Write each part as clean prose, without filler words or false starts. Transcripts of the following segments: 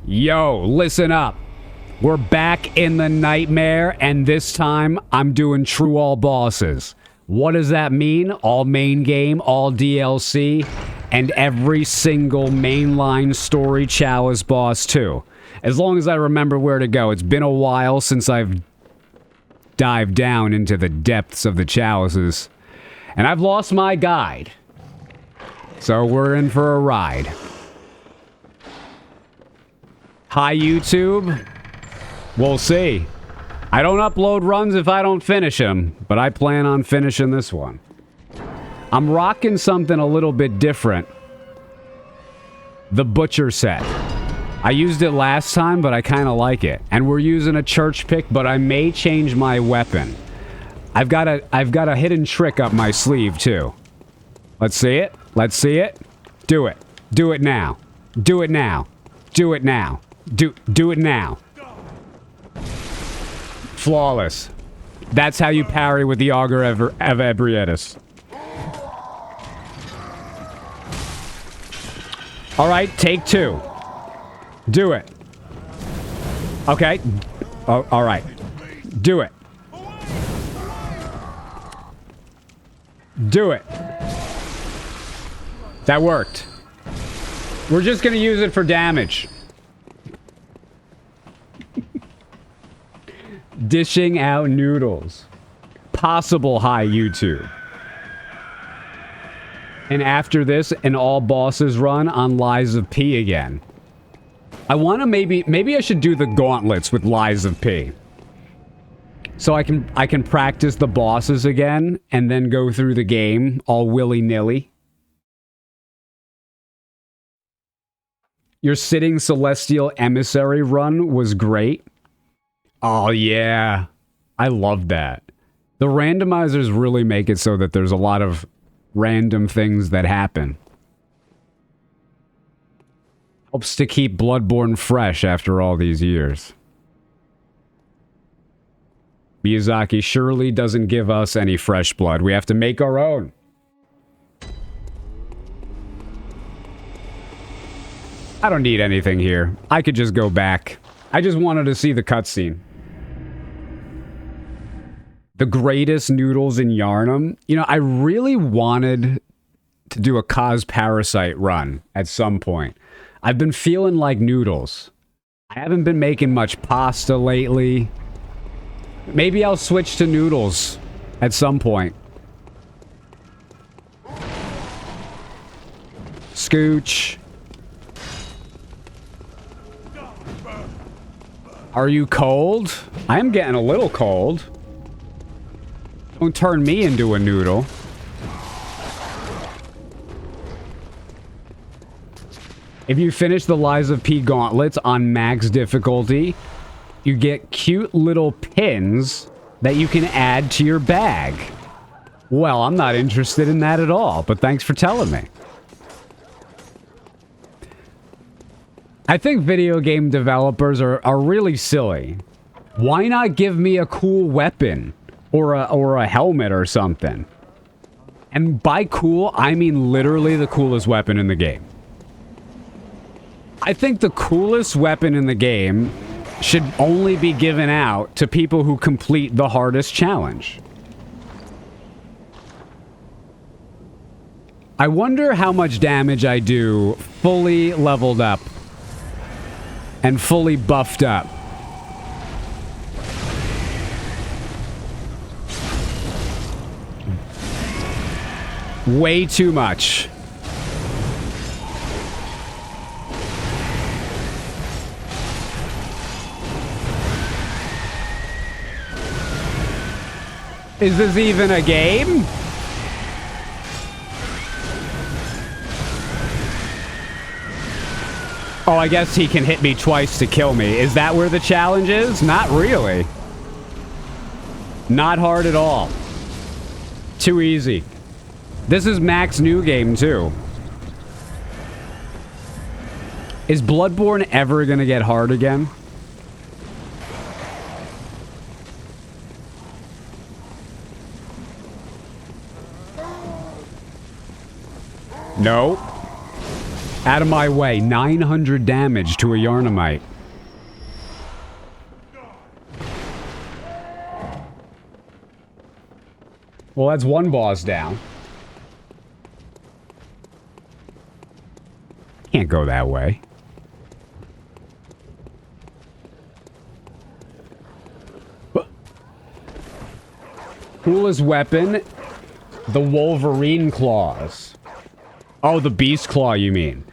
Yo, listen up. We're back in the nightmare, and this time I'm doing true all bosses. What does that mean? All main game, all DLC, and every single mainline story Chalice boss too. As long as I remember where to go. It's been a while since I've dived down into the depths of the Chalices. And I've lost my guide. So we're in for a ride. Hi, YouTube. We'll see. I don't upload runs if I don't finish them, but I plan on finishing this one. I'm rocking something a little bit different. The Butcher set. I used it last time, but I kind of like it. And we're using a church pick, but I may change my weapon. I've got a hidden trick up my sleeve, too. Let's see it. Let's see it. Do it. Do it now. Do it now. Do it now. Do it now. Flawless. That's how you parry with the Augur of Ebrietis. Alright, take two. Do it. Okay. Oh, alright. Do it. Do it. That worked. We're just gonna use it for damage. Dishing out noodles. Possible high YouTube. And after this, an all bosses run on Lies of P again. I want to maybe I should do the gauntlets with Lies of P. So I can practice the bosses again and then go through the game all willy-nilly. Your Sitting Celestial Emissary run was great. Oh, yeah. I love that. The randomizers really make it so that there's a lot of random things that happen. Helps to keep Bloodborne fresh after all these years. Miyazaki surely doesn't give us any fresh blood. We have to make our own. I don't need anything here. I could just go back. I just wanted to see the cutscene. The greatest noodles in Yarnum. You know, I really wanted to do a Cos Parasite run at some point. I've been feeling like noodles. I haven't been making much pasta lately. Maybe I'll switch to noodles at some point. Scooch. Are you cold? I am getting a little cold. Don't turn me into a noodle. If you finish the Lies of P gauntlets on max difficulty, you get cute little pins that you can add to your bag. Well, I'm not interested in that at all, but thanks for telling me. I think video game developers are really silly. Why not give me a cool weapon? Or a helmet or something. And by cool, I mean literally the coolest weapon in the game. I think the coolest weapon in the game should only be given out to people who complete the hardest challenge. I wonder how much damage I do fully leveled up and fully buffed up. Way too much. Is this even a game? Oh, I guess he can hit me twice to kill me. Is that where the challenge is? Not really. Not hard at all. Too easy. This is Mac's new game, too. Is Bloodborne ever gonna get hard again? No. Out of my way. 900 damage to a Yarnamite. Well, that's one boss down. Can't go that way. Coolest weapon, the Wolverine claws. Oh, the Beast Claw, you mean?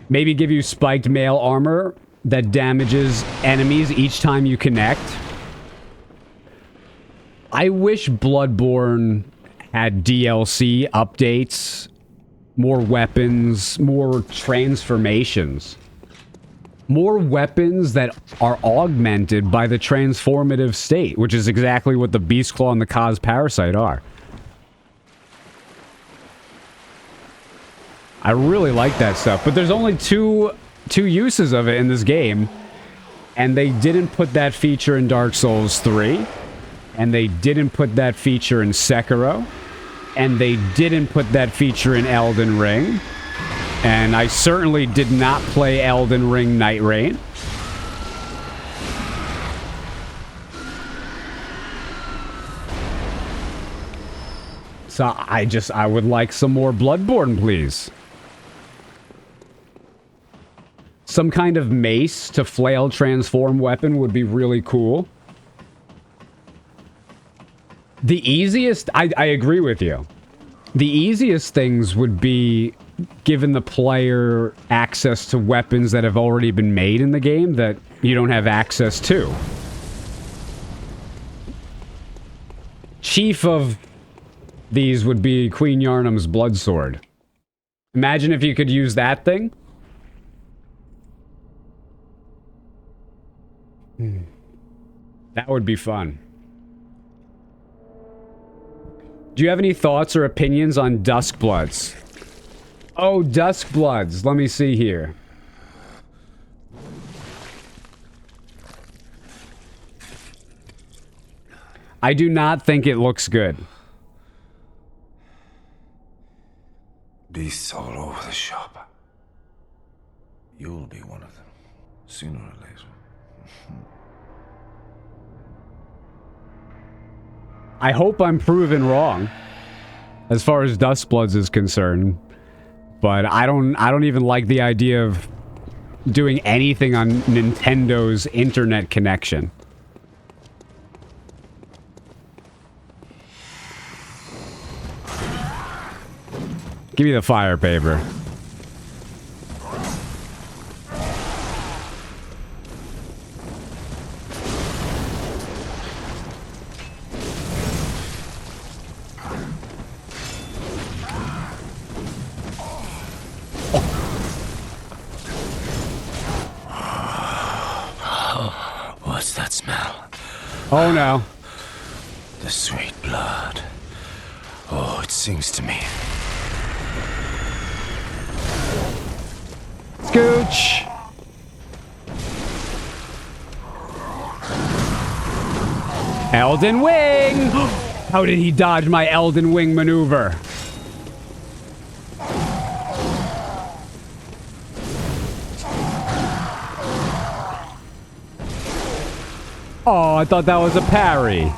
Maybe give you spiked mail armor that damages enemies each time you connect. I wish Bloodborne had DLC updates, more weapons, more transformations. More weapons that are augmented by the transformative state, which is exactly what the Beast Claw and the Cos Parasite are. I really like that stuff, but there's only two uses of it in this game, and they didn't put that feature in Dark Souls 3, and they didn't put that feature in Sekiro, and they didn't put that feature in Elden Ring. And I certainly did not play Elden Ring Night Rain. So I would like some more Bloodborne, please. Some kind of mace to flail transform weapon would be really cool. The easiest, I agree with you. The easiest things would be given the player access to weapons that have already been made in the game that you don't have access to. Chief of these would be Queen Yarnum's Bloodsword. Imagine if you could use that thing. That would be fun. Do you have any thoughts or opinions on Duskbloods? Oh, Duskbloods. Let me see here. I do not think it looks good. Beasts all over the shop. You'll be one of them, sooner or later. I hope I'm proven wrong as far as Duskbloods is concerned, but I don't even like the idea of doing anything on Nintendo's internet connection. Give me the fire paper. What's that smell? Oh no. The sweet blood. Oh, it sings to me. Scooch! Elden Wing! How did he dodge my Elden Wing maneuver? Oh, I thought that was a parry.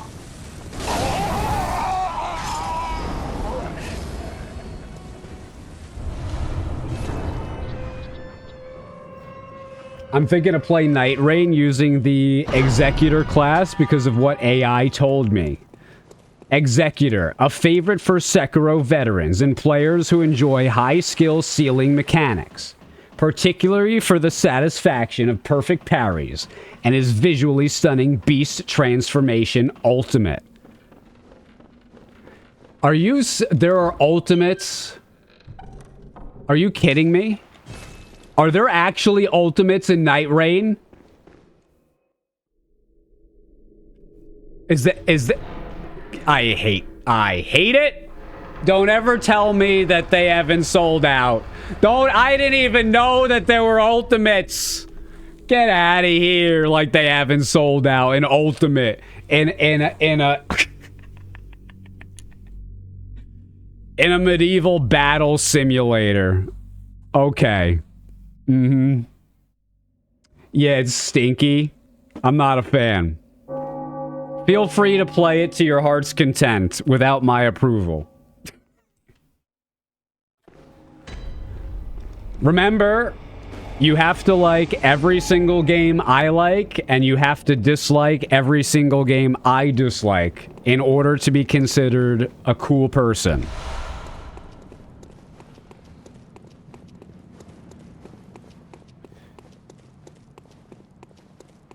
I'm thinking of play Night Rain using the Executor class because of what AI told me. Executor, a favorite for Sekiro veterans and players who enjoy high skill ceiling mechanics, particularly for the satisfaction of perfect parries and his visually stunning beast transformation ultimate. Are you... There are ultimates? Are you kidding me? Are there actually ultimates in Night Rain? Is that... I hate it. Don't ever tell me that they haven't sold out. I didn't even know that there were ultimates. Get out of here like they haven't sold out an ultimate in a in a medieval battle simulator. Okay. Mm-hmm. Yeah, it's stinky. I'm not a fan. Feel free to play it to your heart's content without my approval. Remember, you have to like every single game I like, and you have to dislike every single game I dislike in order to be considered a cool person.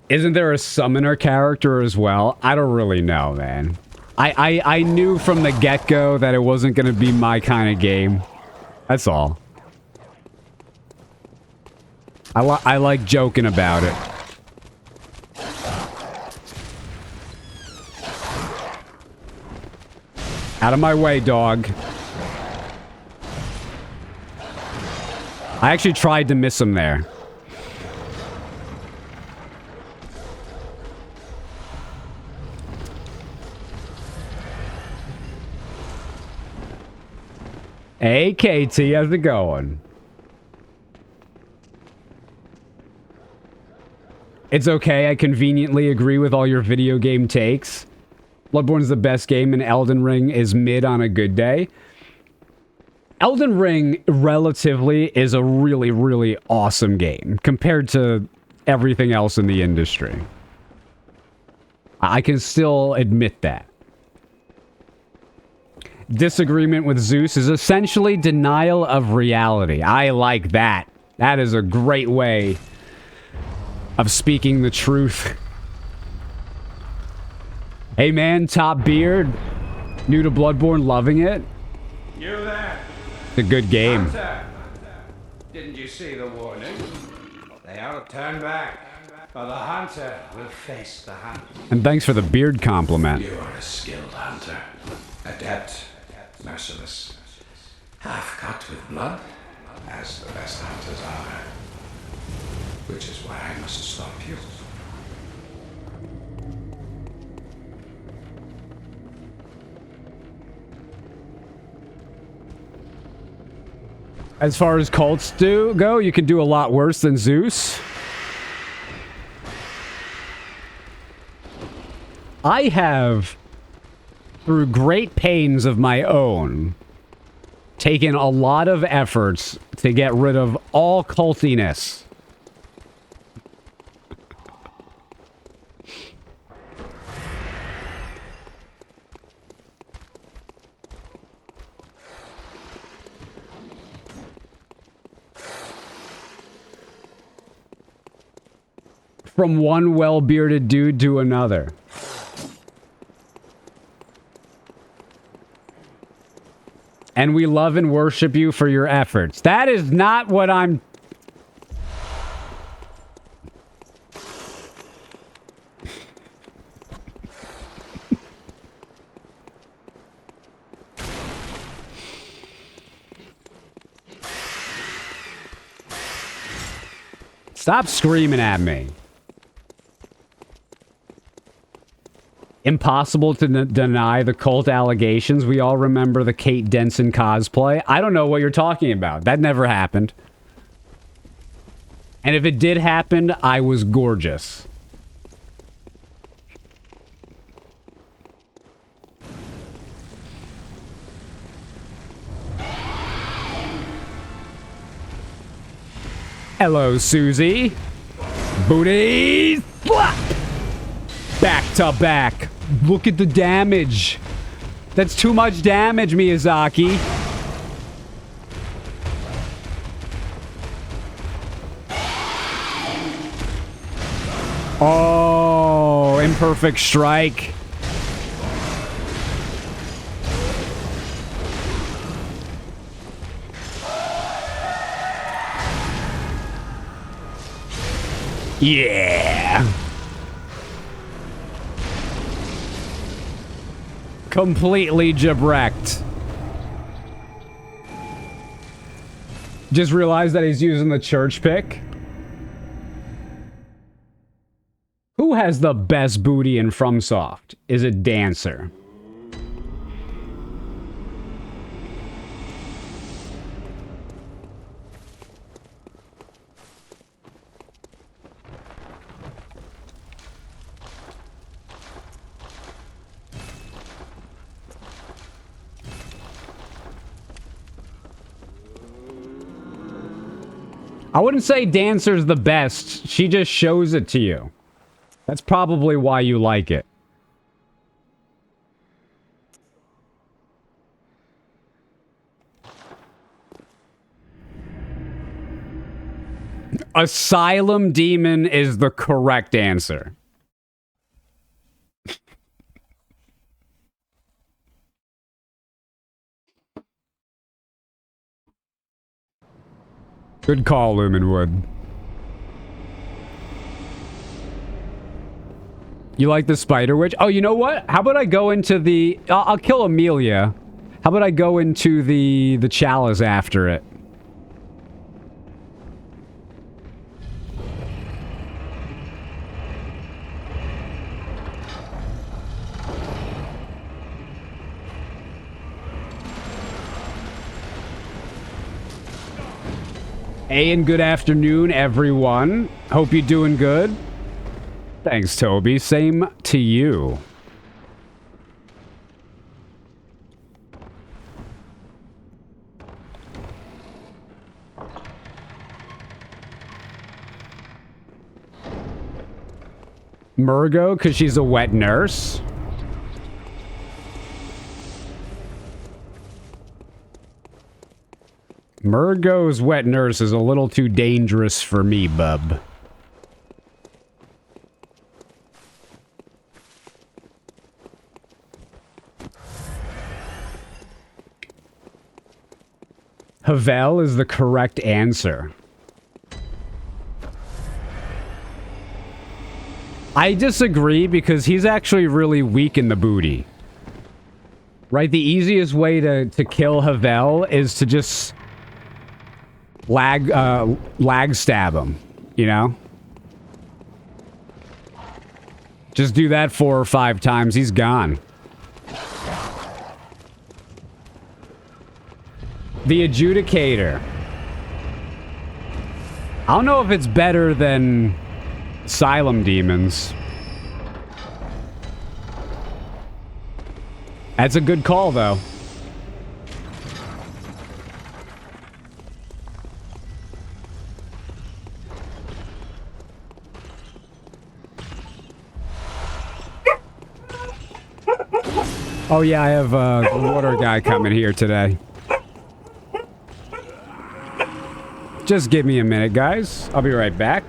Isn't there a summoner character as well? I don't really know, man. I knew from the get-go that it wasn't going to be my kind of game. That's all. I like joking about it. Out of my way, dog. I actually tried to miss him there. Hey, KT, how's it going? It's okay, I conveniently agree with all your video game takes. Bloodborne's the best game and Elden Ring is mid on a good day. Elden Ring, relatively, is a really, really awesome game compared to everything else in the industry. I can still admit that. Disagreement with Zeus is essentially denial of reality. I like that. That is a great way of speaking the truth. Hey man, Top Beard, new to Bloodborne, loving it. You there? It's a good game. Hunter. Didn't you see the warning? They ought to turn back, or the hunter will face the hunt. And thanks for the beard compliment. You are a skilled hunter, adept, merciless, half cut with blood, as the best hunters are. Which is why I must stop you. As far as cults go, you can do a lot worse than Zeus. I have, through great pains of my own, taken a lot of efforts to get rid of all cultiness. From one well-bearded dude to another. And we love and worship you for your efforts. That is not what I'm... Stop screaming at me. Impossible to deny the cult allegations. We all remember the Kate Denson cosplay. I don't know what you're talking about. That never happened. And if it did happen, I was gorgeous. Hello, Susie. Booty slap! Back to back. Look at the damage. That's too much damage, Miyazaki. Oh, imperfect strike. Yeah. Completely jibwrecked. Just realized that he's using the church pick. Who has the best booty in FromSoft? Is it Dancer? I wouldn't say Dancer's the best. She just shows it to you. That's probably why you like it. Asylum Demon is the correct answer. Good call, Lumenwood. You like the Spider Witch? Oh, you know what? How about I go into the... I'll kill Amelia. How about I go into the Chalice after it? Hey, and good afternoon, everyone. Hope you're doing good. Thanks, Toby. Same to you. Murgo, because she's a wet nurse. Murgo's wet nurse is a little too dangerous for me, bub. Havel is the correct answer. I disagree because he's actually really weak in the booty. Right? The easiest way to kill Havel is to just lag stab him, you know? Just do that 4 or 5 times, he's gone. The Adjudicator. I don't know if it's better than Asylum Demons. That's a good call, though. Oh yeah, I have the water guy coming here today. Just give me a minute, guys. I'll be right back.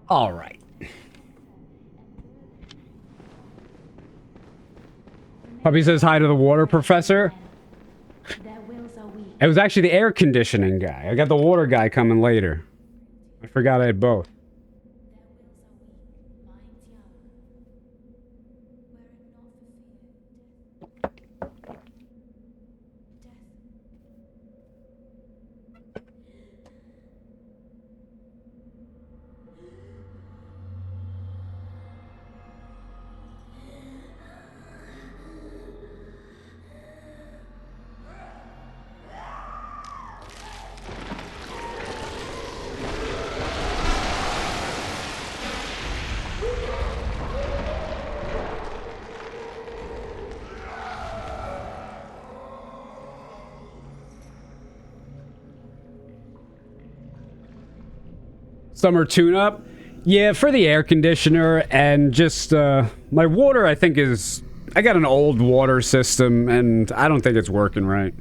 All right. Puppy says hi to the water professor. It was actually the air conditioning guy. I got the water guy coming later. I forgot I had both. summer tune-up? Yeah, for the air conditioner and just, my water, I think is... I got an old water system, and I don't think it's working right.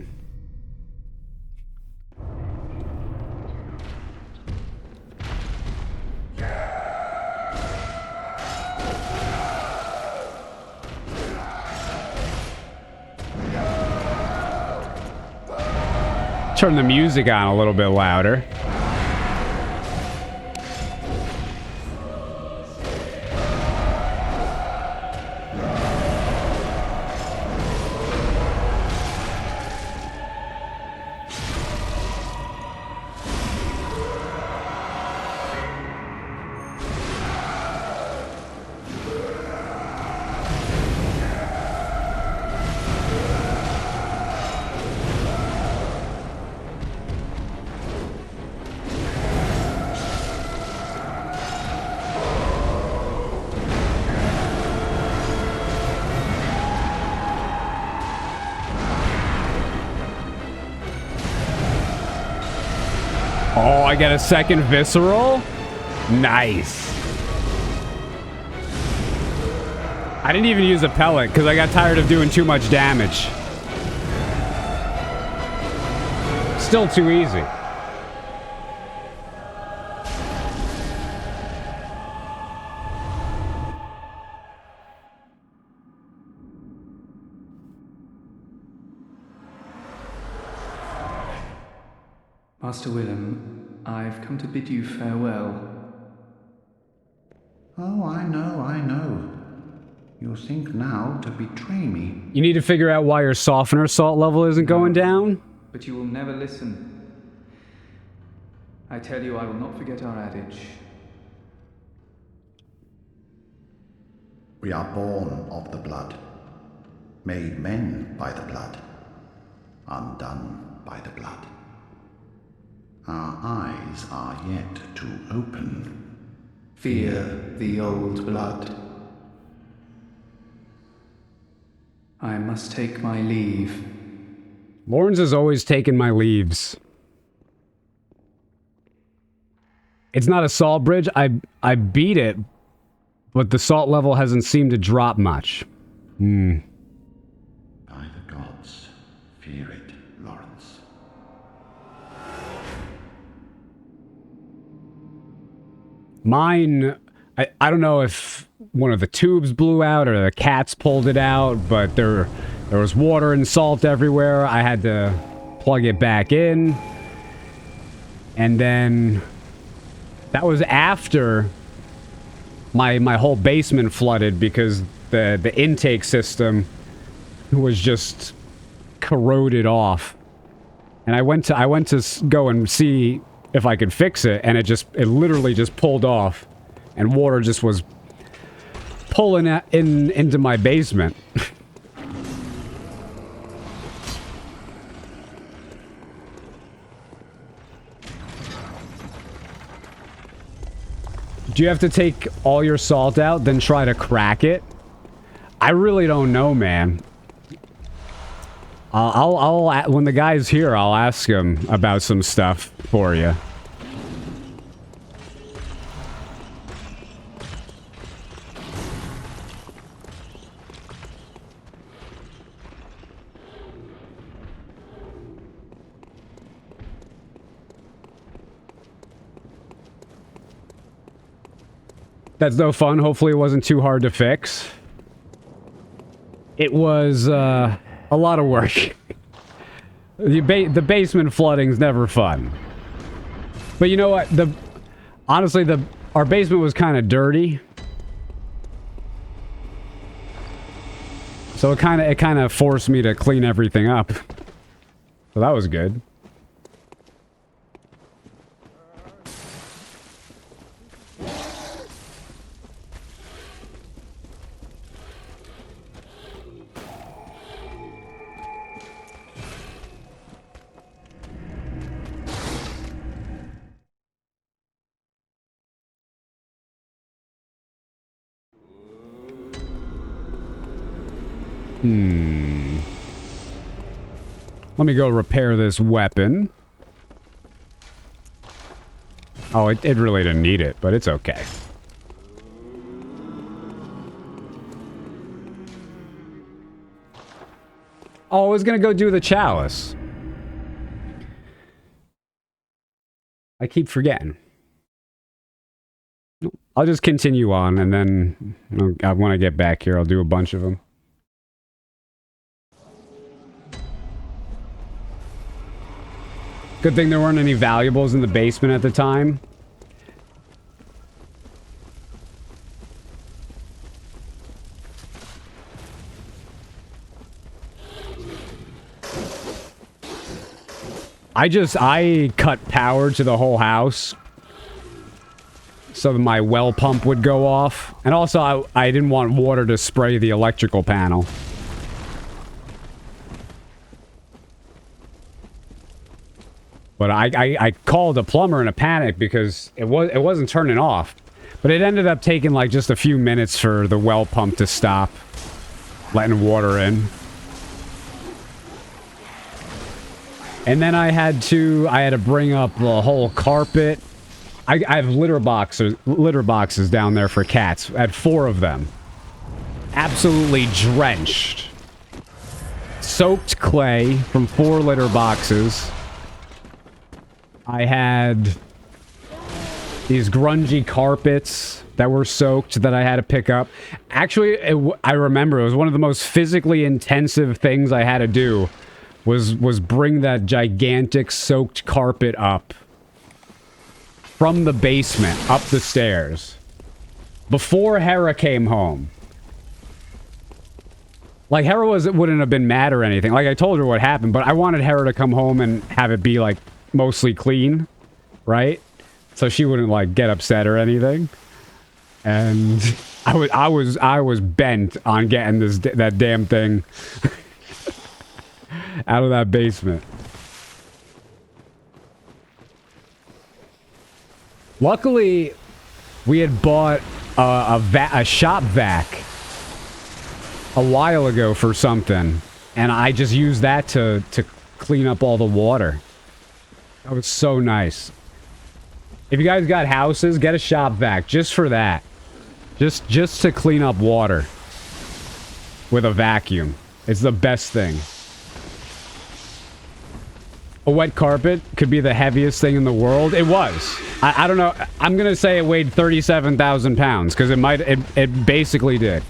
Turn the music on a little bit louder. Oh, I get a second visceral? Nice. I didn't even use a pellet because I got tired of doing too much damage. Still too easy. Master Willem, I've come to bid you farewell. Oh, I know. You think now to betray me. You need to figure out why your softener salt level isn't going down? But you will never listen. I tell you, I will not forget our adage. We are born of the blood, made men by the blood, undone by the blood. Our eyes are yet to open. Fear the old blood. I must take my leave. Lawrence has always taken my leaves. It's not a salt bridge. I beat it, but the salt level hasn't seemed to drop much. By the gods, fear it, Lawrence. Mine, I don't know if one of the tubes blew out or the cats pulled it out, but there was water and salt everywhere. I had to plug it back in. And then that was after my whole basement flooded because the intake system was just corroded off. And I went to go and see if I could fix it, and it literally just pulled off, and water just was pulling into my basement. Do you have to take all your salt out, then try to crack it? I really don't know, man. I'll when the guy's here, I'll ask him about some stuff for you. That's no fun. Hopefully it wasn't too hard to fix. It was, a lot of work. The basement flooding's never fun. But you know what? Honestly, our basement was kind of dirty. So it kind of forced me to clean everything up. So that was good. Let me go repair this weapon. Oh, it really didn't need it, but it's okay. Oh, I was gonna go do the chalice. I keep forgetting. I'll just continue on, and then when I get back here, I'll do a bunch of them. Good thing there weren't any valuables in the basement at the time. I cut power to the whole house so that my well pump would go off. And also, I didn't want water to spray the electrical panel. But I called a plumber in a panic because it wasn't turning off. But it ended up taking like just a few minutes for the well pump to stop letting water in. And then I had to bring up the whole carpet. I have litter boxes down there for cats. I had 4 of them. Absolutely drenched. Soaked clay from 4 litter boxes. I had these grungy carpets that were soaked that I had to pick up. Actually, I remember it was one of the most physically intensive things I had to do was bring that gigantic soaked carpet up from the basement up the stairs before Hera came home. Like, Hera wouldn't have been mad or anything. Like, I told her what happened, but I wanted Hera to come home and have it be like mostly clean, right? So she wouldn't like get upset or anything. And I was bent on getting that damn thing out of that basement. Luckily, we had bought a shop vac a while ago for something, and I just used that to clean up all the water. That was so nice. If you guys got houses, get a shop vac just for that. Just to clean up water with a vacuum. It's the best thing. A wet carpet could be the heaviest thing in the world. It was. I don't know. I'm gonna say it weighed 37,000 pounds because it basically did.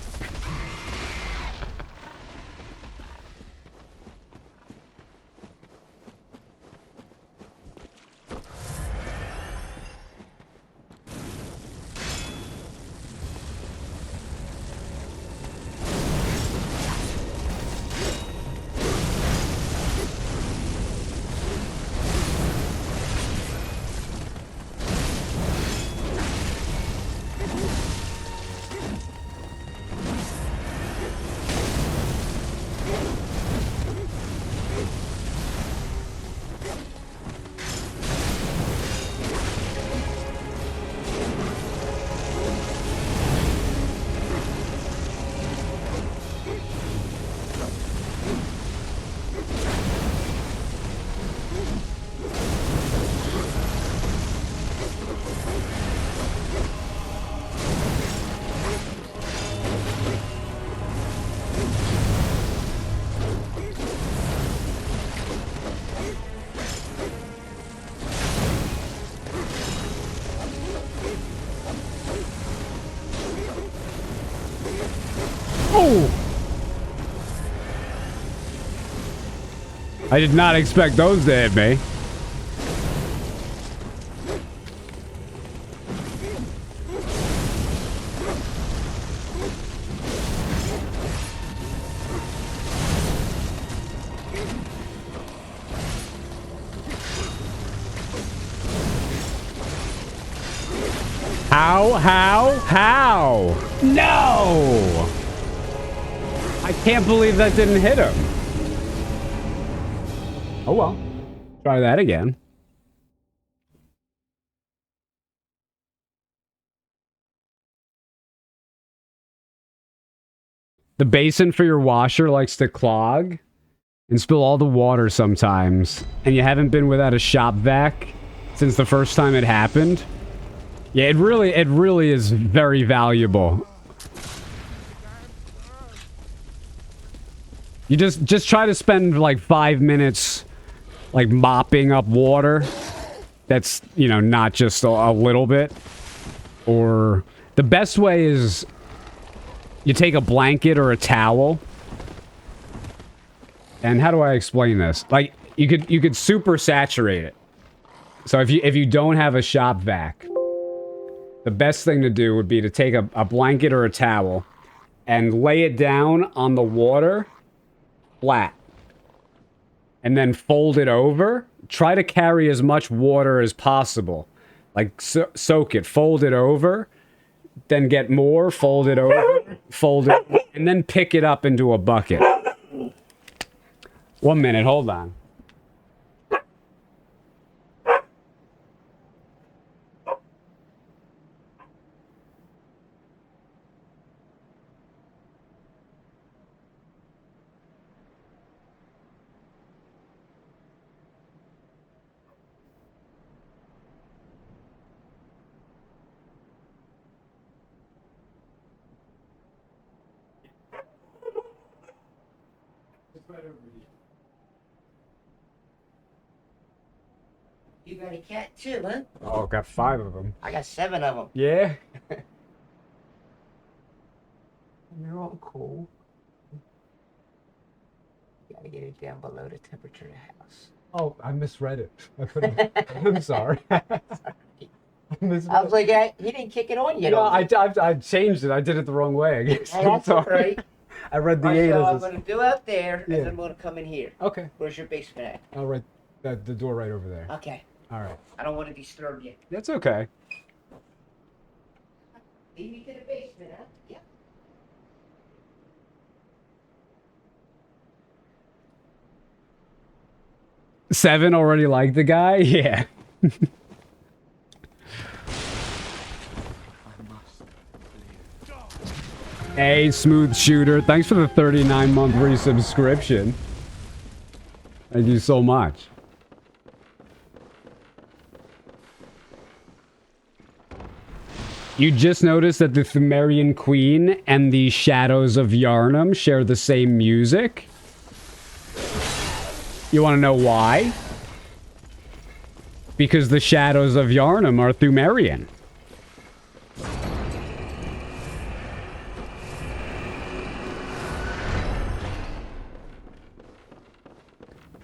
I did not expect those to hit me. How? No! I can't believe that didn't hit him. Oh well. Try that again. The basin for your washer likes to clog and spill all the water sometimes, and you haven't been without a shop vac. It's since the first time it happened. Yeah, it really is very valuable. You just try to spend like 5 minutes like mopping up water. That's, you know, not just a little bit. Or the best way is you take a blanket or a towel. And how do I explain this? Like you could super saturate it. So if you don't have a shop vac, the best thing to do would be to take a blanket or a towel and lay it down on the water flat. And then fold it over. Try to carry as much water as possible. Like soak it, fold it over, then get more, fold it over, fold it, and then pick it up into a bucket. 1 minute, hold on. You got a cat too, huh? Oh, got 5 of them. I got 7 of them. Yeah? They're all cool. You gotta get it down below the temperature of the house. Oh, I misread it. I'm sorry. I was like, he didn't kick it on yet. No, I changed it. I did it the wrong way, I guess. Oh, that's I'm sorry. right. I read the All right, 8 so I'm as gonna do out there, Yeah. and then I'm gonna come in here. Okay. Where's your basement at? I'll write the door right over there. Okay. All right. I don't want to disturb you. That's okay. Lead me to the basement, huh? Yeah. Seven already like the guy? Yeah. Hey, Smooth Shooter. Thanks for the 39-month resubscription. Thank you so much. You just noticed that the Thumerian Queen and the Shadows of Yharnam share the same music? You want to know why? Because the Shadows of Yharnam are Thumerian.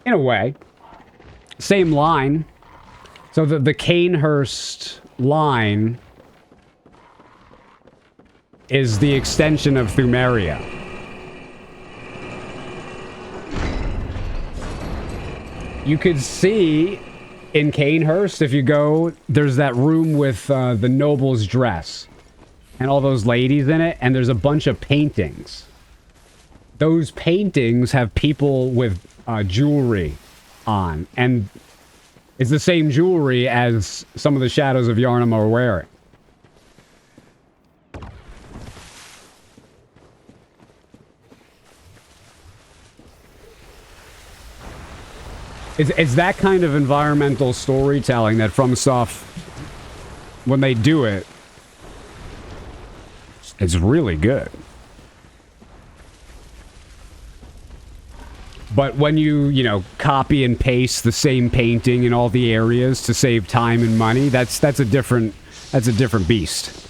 In a way. Same line. So the Canehurst line is the extension of Thumeria. You could see in Canehurst, if you go, there's that room with the noble's dress and all those ladies in it, and there's a bunch of paintings. Those paintings have people with jewelry on, and it's the same jewelry as some of the Shadows of Yharnam are wearing. It's that kind of environmental storytelling that FromSoft, when they do it, it's really good. But when you know, copy and paste the same painting in all the areas to save time and money, that's a different beast.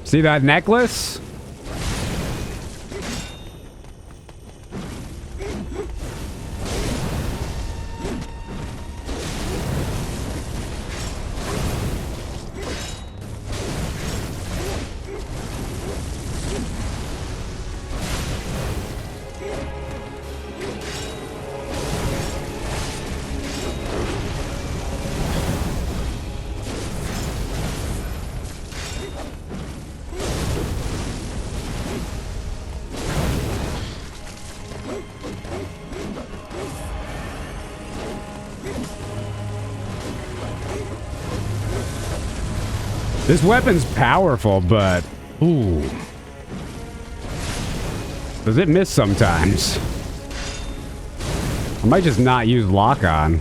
See that necklace? This weapon's powerful, but... Ooh. Does it miss sometimes? I might just not use lock-on.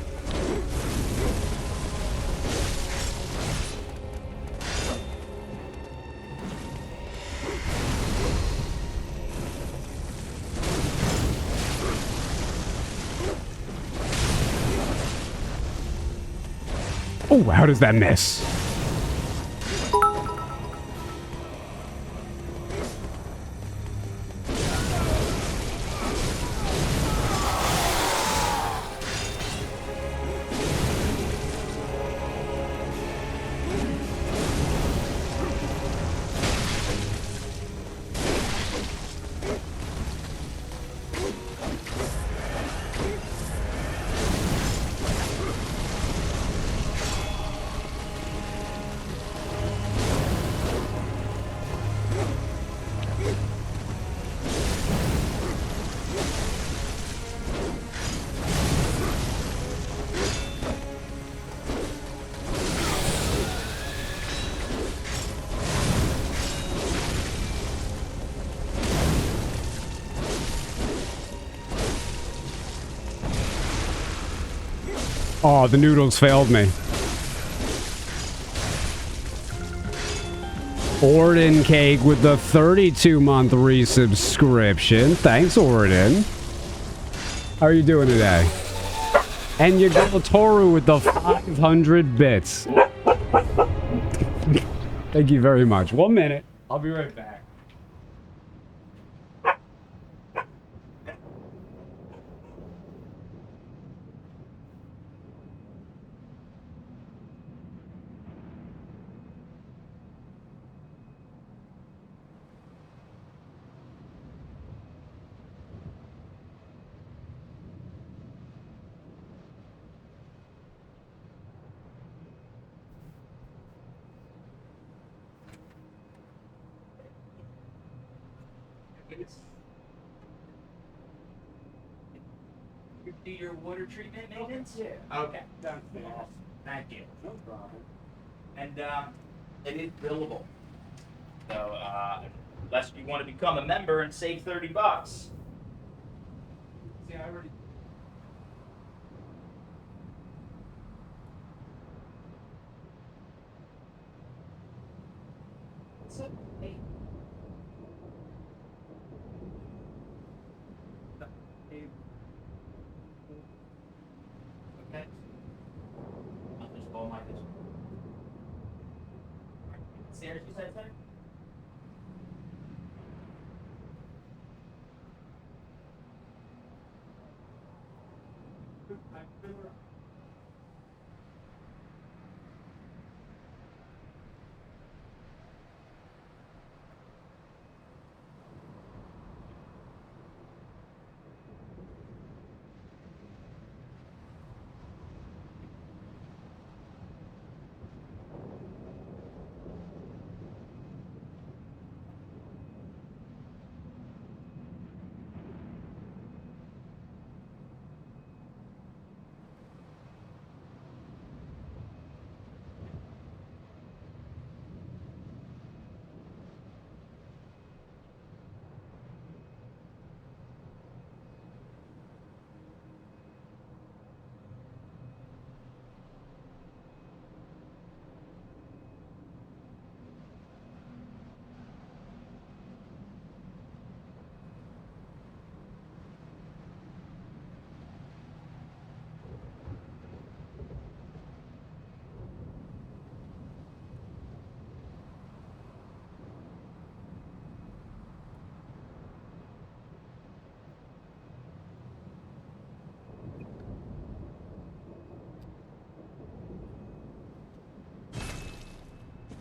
Oh, how does that miss? Oh, the noodles failed me. Orden Cake with the 32-month resubscription. Thanks, Orden. How are you doing today? And you got Toru with the 500 bits. Thank you very much. 1 minute. I'll be right back. You do your water treatment maintenance? Yeah. Okay. Awesome. Thank you. No problem. And it is billable. So unless you want to become a member and save $30. See, I already. What's up? Hey. Okay. I'll just call my dish. Stairs, you said, sir?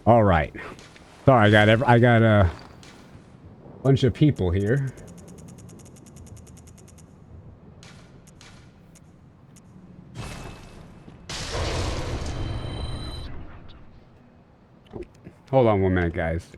All right. Sorry, I got a bunch of people here. Hold on 1 minute, guys.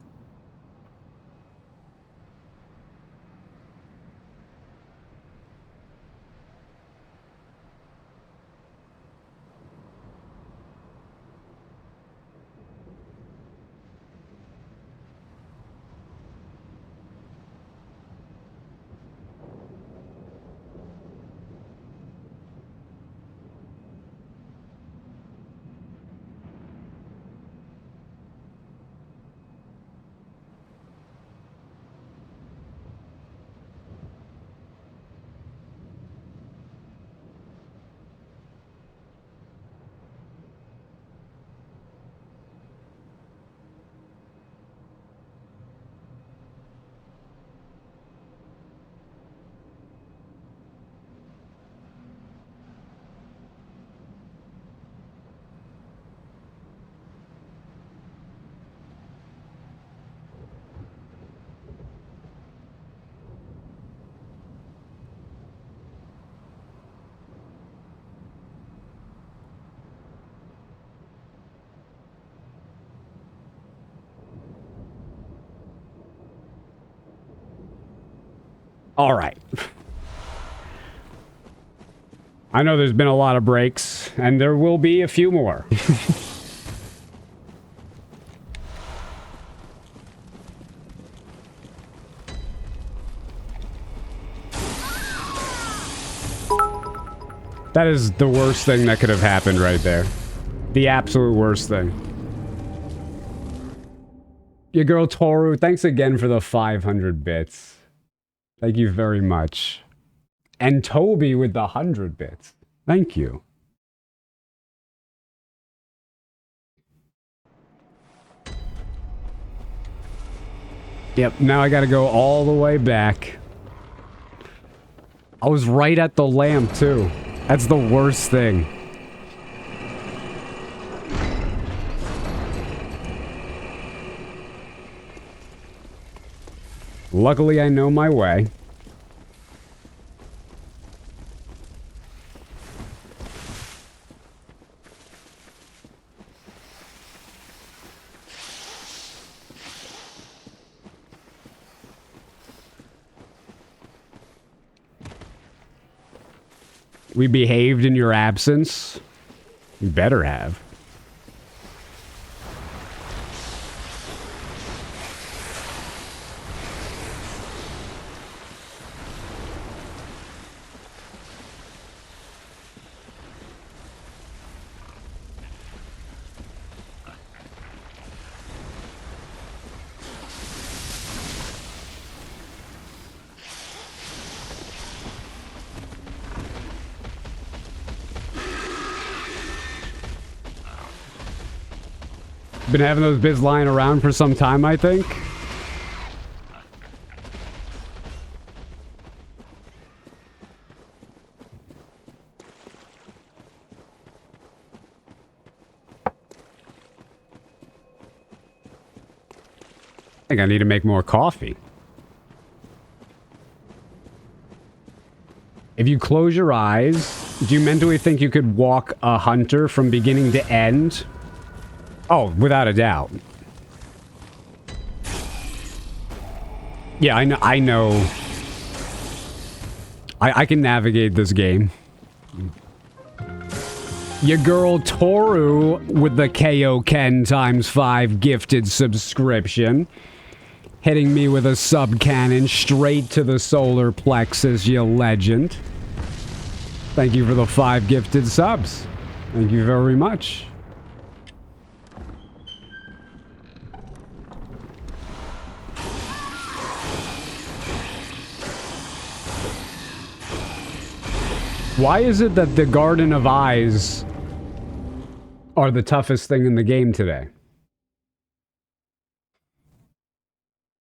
All right. I know there's been a lot of breaks, and there will be a few more. That is the worst thing that could have happened right there. The absolute worst thing. Your girl Toru, thanks again for the 500 bits. Thank you very much. And Toby with the 100 bits. Thank you. Yep, now I gotta go all the way back. I was right at the lamp, too. That's the worst thing. Luckily, I know my way. We behaved in your absence. You better have. Been having those bits lying around for some time, I think. I think I need to make more coffee. If you close your eyes, do you mentally think you could walk a hunter from beginning to end? Oh, without a doubt. Yeah, I know. I can navigate this game. Your girl Toru with the KO Ken ×5 gifted subscription. Hitting me with a sub-cannon straight to the solar plexus, you legend. Thank you for the 5 gifted subs. Thank you very much. Why is it that the Garden of Eyes are the toughest thing in the game today?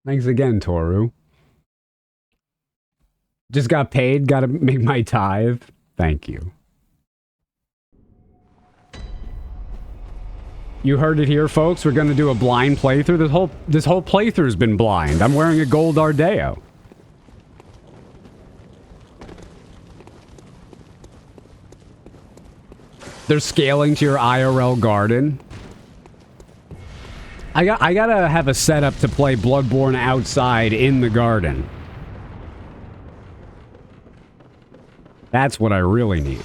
Thanks again, Toru. Just got paid, gotta make my tithe. Thank you. You heard it here, folks. We're gonna do a blind playthrough. This whole playthrough's been blind. I'm wearing a gold Ardeo. They're scaling to your IRL garden. I gotta have a setup to play Bloodborne outside in the garden. That's what I really need.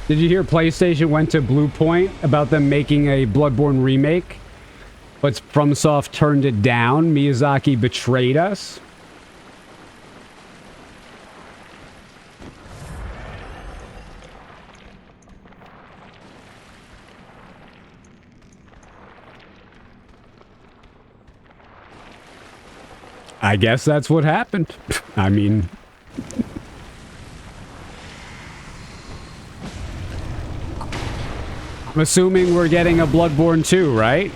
Did you hear PlayStation went to Blue Point about them making a Bloodborne remake? But FromSoft turned it down. Miyazaki betrayed us. I guess that's what happened. I mean... I'm assuming we're getting a Bloodborne 2, right?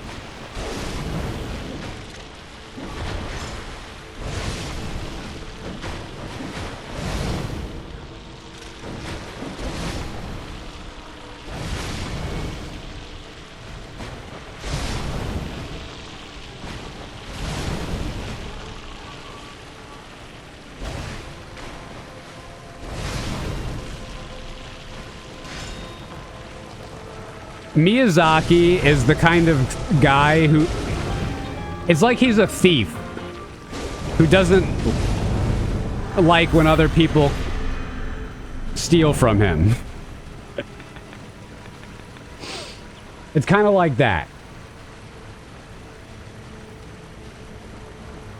Miyazaki is the kind of guy who... It's like he's a thief who doesn't like when other people steal from him. It's kind of like that.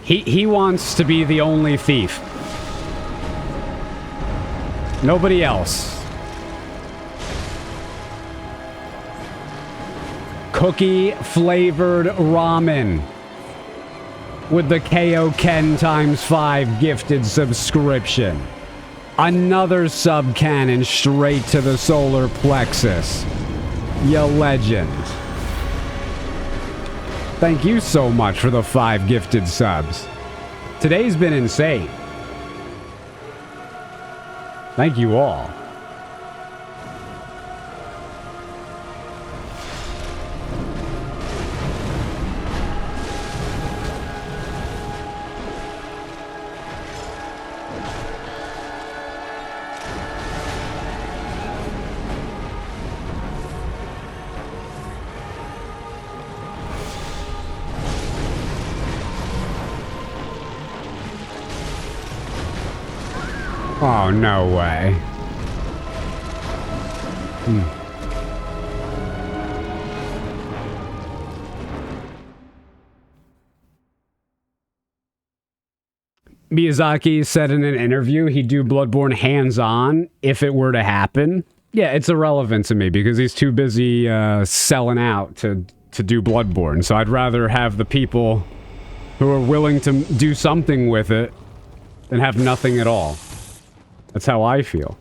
He wants to be the only thief. Nobody else. Cookie-flavored ramen with the Kaioken ×5 gifted subscription. Another sub-cannon straight to the solar plexus. Ya legend. Thank you so much for the 5 gifted subs. Today's been insane. Thank you all. Oh, no way. Miyazaki said in an interview he'd do Bloodborne hands-on if it were to happen. Yeah, it's irrelevant to me because he's too busy selling out to do Bloodborne. So I'd rather have the people who are willing to do something with it than have nothing at all. That's how I feel.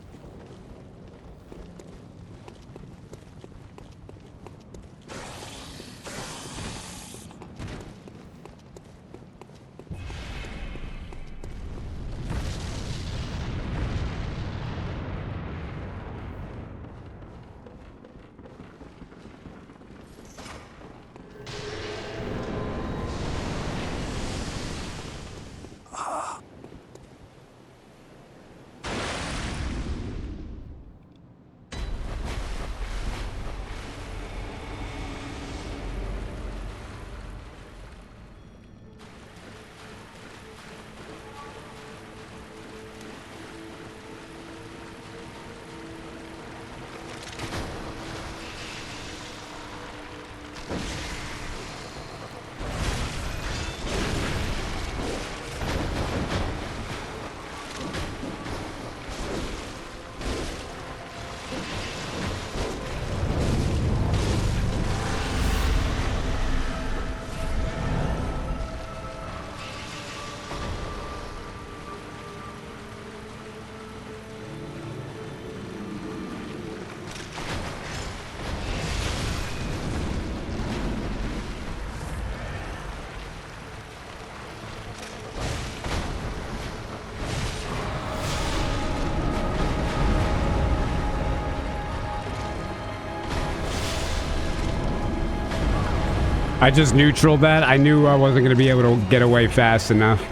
I just neutraled that. I knew I wasn't going to be able to get away fast enough.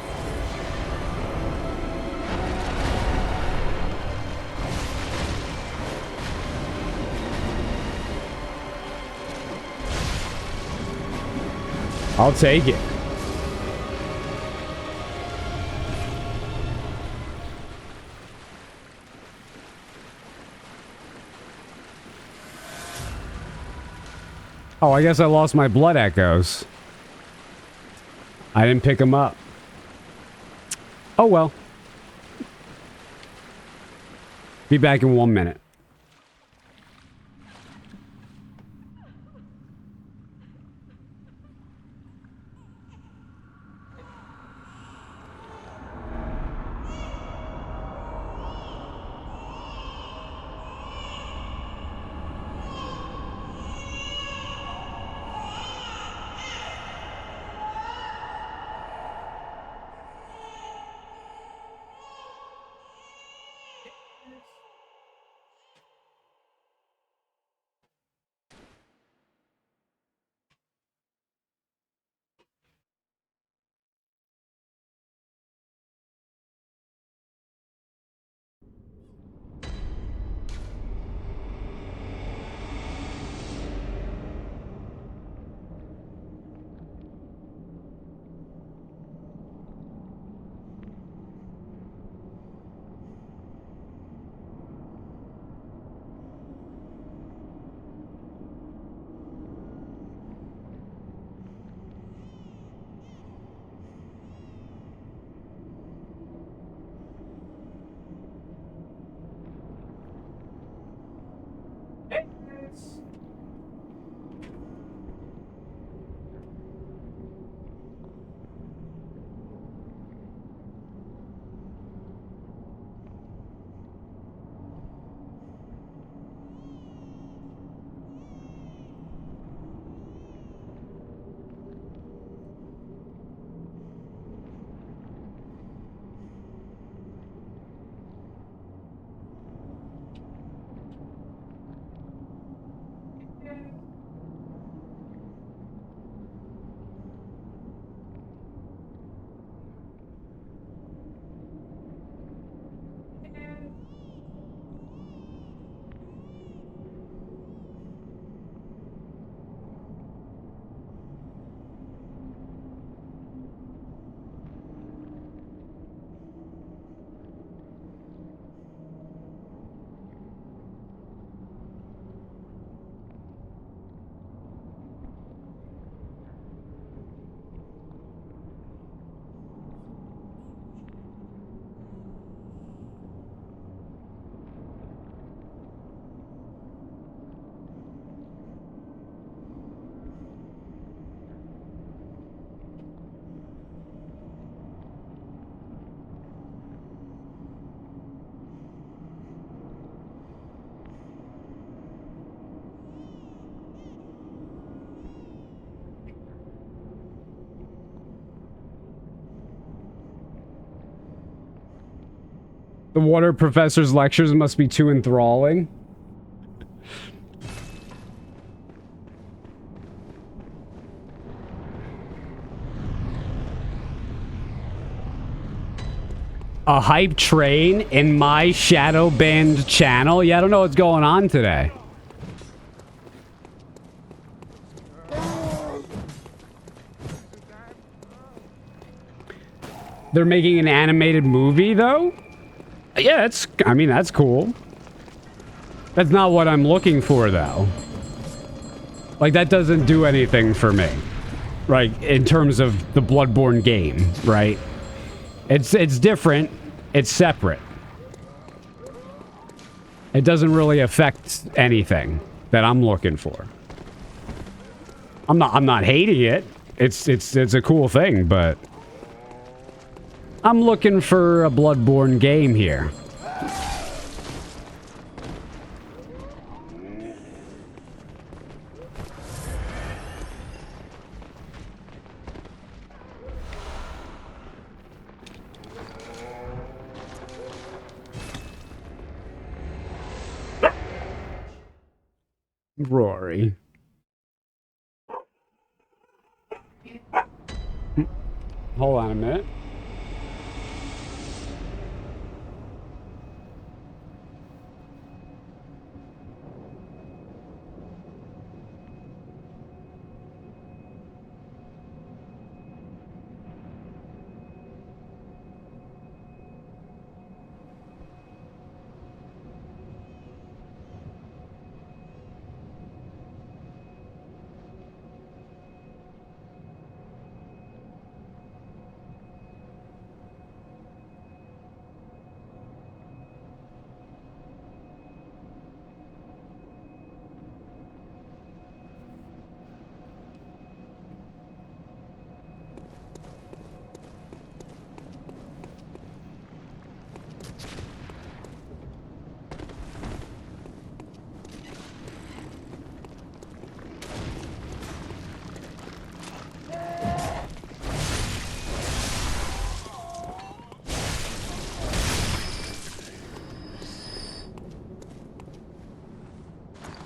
I'll take it. Oh, I guess I lost my blood echoes. I didn't pick them up. Oh well. Be back in 1 minute. Nice. The water professor's lectures must be too enthralling. A hype train in my shadow banned channel? Yeah, I don't know what's going on today. They're making an animated movie, though? Yeah, I mean, that's cool. That's not what I'm looking for, though. Like, that doesn't do anything for me. Right, in terms of the Bloodborne game, right? It's different. It's separate. It doesn't really affect anything that I'm looking for. I'm not hating it. It's a cool thing, but I'm looking for a Bloodborne game here. Rory. Hold on a minute.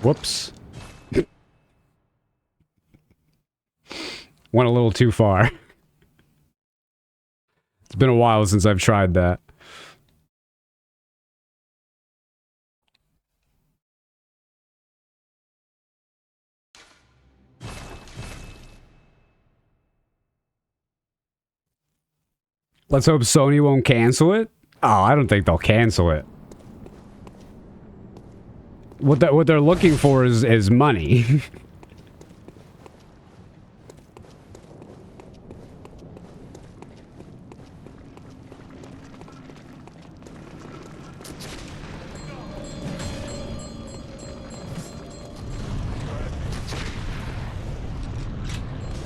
Whoops. Went a little too far. It's been a while since I've tried that. Let's hope Sony won't cancel it. Oh, I don't think they'll cancel it. What they're looking for is money.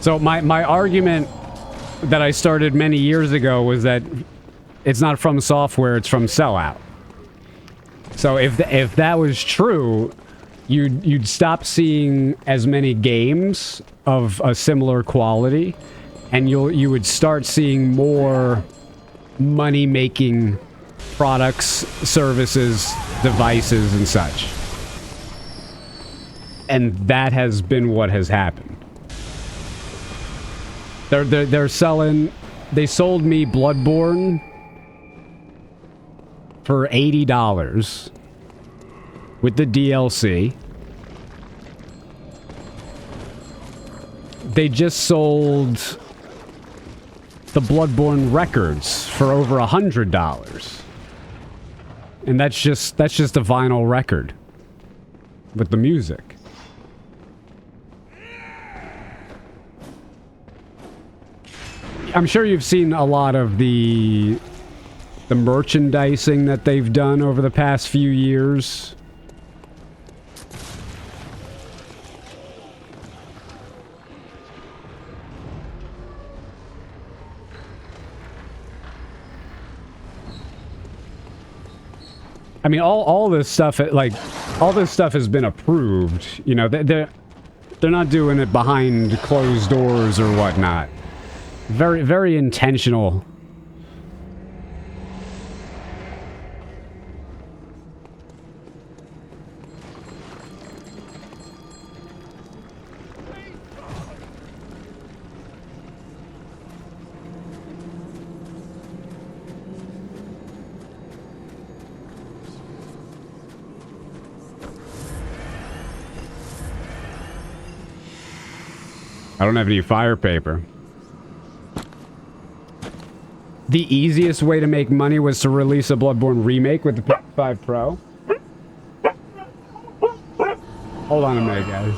So my argument that I started many years ago was that it's not from software, it's from sellout. So if that was true, you'd stop seeing as many games of a similar quality, and you would start seeing more money-making products, services, devices, and such. And that has been what has happened. They're selling... They sold me Bloodborne for $80 with the DLC. They just sold the Bloodborne records for over $100. And that's just a vinyl record with the music. I'm sure you've seen a lot of the merchandising that they've done over the past few years. I mean, all this stuff, like, all this stuff has been approved. You know, they're not doing it behind closed doors or whatnot. Very, very intentional. I don't have any fire paper. The easiest way to make money was to release a Bloodborne remake with the PS5 Pro. Hold on a minute, guys.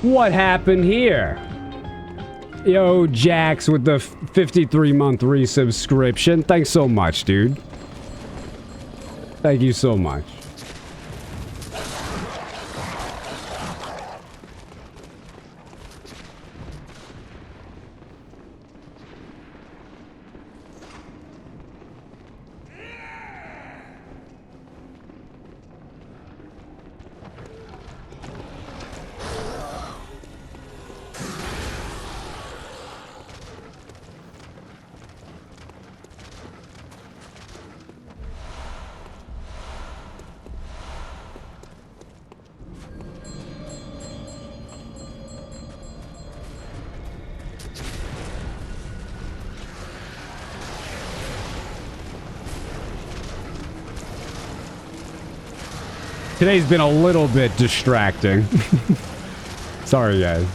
What happened here? Yo, Jax with the 53-month resubscription. Thanks so much, dude. Thank you so much. Today's been a little bit distracting. Sorry, guys.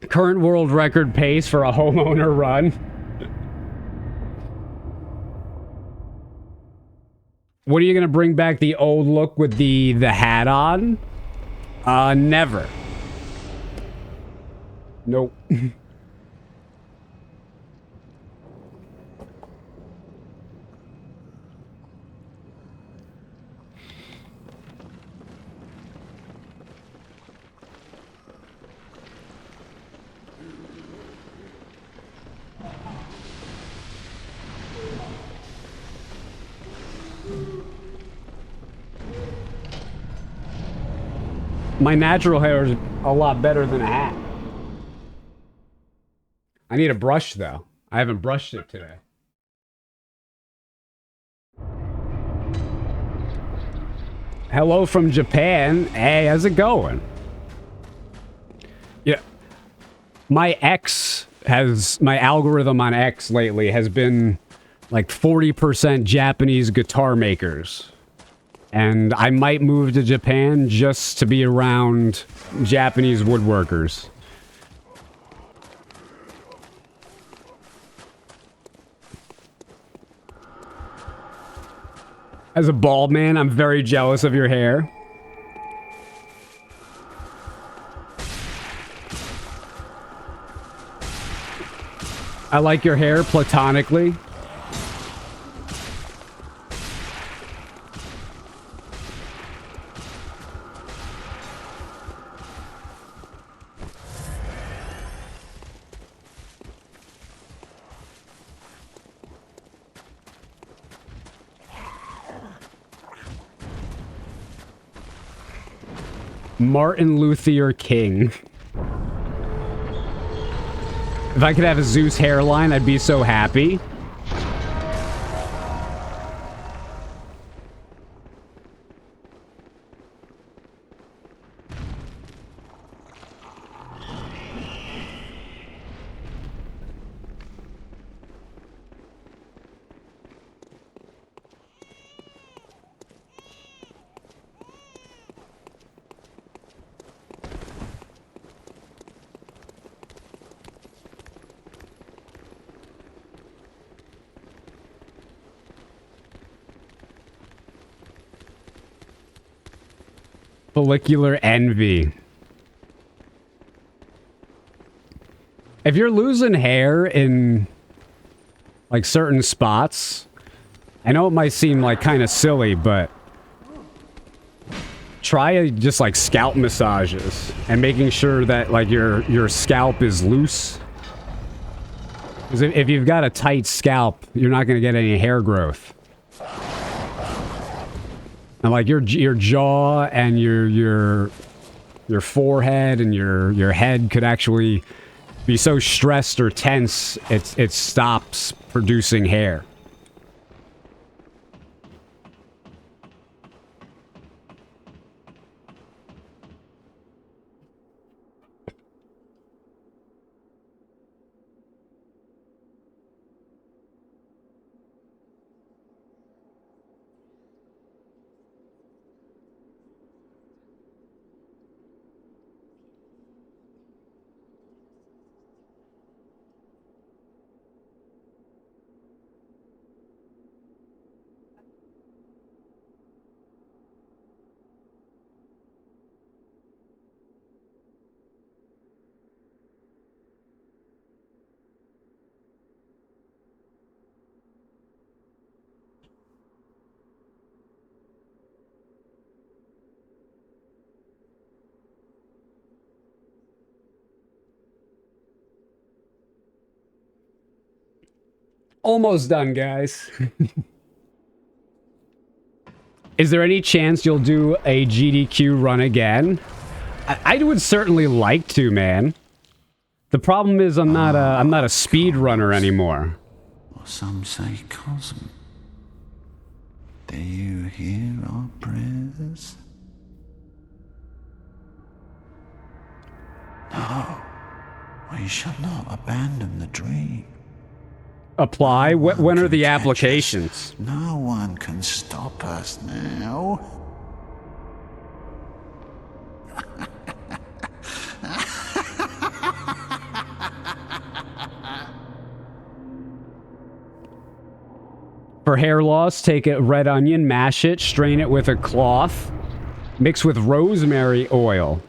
Current world record pace for a homeowner run. What are you gonna bring back the old look with the hat on? Never. Nope. My natural hair is a lot better than a hat. I need a brush, though. I haven't brushed it today. Hello from Japan. Hey, how's it going? Yeah. My algorithm on X lately has been like 40% Japanese guitar makers. And I might move to Japan just to be around Japanese woodworkers. As a bald man, I'm very jealous of your hair. I like your hair platonically. Martin Luther King. If I could have a Zeus hairline, I'd be so happy. Follicular envy. If you're losing hair in like certain spots, I know it might seem like kind of silly, but try just like scalp massages and making sure that like your scalp is loose. Because if you've got a tight scalp, you're not going to get any hair growth. And like your jaw and your forehead and your head could actually be so stressed or tense it stops producing hair. Almost done, guys. Is there any chance you'll do a GDQ run again? I would certainly like to, man. The problem is I'm not a speed runner anymore. Or some say Cosm. Do you hear our prayers? No, we shall not abandon the dream. Apply? When are the Can catch applications? us. No one can stop us now. For hair loss, take a red onion, mash it, strain it with a cloth, mix with rosemary oil.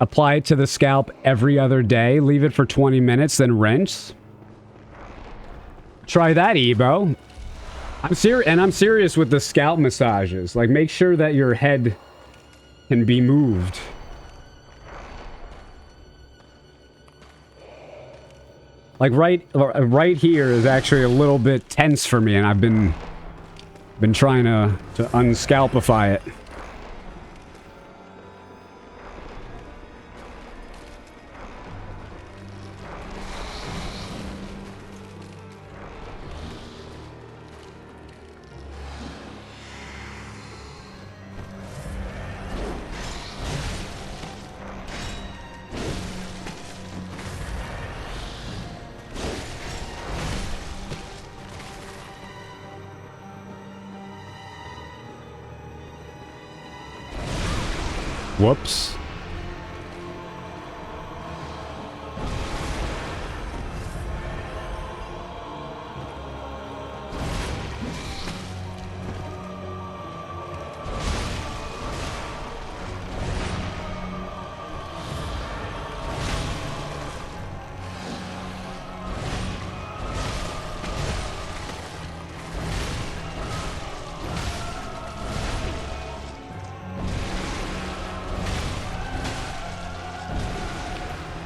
Apply it to the scalp every other day, leave it for 20 minutes, then rinse. Try that, Ebo. I'm serious with the scalp massages. Like, make sure that your head can be moved. Like right here is actually a little bit tense for me, and I've been trying to unscalpify it. Whoops.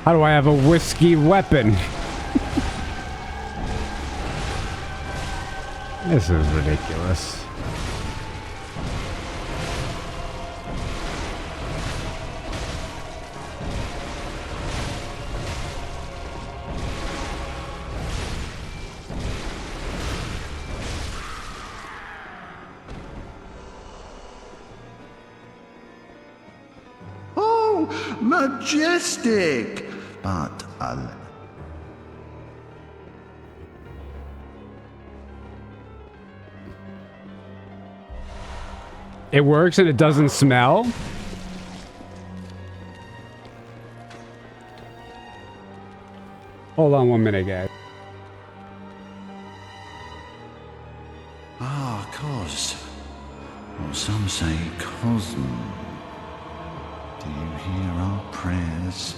How do I have a whiskey weapon? This is ridiculous. Oh, majestic! But It works and it doesn't smell? Hold on 1 minute, guys. Cos. Or some say Cosm. Do you hear our prayers?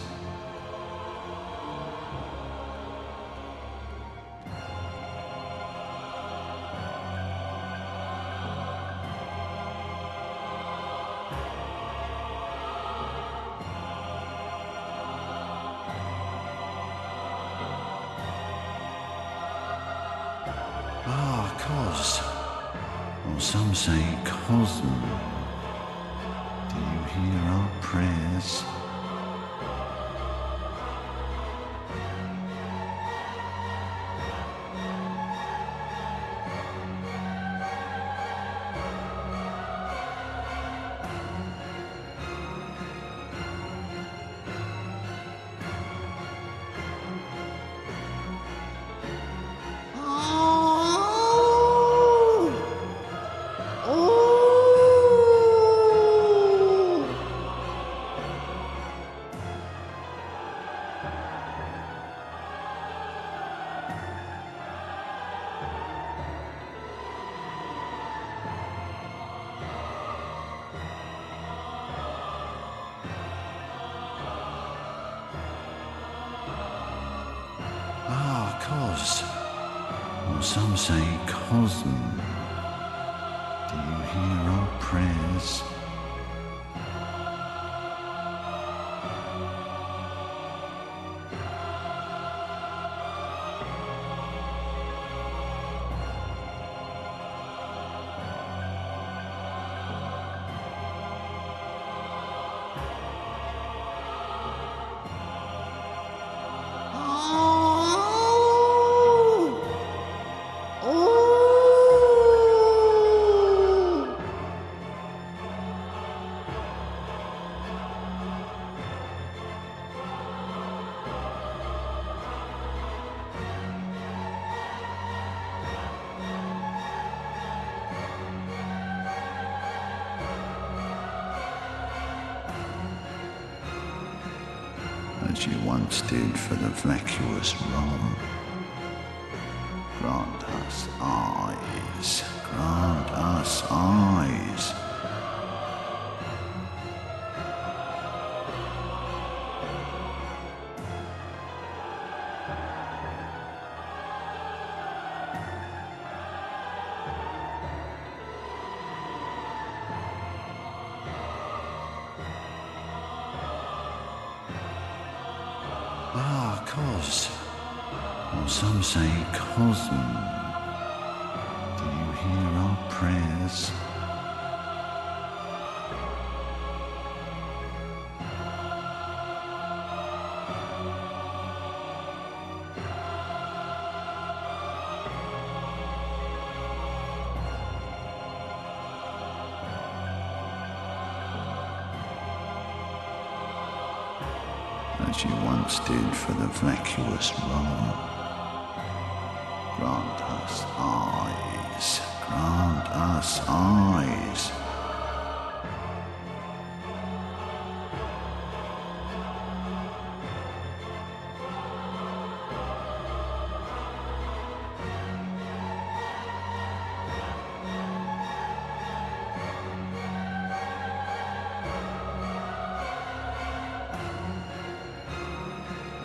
Cos. Or some say Cosm. Do you hear our prayers? Cos. Or some say Cosm. Do you hear our prayers? as you once did for the vacuous rom. Grant us eyes, grant us eyes. Ah, Cos. Or some say Cosm. Do you hear our prayers? As you once did for the vacuous rom. Grant us eyes, grant us eyes.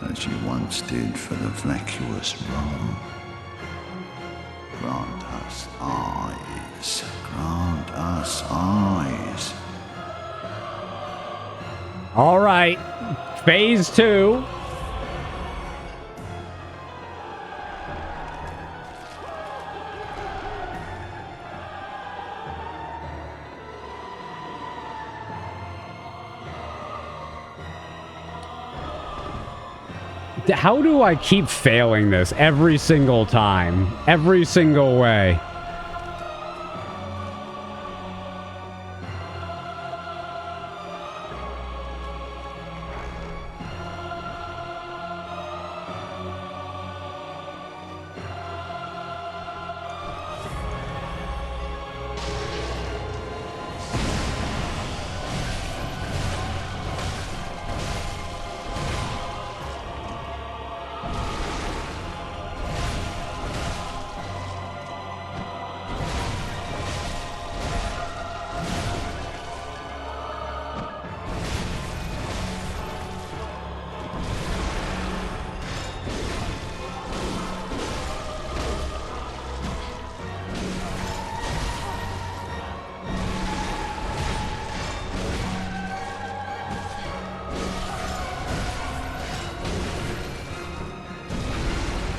As you once did for the vacuous rom. Grant us eyes, grant us eyes. All right. Phase 2. How do I keep failing this every single time? Every single way.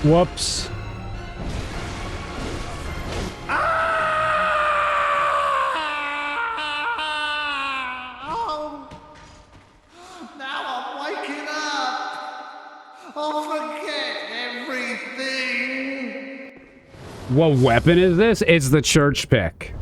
Whoops. Oh, now I'm waking up. I'll forget everything. What weapon is this? It's the church pick.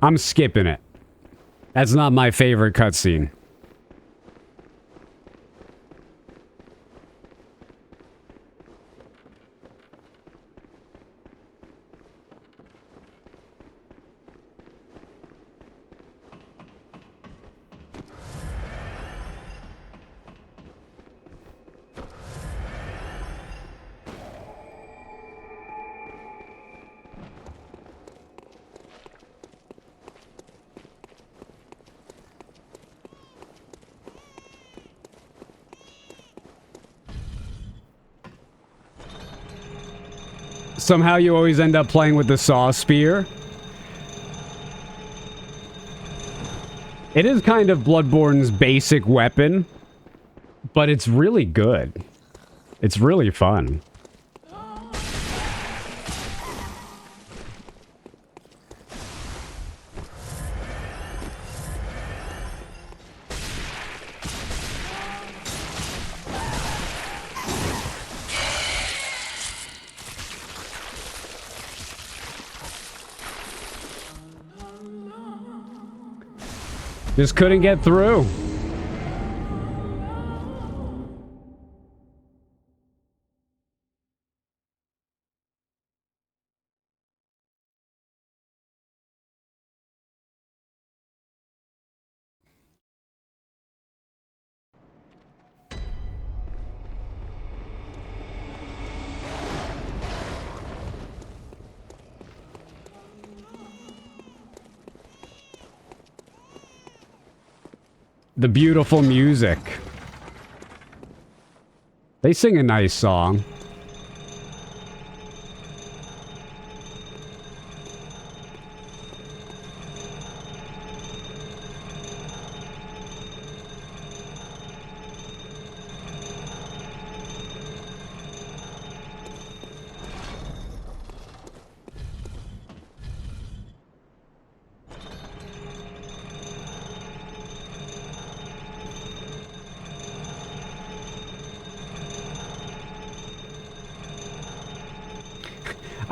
I'm skipping it. That's not my favorite cutscene. Somehow you always end up playing with the saw spear. It is kind of Bloodborne's basic weapon, but it's really good. It's really fun. Just couldn't get through. The beautiful music. They sing a nice song.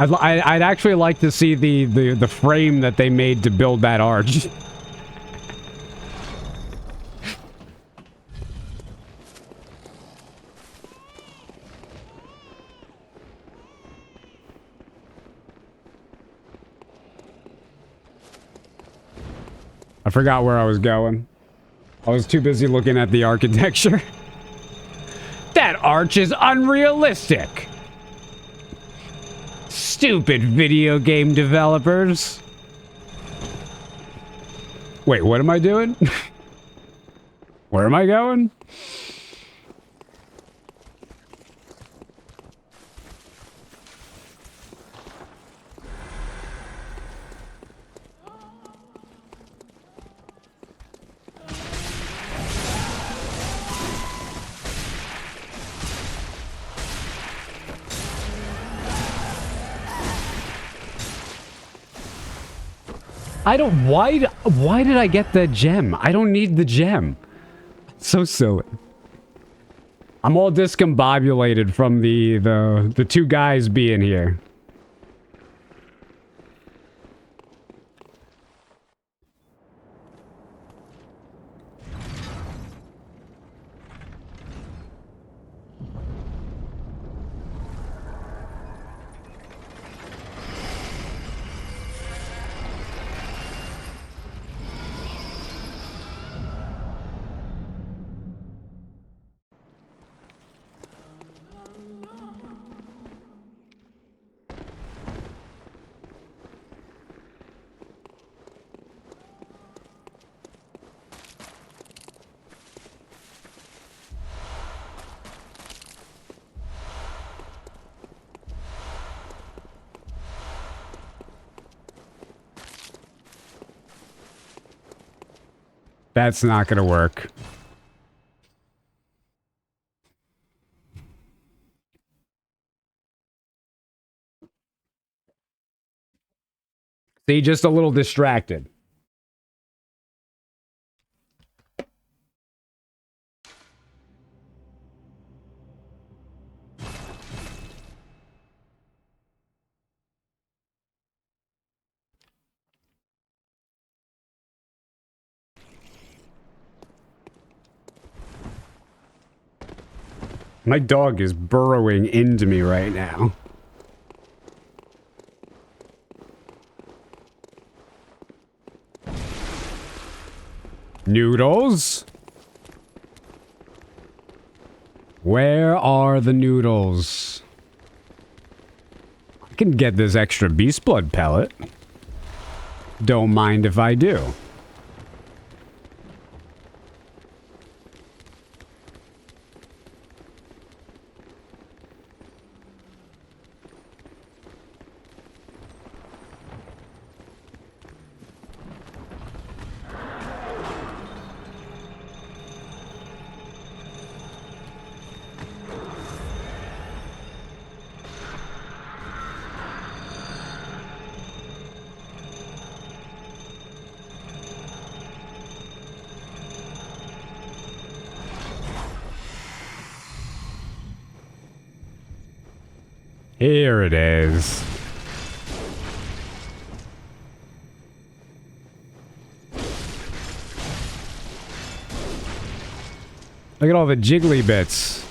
I'd actually like to see the frame that they made to build that arch. I forgot where I was going. I was too busy looking at the architecture. That arch is unrealistic. Stupid video game developers. Wait, what am I doing? Where am I going? Why did I get the gem? I don't need the gem. So silly. I'm all discombobulated from the two guys being here. That's not gonna work. See, just a little distracted. My dog is burrowing into me right now. Noodles? Where are the noodles? I can get this extra beast blood pellet. Don't mind if I do. Here it is. Look at all the jiggly bits.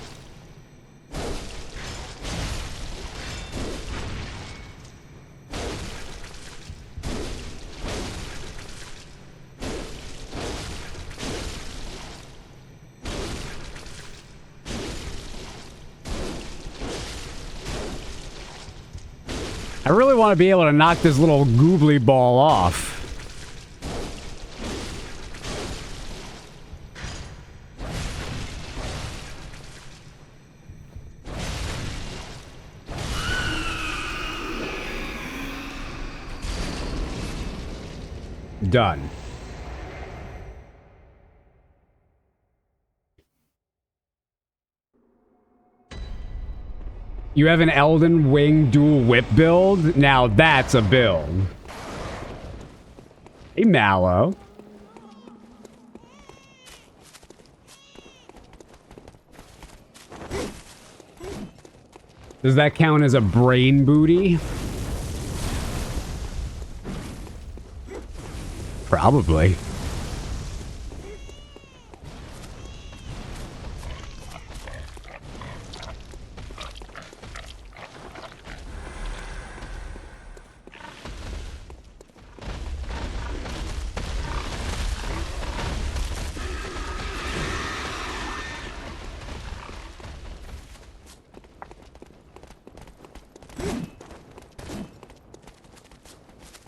I really want to be able to knock this little goobly ball off. Done. You have an Elden Wing dual whip build? Now that's a build. Hey, Mallow. Does that count as a brain booty? Probably.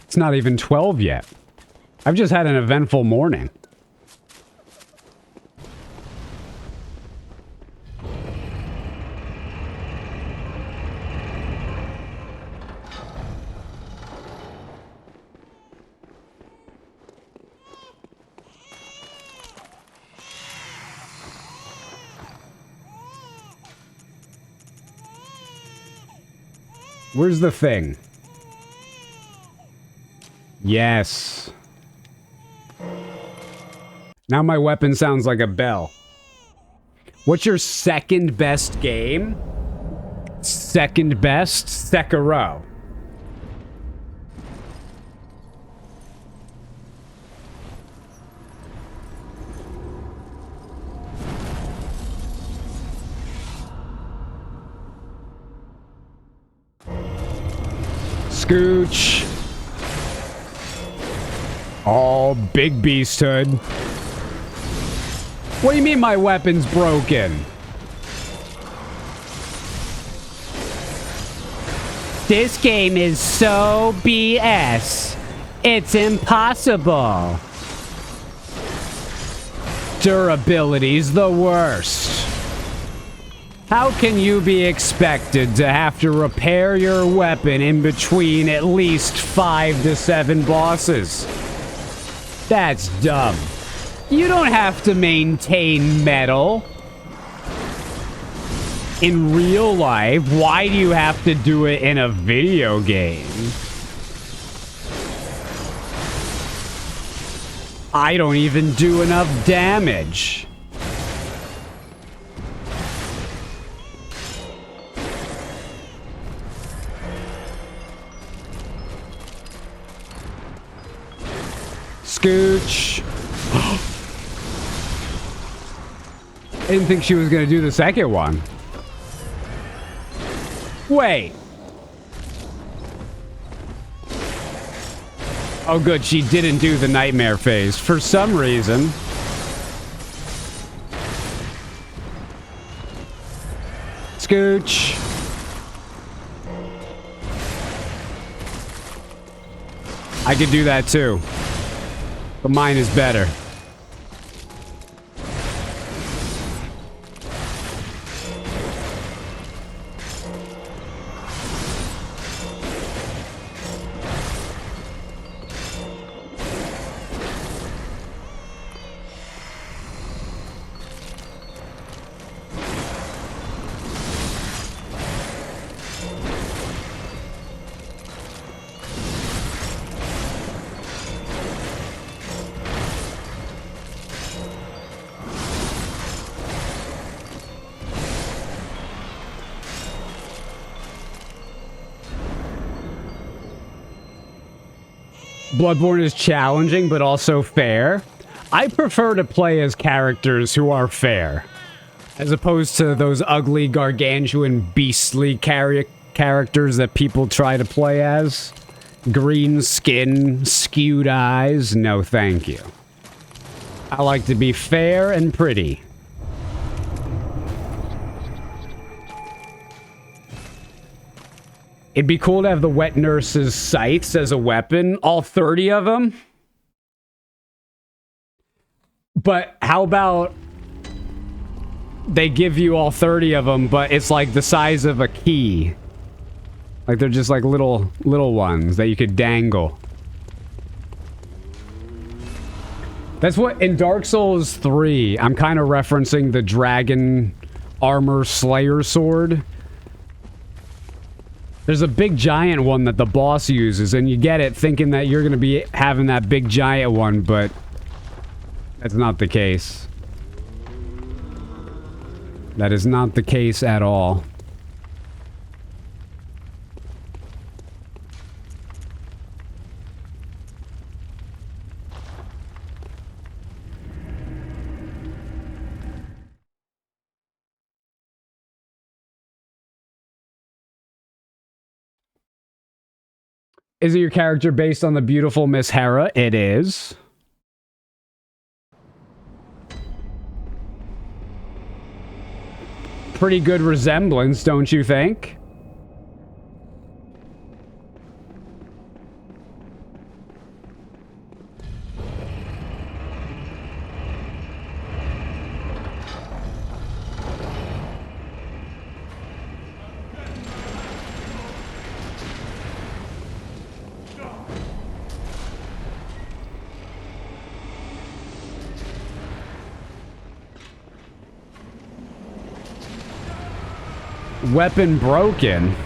It's not even 12 yet. I've just had an eventful morning. Where's the thing? Yes. Now my weapon sounds like a bell. What's your second best game? Second best? Sekiro. Scooch. Oh, big beasthood. What do you mean my weapon's broken? This game is so BS. It's impossible. Durability's the worst. How can you be expected to have to repair your weapon in between at least 5 to 7 bosses? That's dumb. You don't have to maintain metal. In real life, why do you have to do it in a video game? I don't even do enough damage. Scooch. I didn't think she was going to do the second one. Wait. Oh, good. She didn't do the nightmare phase for some reason. Scooch. I could do that too. But mine is better. Bloodborne is challenging, but also fair. I prefer to play as characters who are fair, as opposed to those ugly, gargantuan, beastly characters that people try to play as. Green skin, skewed eyes, no thank you. I like to be fair and pretty. It'd be cool to have the wet nurse's scythes as a weapon, all 30 of them. But how about they give you all 30 of them, but it's like the size of a key. Like they're just like little ones that you could dangle. That's what, in Dark Souls 3, I'm kind of referencing the dragon armor slayer sword. There's a big giant one that the boss uses, and you get it thinking that you're going to be having that big giant one, but that's not the case. That is not the case at all. Is it your character based on the beautiful Miss Hera? It is. Pretty good resemblance, don't you think? Weapon broken.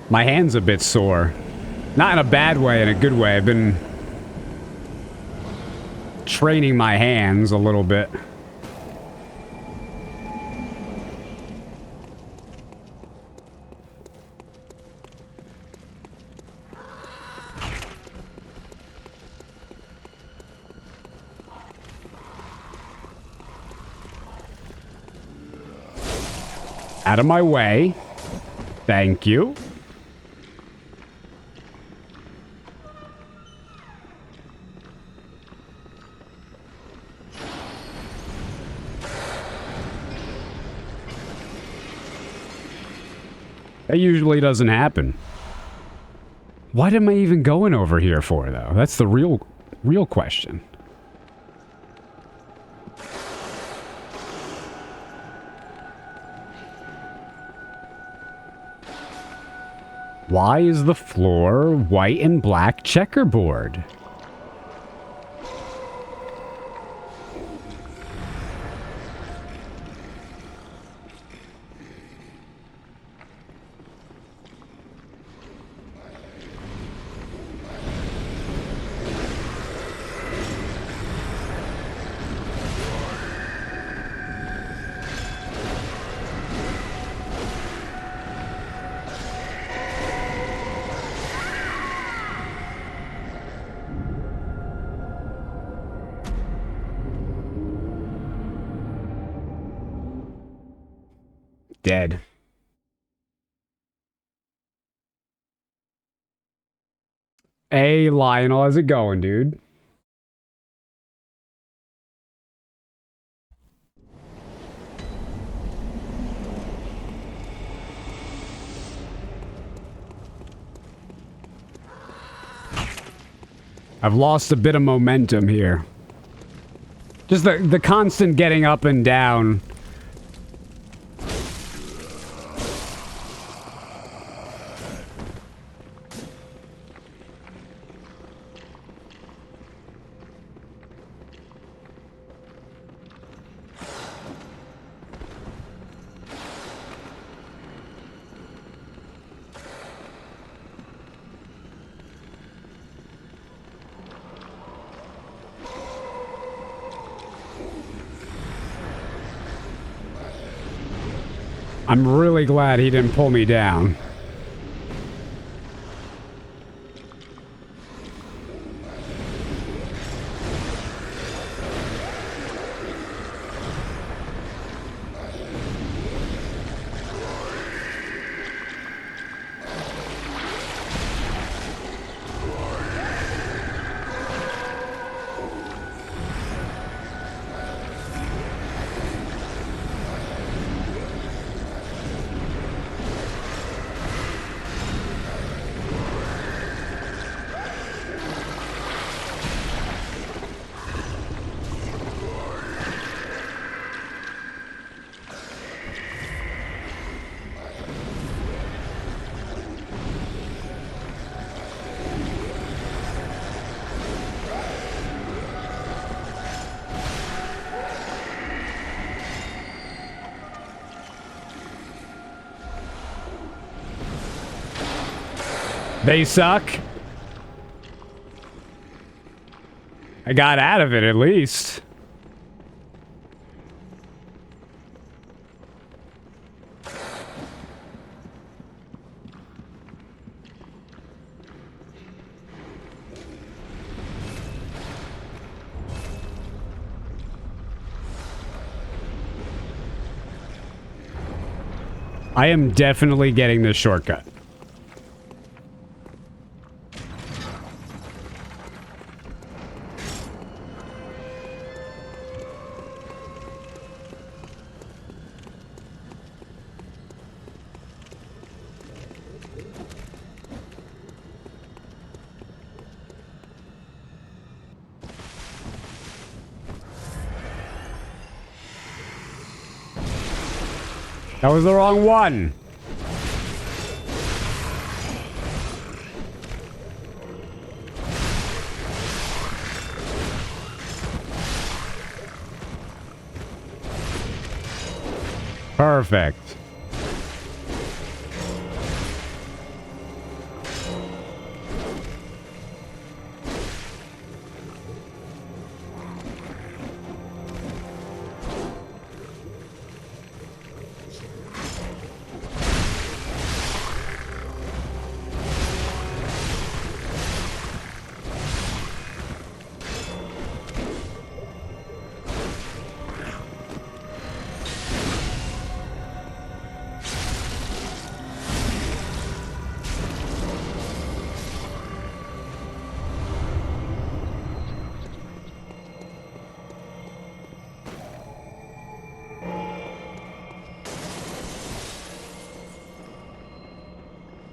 My hand's a bit sore. Not in a bad way, in a good way. I've been training my hands a little bit. Out of my way. Thank you. That usually doesn't happen. What am I even going over here for, though? That's the real question. Why is the floor white and black checkerboard? Dead. Hey, Lionel, how's it going, dude? I've lost a bit of momentum here. Just the constant getting up and down. I'm really glad he didn't pull me down. They suck. I got out of it at least. I am definitely getting this shortcut. That was the wrong one. Perfect.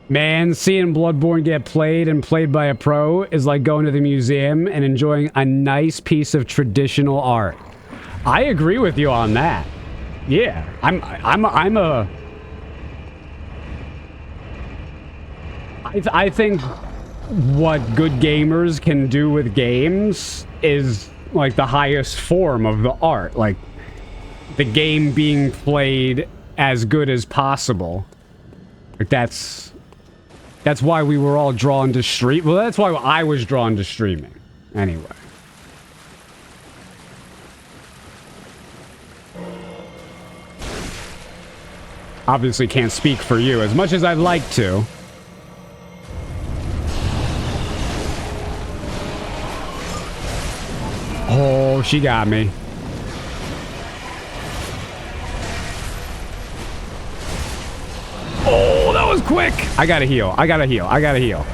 Man, seeing Bloodborne get played and played by a pro is like going to the museum and enjoying a nice piece of traditional art. I agree with you on that. Yeah, I think what good gamers can do with games is like the highest form of the art, like the game being played as good as possible. Like that's why we were all drawn to stream. Well, that's why I was drawn to streaming. Anyway. Obviously can't speak for you as much as I'd like to. Oh, she got me. Oh, that was quick. I gotta heal. I gotta heal. I gotta heal.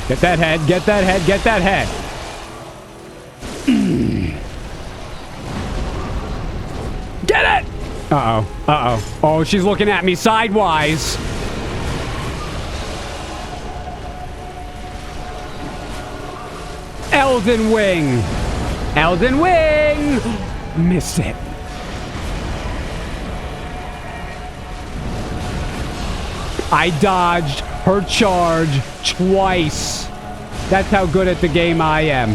Get that head. Get that head. Get that head. Get it! Uh-oh. Uh-oh. Oh, she's looking at me sidewise. Elden Wing. Elden Wing. Missed it. I dodged her charge twice. That's how good at the game I am.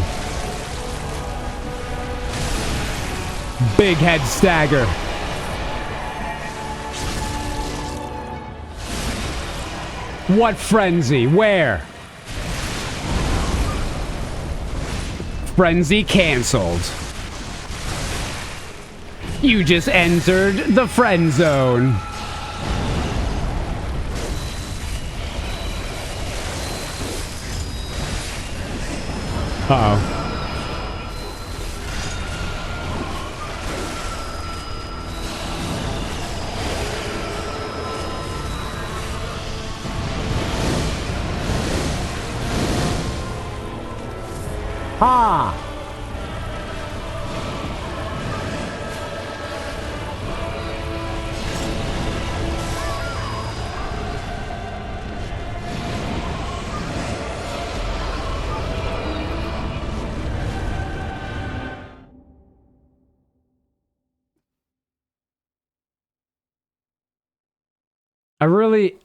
Big head stagger. What frenzy? Where? Frenzy canceled. You just entered the friend zone. Uh-oh. Ha!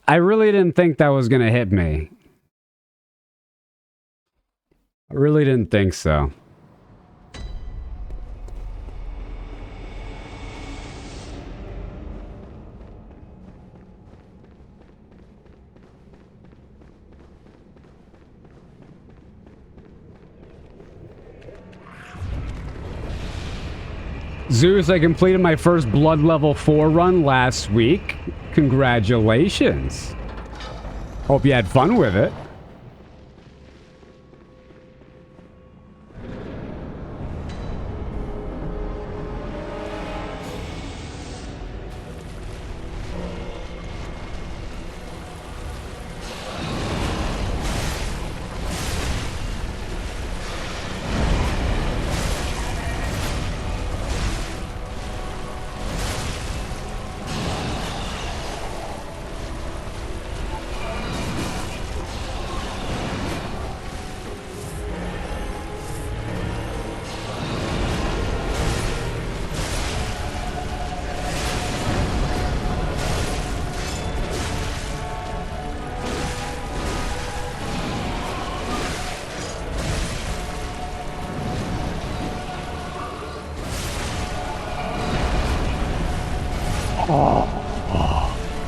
I really didn't think that was gonna hit me. I really didn't think so. Zeus, I completed my first Blood level 4 run last week. Congratulations. Hope you had fun with it.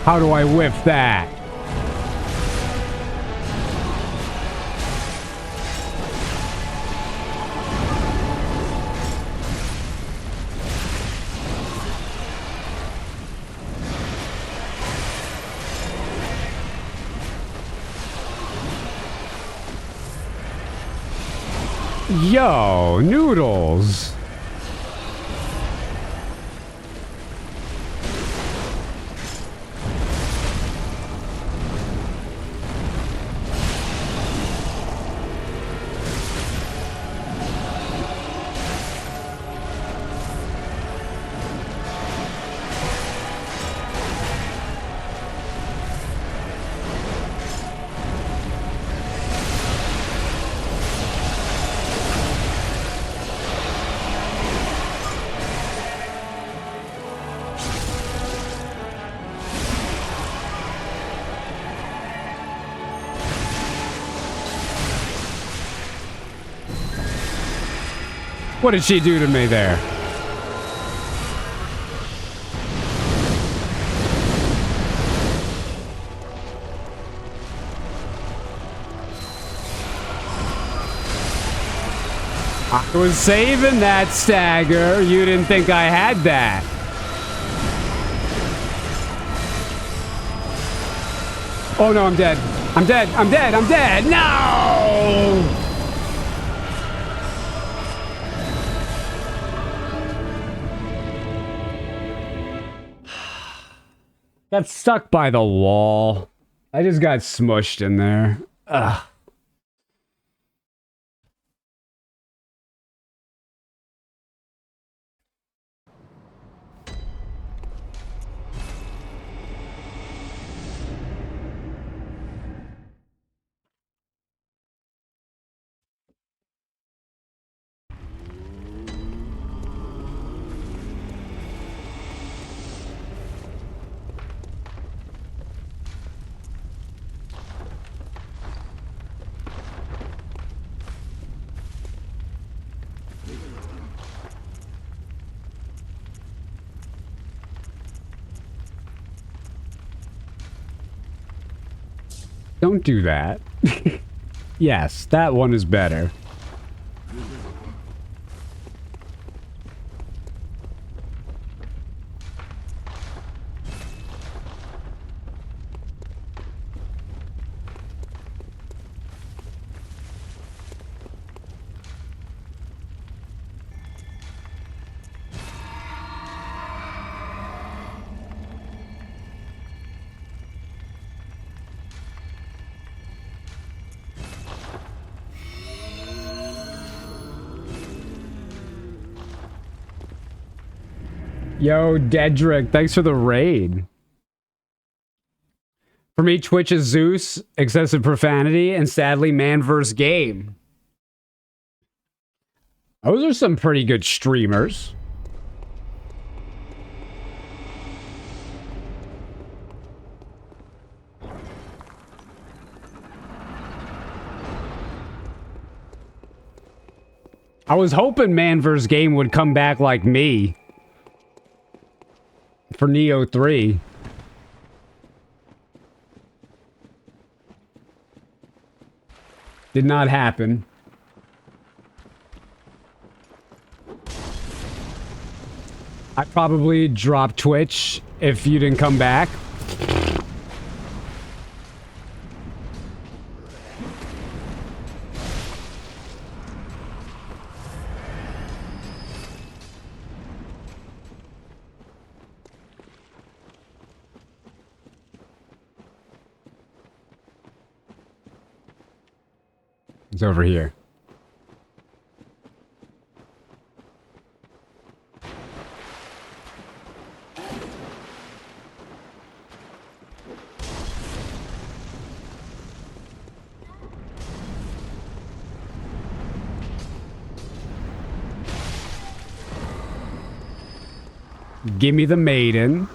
How do I whiff that? Yo, noodles. What did she do to me there? I was saving that stagger. You didn't think I had that. Oh no, I'm dead. I'm dead. I'm dead. I'm dead. No! Got stuck by the wall. I just got smushed in there. Ugh. Don't do that. Yes, that one is better. Yo, Dedrick, thanks for the raid. For me, Twitch is Zeus, excessive profanity, and sadly, man vs. game. Those are some pretty good streamers. I was hoping man vs. game would come back like me. For Neo 3. Did not happen. I probably dropped Twitch if you didn't come back. It's over here. Give me the maiden.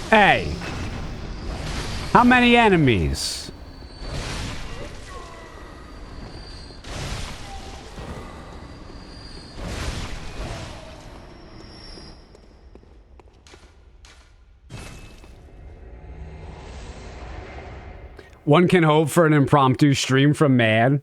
Hey, how many enemies? One can hope for an impromptu stream from Mad.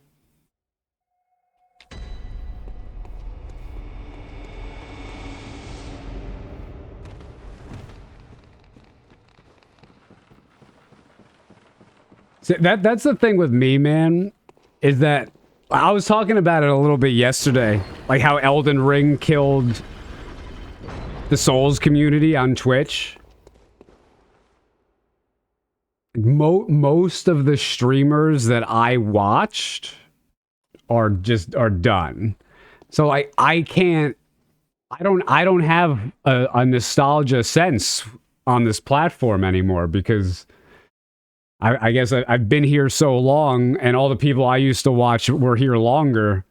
See, that's the thing with me, man, is that I was talking about it a little bit yesterday, like how Elden Ring killed the Souls community on Twitch. Most of the streamers that I watched are done. So I don't have a nostalgia sense on this platform anymore because I guess I've been here so long and all the people I used to watch were here longer.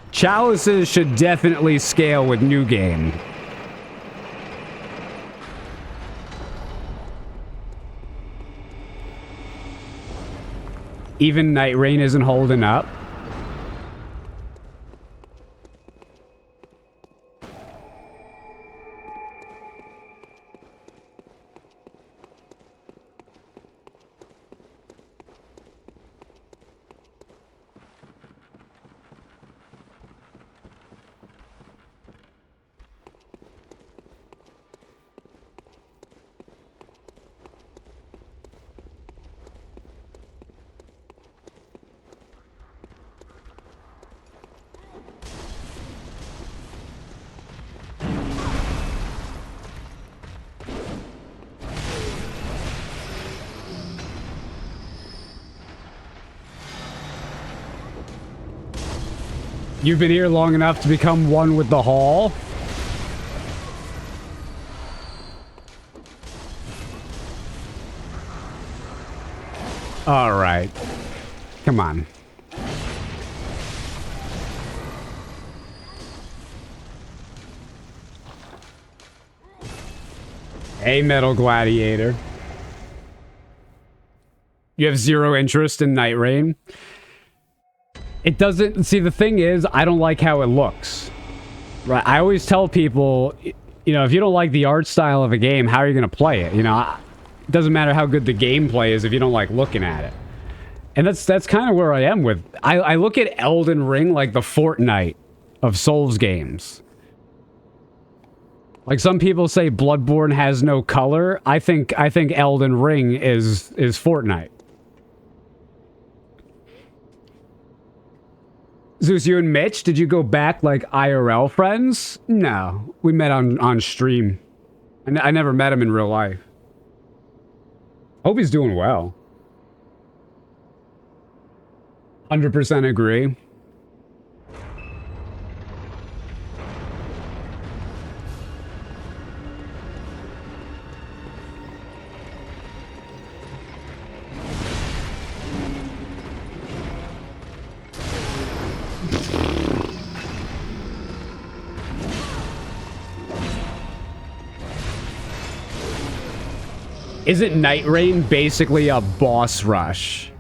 Chalices should definitely scale with new game. Even Night Rain isn't holding up. You've been here long enough to become one with the hall? All right. Come on. Hey, Metal Gladiator. You have zero interest in Night Rain? It doesn't... See, the thing is, I don't like how it looks. Right? I always tell people, you know, if you don't like the art style of a game, how are you going to play it? You know, it doesn't matter how good the gameplay is if you don't like looking at it. And that's kind of where I am with... I look at Elden Ring like the Fortnite of Souls games. Like some people say Bloodborne has no color. I think Elden Ring is Fortnite. Zeus, you and Mitch, did you go back like IRL friends? No, we met on stream. I never met him in real life. Hope he's doing well. 100% agree. Isn't Night Rain basically a boss rush?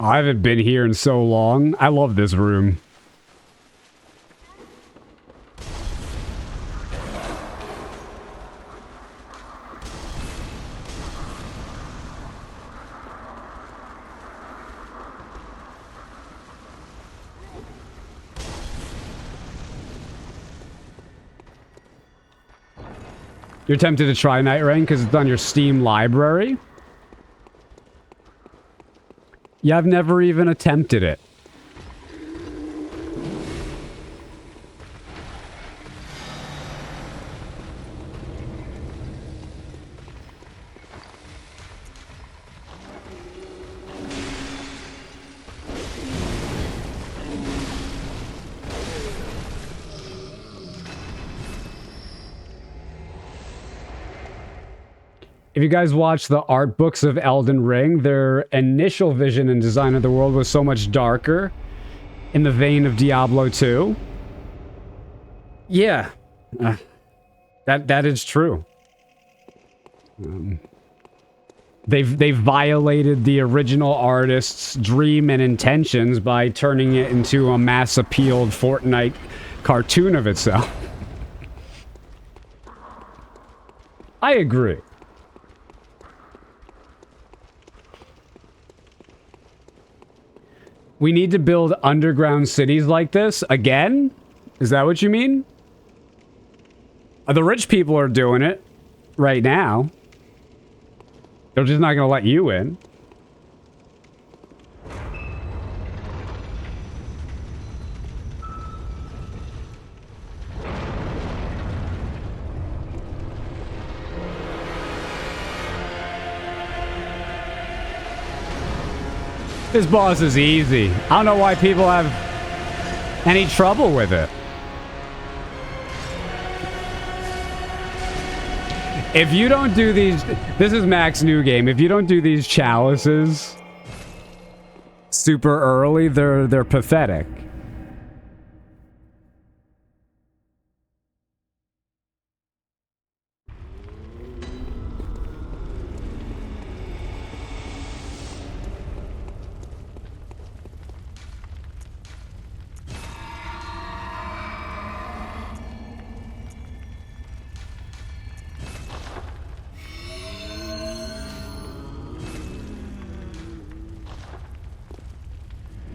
I haven't been here in so long. I love this room. You're tempted to try Night Rain because it's on your Steam library? Yeah, I've never even attempted it. If you guys watch the art books of Elden Ring, their initial vision and design of the world was so much darker, in the vein of Diablo 2. Yeah, that is true. They've violated the original artist's dream and intentions by turning it into a mass appealed Fortnite cartoon of itself. I agree. We need to build underground cities like this again? Is that what you mean? The rich people are doing it right now. They're just not going to let you in. This boss is easy. I don't know why people have any trouble with it. If you don't do these... This is Mac's new game. If you don't do these chalices super early, they're pathetic.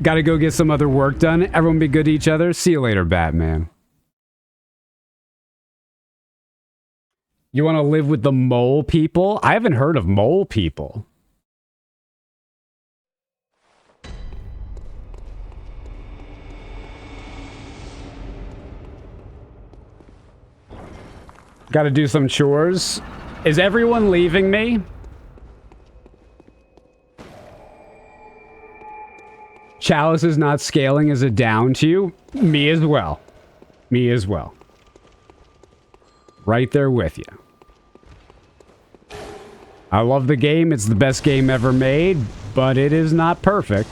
Gotta go get some other work done. Everyone be good to each other. See you later, Batman. You want to live with the mole people? I haven't heard of mole people. Gotta do some chores. Is everyone leaving me? Chalice is not scaling. Is it down to you? Me as well. Me as well. Right there with you. I love the game. It's the best game ever made, but it is not perfect.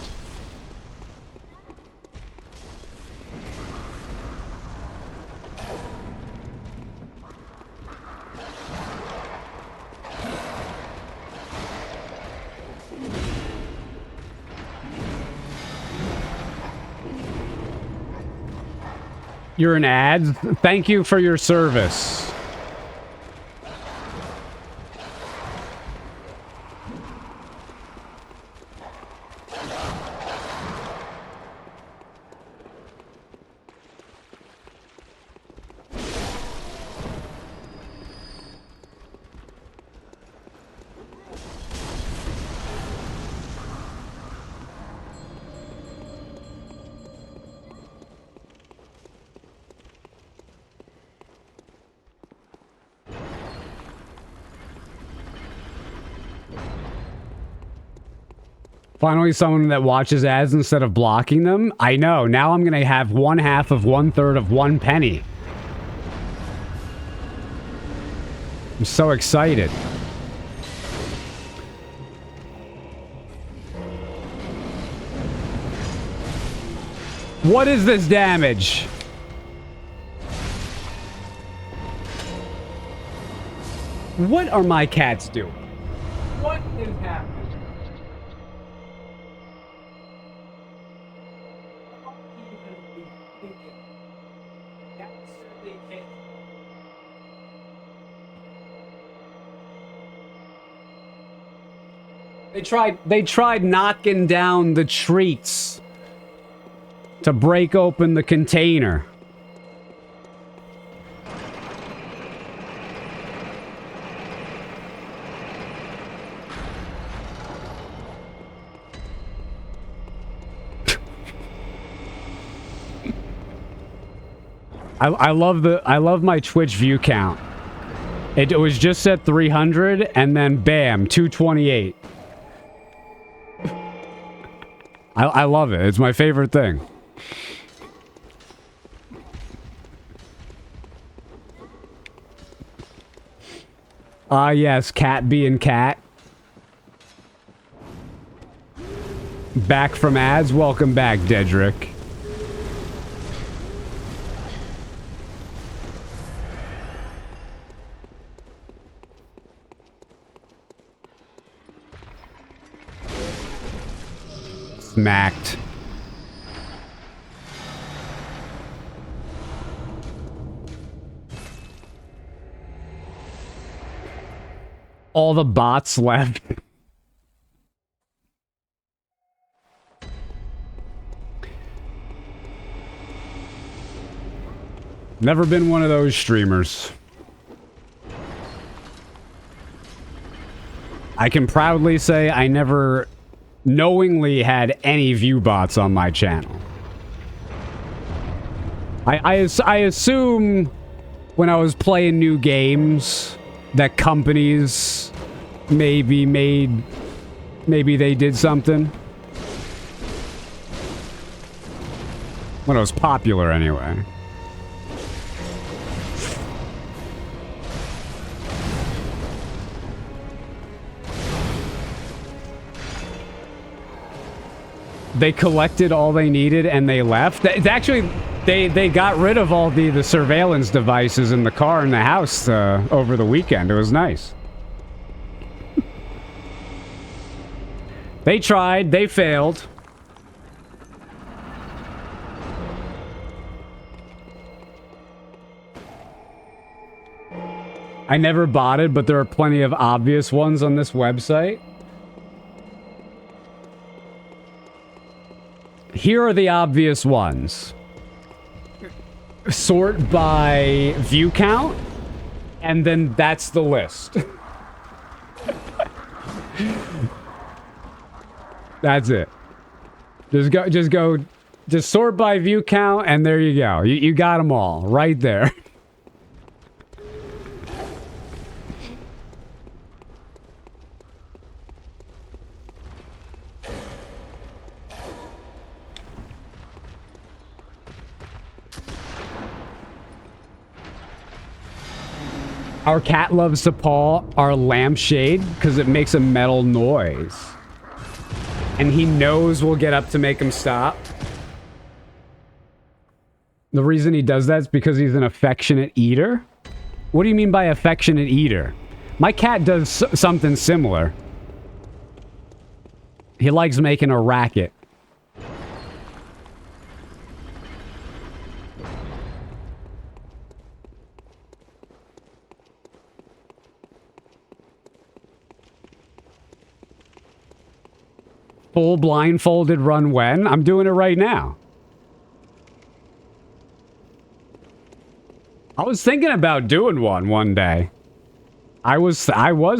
You're an ad? Thank you for your service. Finally, someone that watches ads instead of blocking them. I know. Now I'm going to have 1/2 of 1/3 of 1 penny. I'm so excited. What is this damage? What are my cats doing? What is happening? They tried knocking down the treats to break open the container. I love my Twitch view count. It was just at 300 and then bam, 228. I love it. It's my favorite thing. Ah, yes, cat being cat. Back from ads. Welcome back, Dedrick. Smacked. All the bots left. Never been one of those streamers. I can proudly say I never knowingly had any view bots on my channel. I assume when I was playing new games that companies maybe they did something. When it was popular anyway. They collected all they needed and they left. It's actually, they got rid of all the surveillance devices in the car and the house over the weekend. It was nice. They tried. They failed. I never bought it, but there are plenty of obvious ones on this website. Here are the obvious ones. Sort by view count, and then that's the list. That's it. Just sort by view count, and there you go. You got them all right there. Our cat loves to paw our lampshade because it makes a metal noise. And he knows we'll get up to make him stop. The reason he does that is because he's an affectionate eater. What do you mean by affectionate eater? My cat does something similar. He likes making a racket. Full blindfolded run when? I'm doing it right now. I was thinking about doing one day. I was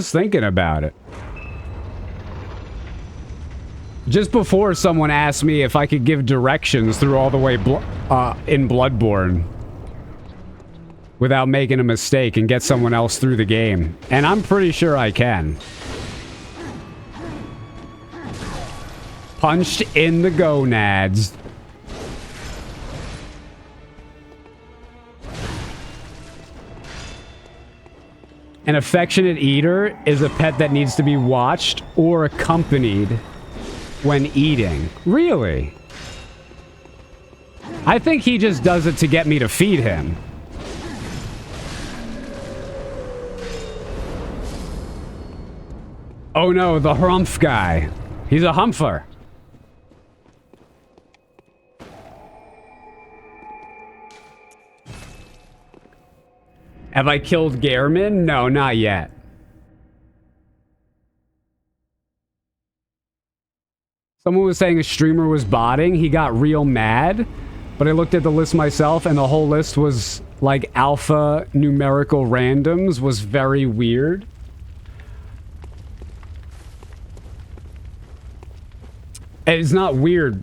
thinking about it. Just before someone asked me if I could give directions through all the way in Bloodborne without making a mistake and get someone else through the game. And I'm pretty sure I can. Punched in the gonads. An affectionate eater is a pet that needs to be watched or accompanied when eating. Really? I think he just does it to get me to feed him. Oh no, the Humph guy. He's a humpher. Have I killed Gehrman? No, not yet. Someone was saying a streamer was botting. He got real mad. But I looked at the list myself, and the whole list was like alpha numerical randoms. Was very weird. It's not weird.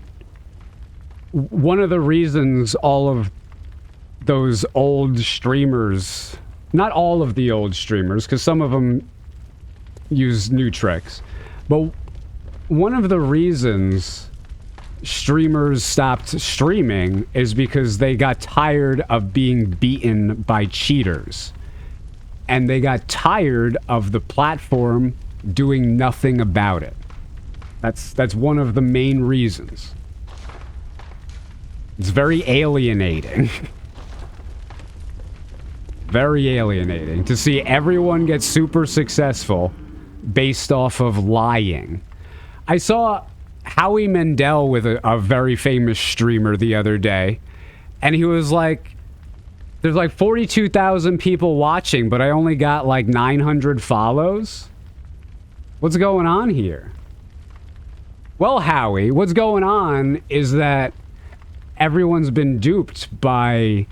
One of the reasons all of those old streamers, not all of the old streamers, because some of them use new tricks, but one of the reasons streamers stopped streaming is because they got tired of being beaten by cheaters. And they got tired of the platform doing nothing about it. That's one of the main reasons. It's very alienating. Very alienating to see everyone get super successful based off of lying. I saw Howie Mandel with a very famous streamer the other day, and he was like, there's like 42,000 people watching, but I only got like 900 follows. What's going on here? Well, Howie, what's going on is that everyone's been duped by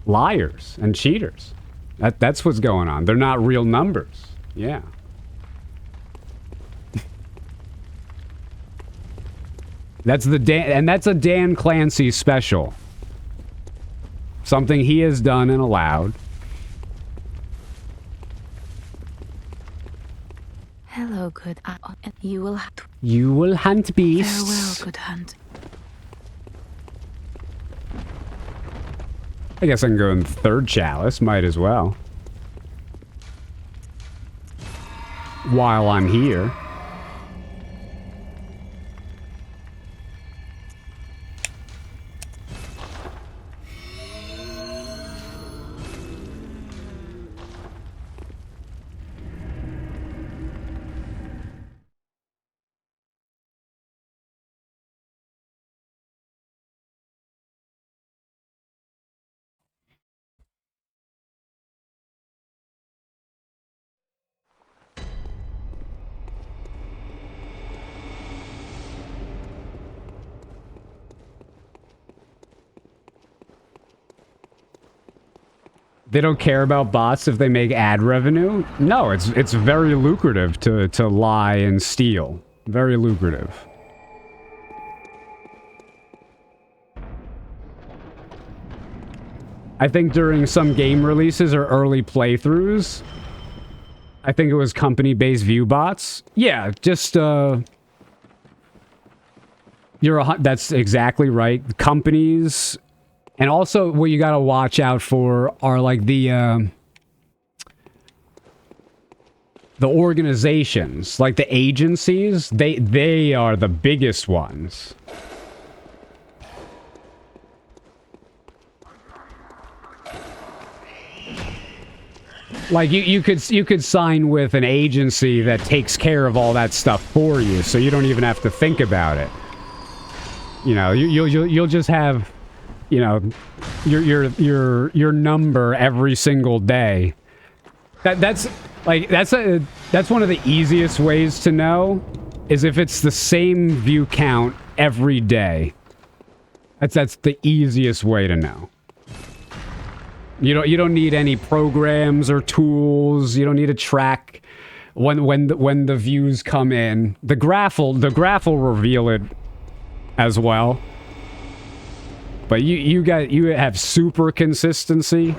liars and cheaters. That's what's going on. They're not real numbers. Yeah. That's the and that's a Dan Clancy special. Something he has done and allowed. Hello, good. You will hunt beasts. Farewell, good hunt. I guess I can go in third chalice. Might as well. While I'm here. They don't care about bots if they make ad revenue? No, it's very lucrative to lie and steal. Very lucrative. I think during some game releases or early playthroughs, I think it was company-based view bots. Yeah, just that's exactly right. Companies. And also, what you gotta watch out for are like the organizations, like the agencies. They are the biggest ones. Like you could sign with an agency that takes care of all that stuff for you, so you don't even have to think about it. You know, you'll just have, you know, your number every single day. That's one of the easiest ways to know, is if it's the same view count every day. That's the easiest way to know. You don't need any programs or tools. You don't need to track when the views come in. The graph will reveal it as well. But you have super consistency.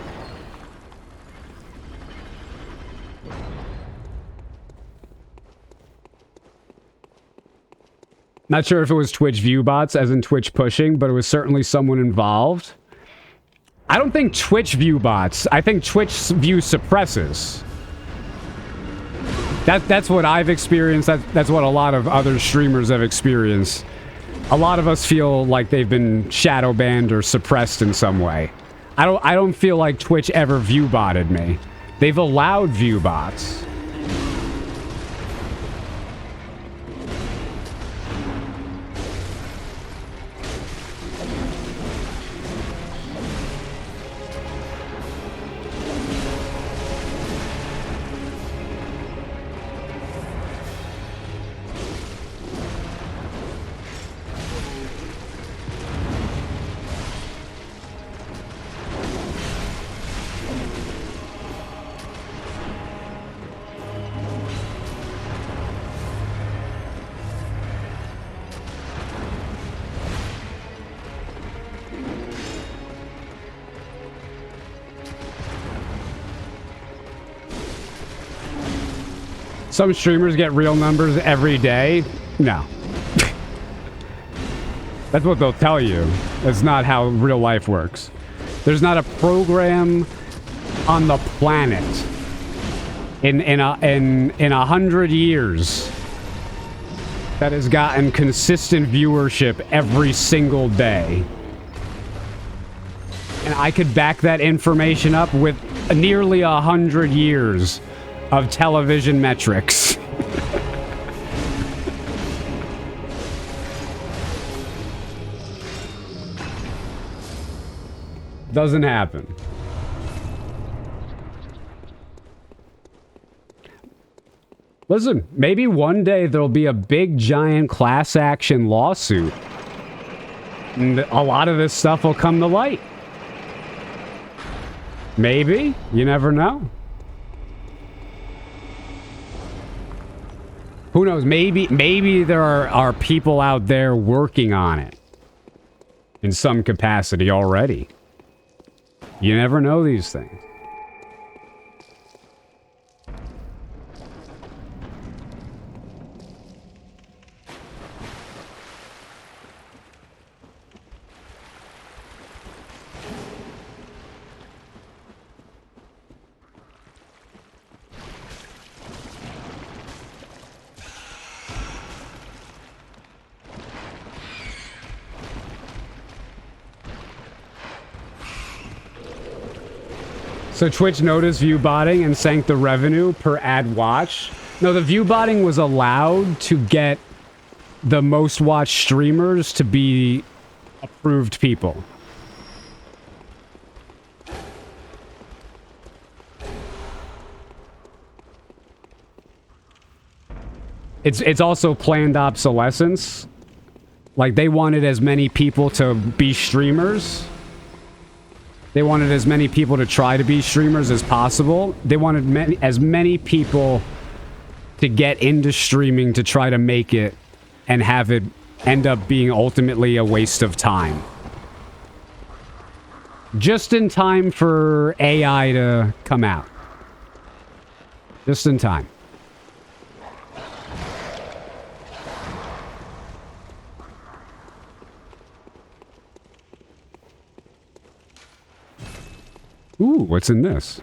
Not sure if it was Twitch view bots, as in Twitch pushing, but it was certainly someone involved. I don't think Twitch view bots. I think Twitch view suppresses. That's what I've experienced. That's what a lot of other streamers have experienced. A lot of us feel like they've been shadow banned or suppressed in some way. I don't feel like Twitch ever view botted me. They've allowed view bots. Some streamers get real numbers every day. No. That's what they'll tell you. That's not how real life works. There's not a program on the planet in 100 years that has gotten consistent viewership every single day. And I could back that information up with nearly 100 years of television metrics. Doesn't happen. Listen, maybe one day there'll be a big giant class action lawsuit. And a lot of this stuff will come to light. Maybe. You never know. Who knows? Maybe there are people out there working on it in some capacity already. You never know these things. So Twitch noticed view botting and sank the revenue per ad watch. No, the view botting was allowed to get the most watched streamers to be approved people. It's also planned obsolescence. Like, they wanted as many people to be streamers. They wanted as many people to try to be streamers as possible. They wanted as many people to get into streaming to try to make it and have it end up being ultimately a waste of time. Just in time for AI to come out. Just in time. Ooh, what's in this?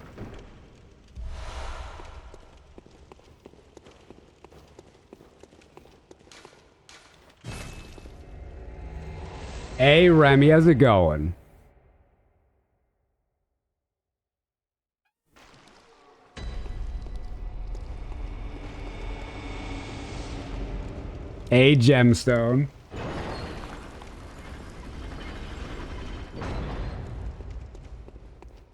Hey, Remy, how's it going? A gemstone.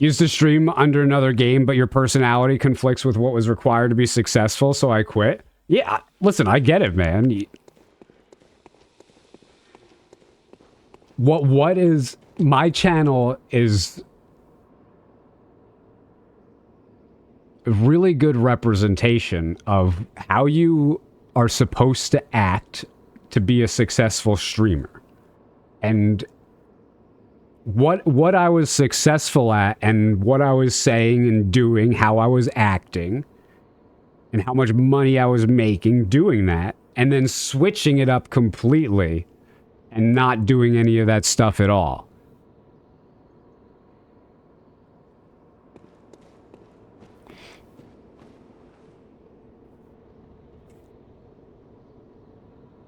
Used to stream under another game, but your personality conflicts with what was required to be successful, so I quit. Yeah, listen, I get it, man. What is... My channel is a really good representation of how you are supposed to act to be a successful streamer. And what I was successful at and what I was saying and doing, how I was acting, and how much money I was making doing that, and then switching it up completely and not doing any of that stuff at all.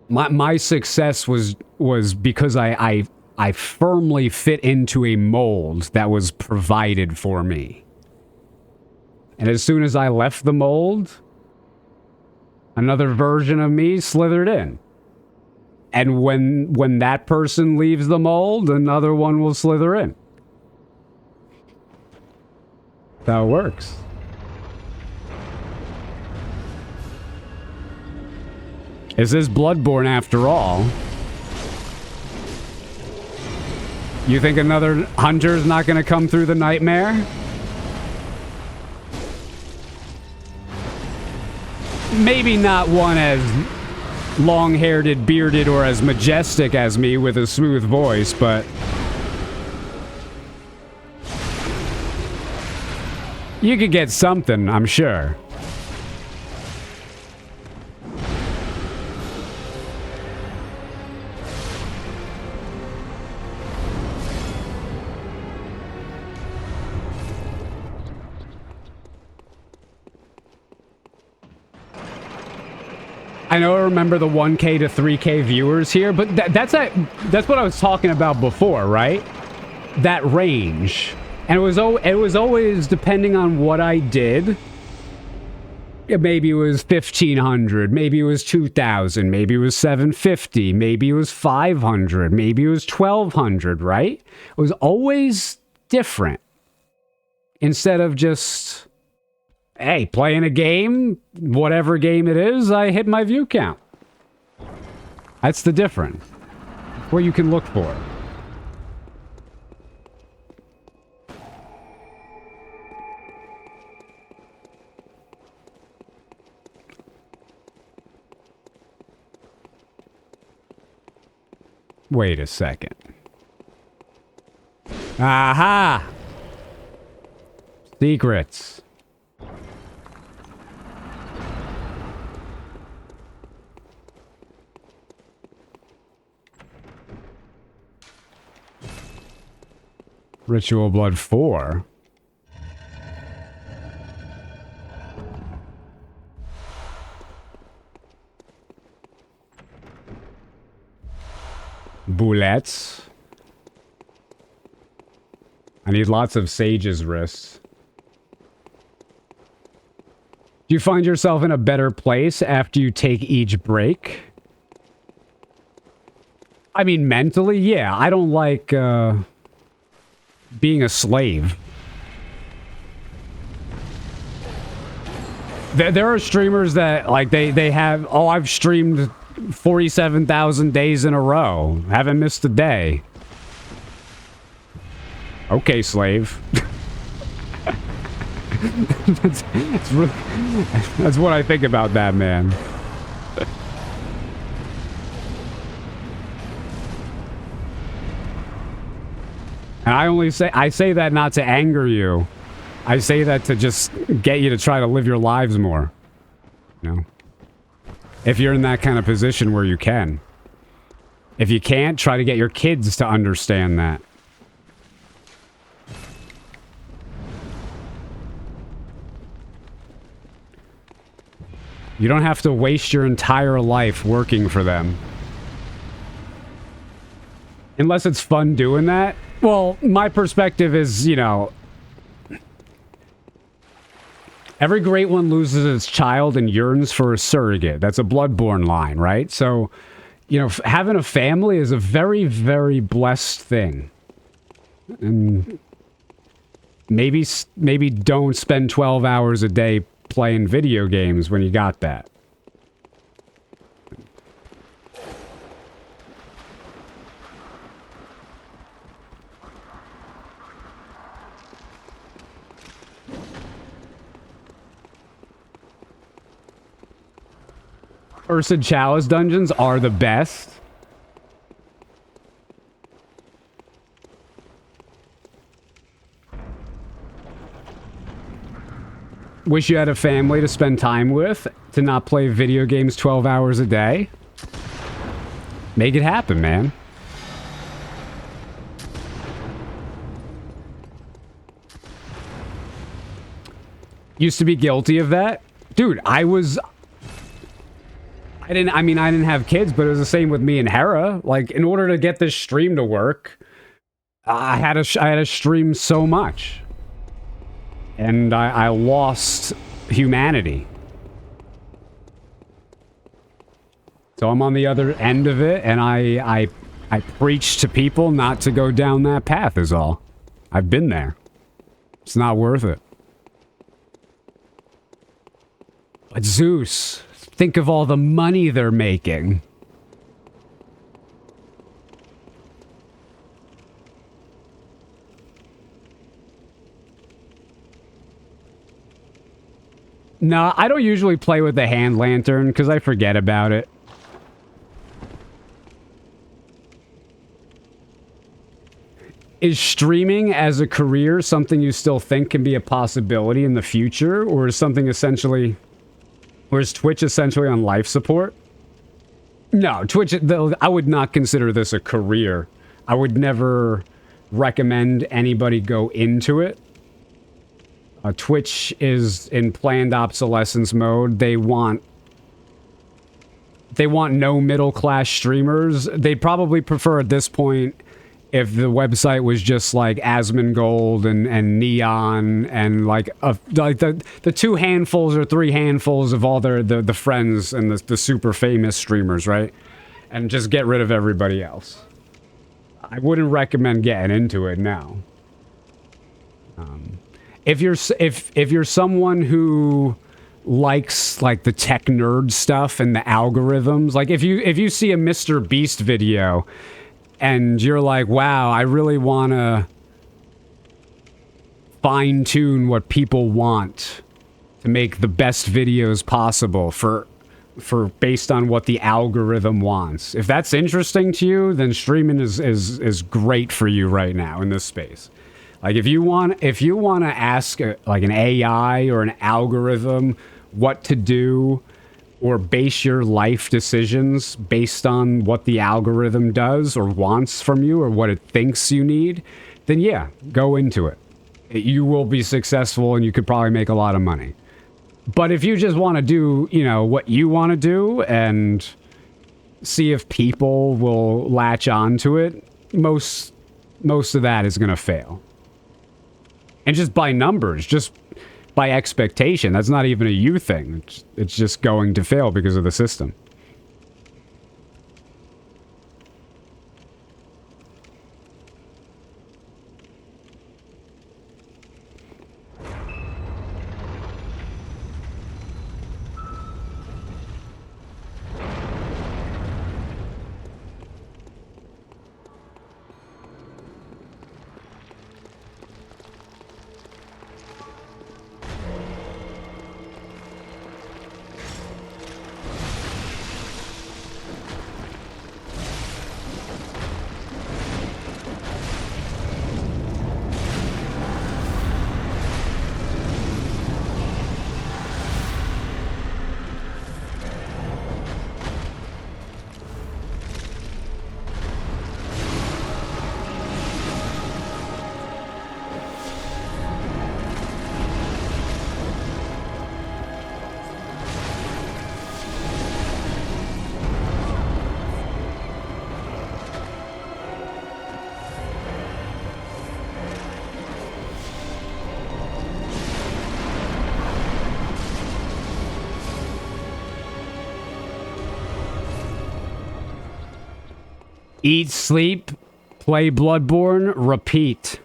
My success was because I firmly fit into a mold that was provided for me. And as soon as I left the mold, another version of me slithered in. And when that person leaves the mold, another one will slither in. That's how it works. This is Bloodborne after all. You think another hunter's not going to come through the nightmare? Maybe not one as long-haired, bearded, or as majestic as me with a smooth voice, but you could get something, I'm sure. I know I remember the 1K to 3K viewers here, but that's what I was talking about before, right? That range. And it was always depending on what I did. Maybe it was 1,500, maybe it was 2,000, maybe it was 750, maybe it was 500, maybe it was 1,200, right? It was always different. Instead of just, hey, playing a game, whatever game it is, I hit my view count. That's the difference. What you can look for. Wait a second. Aha! Secrets. Ritual Blood 4. Bullets. I need lots of Sage's wrists. Do you find yourself in a better place after you take each break? I mean, mentally, yeah. I don't like, being a slave. There are streamers that, like, they have, oh, I've streamed 47,000 days in a row. Haven't missed a day. Okay, slave. That's what I think about that, man. And I say that not to anger you. I say that to just get you to try to live your lives more. You know? If you're in that kind of position where you can. If you can't, try to get your kids to understand that. You don't have to waste your entire life working for them. Unless it's fun doing that. Well, my perspective is, you know, every great one loses its child and yearns for a surrogate. That's a Bloodborne line, right? So, you know, having a family is a very, very blessed thing. And maybe don't spend 12 hours a day playing video games when you got that. Ursid Chalice dungeons are the best. wish you had a family to spend time with, to not play video games 12 hours a day. Make it happen, man. Used to be guilty of that. Dude, I didn't have kids, but it was the same with me and Hera. Like, in order to get this stream to work, I had to stream so much. And I lost humanity. So I'm on the other end of it, and I preach to people not to go down that path is all. I've been there. It's not worth it. But Zeus, think of all the money they're making. No, I don't usually play with the hand lantern because I forget about it. Is streaming as a career something you still think can be a possibility in the future, or is something essentially, or is Twitch essentially on life support? No, Twitch, I would not consider this a career. I would never recommend anybody go into it. Twitch is in planned obsolescence mode. They want no middle class streamers. They'd probably prefer at this point if the website was just like Asmongold and Neon and like the two handfuls or three handfuls of all the friends and the super famous streamers, right? And just get rid of everybody else. I wouldn't recommend getting into it now. If you're someone who likes like the tech nerd stuff and the algorithms, like if you see a Mr. Beast video and you're like, wow, I really want to fine-tune what people want to make the best videos possible for based on what the algorithm wants. If that's interesting to you, then streaming is great for you right now in this space. Like if you want to ask like an AI or an algorithm what to do, or base your life decisions based on what the algorithm does or wants from you or what it thinks you need, then yeah, go into it. You will be successful and you could probably make a lot of money. But if you just want to do, what you want to do and see if people will latch on to it, most of that is going to fail. And just by numbers, just by expectation, that's not even a you thing. It's just going to fail because of the system. Eat, sleep, play Bloodborne, repeat.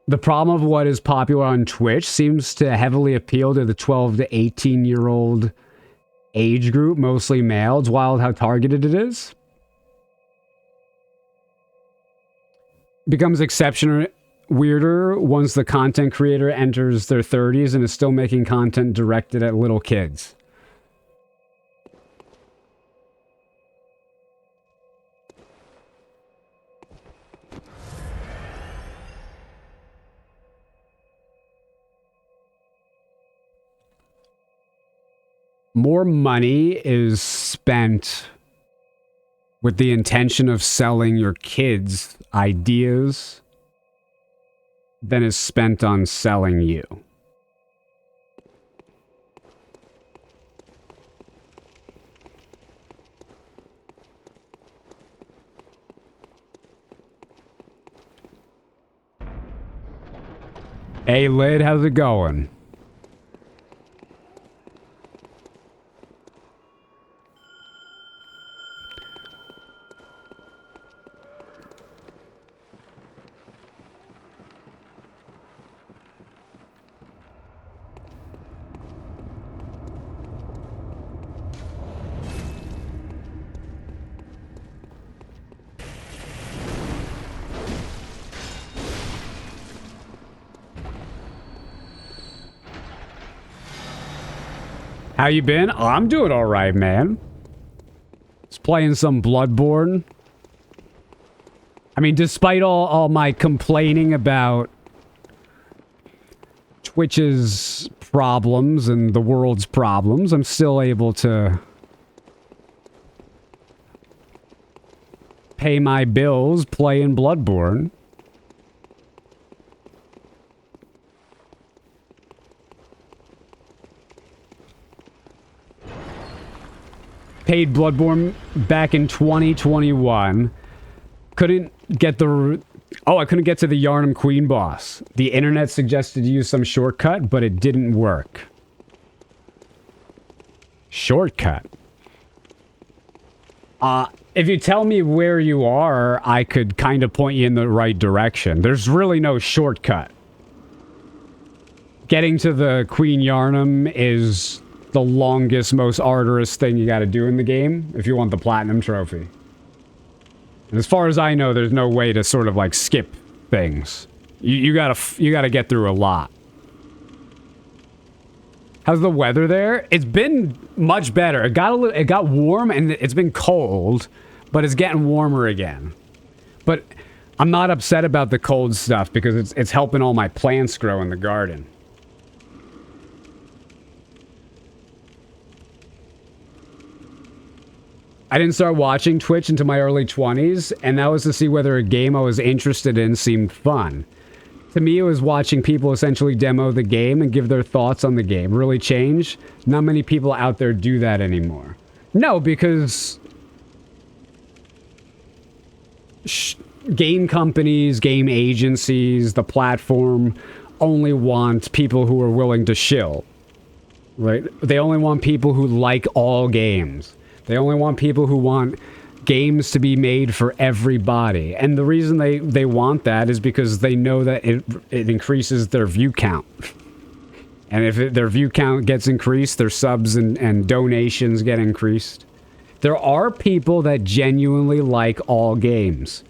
The problem of what is popular on Twitch seems to heavily appeal to the 12 to 18-year-old age group, mostly male. It's wild how targeted it is. becomes exceptionally weirder once the content creator enters their 30s and is still making content directed at little kids. More money is spent with the intention of selling your kids ideas than is spent on selling you. Hey, Lid, how's it going? How you been? Oh, I'm doing all right, man. Just playing some Bloodborne. I mean, despite all my complaining about Twitch's problems and the world's problems, I'm still able to pay my bills playing Bloodborne. Paid Bloodborne back in 2021. Couldn't get the... Oh, I couldn't get to the Yharnam Queen boss. The internet suggested to use some shortcut, but it didn't work. Shortcut? If you tell me where you are, I could kind of point you in the right direction. There's really no shortcut. Getting to the Queen Yharnam is the longest, most arduous thing you gotta do in the game if you want the Platinum Trophy. And as far as I know, there's no way to sort of like skip things. You gotta get through a lot. How's the weather there? It's been much better. It got warm and it's been cold, but it's getting warmer again. But I'm not upset about the cold stuff because it's helping all my plants grow in the garden. I didn't start watching Twitch until my early 20s, and that was to see whether a game I was interested in seemed fun. To me, it was watching people essentially demo the game and give their thoughts on the game. Really change? Not many people out there do that anymore. No, because game companies, game agencies, the platform only want people who are willing to shill. Right? They only want people who like all games. They only want people who want games to be made for everybody. And the reason they want that is because they know that it increases their view count. And if their view count gets increased, their subs and donations get increased. There are people that genuinely like all games.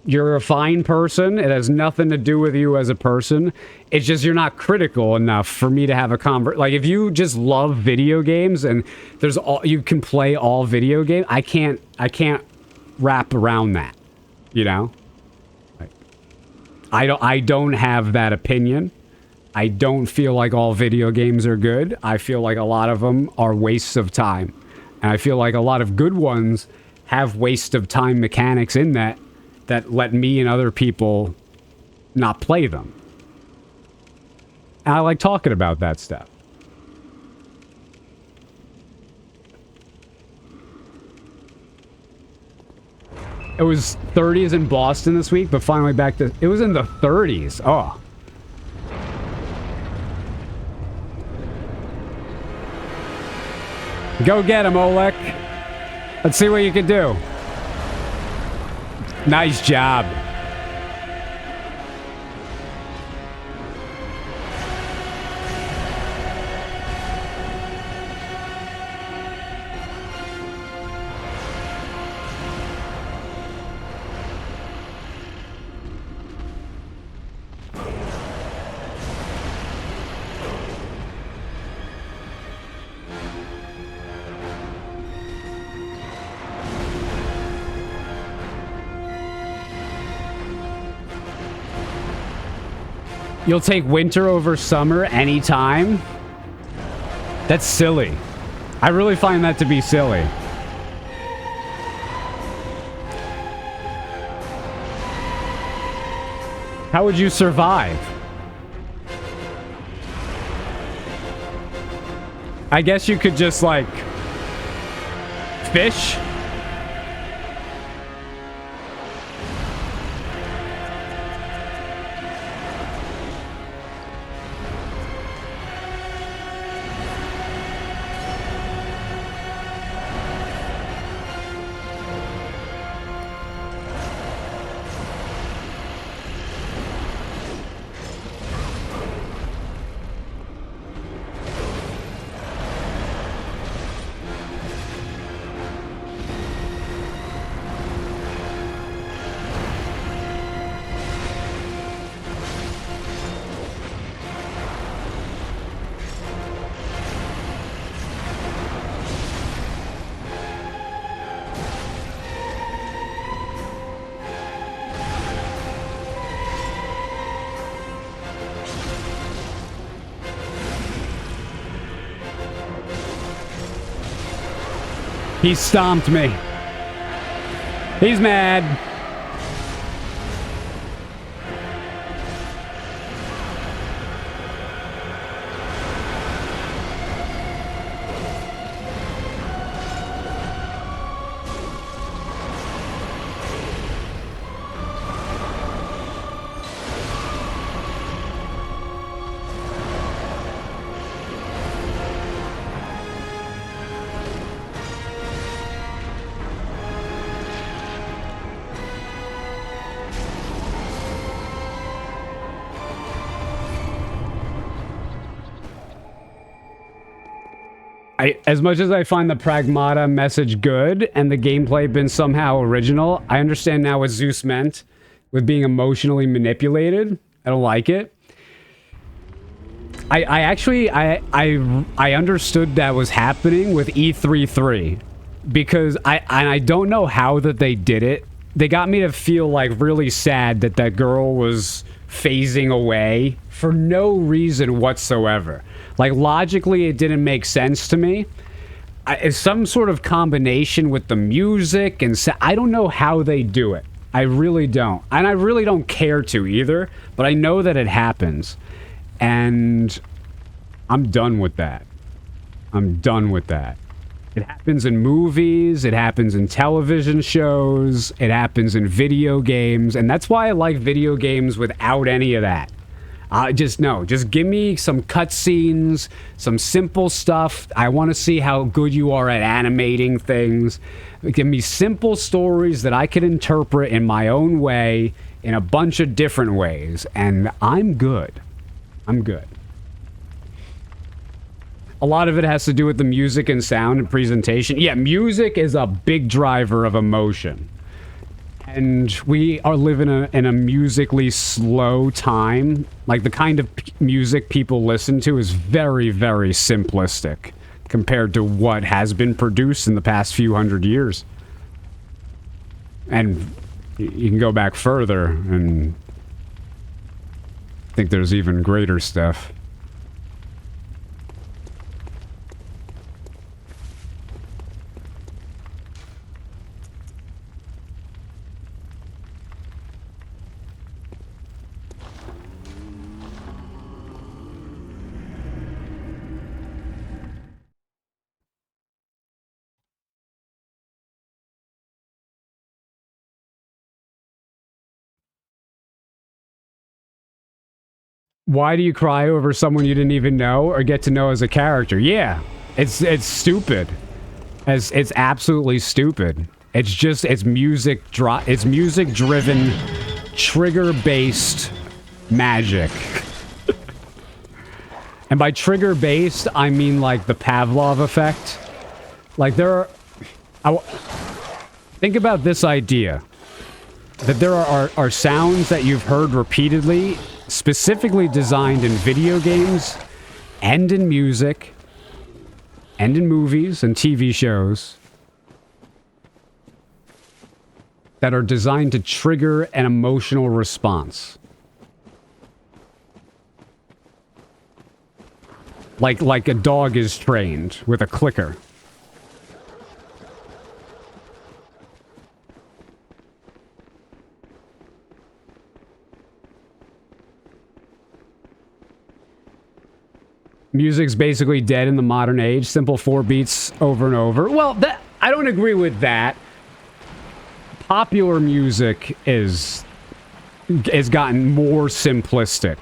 You're a fine person. It has nothing to do with you as a person. It's just you're not critical enough for me to have a like if you just love video games and you can play all video games, I can't wrap around that, you know? Like, I don't have that opinion. I don't feel like all video games are good. I feel like a lot of them are wastes of time. And I feel like a lot of good ones have waste of time mechanics in that let me and other people not play them. And I like talking about that stuff. It was 30s in Boston this week, but finally back to... It was in the 30s. Oh. Go get him, Oleg. Let's see what you can do. Nice job. You'll take winter over summer anytime? That's silly. I really find that to be silly. How would you survive? I guess you could just, like, fish? He stomped me. He's mad. As much as I find the Pragmata message good and the gameplay been somehow original, I understand now what Zeus meant with being emotionally manipulated. I don't like it. I actually understood that was happening with E33 because I don't know how that they did it. They got me to feel like really sad that that girl was phasing away for no reason whatsoever. Like, logically, it didn't make sense to me. It's some sort of combination with the music, and I don't know how they do it. I really don't. And I really don't care to either, but I know that it happens. And I'm done with that. I'm done with that. It happens in movies, it happens in television shows, it happens in video games, and that's why I like video games without any of that. Just give me some cutscenes, some simple stuff. I want to see how good you are at animating things. Give me simple stories that I can interpret in my own way, in a bunch of different ways, and I'm good. I'm good. A lot of it has to do with the music and sound and presentation. Yeah, music is a big driver of emotion. And we are living in a musically slow time. Like, the kind of music people listen to is very, very simplistic compared to what has been produced in the past few hundred years. And you can go back further and think there's even greater stuff. Why do you cry over someone you didn't even know or get to know as a character? Yeah, it's stupid. It's absolutely stupid. It's music driven, trigger based magic. And by trigger based, I mean like the Pavlov effect. Like think about this idea that there are sounds that you've heard repeatedly, specifically designed in video games and in music and in movies and TV shows that are designed to trigger an emotional response. Like a dog is trained with a clicker. Music's basically dead in the modern age. Simple 4 beats over and over. Well, I don't agree with that. Popular music has gotten more simplistic.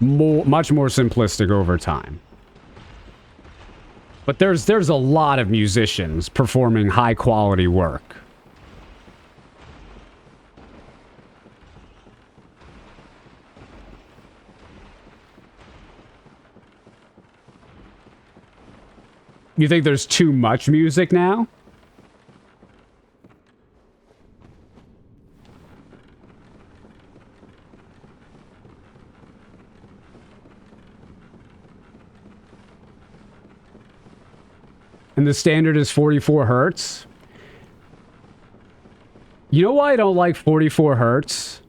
Much more simplistic over time. But there's a lot of musicians performing high quality work. You think there's too much music now? And the standard is 44 hertz. You know why I don't like 44 hertz?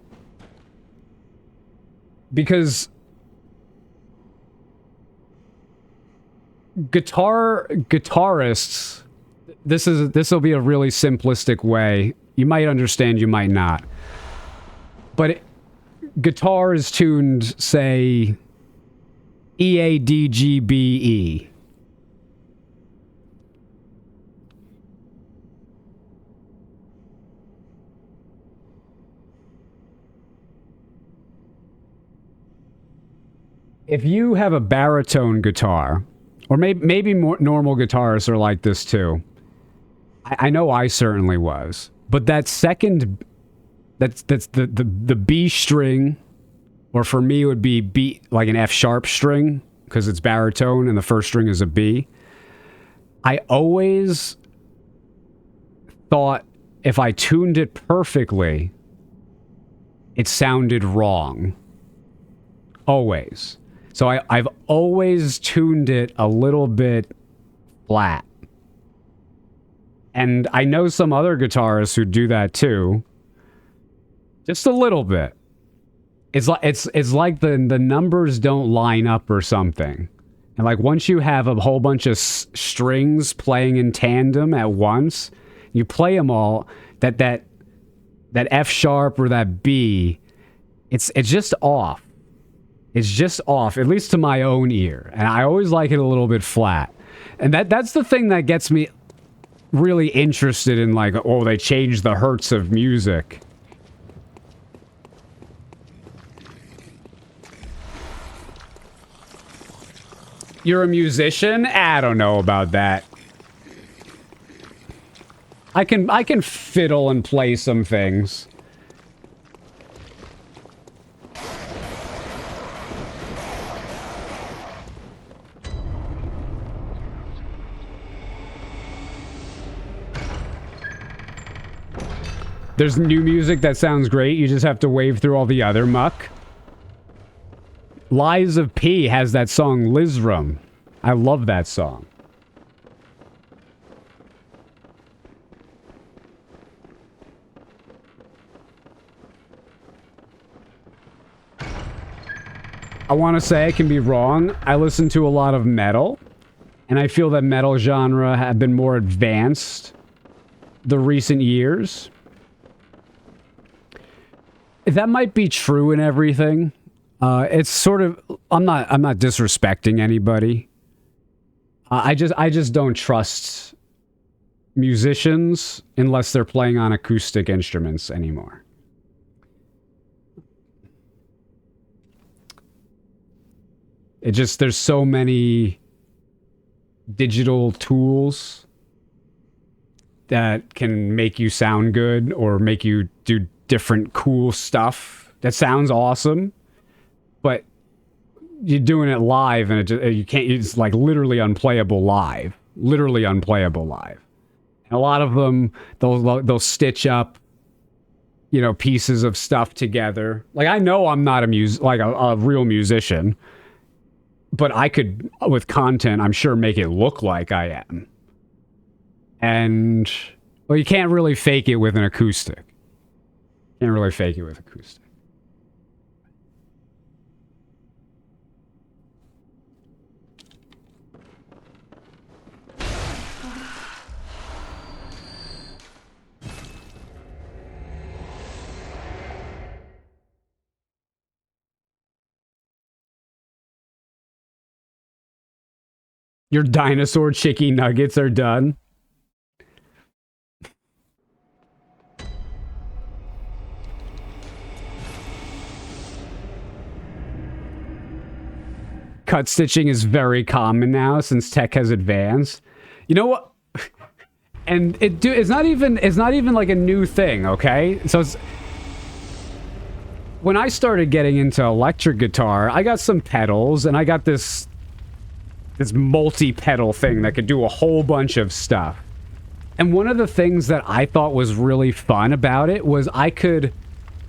Because guitarists, this will be a really simplistic way. You might understand, you might not. But guitar is tuned, say, E A D G B E. If you have a baritone guitar, or maybe more normal guitarists are like this too. I know I certainly was. But that second, that's the B string, or for me it would be B, like an F sharp string, because it's baritone and the first string is a B. I always thought if I tuned it perfectly, it sounded wrong. Always. So I've always tuned it a little bit flat. And I know some other guitarists who do that too. Just a little bit. It's like the numbers don't line up or something. And like once you have a whole bunch of strings playing in tandem at once, you play them all, that F sharp or that B, it's just off. It's just off, at least to my own ear. And I always like it a little bit flat. And that's the thing that gets me really interested in, like, oh, they changed the hertz of music. You're a musician? I don't know about that. I can fiddle and play some things. There's new music that sounds great. You just have to wave through all the other muck. Lies of P has that song Lizrum. I love that song. I want to say I can be wrong. I listen to a lot of metal, and I feel that metal genre have been more advanced the recent years. That might be true in everything. It's sort of, I'm not disrespecting anybody. I just don't trust musicians unless they're playing on acoustic instruments anymore. There's so many digital tools that can make you sound good or make you do different cool stuff that sounds awesome, but you're doing it live and you can't. It's like literally unplayable live. And a lot of them, they'll stitch up, pieces of stuff together. Like I know I'm not a real musician, but I could, with content, I'm sure make it look like I am. And well, you can't really fake it with an acoustic. Can't really fake it with acoustic. Your dinosaur chicken nuggets are done. Cut stitching is very common now since tech has advanced. You know what? And it's not even like a new thing, okay? So when I started getting into electric guitar, I got some pedals and I got this multi-pedal thing that could do a whole bunch of stuff. And one of the things that I thought was really fun about it was I could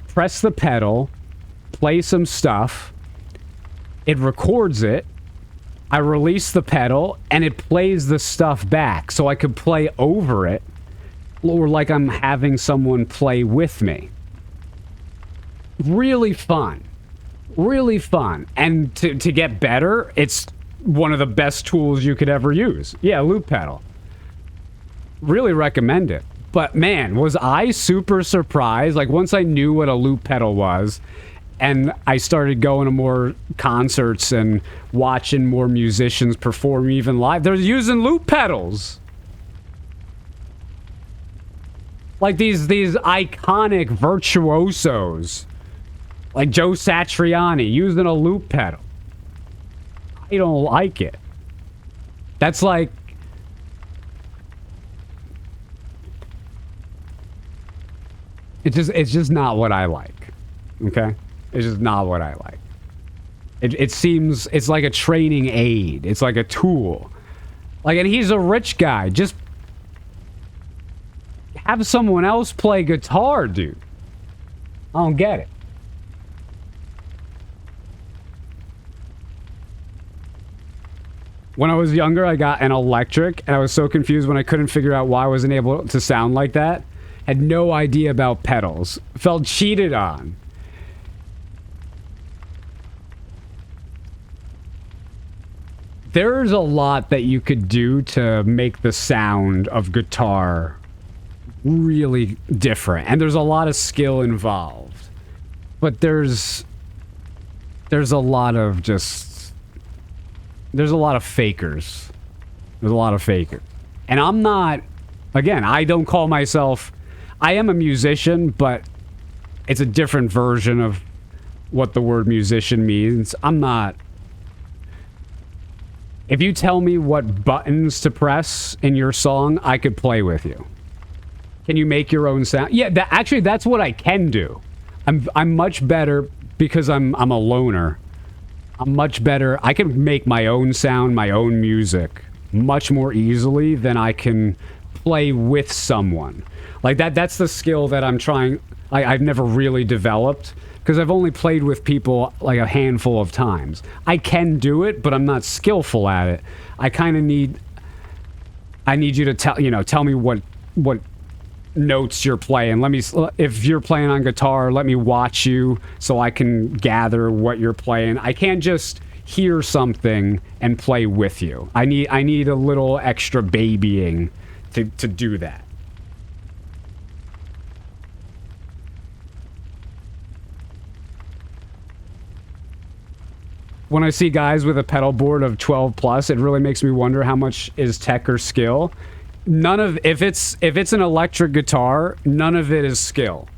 press the pedal, play some stuff, it records it, I release the pedal, and it plays the stuff back, so I could play over it, or like I'm having someone play with me. Really fun. Really fun. And to get better, it's one of the best tools you could ever use. Yeah, loop pedal. Really recommend it. But man, was I super surprised. Like, once I knew what a loop pedal was, and I started going to more concerts and watching more musicians perform even live, they're using loop pedals. Like these iconic virtuosos. Like Joe Satriani using a loop pedal. I don't like it. That's like... It's just not what I like. Okay? It's just not what I like. It seems... It's like a training aid. It's like a tool. Like, and he's a rich guy. Just... have someone else play guitar, dude. I don't get it. When I was younger, I got an electric, and I was so confused when I couldn't figure out why I wasn't able to sound like that. Had no idea about pedals. Felt cheated on. There's a lot that you could do to make the sound of guitar really different, and there's a lot of skill involved. But there's a lot of just... There's a lot of fakers. There's a lot of fakers. And I'm not... Again, I don't call myself... I am a musician, but it's a different version of what the word musician means. I'm not... If you tell me what buttons to press in your song, I could play with you. Can you make your own sound? Yeah, actually, that's what I can do. I'm much better because I'm a loner. I'm much better. I can make my own sound, my own music much more easily than I can play with someone. Like that's the skill that I'm trying. I've never really developed because I've only played with people like a handful of times. I can do it, but I'm not skillful at it. I kind of need... I need you to tell me what notes you're playing. Let me... If you're playing on guitar, let me watch you so I can gather what you're playing. I can't just hear something and play with you. I need a little extra babying to do that. When I see guys with a pedal board of 12 plus, it really makes me wonder how much is tech or skill. None of... If it's an electric guitar, none of it is skill.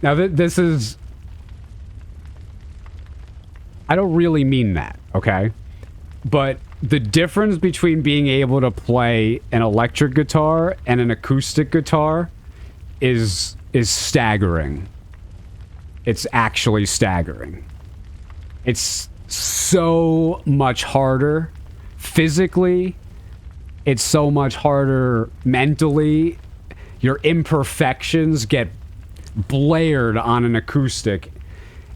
Now, this is... I don't really mean that, okay? But the difference between being able to play an electric guitar and an acoustic guitar is staggering. It's actually staggering. It's so much harder physically. It's so much harder mentally. Your imperfections get blared on an acoustic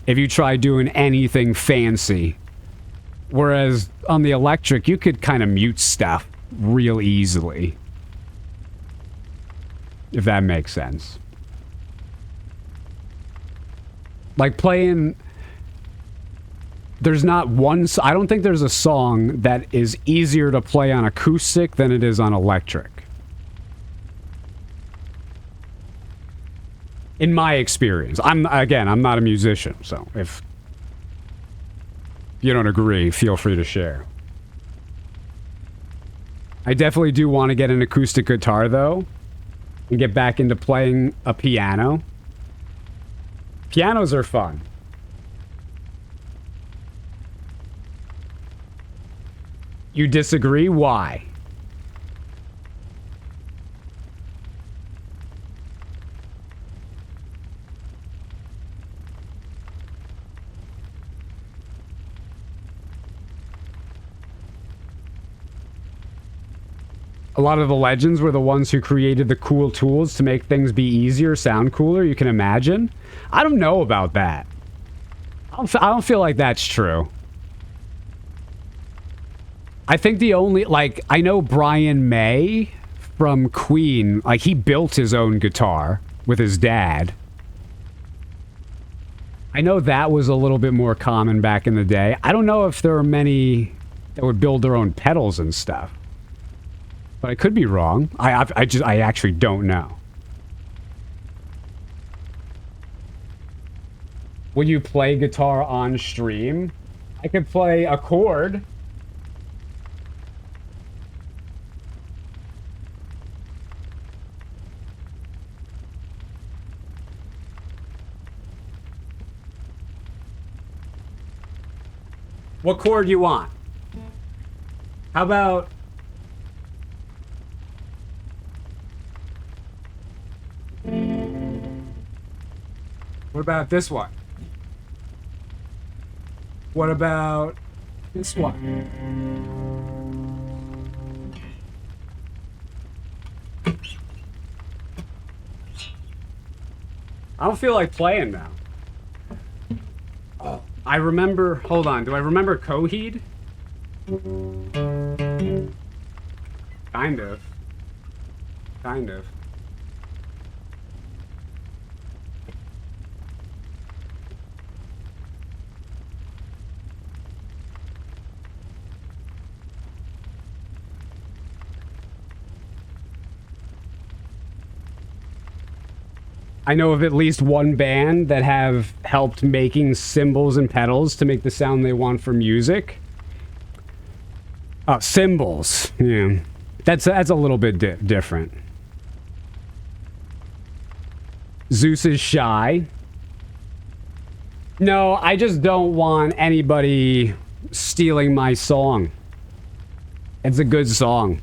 if you try doing anything fancy. Whereas on the electric, you could kind of mute stuff real easily. If that makes sense. Like playing... There's not one... I don't think there's a song that is easier to play on acoustic than it is on electric. In my experience. I'm not a musician, so if... If you don't agree, feel free to share. I definitely do want to get an acoustic guitar, though, and get back into playing a piano. Pianos are fun. You disagree? Why? A lot of the legends were the ones who created the cool tools to make things be easier, sound cooler, you can imagine? I don't know about that. I don't feel like that's true. I think the only, like, I know Brian May from Queen, like, he built his own guitar with his dad. I know that was a little bit more common back in the day. I don't know if there are many that would build their own pedals and stuff. But I could be wrong. I actually don't know. Will you play guitar on stream? I could play a chord. What chord do you want? How about... What about this one? What about this one? I don't feel like playing now. Oh, I remember... Hold on. Do I remember Coheed? Kind of. Kind of. I know of at least one band that have helped making cymbals and pedals to make the sound they want for music. Oh, cymbals. Yeah. That's a little bit different. Zeus is shy. No, I just don't want anybody stealing my song. It's a good song.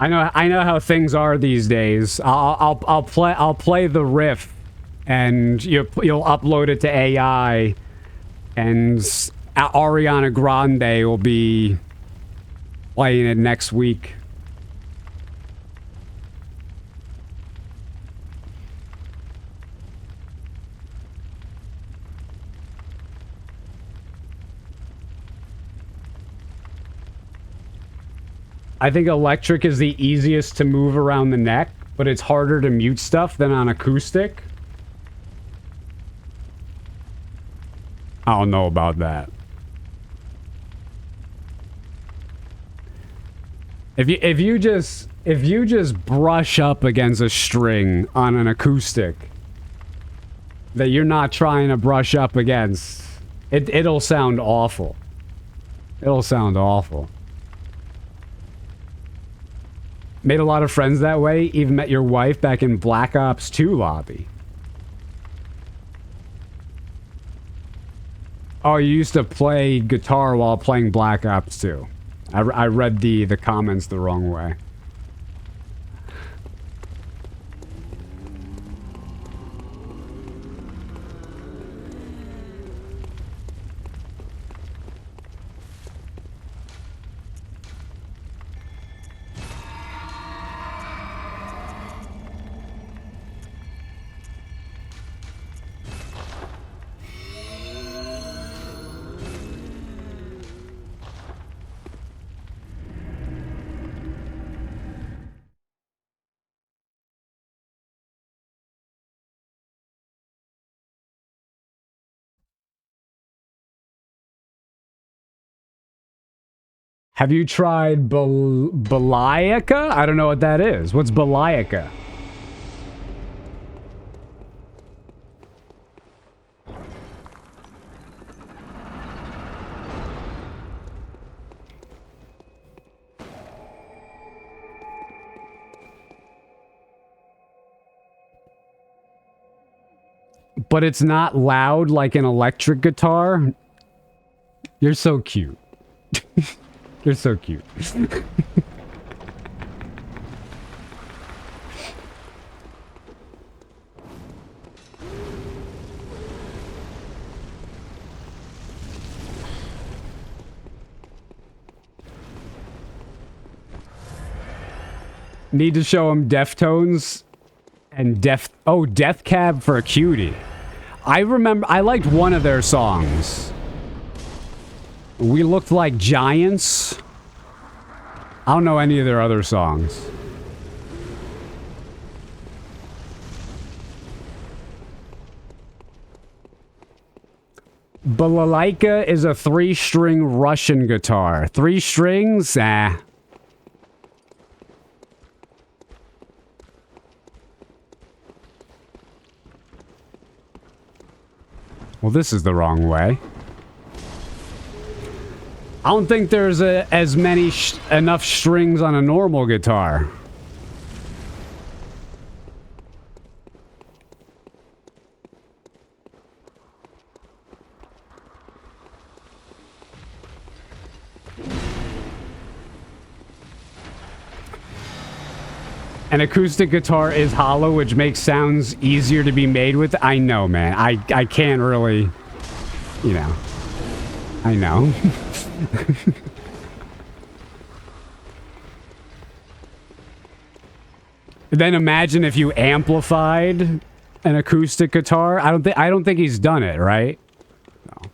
I know how things are these days. I'll play the riff, and you'll upload it to AI, and Ariana Grande will be playing it next week. I think electric is the easiest to move around the neck, but it's harder to mute stuff than on acoustic. I don't know about that. If you just brush up against a string on an acoustic that you're not trying to brush up against, it'll sound awful. It'll sound awful. Made a lot of friends that way. Even met your wife back in Black Ops 2 lobby. Oh, you used to play guitar while playing Black Ops 2. I read the comments the wrong way. Have you tried Balaica? I don't know what that is. What's Balaica? But it's not loud like an electric guitar. You're so cute. You're so cute. Need to show him Deftones and Death Cab for a Cutie. I remember I liked one of their songs. We Looked Like Giants. I don't know any of their other songs. Balalaika is a 3-string Russian guitar. 3 strings? Ah. Well, this is the wrong way. I don't think there's as many enough strings on a normal guitar. An acoustic guitar is hollow, which makes sounds easier to be made with. I know, man. I can't really, you know. I know. Then imagine if you amplified an acoustic guitar. I don't think he's done it, right? No.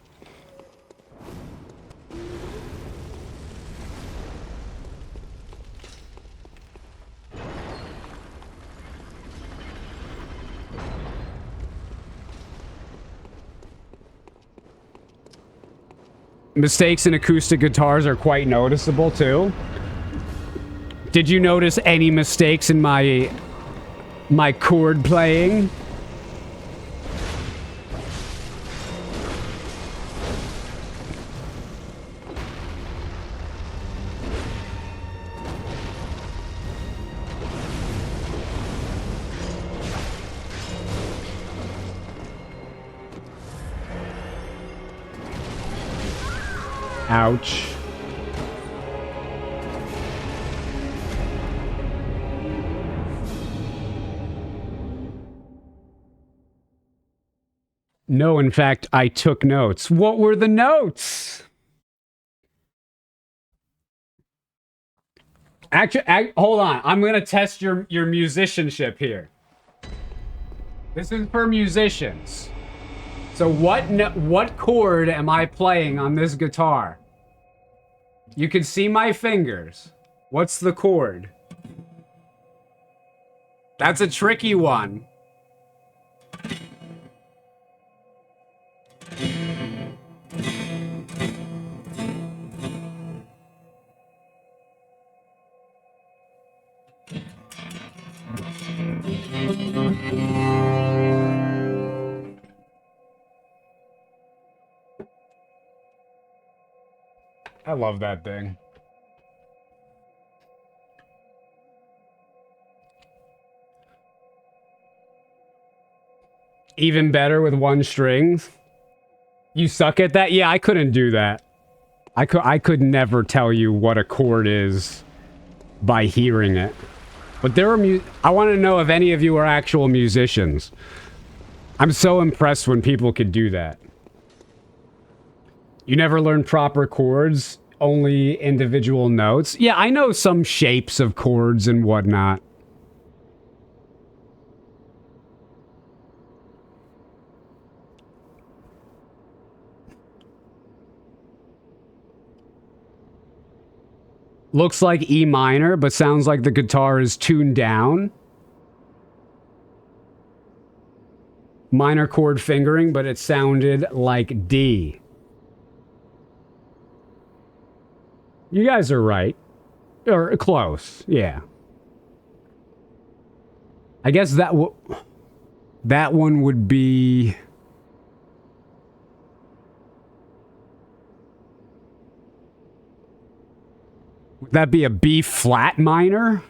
Mistakes in acoustic guitars are quite noticeable too. Did you notice any mistakes in my chord playing? Ouch. No, in fact, I took notes. What were the notes? Actually, hold on. I'm going to test your musicianship here. This is for musicians. So what chord am I playing on this guitar? You can see my fingers. What's the chord? That's a tricky one. I love that thing. Even better with 1 string. You suck at that? Yeah, I couldn't do that. I could never tell you what a chord is by hearing it. But there are I want to know if any of you are actual musicians. I'm so impressed when people could do that. You never learn proper chords, only individual notes. Yeah, I know some shapes of chords and whatnot. Looks like E minor, but sounds like the guitar is tuned down. Minor chord fingering, but it sounded like D. You guys are right. Or close, yeah. I guess that one would be... Would that be a B flat minor?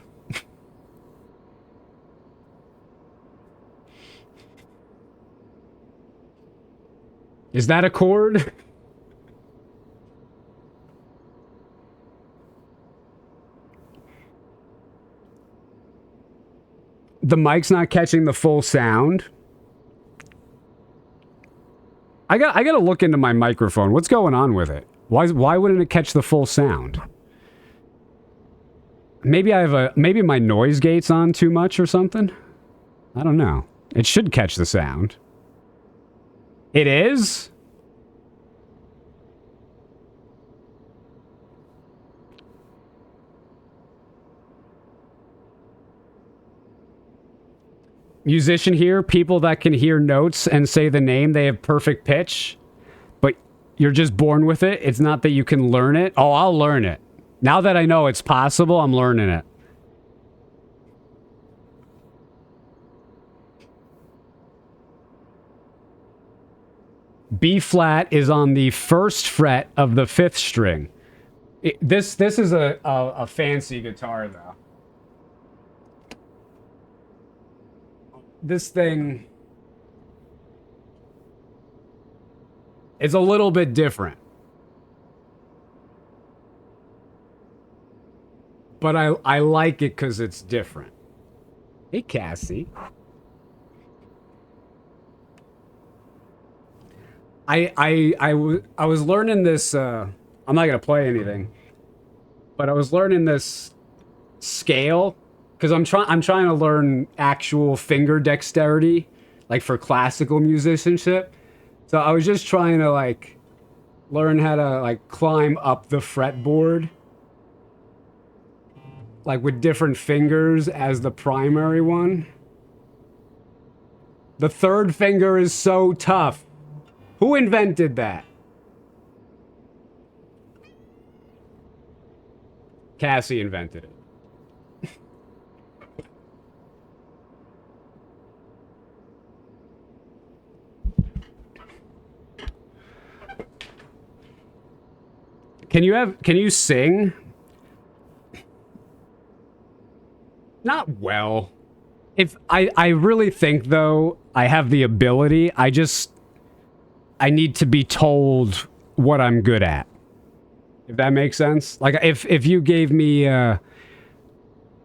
Is that a chord? The mic's not catching the full sound. I gotta look into my microphone. What's going on with it? Why wouldn't it catch the full sound? Maybe my noise gate's on too much or something? I don't know. It should catch the sound. It is? Musician here, people that can hear notes and say the name, they have perfect pitch, but you're just born with it. It's not that you can learn it. Oh, I'll learn it. Now that I know it's possible, I'm learning it. B flat is on the 1st fret of the 5th string. This is a fancy guitar though. This thing is a little bit different. But I like it because it's different. Hey, Cassie. I was learning this, I'm not going to play anything, but I was learning this scale because I'm trying to learn actual finger dexterity, like for classical musicianship. So I was just trying to like learn how to like climb up the fretboard, like with different fingers as the primary one. The 3rd finger is so tough. Who invented that? Cassie invented it. Can you sing? Not well. If I really think though I have the ability, I need to be told what I'm good at. If that makes sense. Like if you gave me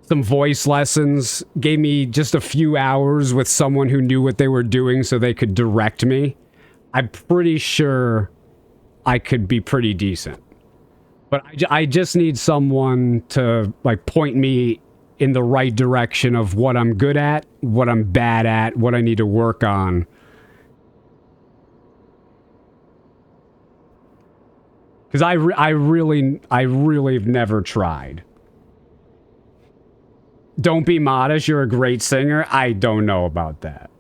some voice lessons, gave me just a few hours with someone who knew what they were doing so they could direct me, I'm pretty sure I could be pretty decent. But I just need someone to like point me in the right direction of what I'm good at, what I'm bad at, what I need to work on. Because I really have never tried. Don't be modest, you're a great singer. I don't know about that.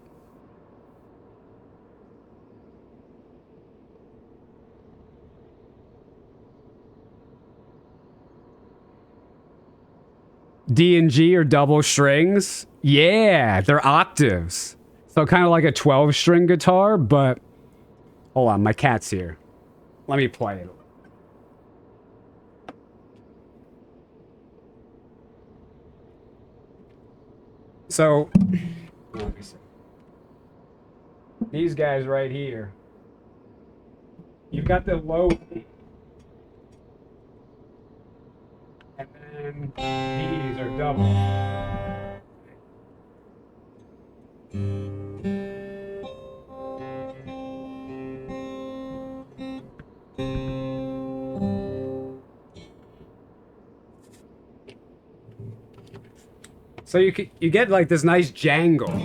D and G are double strings. Yeah, they're octaves. So kind of like a 12-string guitar, but... Hold on, my cat's here. Let me play it. So, let me see. These guys right here. You've got the low B. And then these are double. So you get like this nice jangle.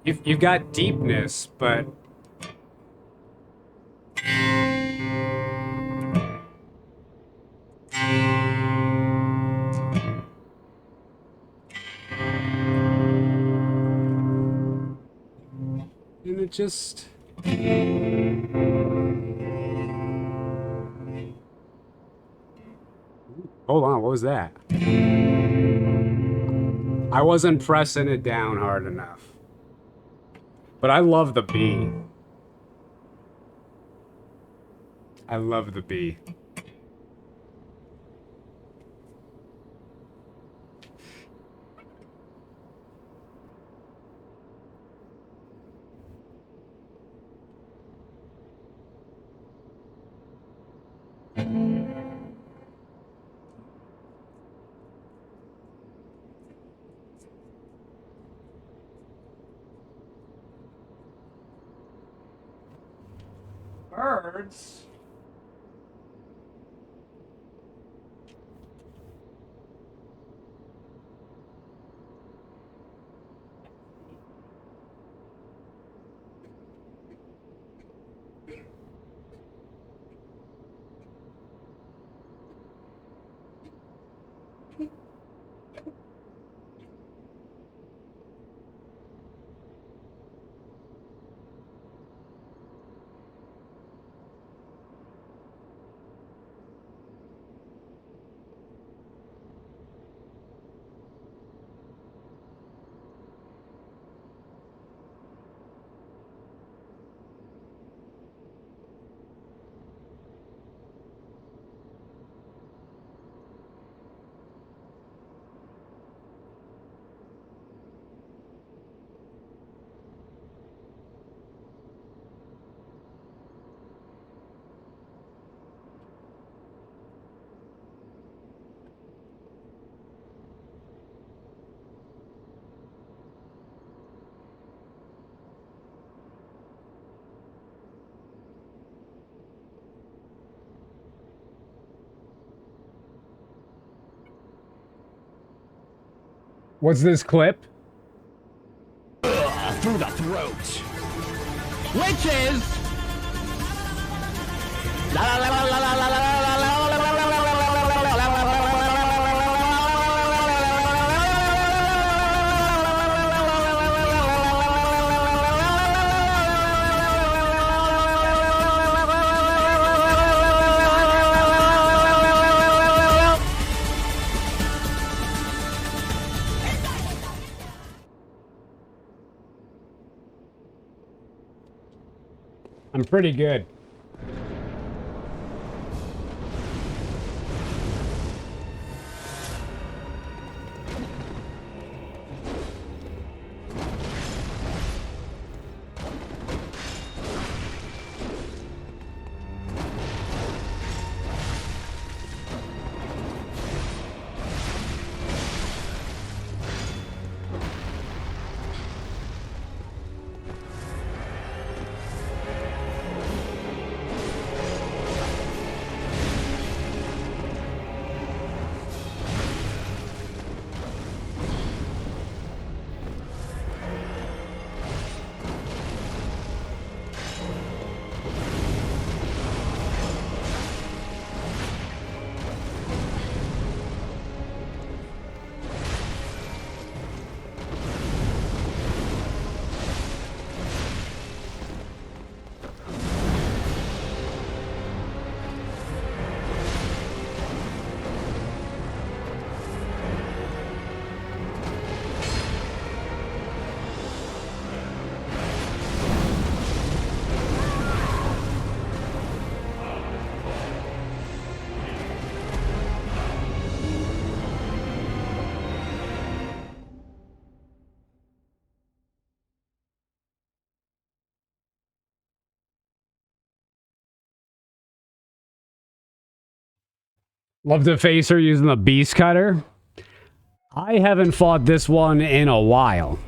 You've got deepness, but and it just Hold on, what was that? I wasn't pressing it down hard enough. But I love the bee. I love the bee. Birds. What's this clip? Through the throat. Witches! La la la la la la la la la la. I'm pretty good. Love to face her using the beast cutter. I haven't fought this one in a while.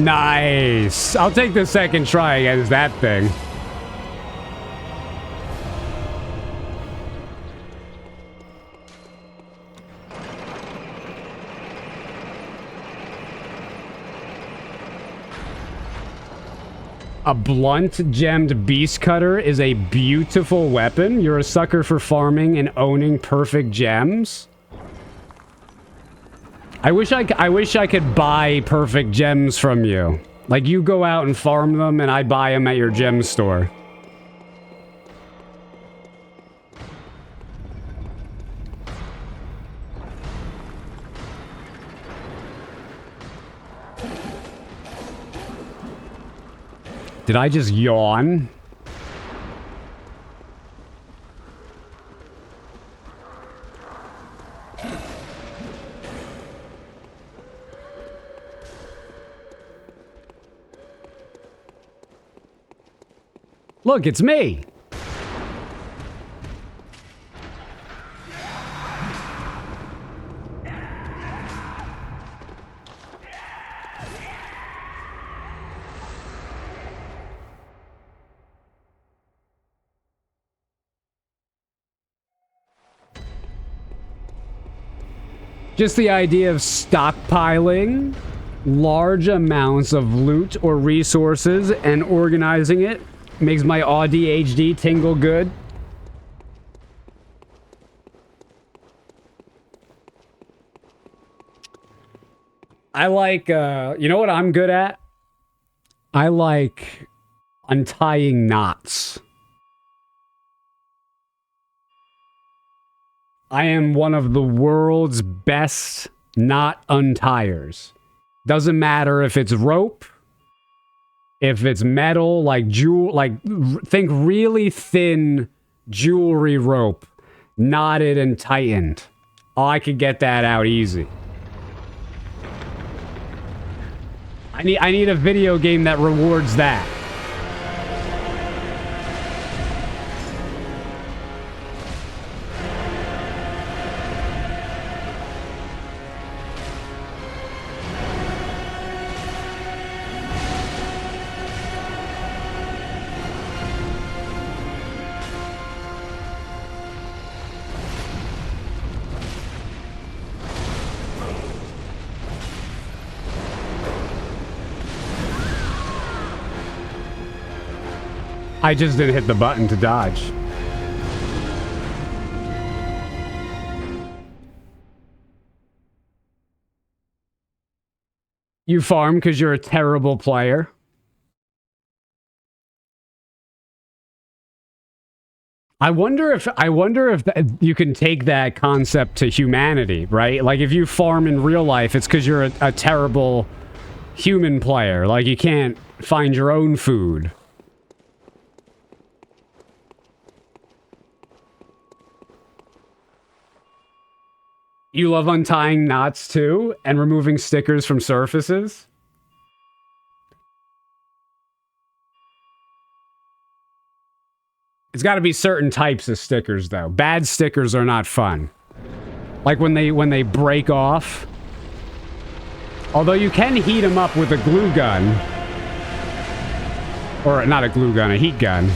Nice. I'll take the second try against that thing. A blunt gemmed beast cutter is a beautiful weapon. You're a sucker for farming and owning perfect gems. I wish I could buy perfect gems from you. Like, you go out and farm them and I buy them at your gem store. Did I just yawn? Look, it's me. Just the idea of stockpiling large amounts of loot or resources and organizing it makes my ADHD tingle good. I like, you know what I'm good at? I like untying knots. I am one of the world's best knot untiers. Doesn't matter if it's rope, if it's metal, like think really thin jewelry rope, knotted and tightened. Oh, I could get that out easy. I need a video game that rewards that. I just didn't hit the button to dodge. You farm because you're a terrible player. I wonder if you can take that concept to humanity, right? Like, if you farm in real life, it's because you're a terrible human player. Like, you can't find your own food. You love untying knots too, and removing stickers from surfaces? It's got to be certain types of stickers, though. Bad stickers are not fun. Like when they break off. Although you can heat them up with a glue gun. Or not a glue gun, a heat gun.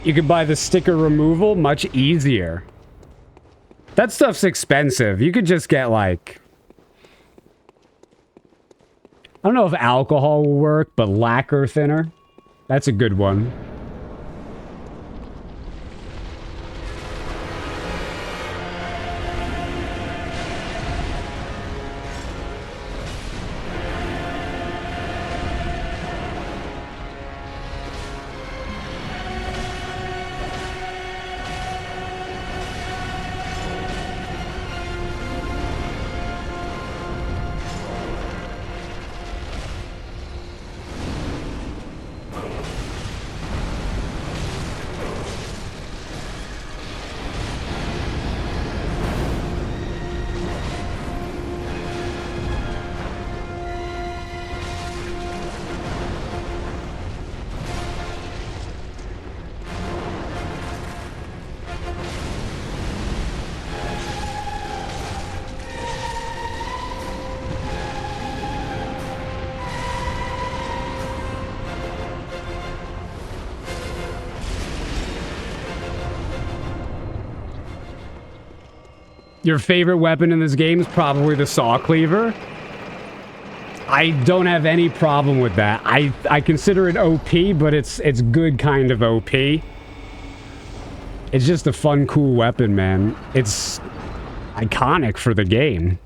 You could buy the sticker removal, much easier. That stuff's expensive. You could just get, like... I don't know if alcohol will work, but lacquer thinner. That's a good one. Your favorite weapon in this game is probably the saw cleaver. I don't have any problem with that. I consider it OP, but it's good kind of OP. It's just a fun, cool weapon, man. It's iconic for the game.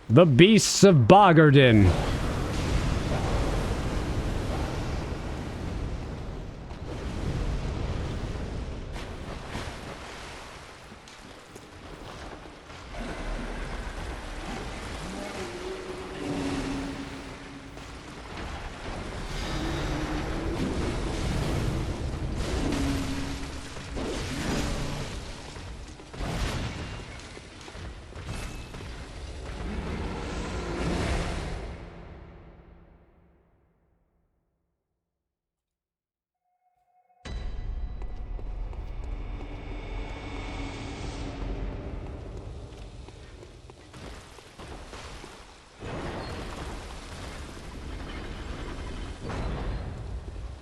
The Beasts of Bogarden.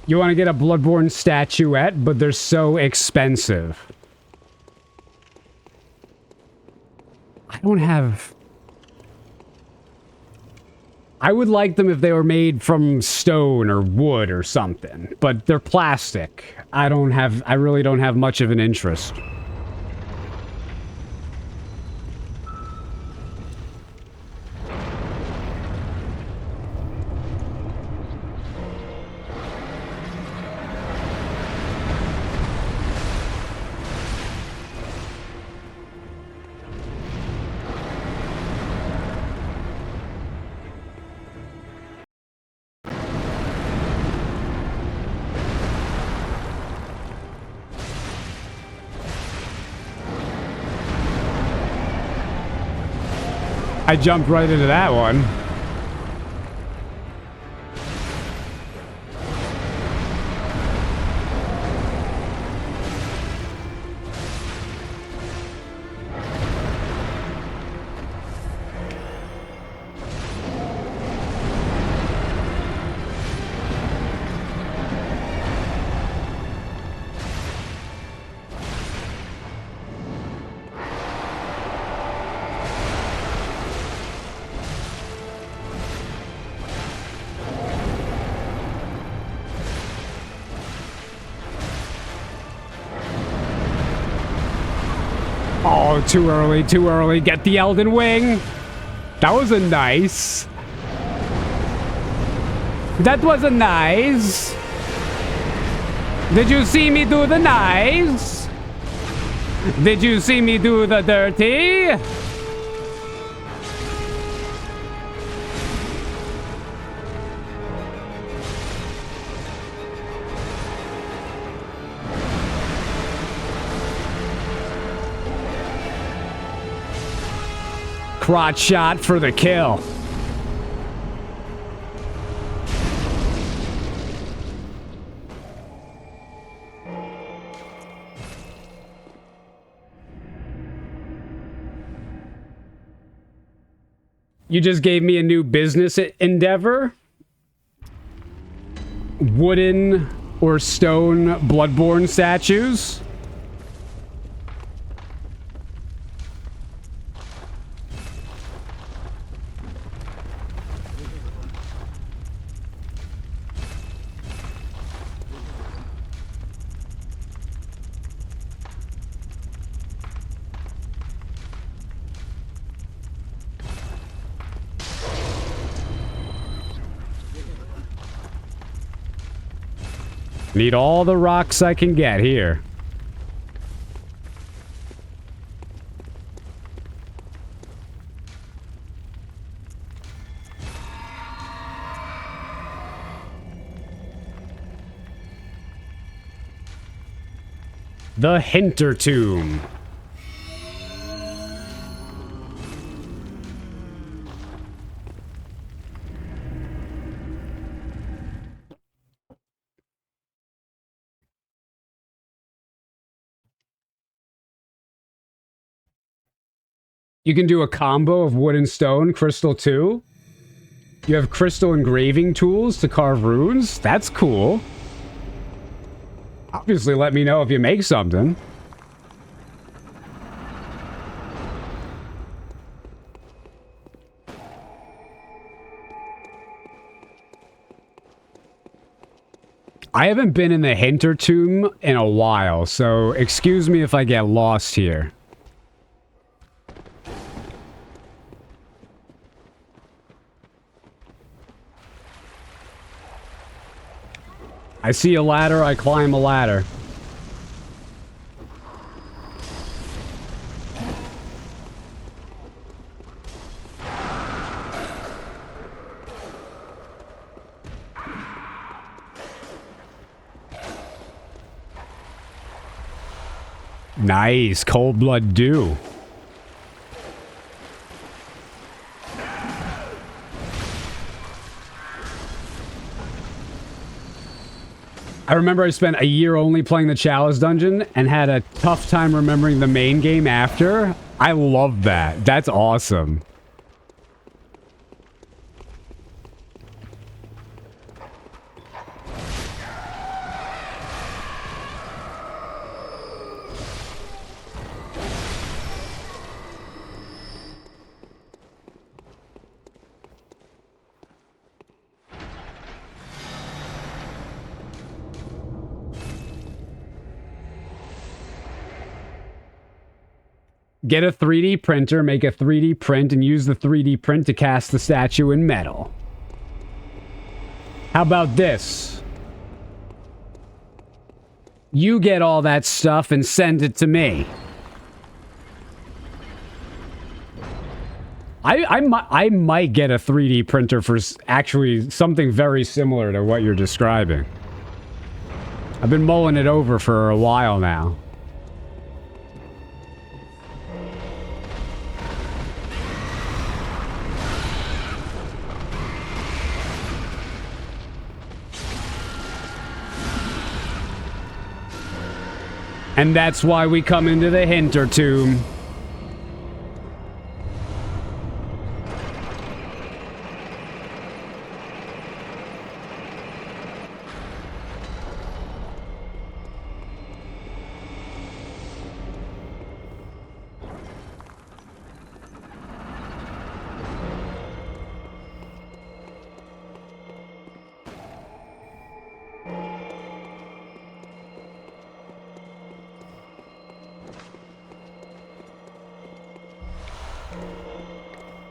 You want to get a Bloodborne statuette, but they're so expensive. I don't have... I would like them if they were made from stone or wood or something, but they're plastic. I really don't have much of an interest. I jumped right into that one. Oh, too early, too early. Get the Elden Wing. That was a nice. That was a nice. Did you see me do the nice? Did you see me do the dirty? Crotch shot for the kill. You just gave me a new business endeavor. Wooden or stone Bloodborne statues. Need all the rocks I can get here. The Hinter Tomb. You can do a combo of wood and stone, crystal too. You have crystal engraving tools to carve runes. That's cool. Obviously, let me know if you make something. I haven't been in the Hinter Tomb in a while, so excuse me if I get lost here. I see a ladder, I climb a ladder. Nice, cold blood dew. I remember I spent a year only playing the Chalice dungeon and had a tough time remembering the main game after. I love that. That's awesome. Get a 3D printer, make a 3D print, and use the 3D print to cast the statue in metal. How about this? You get all that stuff and send it to me. I might get a 3D printer for actually something very similar to what you're describing. I've been mulling it over for a while now. And that's why we come into the Hinter Tomb.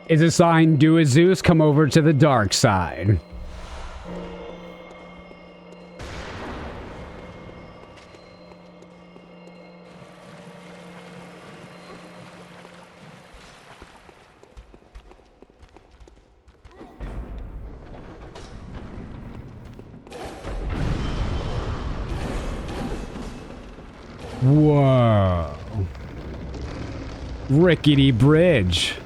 Is a sign, do as Zeus, come over to the dark side. Whoa. Rickety bridge.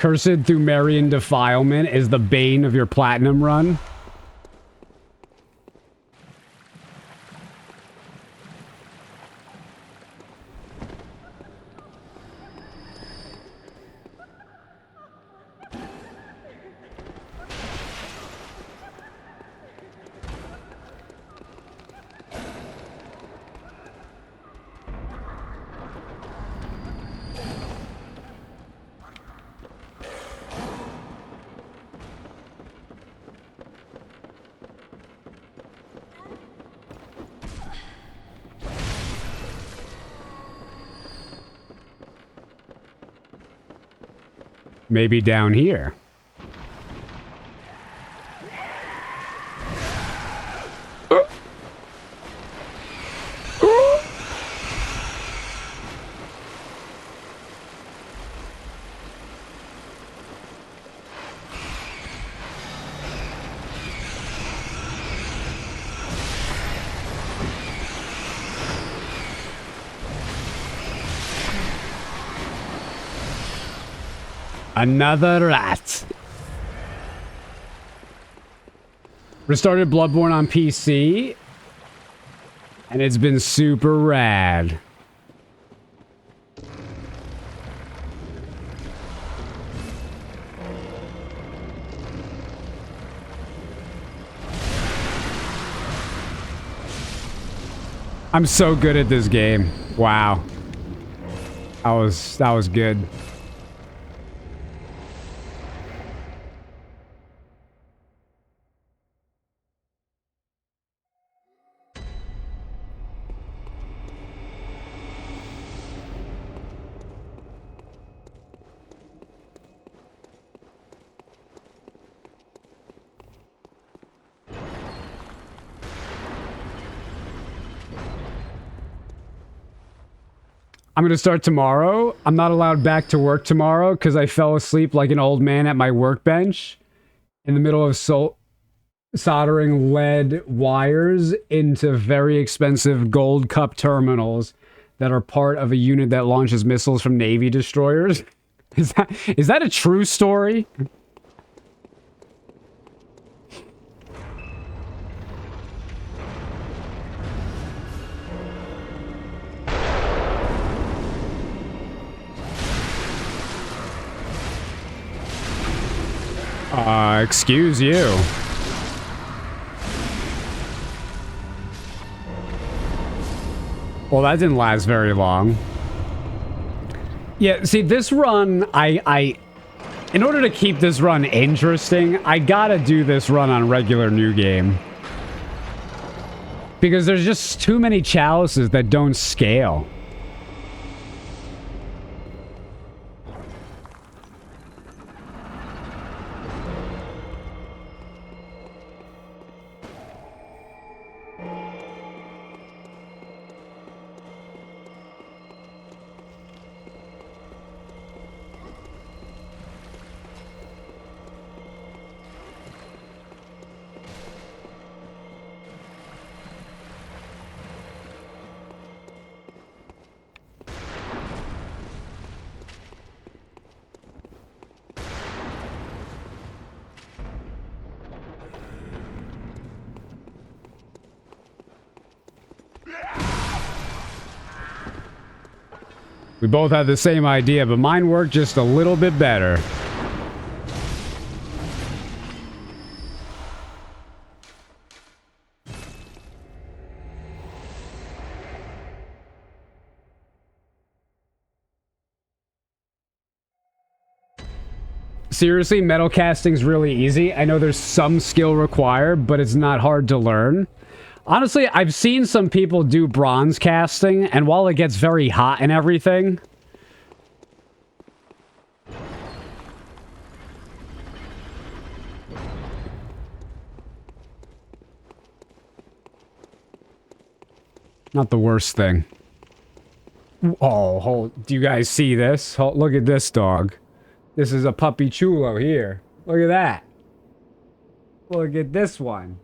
Cursed through Marian Defilement is the bane of your platinum run. Maybe down here. Another rat. Restarted Bloodborne on PC, and it's been super rad. I'm so good at this game. Wow. That was good. I'm going to start tomorrow. I'm not allowed back to work tomorrow because I fell asleep like an old man at my workbench in the middle of soldering lead wires into very expensive gold cup terminals that are part of a unit that launches missiles from Navy destroyers. Is that a true story? Excuse you. Well, that didn't last very long. Yeah, see, this run, in order to keep this run interesting, I gotta do this run on regular new game. Because there's just too many chalices that don't scale. We both had the same idea, but mine worked just a little bit better. Seriously, metal casting's really easy. I know there's some skill required, but it's not hard to learn. Honestly, I've seen some people do bronze casting, and while it gets very hot and everything... Not the worst thing. Oh, do you guys see this? Look at this dog. This is a puppy chulo here. Look at that. Look at this one.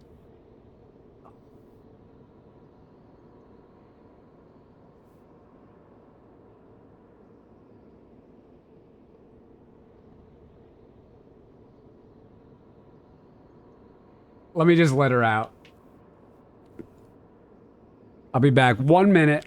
Let me just let her out. I'll be back 1 minute.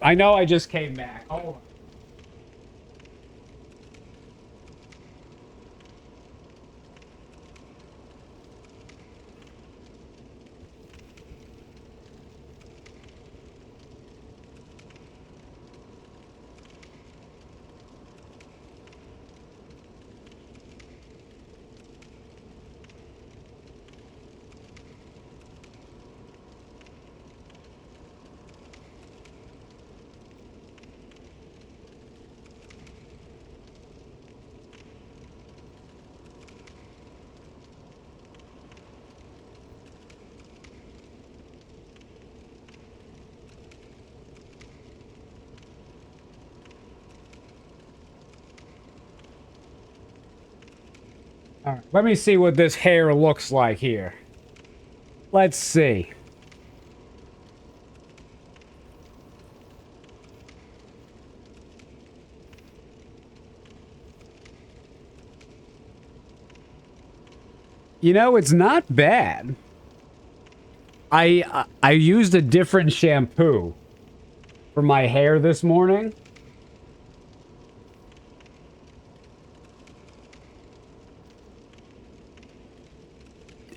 I know I just came back. Hold on. All right, let me see what this hair looks like here. Let's see. You know, it's not bad. I used a different shampoo for my hair this morning.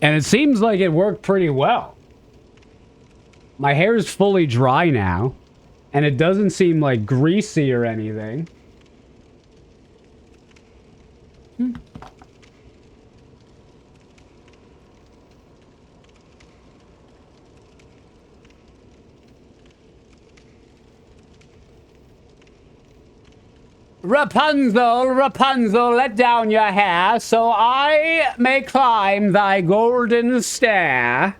And it seems like it worked pretty well. My hair is fully dry now, and it doesn't seem like greasy or anything. Rapunzel, Rapunzel, let down your hair, so I may climb thy golden stair.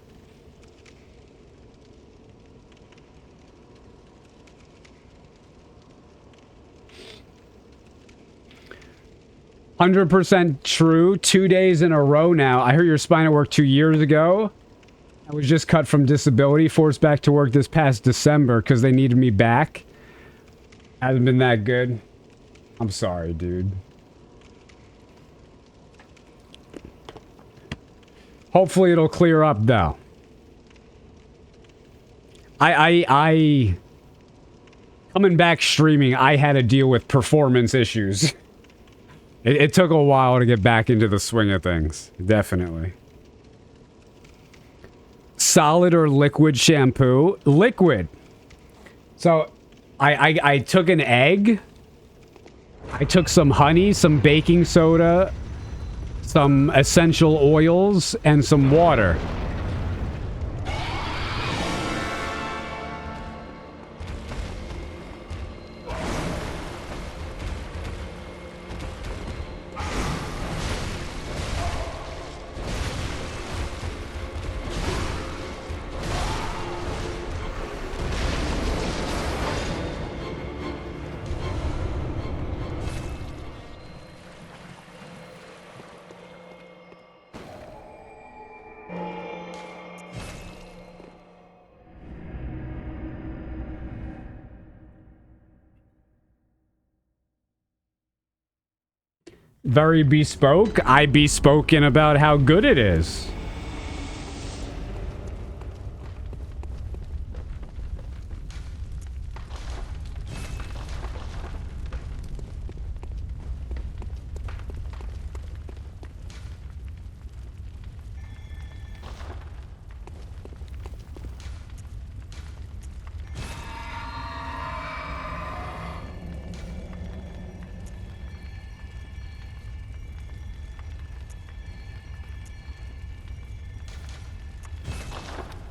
"100% true. 2 days in a row now. I heard your spine at work 2 years ago. I was just cut from disability, forced back to work this past December because they needed me back. Hasn't been that good. I'm sorry, dude. Hopefully it'll clear up, though. Coming back streaming, I had to deal with performance issues. It took a while to get back into the swing of things. Definitely. Solid or liquid shampoo? Liquid. So, I took an egg. I took some honey, some baking soda, some essential oils, and some water. Very bespoke. I bespoken about how good it is.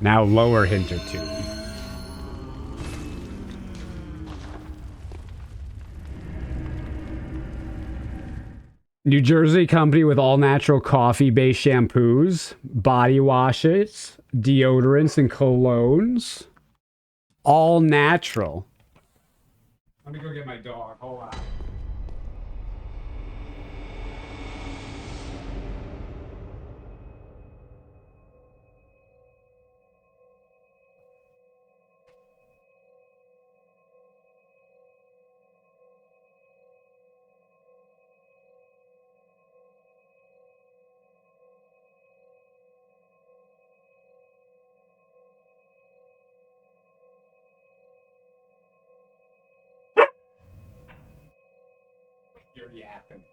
Now lower hinter tube. New Jersey company with all natural coffee-based shampoos, body washes, deodorants, and colognes. All natural. Let me go get my dog. Hold on. You're yapping.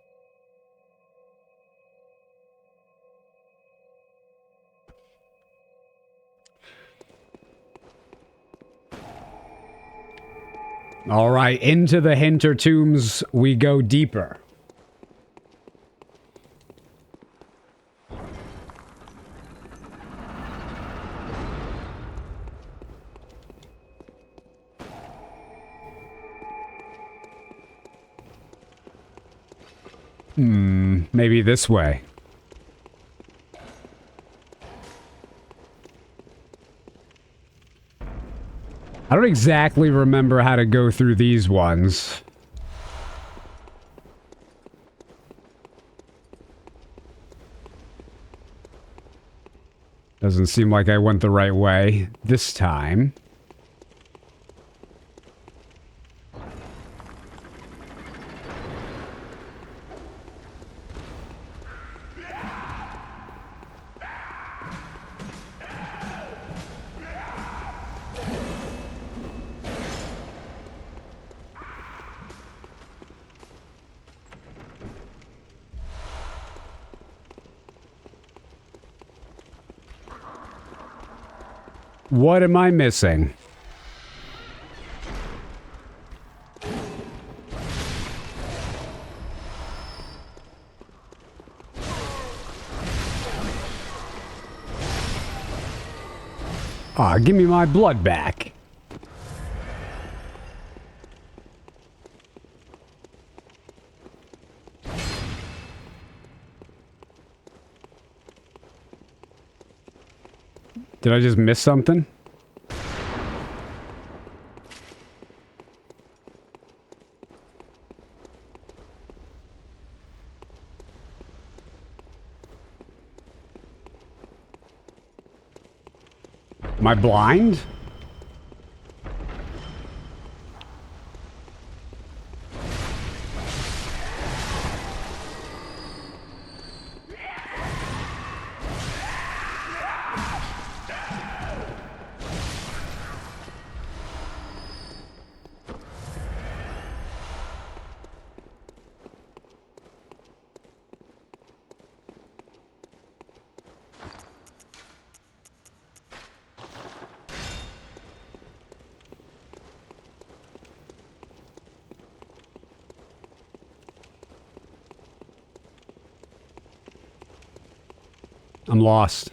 All right, into the hinter tombs we go deeper. Maybe this way. I don't exactly remember how to go through these ones. Doesn't seem like I went the right way this time. What am I missing? Aw, give me my blood back. Did I just miss something? Am I blind? I'm lost.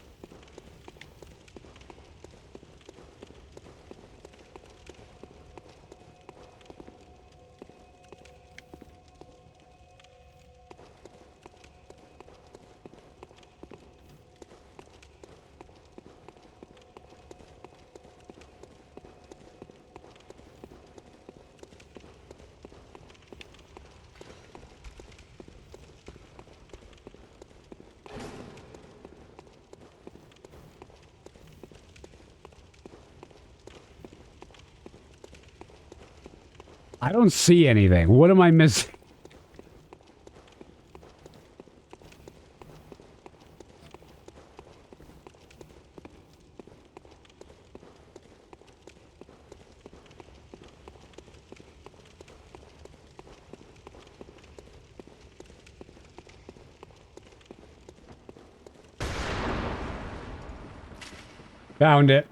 I don't see anything. What am I missing? Found it.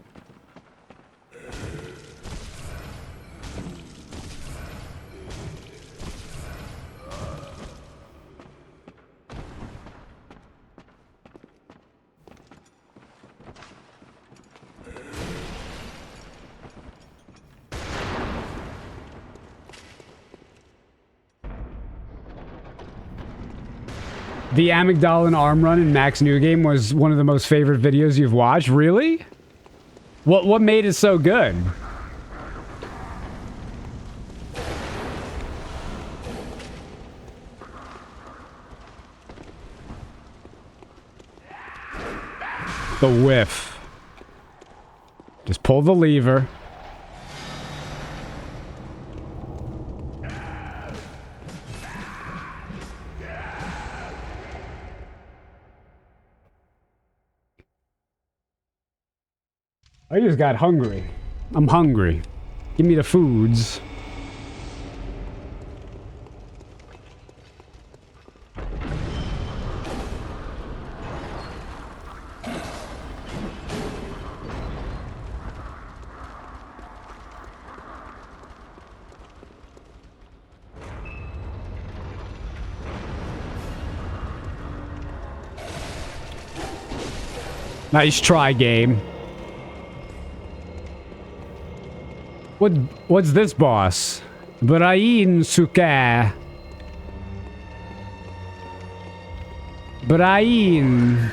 The amygdala arm run in Max New Game was one of the most favorite videos you've watched. Really? What made it so good? The whiff. Just pull the lever. I just got hungry. I'm hungry. Give me the foods. Nice try, game. What's this, boss? Brain suka. Brain.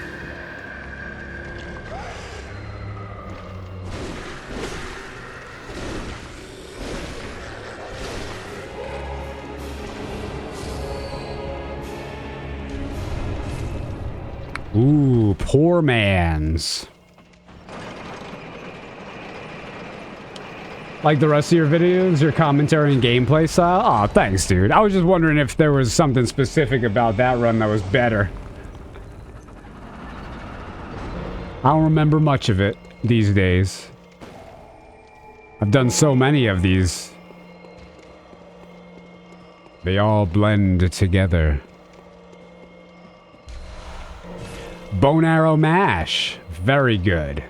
Ooh, poor man's. Like the rest of your videos, your commentary and gameplay style? Aw, thanks, dude. I was just wondering if there was something specific about that run that was better. I don't remember much of it these days. I've done so many of these. They all blend together. Bone arrow mash. Very good.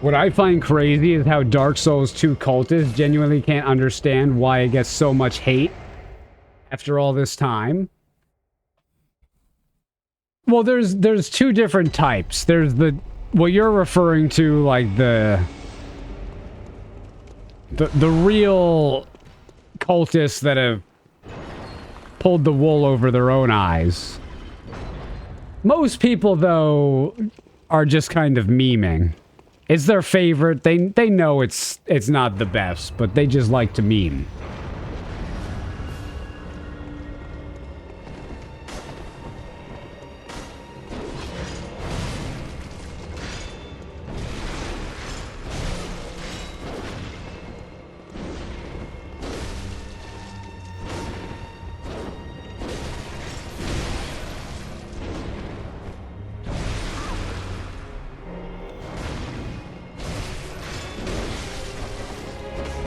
What I find crazy is how Dark Souls 2 cultists genuinely can't understand why it gets so much hate after all this time. Well, there's two different types. There's the what you're referring to, like the real cultists that have pulled the wool over their own eyes. Most people, though, are just kind of memeing. It's their favorite. They know it's not the best, but they just like to meme.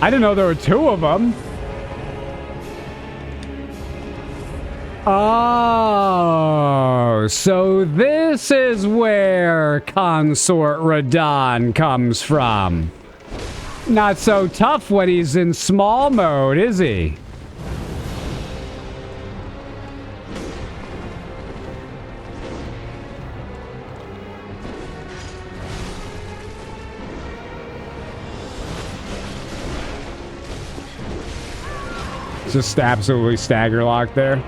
I didn't know there were two of them. Oh, so this is where Consort Radon comes from. Not so tough when he's in small mode, is he? Just absolutely stagger lock there.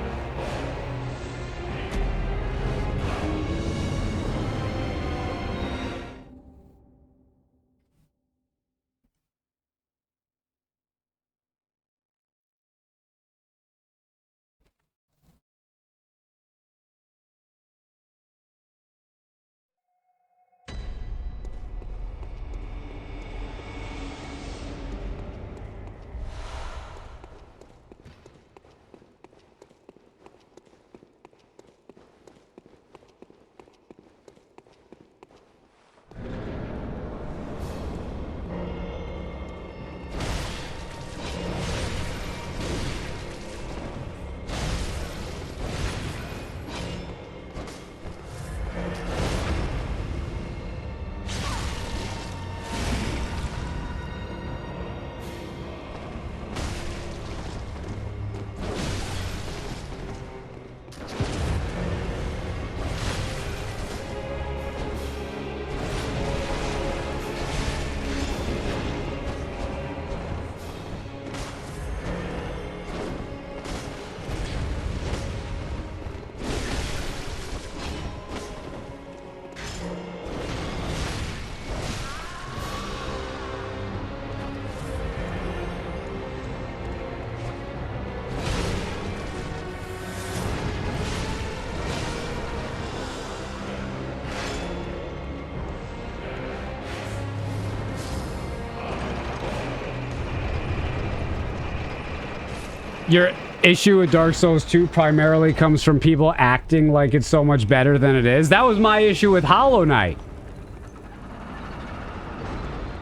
Your issue with Dark Souls 2 primarily comes from people acting like it's so much better than it is. That was my issue with Hollow Knight.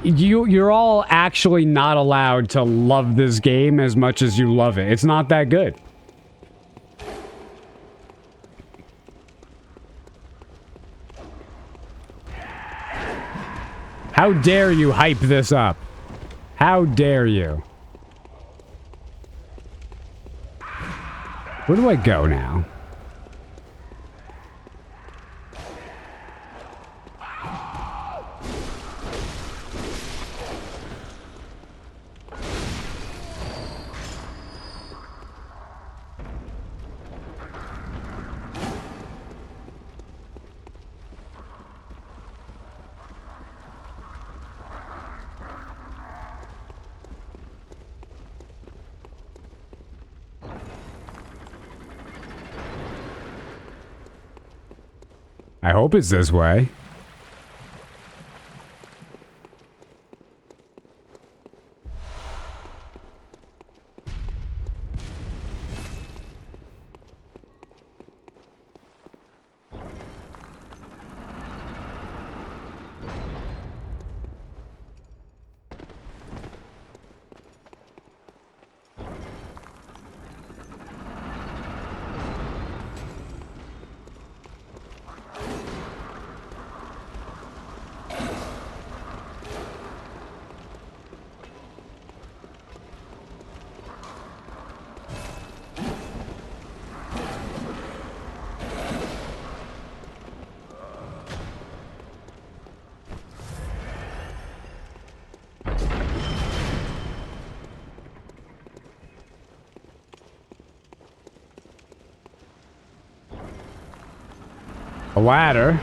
You're all actually not allowed to love this game as much as you love it. It's not that good. How dare you hype this up? How dare you? Where do I go now? I hope it's this way. A ladder.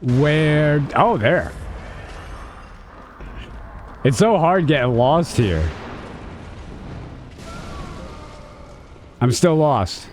Where? Oh, there. It's so hard getting lost here. I'm still lost.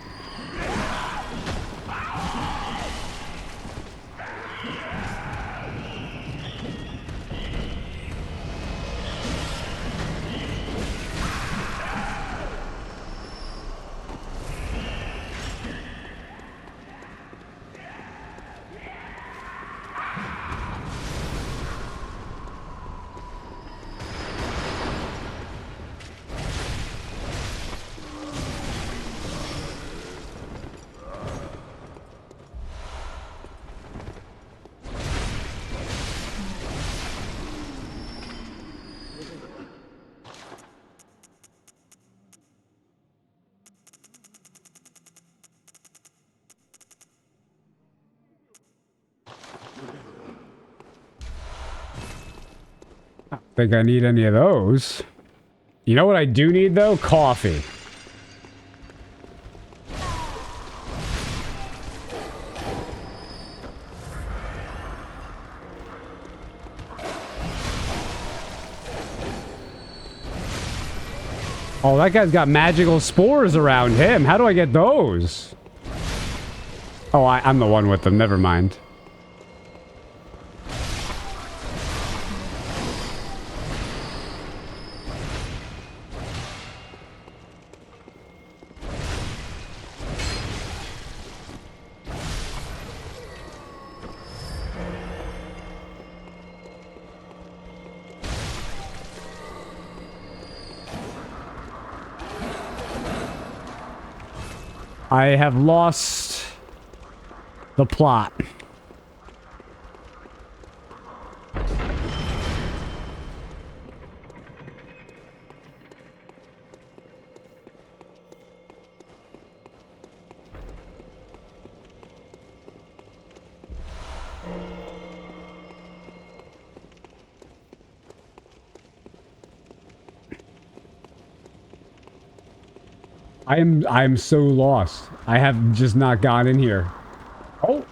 Think I need any of those. You know what I do need, though? Coffee. Oh, that guy's got magical spores around him. How do I get those? Oh, I'm the one with them. Never mind. I have lost the plot. I'm so lost. I have just not gone in here. Oh.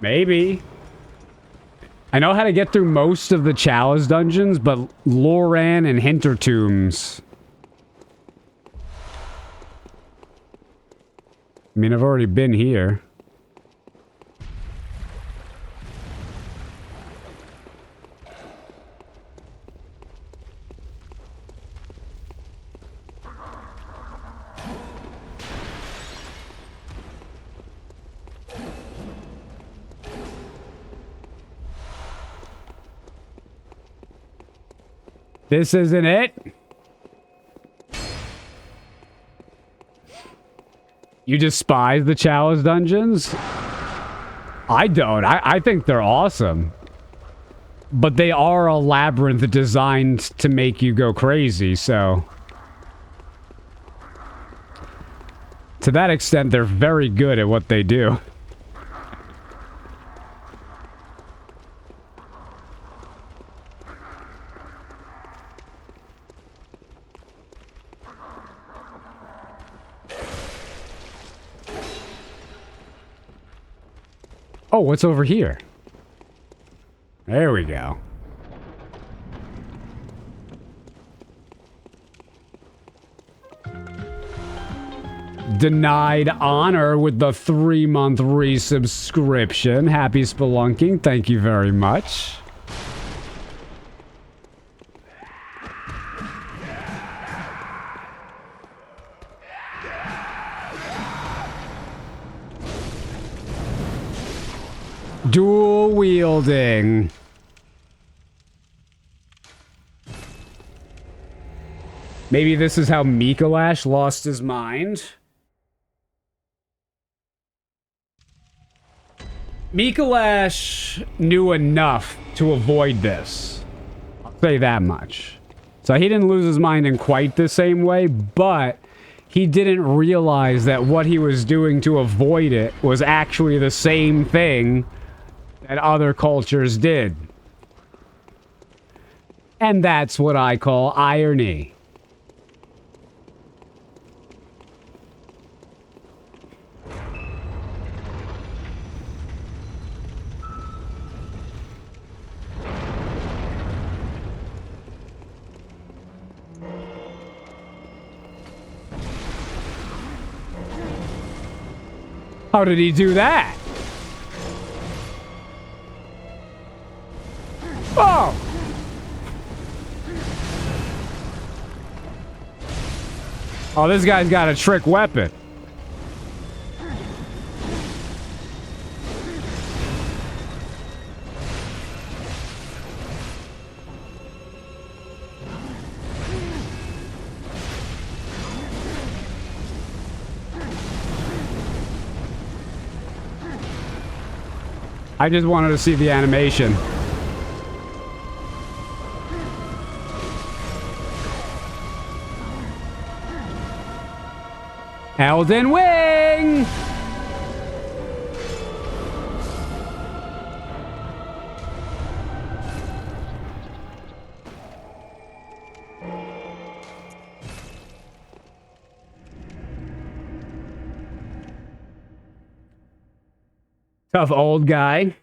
Maybe. I know how to get through most of the Chalice dungeons, but Loran and Hintertombs. I mean, I've already been here. This isn't it. You despise the Chalice dungeons? I don't. I think they're awesome. But they are a labyrinth designed to make you go crazy, so... To that extent, they're very good at what they do. Oh, what's over here? There we go. Denied honor with the 3-month resubscription. Happy spelunking. Thank you very much. Dual wielding. Maybe this is how Mikolash lost his mind. Mikolash knew enough to avoid this. I'll say that much. So he didn't lose his mind in quite the same way, but he didn't realize that what he was doing to avoid it was actually the same thing that other cultures did. And that's what I call irony. How did he do that? Oh! Oh, this guy's got a trick weapon. I just wanted to see the animation. Elden Wing! Tough old guy.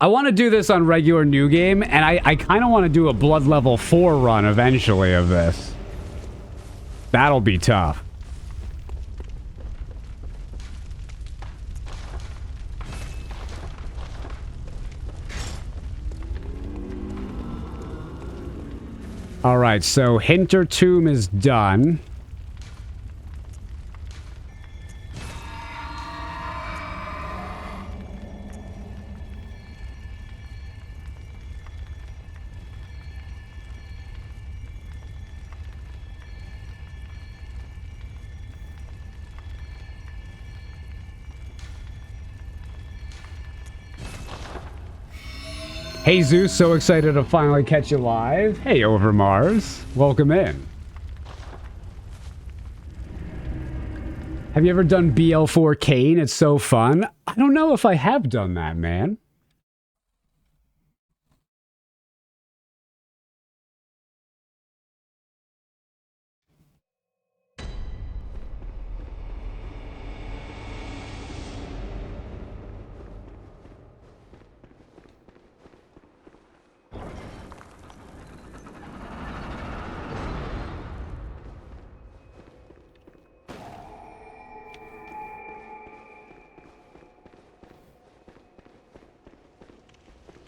I want to do this on regular new game, and I kind of want to do a blood level 4 run eventually of this. That'll be tough. All right, so Hinter Tomb is done. Hey Zeus, so excited to finally catch you live. Hey Over Mars, welcome in. Have you ever done BL4 Kane? It's so fun. I don't know if I have done that, man.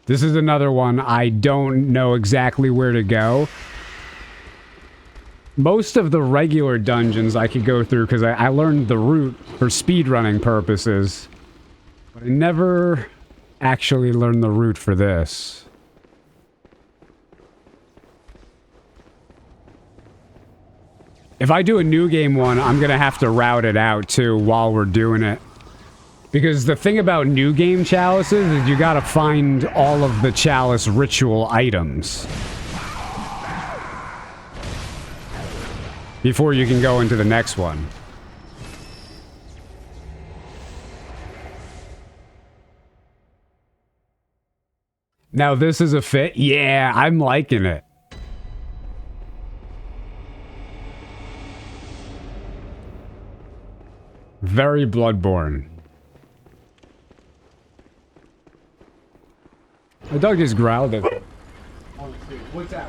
This is another one I don't know exactly where to go. Most of the regular dungeons I could go through because I learned the route for speedrunning purposes. But I never actually learned the route for this. If I do a new game one, I'm going to have to route it out too while we're doing it. Because the thing about new game chalices is you gotta find all of the chalice ritual items before you can go into the next one. Now this is a fit? Yeah, I'm liking it. Very Bloodborne. The dog just growled at me. What's that?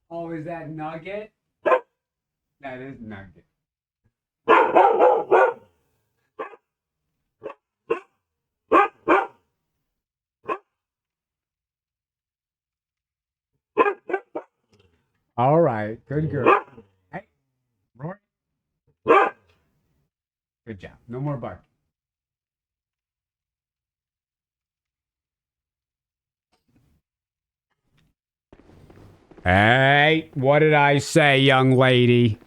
Oh, is that Nugget? That is Nugget. All right, good girl. Hey, Rory. Good job. No more barking. Hey, what did I say, young lady?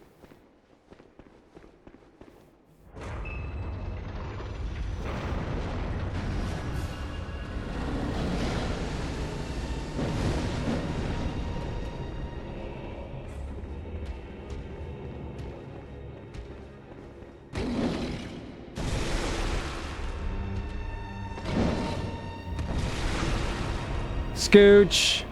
Scooch.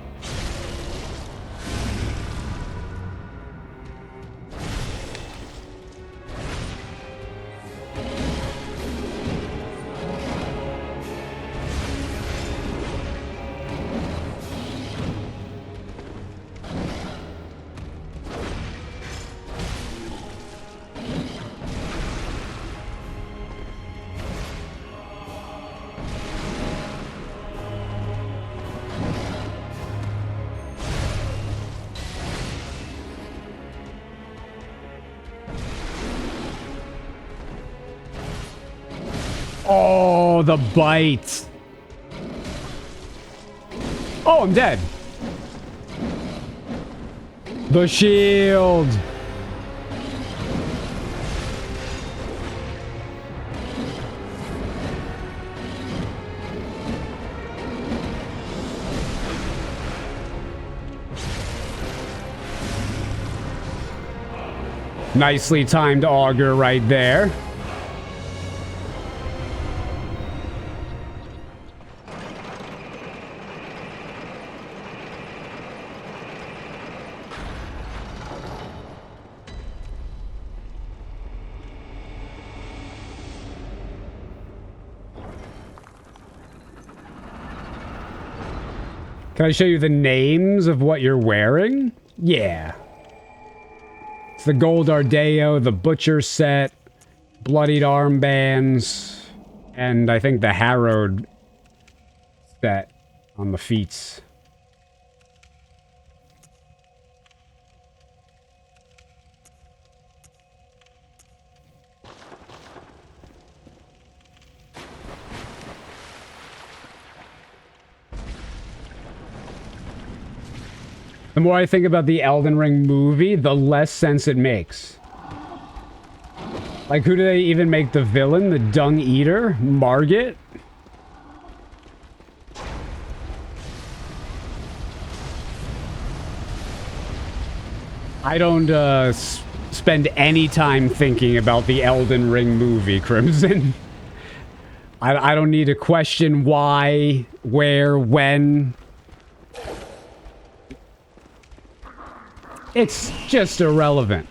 Oh, the bite. Oh, I'm dead. The shield. Nicely timed auger right there. Can I show you the names of what you're wearing? Yeah. It's the Gold Ardeo, the Butcher set, Bloodied Armbands, and I think the Harrowed set on the feats. The more I think about the Elden Ring movie, the less sense it makes. Like, who do they even make the villain? The Dung Eater? Margit? I don't spend any time thinking about the Elden Ring movie, Crimson. I don't need to question why, where, when. It's just irrelevant.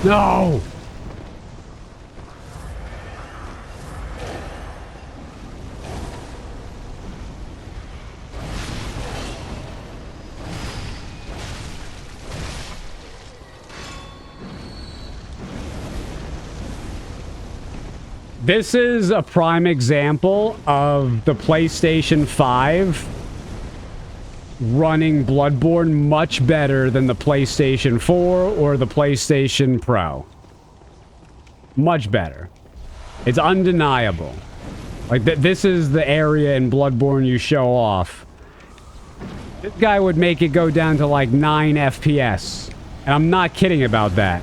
No! This is a prime example of the PlayStation 5 running Bloodborne much better than the PlayStation 4 or the PlayStation Pro. Much better. It's undeniable. Like, this is the area in Bloodborne you show off. This guy would make it go down to like 9 FPS. And I'm not kidding about that.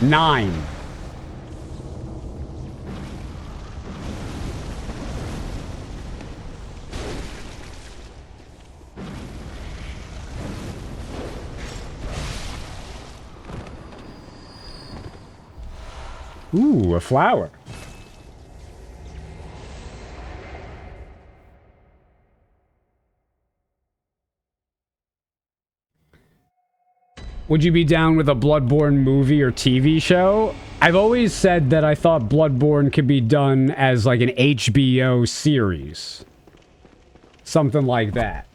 9. Ooh, a flower. Would you be down with a Bloodborne movie or TV show? I've always said that I thought Bloodborne could be done as like an HBO series. Something like that.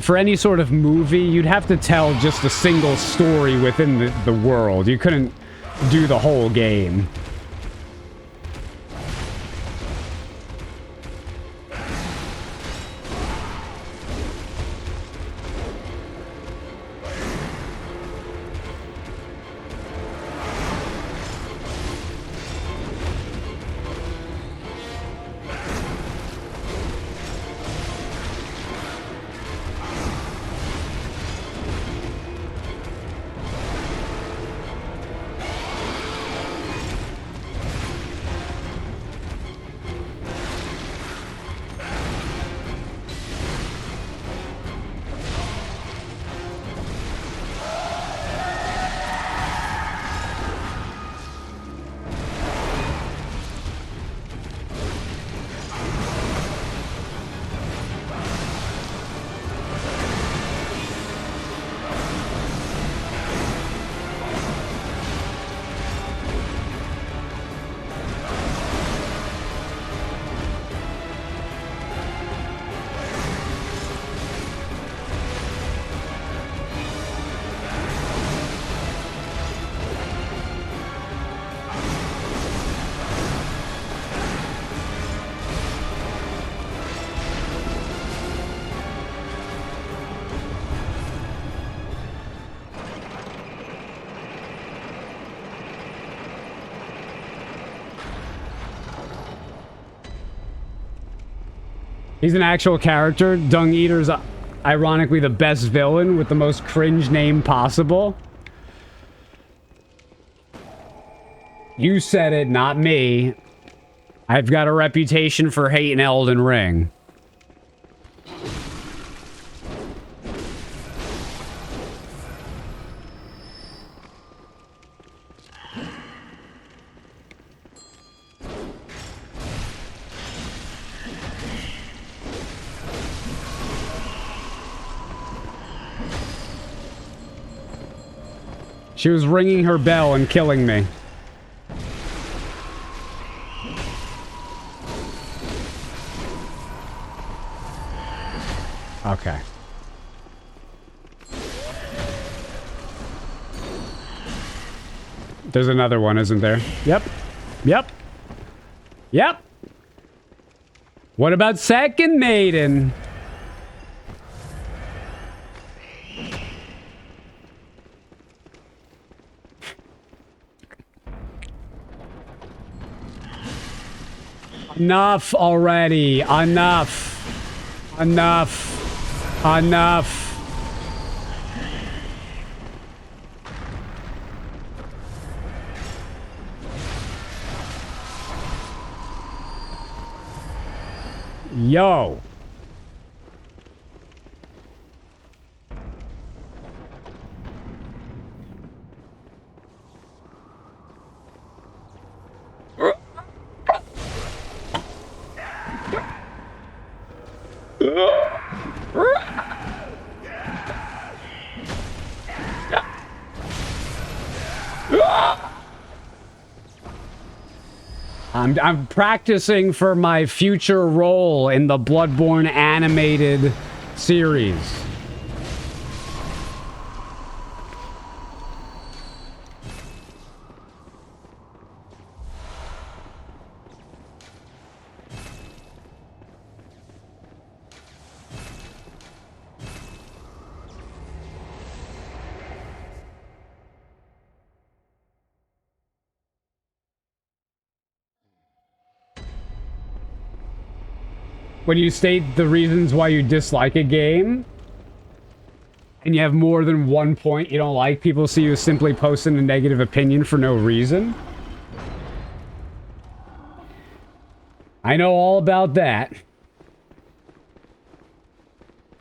For any sort of movie, you'd have to tell just a single story within the world. You couldn't do the whole game. He's an actual character. Dung Eater's ironically the best villain with the most cringe name possible. You said it, not me. I've got a reputation for hating Elden Ring. She was ringing her bell and killing me. Okay. There's another one, isn't there? Yep. Yep. Yep. What about second maiden? Enough already. Enough. Enough. Enough. Yo. I'm practicing for my future role in the Bloodborne animated series. When you state the reasons why you dislike a game, and you have more than one point you don't like, people see you simply posting a negative opinion for no reason. I know all about that.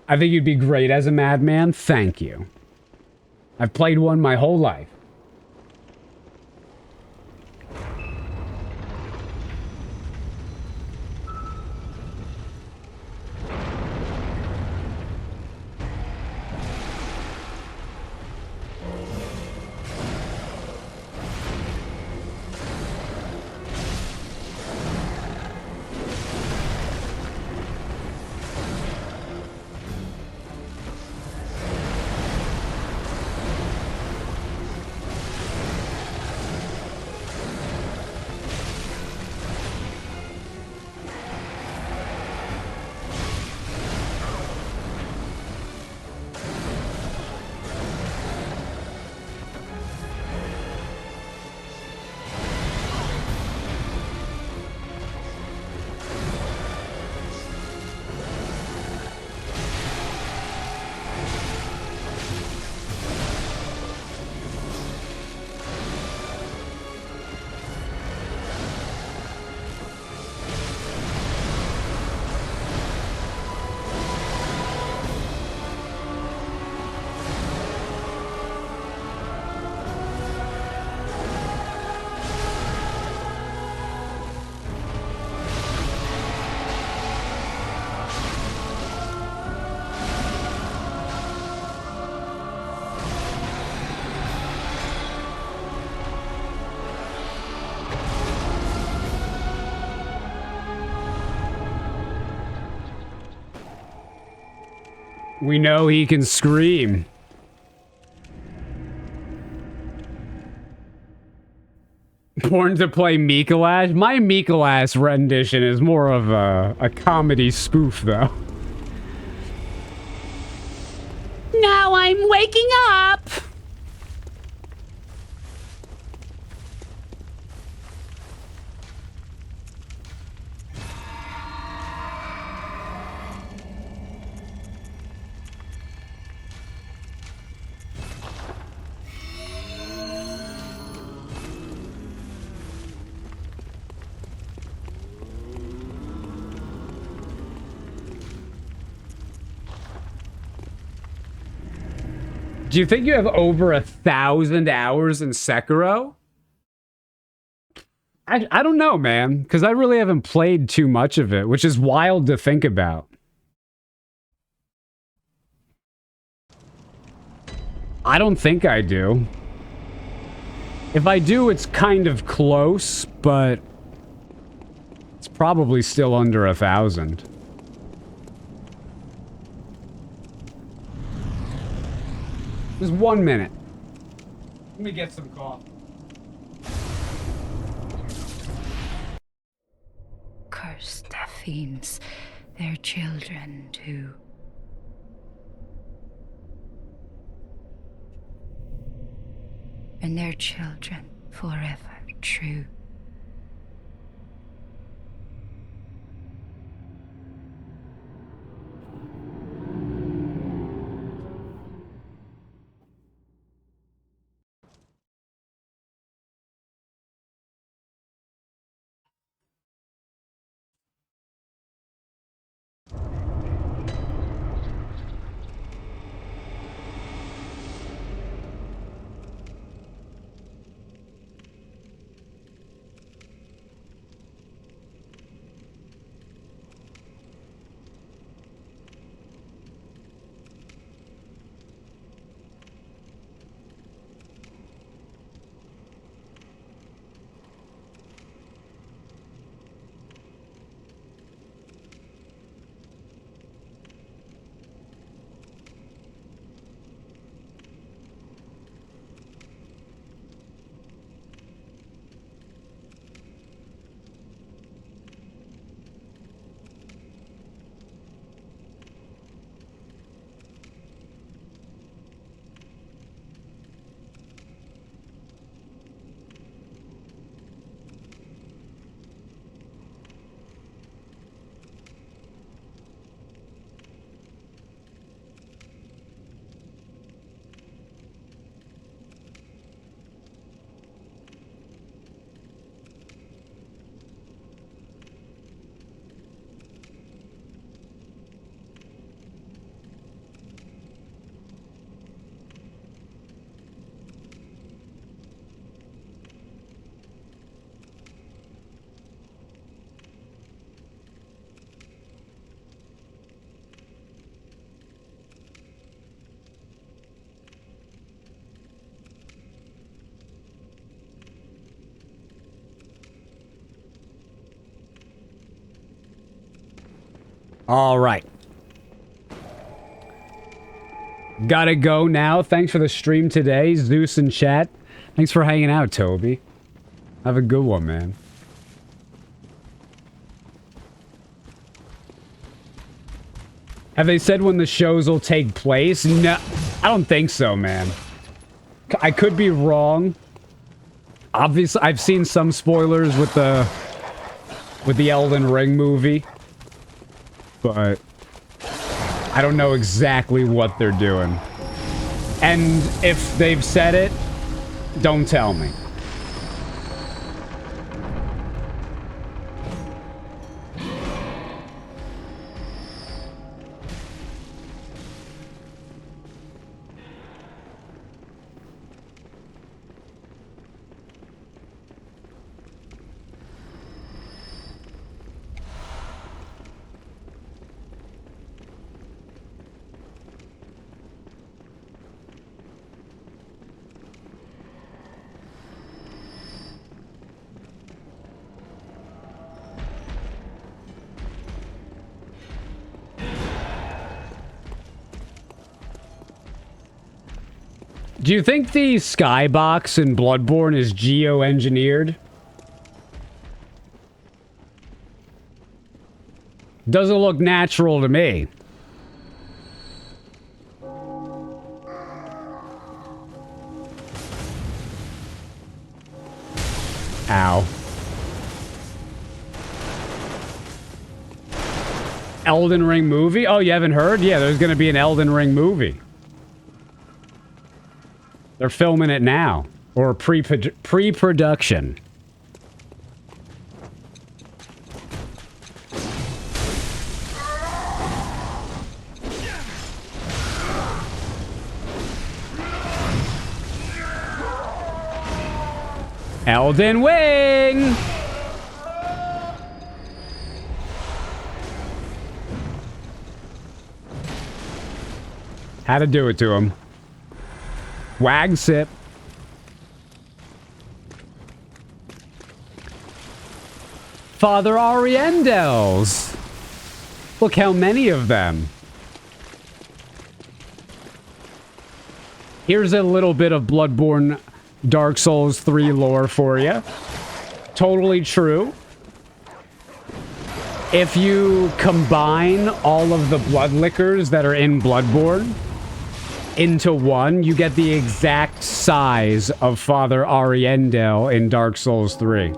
I think you'd be great as a madman. Thank you. I've played one my whole life. We know he can scream. Born to play Mikolash? My Mikolash rendition is more of a comedy spoof, though. Now I'm waking up! Do you think you have over 1,000 hours in Sekiro? I don't know, man, because I really haven't played too much of it, which is wild to think about. I don't think I do. If I do, it's kind of close, but it's probably still under 1,000. Just 1 minute. Let me get some coffee. Cursed fiends, their children too. And their children forever true. All right. Gotta go now. Thanks for the stream today, Zeus in chat. Thanks for hanging out, Toby. Have a good one, man. Have they said when the shows will take place? No, I don't think so, man. I could be wrong. Obviously, I've seen some spoilers with the Elden Ring movie, but I don't know exactly what they're doing. And if they've said it, don't tell me. Do you think the skybox in Bloodborne is geo-engineered? Doesn't look natural to me. Ow. Elden Ring movie? Oh, you haven't heard? Yeah, there's gonna be an Elden Ring movie. They're filming it now. Or pre-production. Elden Wing! Had to do it to him. Wag sip. Father Ariendels. Look how many of them. Here's a little bit of Bloodborne Dark Souls 3 lore for you. Totally true. If you combine all of the blood liquors that are in Bloodborne into one, you get the exact size of Father Ariendel in Dark Souls 3.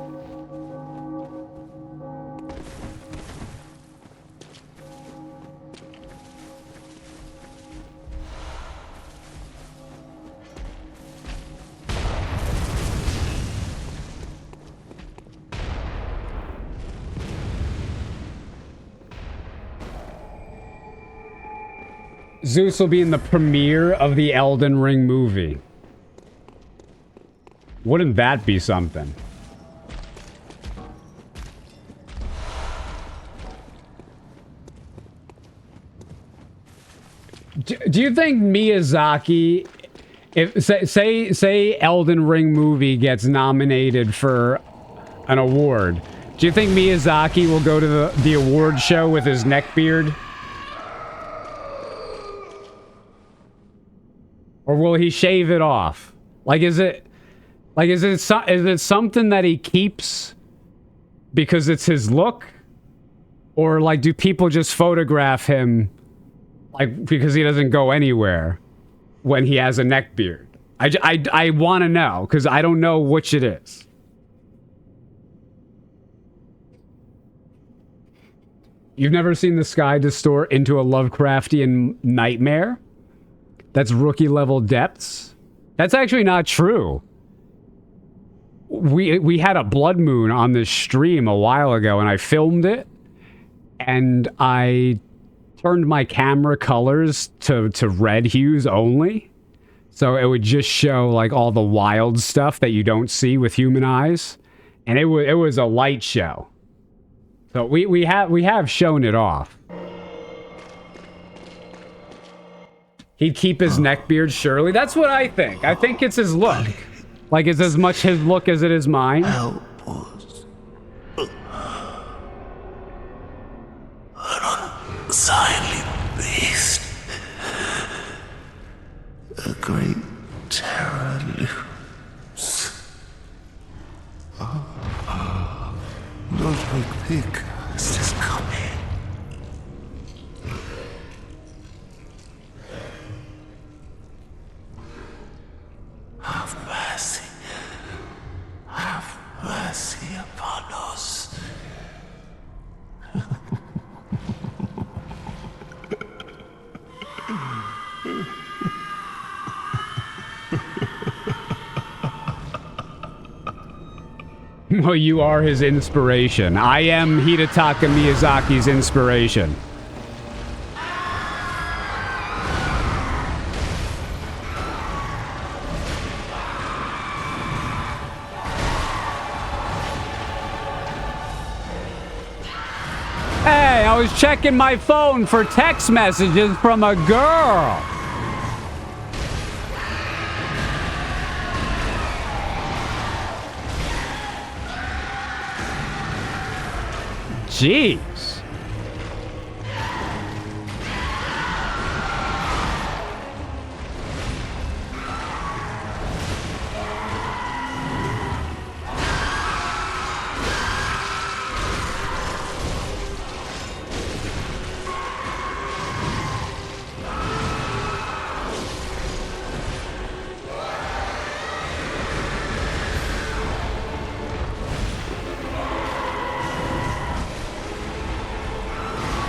Zeus will be in the premiere of the Elden Ring movie. Wouldn't that be something? Do you think Miyazaki, if say Elden Ring movie gets nominated for an award, do you think Miyazaki will go to the award show with his neckbeard? Or will he shave it off? Like, is it something that he keeps because it's his look? Or, like, do people just photograph him, like, because he doesn't go anywhere when he has a neckbeard? I want to know, because I don't know which it is. You've never seen the sky distort into a Lovecraftian nightmare? That's rookie level depths? That's actually not true. We had a blood moon on this stream a while ago, and I filmed it, and I turned my camera colors to red hues only, so it would just show like all the wild stuff that you don't see with human eyes, and it was a light show. So we have shown it off. He'd keep his neckbeard, surely. That's what I think. I think it's his look. Like, it's as much his look as it is mine. Help us. An unsightly beast. A great terror looms. Ludwig Pick has just come in. Have mercy. Have mercy upon us. Well, you are his inspiration. I am Hidetaka Miyazaki's inspiration. Hey, I was checking my phone for text messages from a girl. Jeez.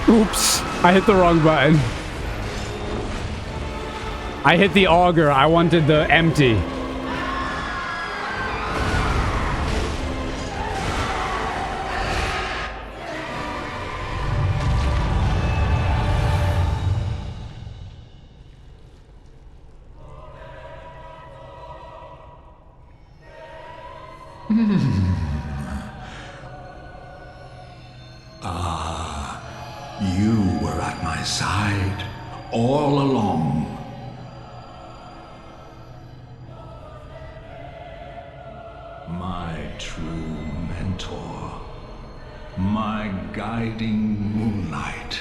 Oops, I hit the wrong button. I hit the auger. I wanted the empty. You were at my side all along. My true mentor. My guiding moonlight.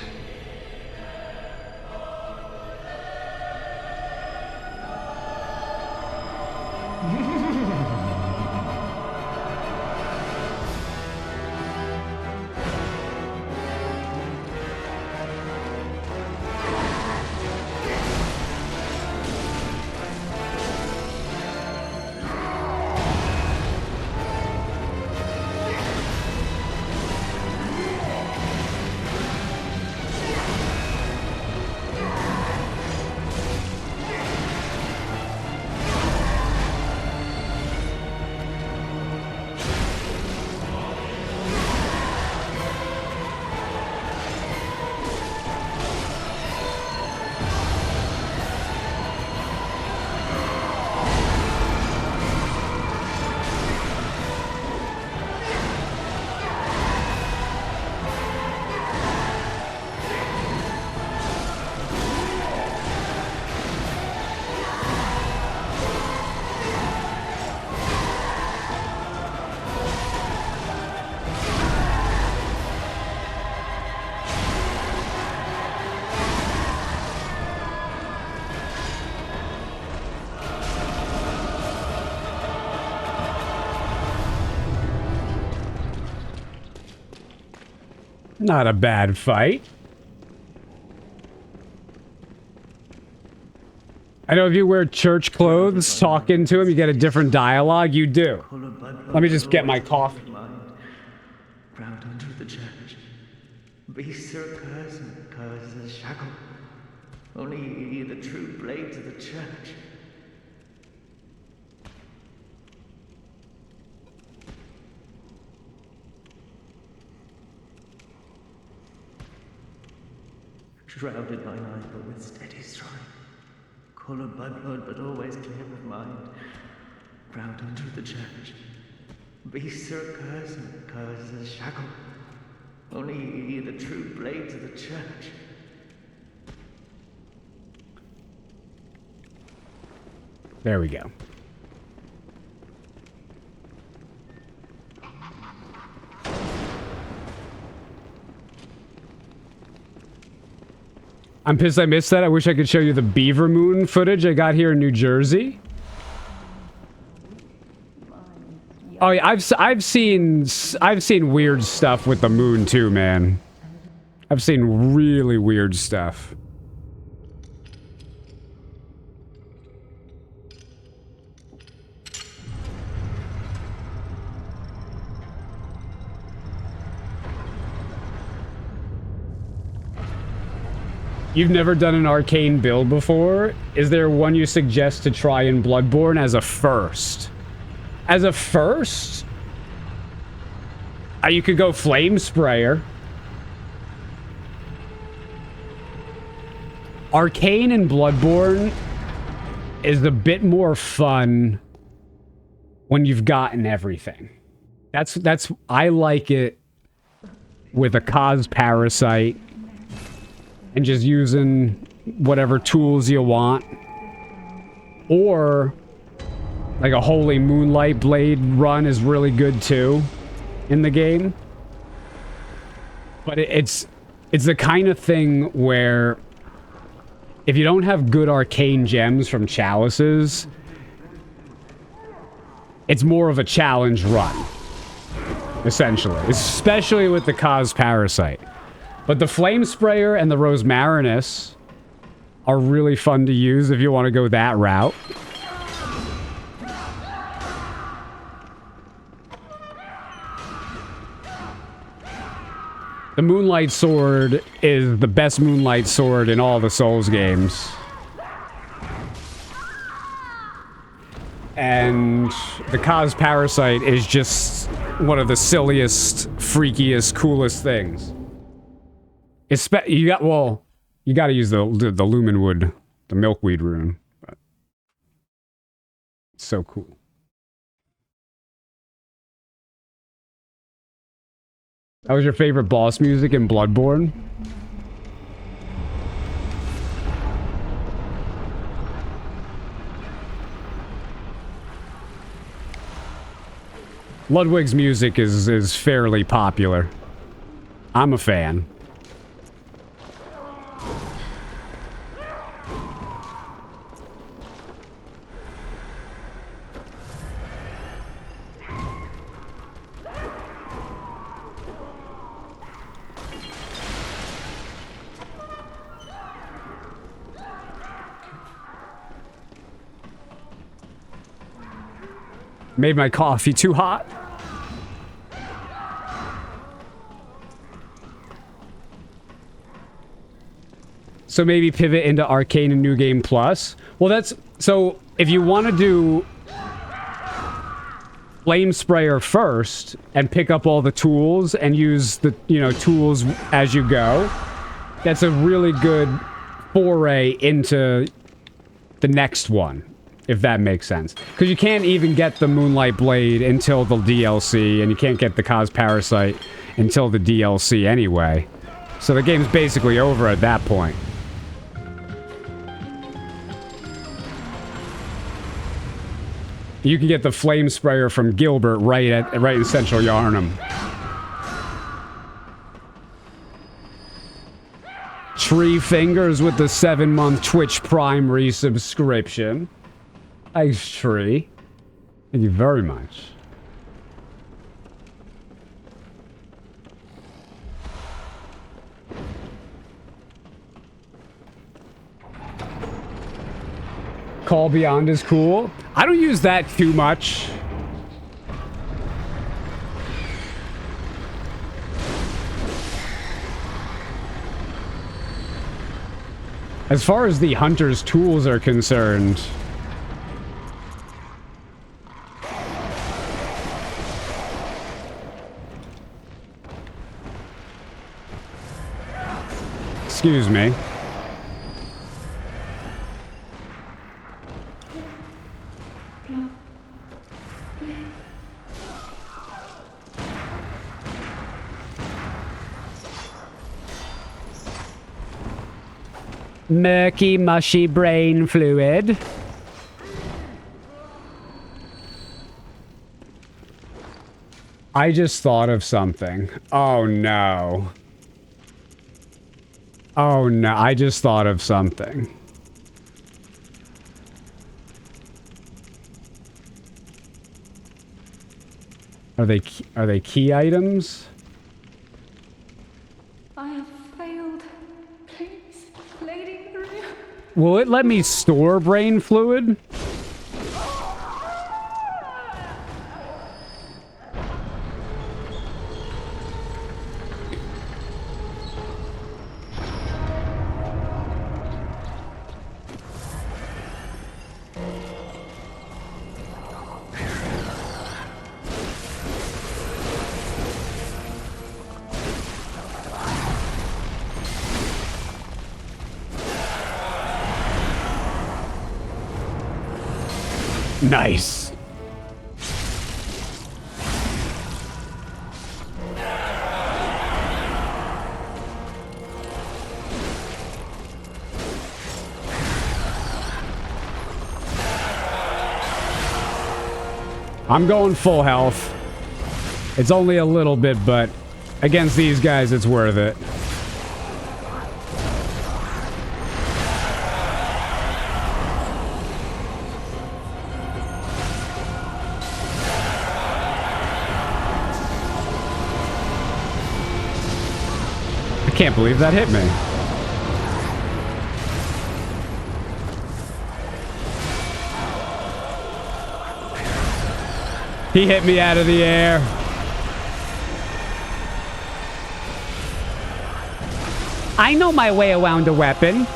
Not a bad fight. I know if you wear church clothes, talking to him, you get a different dialogue. You do. Let me just get my coffee. Ground under the church. Be Sir Cosm, Cosm shackle. Only ye the true blades of the church. Shrouded mine eye, but with steady stride. Coloured by blood, but always clear of mind. Ground under the church. Be Sir Cosm, Cosm shackle. Only ye the true blades of the church. There we go. I'm pissed I missed that. I wish I could show you the beaver moon footage I got here in New Jersey. Oh yeah, I've seen weird stuff with the moon too, man. I've seen really weird stuff. You've never done an arcane build before? Is there one you suggest to try in Bloodborne as a first? As a first? You could go Flame Sprayer. Arcane in Bloodborne is a bit more fun when you've gotten everything. That's I like it with a Cos Parasite. And just using whatever tools you want. Or, like a Holy Moonlight Blade run is really good too in the game. But it's the kind of thing where if you don't have good arcane gems from Chalices, it's more of a challenge run. Essentially. Especially with the Cos Parasite. But the Flame Sprayer and the Rosmarinus are really fun to use if you want to go that route. The Moonlight Sword is the best Moonlight Sword in all the Souls games. And the Cos Parasite is just one of the silliest, freakiest, coolest things. You got to use the Lumenwood, the Milkweed rune. But it's so cool. That was your favorite boss music in Bloodborne? Ludwig's music is fairly popular. I'm a fan. Made my coffee too hot. So maybe pivot into Arcane and New Game Plus. Well, that's... So, if you want to do... Flame Sprayer first, and pick up all the tools, and use the, you know, tools as you go, that's a really good foray into the next one. If that makes sense. Because you can't even get the Moonlight Blade until the DLC, and you can't get the Cos Parasite until the DLC anyway. So the game's basically over at that point. You can get the Flame Sprayer from Gilbert right in Central Yarnum. Tree Fingers with the 7-month Twitch Prime resubscription. Thanks, Tree. Thank you very much. Call Beyond is cool. I don't use that too much. As far as the hunter's tools are concerned... Excuse me. Murky, mushy brain fluid. I just thought of something. Oh no. Oh no, I just thought of something. Are they key items? I have failed. Please, Lady Maria. Will it let me store brain fluid? Nice. I'm going full health. It's only a little bit, but against these guys, it's worth it. I can't believe that hit me. He hit me out of the air. I know my way around a weapon.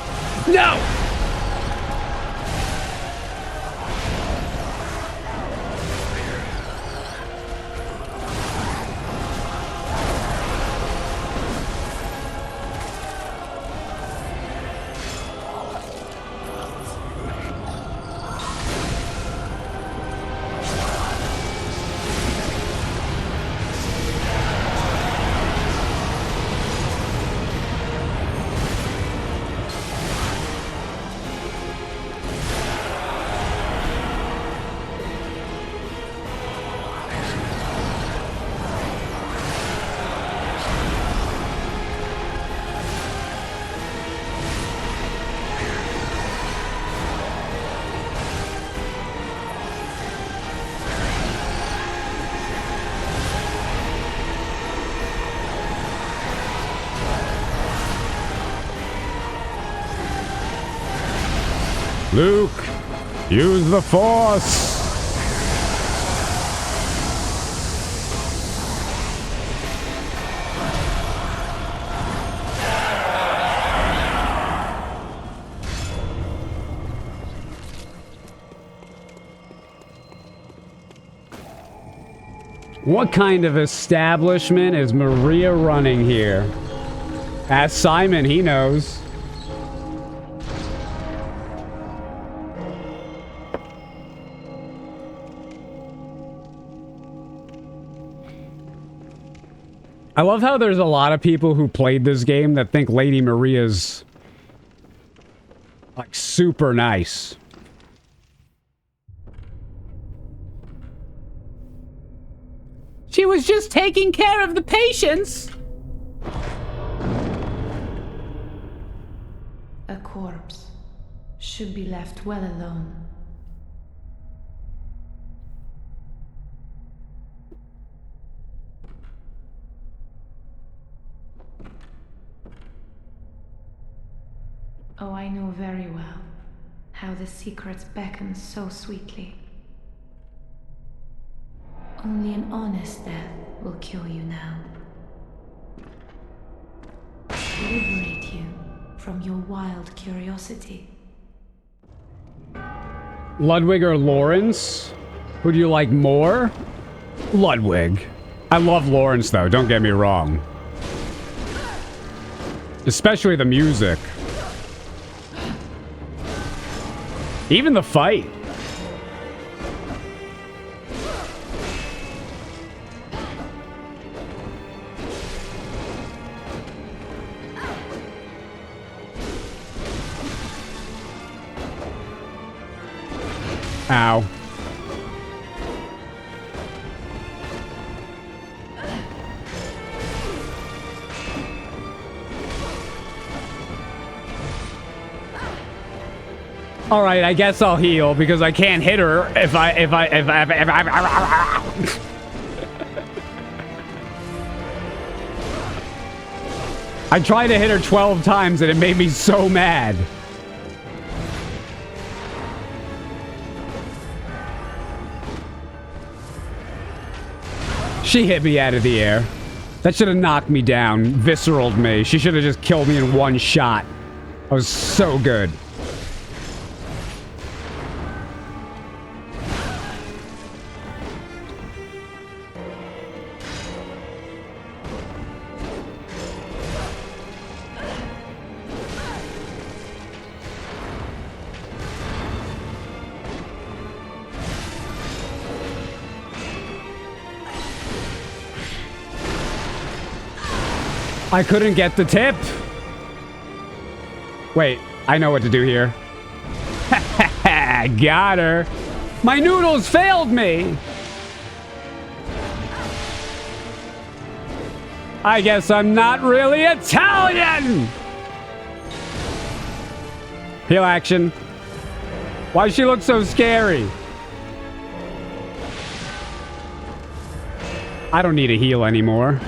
No! Luke, use the Force. What kind of establishment is Maria running here? Ask Simon, he knows. I love how there's a lot of people who played this game that think Lady Maria's like super nice. She was just taking care of the patients. A corpse should be left well alone. Oh, I know very well how the secrets beckon so sweetly. Only an honest death will kill you now. Liberate you from your wild curiosity. Ludwig or Lawrence? Who do you like more? Ludwig. I love Lawrence though, don't get me wrong. Especially the music. Even the fight. Ow. All right, I guess I'll heal because I can't hit her if I I tried to hit her 12 times and it made me so mad. She hit me out of the air. That should have knocked me down, visceraled me. She should have just killed me in one shot. I was so good. I couldn't get the tip. Wait, I know what to do here. Got her. My noodles failed me. I guess I'm not really Italian. Heal action. Why does she look so scary? I don't need a heal anymore.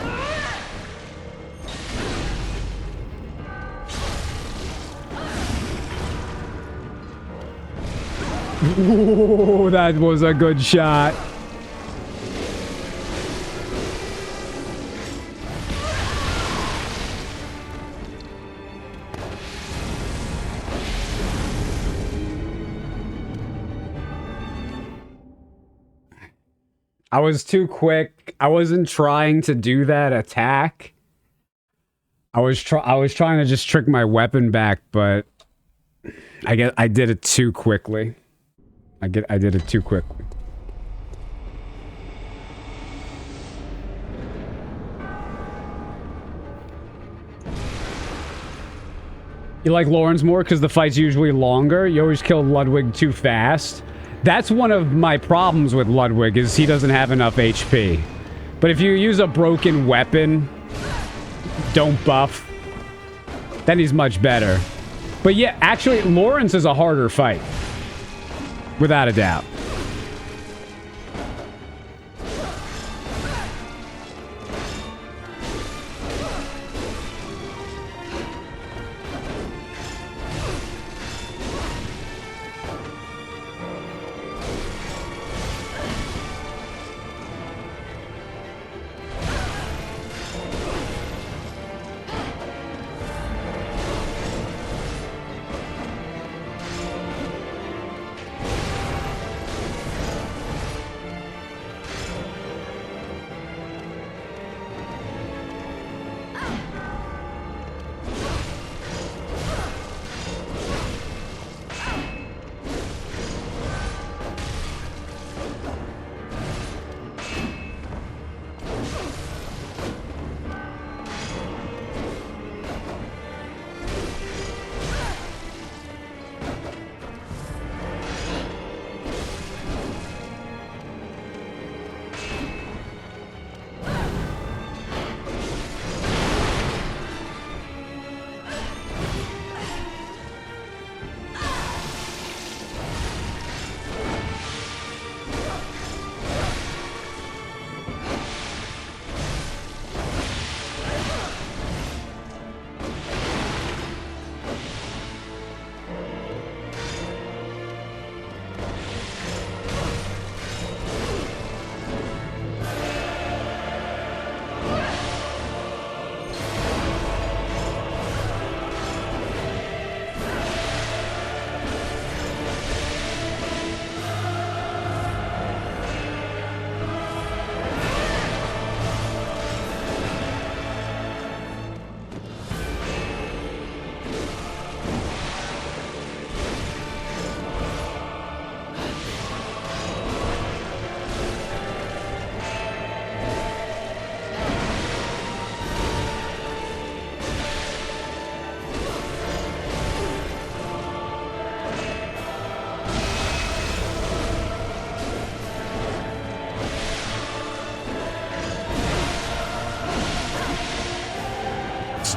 Ooh, that was a good shot. I was too quick. I wasn't trying to do that attack. I was trying to just trick my weapon back, but I did it too quickly. I did it too quickly. You like Lawrence more because the fight's usually longer? You always kill Ludwig too fast? That's one of my problems with Ludwig, is he doesn't have enough HP. But if you use a broken weapon, don't buff, then he's much better. But yeah, actually, Lawrence is a harder fight. Without a doubt.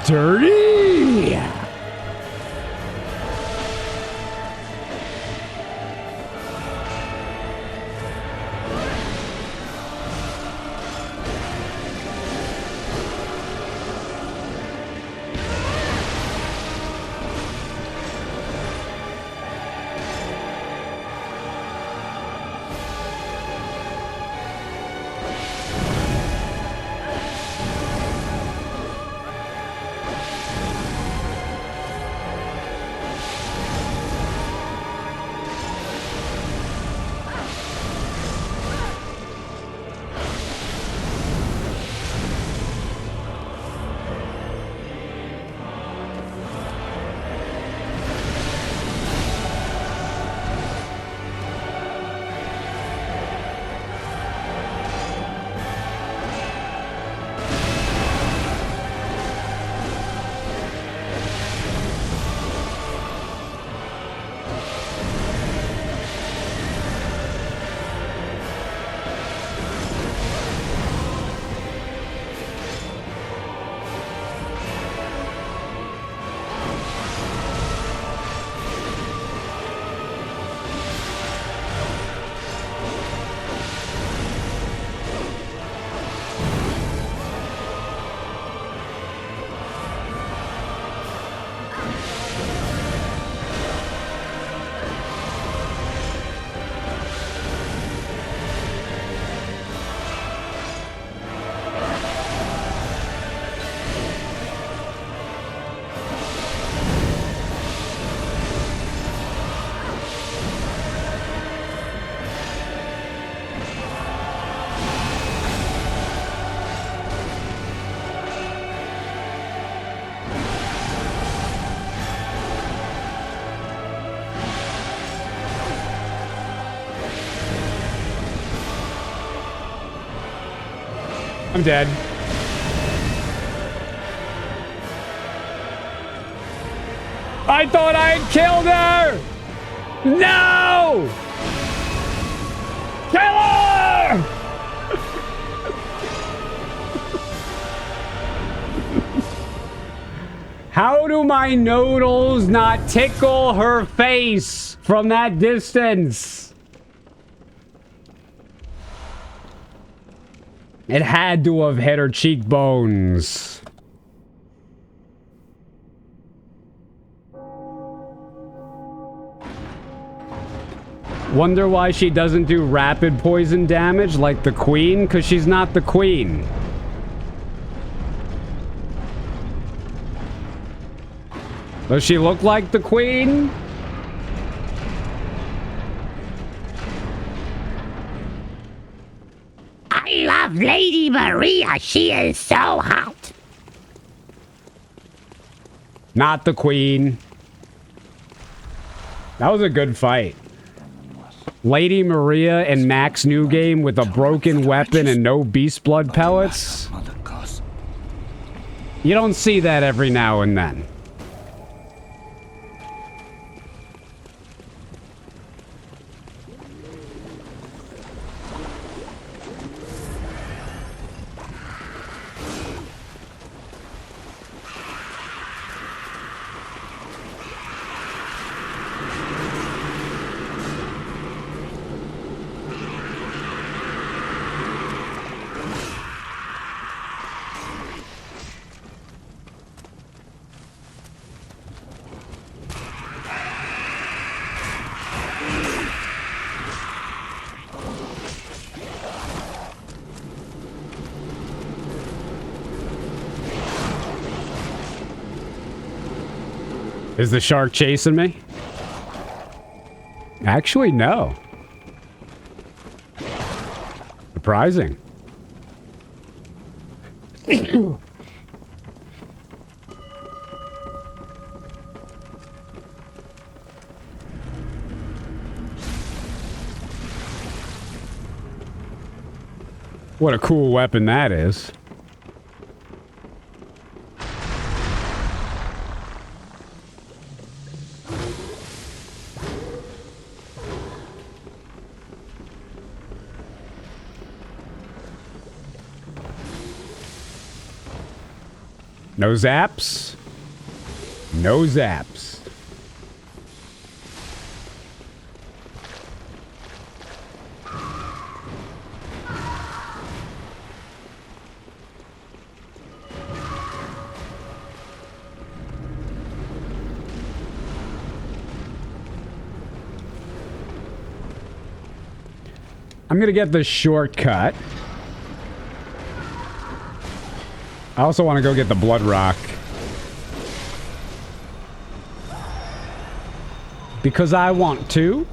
dirty. I'm dead. I thought I had killed her! No! Kill her! How do my noodles not tickle her face from that distance? It had to have hit her cheekbones. Wonder why she doesn't do rapid poison damage like the queen? Because she's not the queen. Does she look like the queen? I love Lady Maria. She is so hot. Not the queen. That was a good fight. Lady Maria and Max New Game with a broken weapon and no beast blood pellets. You don't see that every now and then. Is the shark chasing me? Actually, no. Surprising. What a cool weapon that is. No zaps. No zaps. I'm gonna get the shortcut. I also want to go get the blood rock. Because I want to.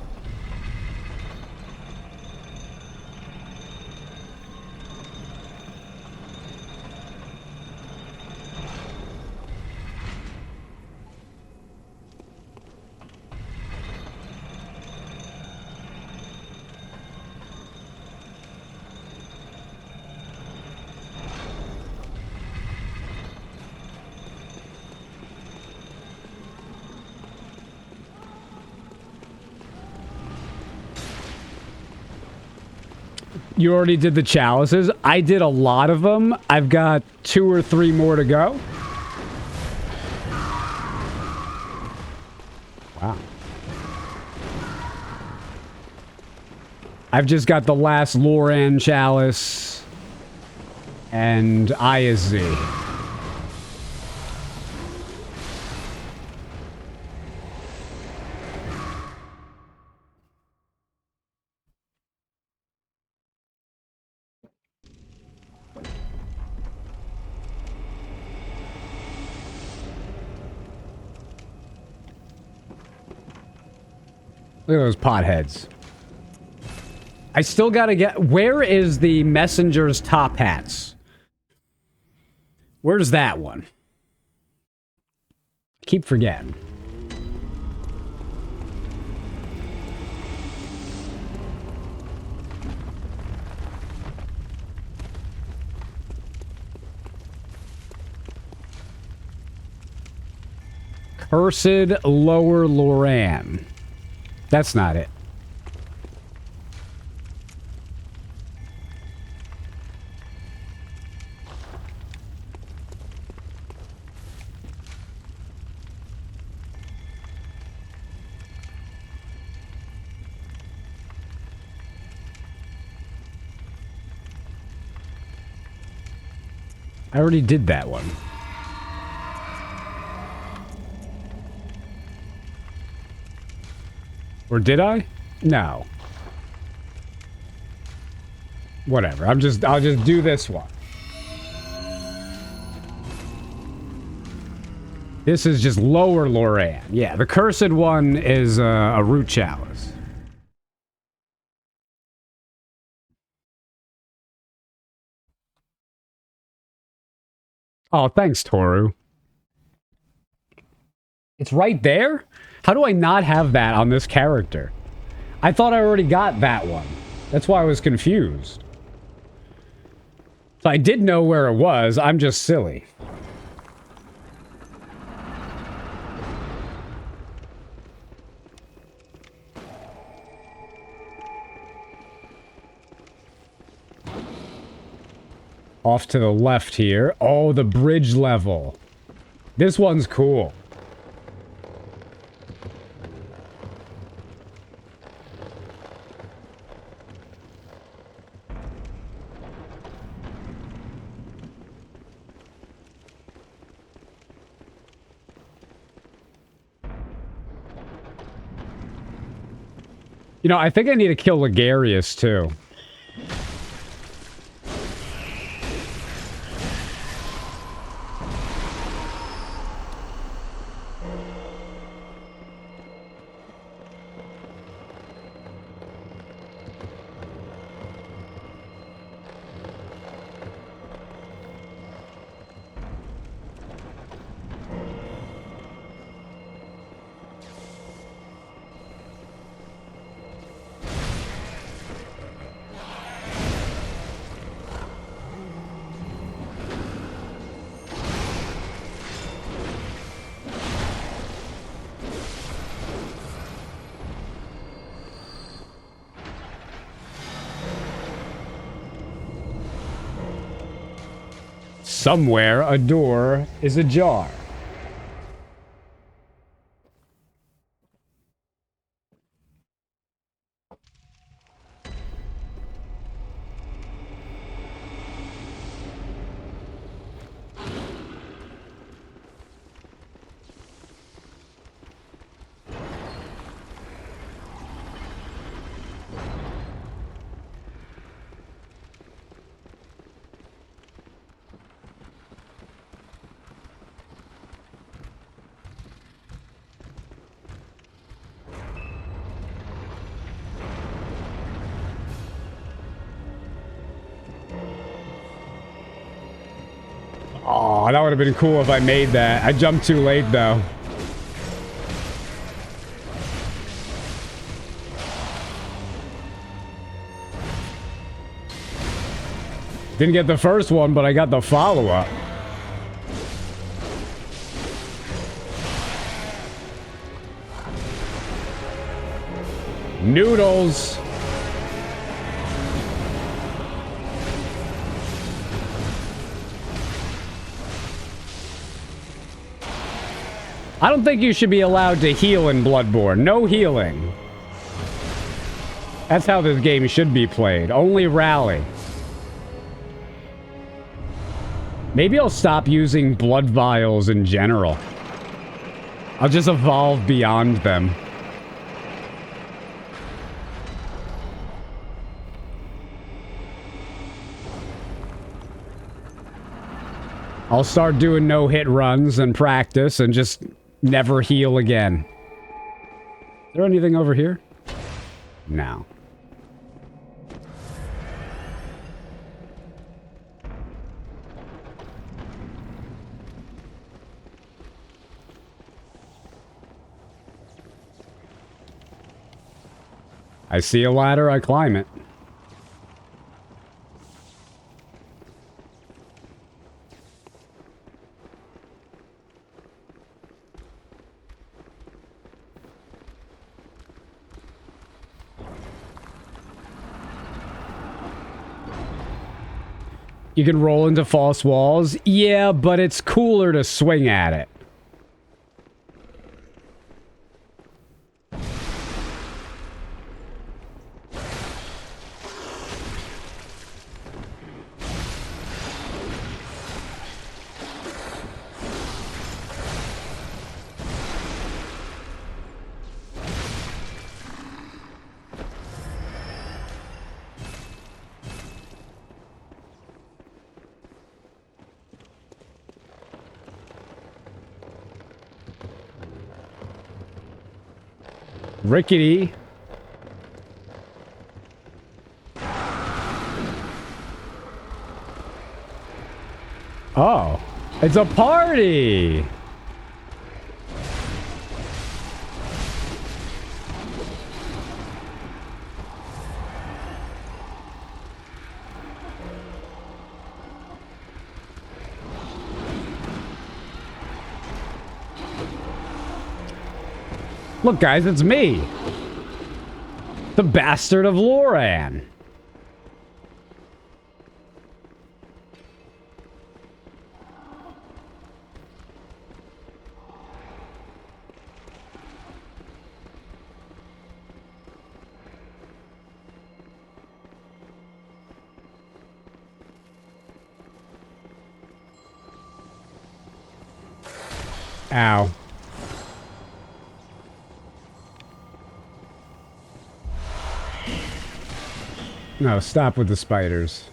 You already did the chalices. I did a lot of them. I've got 2 or 3 more to go. Wow. I've just got the last Loran chalice and I is Z. Look at those potheads. I still gotta get... Where is the messenger's top hats? Where's that one? Keep forgetting. Cursed Lower Loran. That's not it. I already did that one. Or did I? No. Whatever. I'll just do this one. This is just Lower Loran. Yeah, the cursed one is a root chalice. Oh, thanks, Toru. It's right there? How do I not have that on this character? I thought I already got that one. That's why I was confused. So I did know where it was, I'm just silly. Off to the left here. Oh, the bridge level. This one's cool. You know, I think I need to kill Ligarius, too. Somewhere a door is ajar. Oh, that would have been cool if I made that. I jumped too late, though. Didn't get the first one, but I got the follow-up. Noodles. I don't think you should be allowed to heal in Bloodborne. No healing. That's how this game should be played. Only rally. Maybe I'll stop using blood vials in general. I'll just evolve beyond them. I'll start doing no-hit runs and practice and just never heal again. Is there anything over here? No. I see a ladder, I climb it. You can roll into false walls. Yeah, but it's cooler to swing at it. Rickety. Oh, it's a party. Look, guys, it's me. The bastard of Loran. Ow. No, stop with the spiders.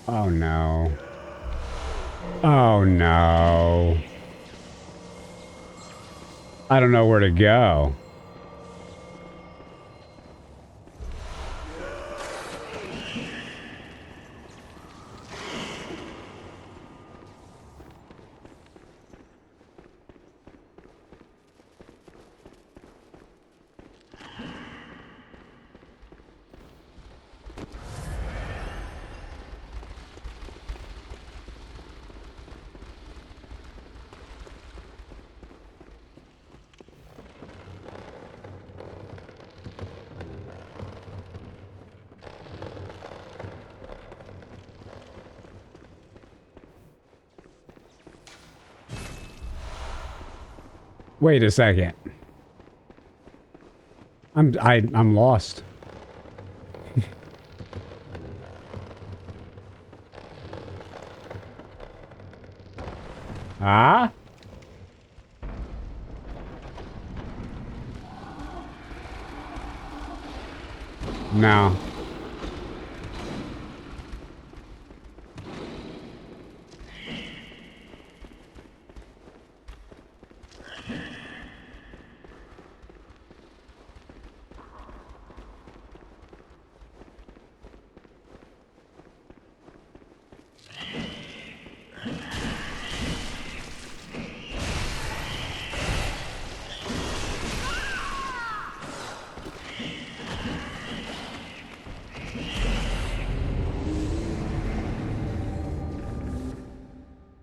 Oh no. Oh no. I don't know where to go. Wait a second. I'm lost. Ah? No.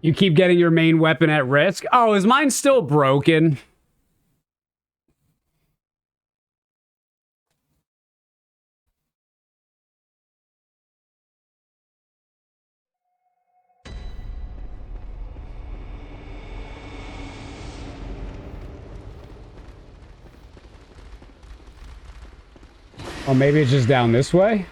You keep getting your main weapon at risk? Oh, is mine still broken? Or maybe it's just down this way?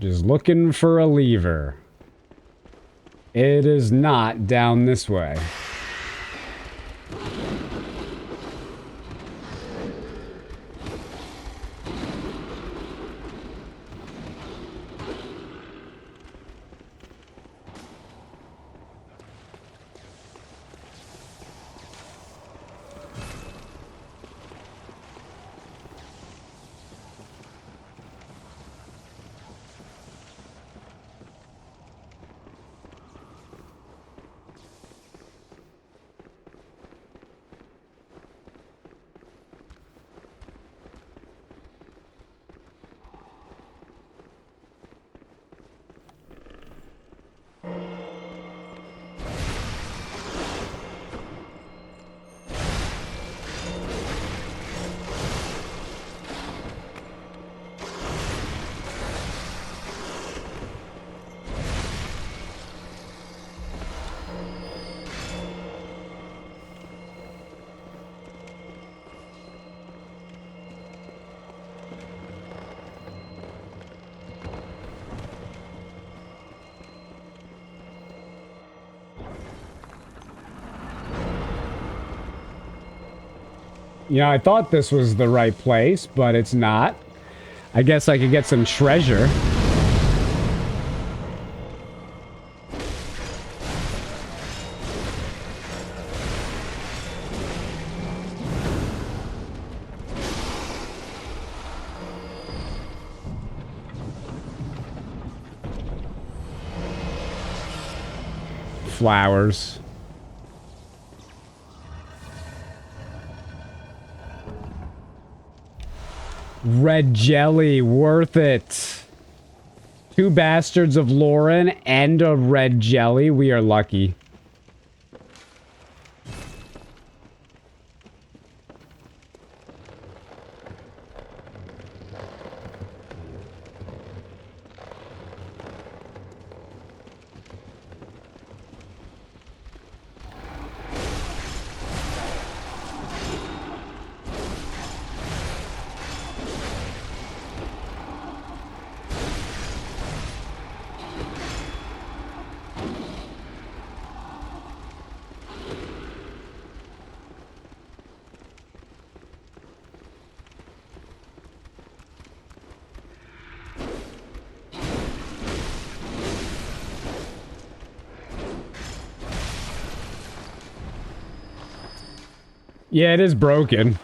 Just looking for a lever. It is not down this way. You know, I thought this was the right place, but it's not. I guess I could get some treasure. Flowers. Red jelly, worth it. 2 bastards of Lauren and a red jelly. We are lucky. Yeah, it is broken.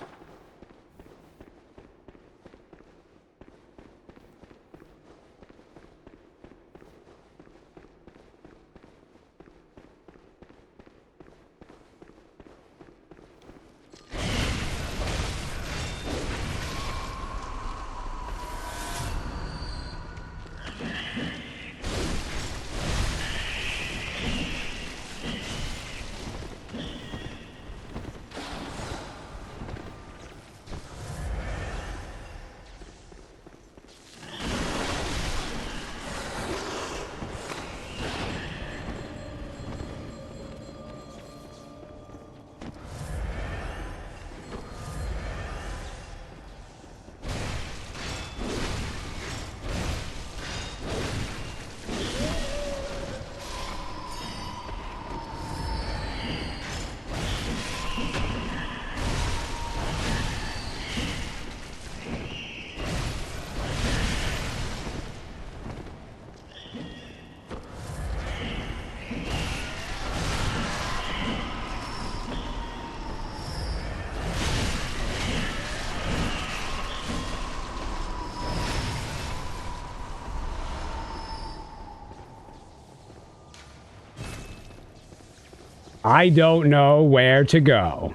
I don't know where to go.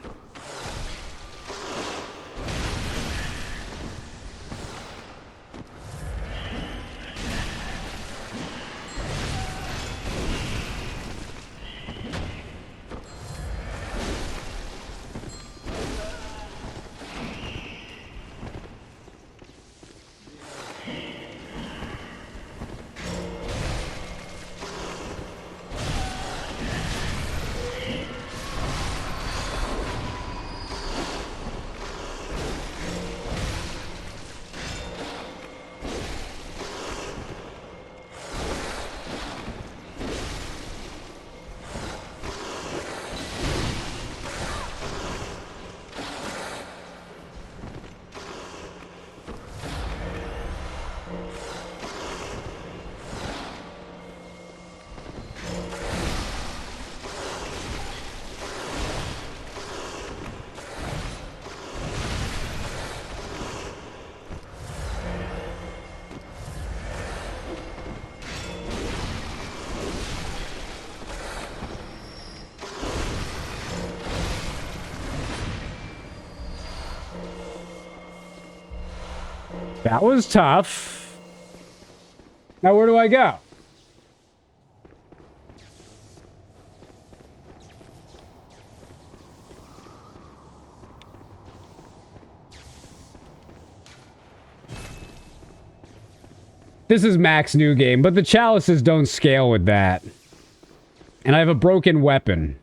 That was tough. Now where do I go? This is Mac's new game, but the Chalices don't scale with that. And I have a broken weapon.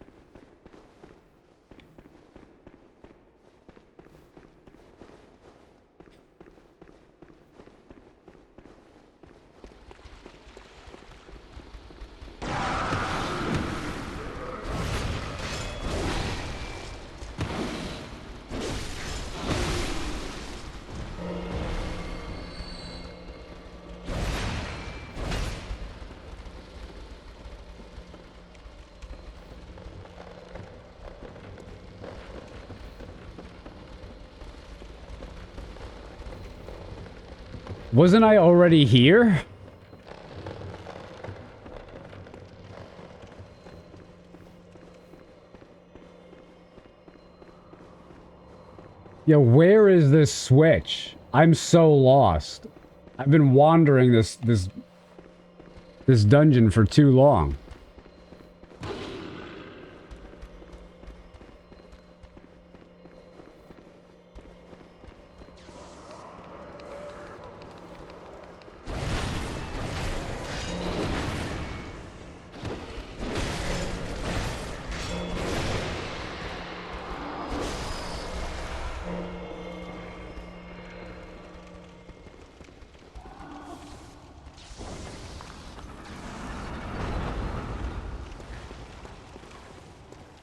Wasn't I already here? Yeah, where is this switch? I'm so lost. I've been wandering this dungeon for too long.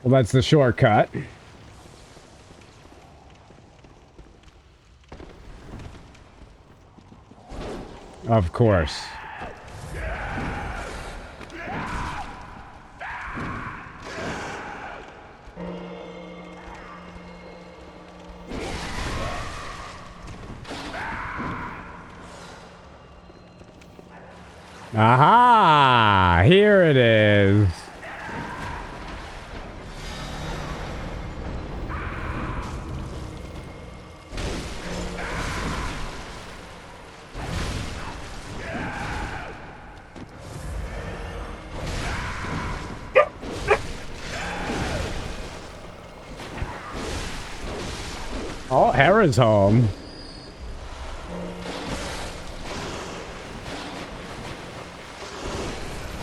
Well, that's the shortcut. Of course. Aha! Here it is. Oh, Hera's home.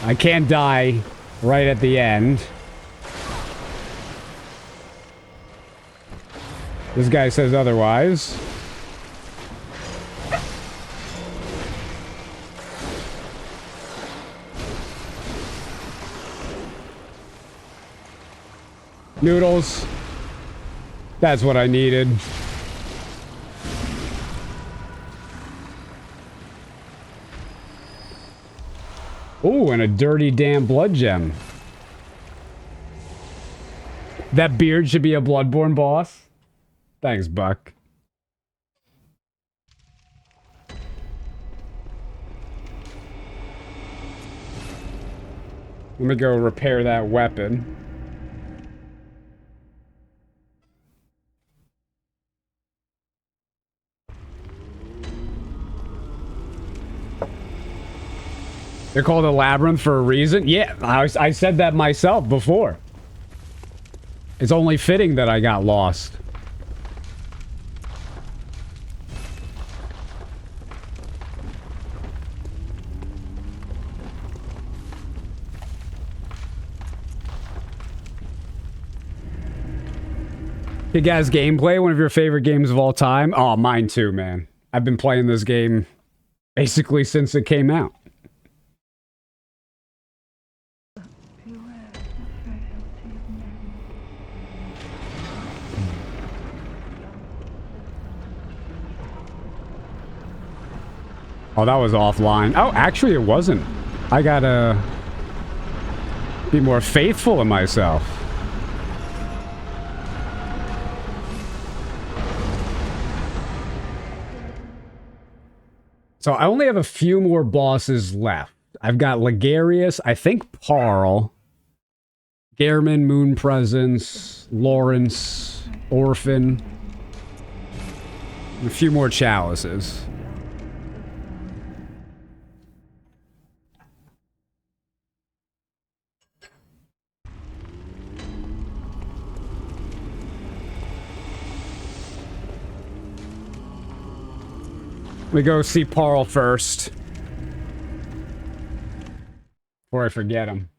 I can't die right at the end. This guy says otherwise. Noodles. That's what I needed. Ooh, and a dirty damn blood gem. That beard should be a Bloodborne boss. Thanks, Buck. Let me go repair that weapon. They're called a labyrinth for a reason? Yeah, I said that myself before. It's only fitting that I got lost. Kick-ass gameplay, one of your favorite games of all time? Oh, mine too, man. I've been playing this game basically since it came out. Oh, that was offline. Oh, actually it wasn't. I gotta be more faithful in myself. So I only have a few more bosses left. I've got Ligarius, I think Parl, Gehrman, Moon Presence, Lawrence, Orphan, and a few more Chalices. We go see Parl first. Before I forget him.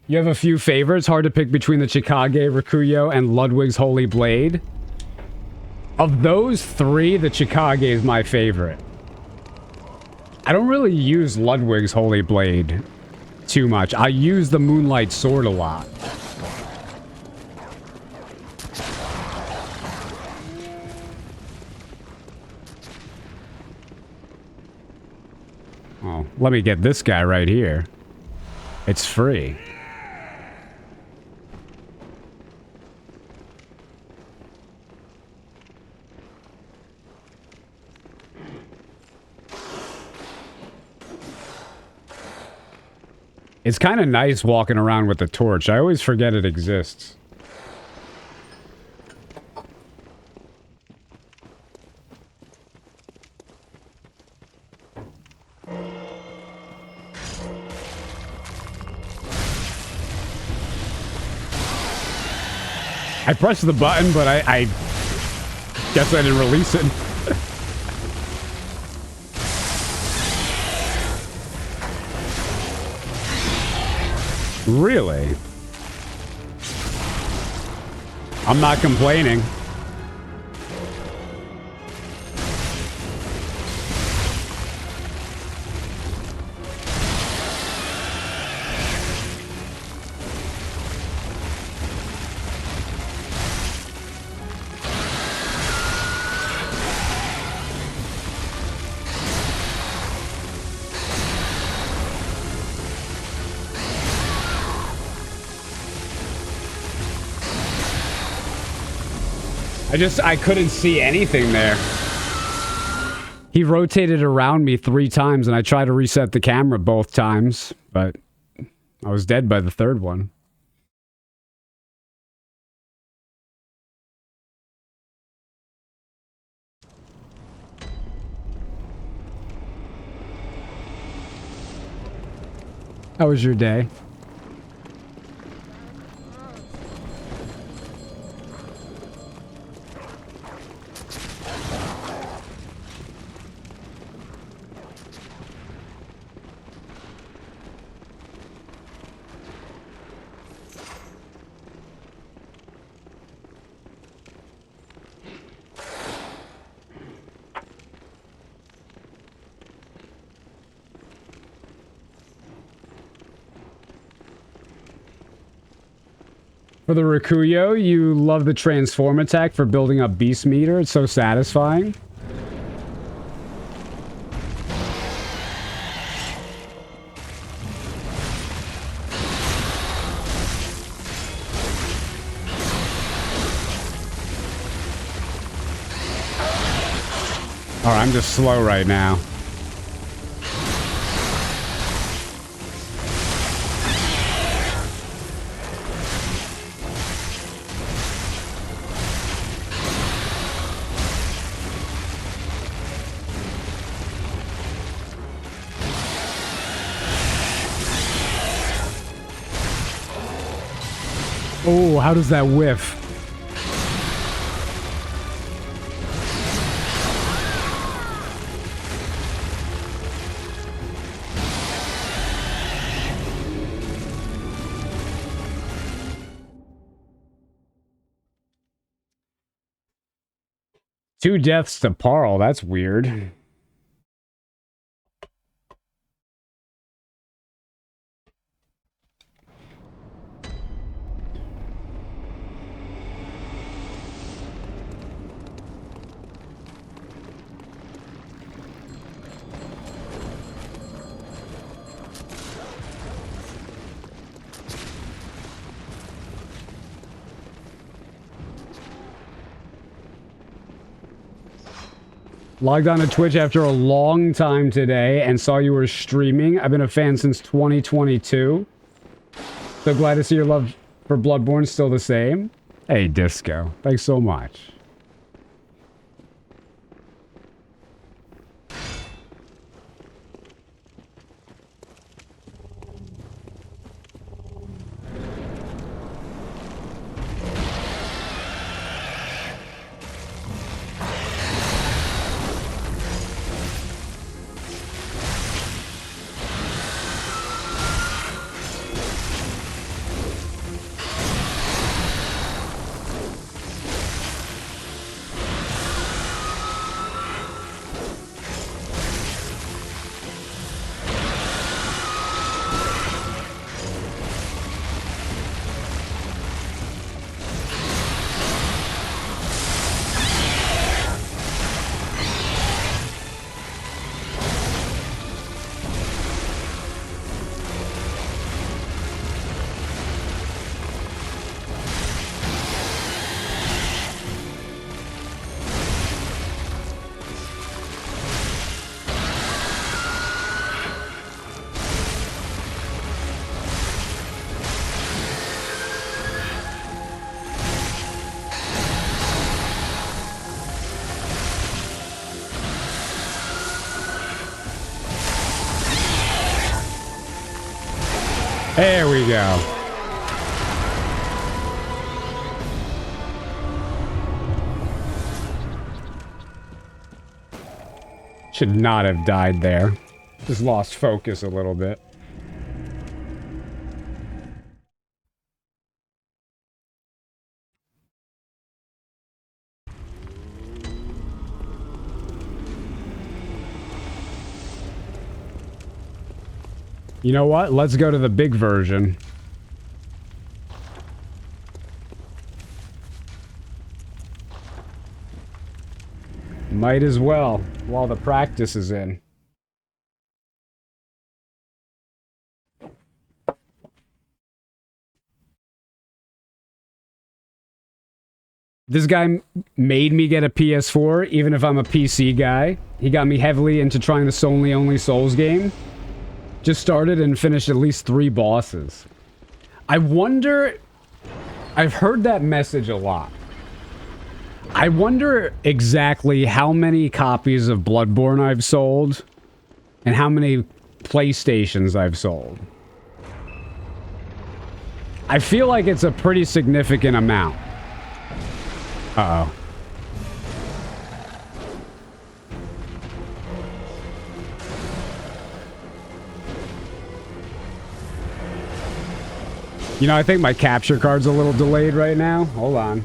You have a few favorites. Hard to pick between the Chikage, Rikuyo, and Ludwig's Holy Blade. Of those three, the Chikage is my favorite. I don't really use Ludwig's Holy Blade too much. I use the Moonlight Sword a lot. Oh, let me get this guy right here. It's free. It's kind of nice walking around with the torch. I always forget it exists. I pressed the button, but I guess I didn't release it. Really? I'm not complaining. I couldn't see anything there. He rotated around me 3 times and I tried to reset the camera both times, but I was dead by the third one. How was your day? For the Rikuyo, you love the transform attack for building up beast meter. It's so satisfying. Alright, I'm just slow right now. Oh, how does that whiff? Two deaths to Parl, that's weird. Logged on to Twitch after a long time today and saw you were streaming. I've been a fan since 2022. So glad to see your love for Bloodborne still the same. Hey, Disco. Thanks so much. There we go. Should not have died there. Just lost focus a little bit. You know what? Let's go to the big version. Might as well, while the practice is in. This guy made me get a PS4, even if I'm a PC guy. He got me heavily into trying the Only Souls game. Just started and finished at least 3 bosses. I wonder... I've heard that message a lot. I wonder exactly how many copies of Bloodborne I've sold and how many PlayStations I've sold. I feel like it's a pretty significant amount. Uh-oh. You know, I think my capture card's a little delayed right now. Hold on.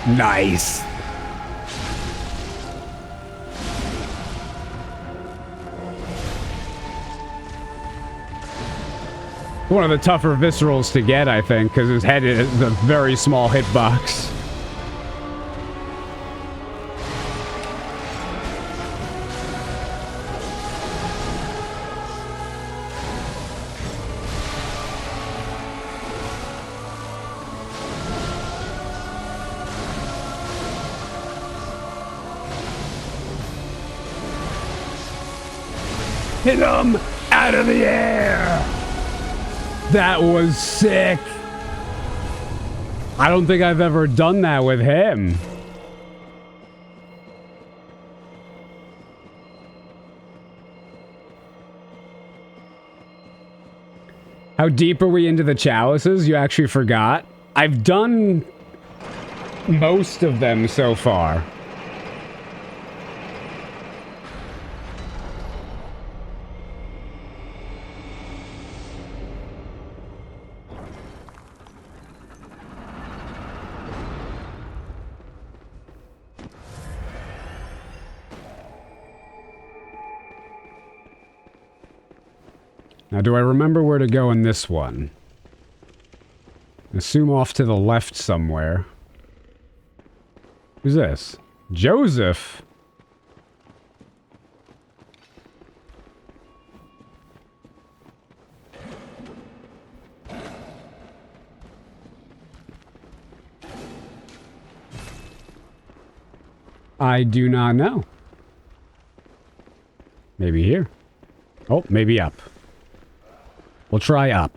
Nice. One of the tougher viscerals to get, I think, because his head is a very small hitbox. Hit him out of the air. That was sick. I don't think I've ever done that with him. How deep are we into the chalices? You actually forgot? I've done most of them so far. Now, do I remember where to go in this one? Assume off to the left somewhere. Who's this? Joseph? I do not know. Maybe here. Oh, maybe up. We'll try up.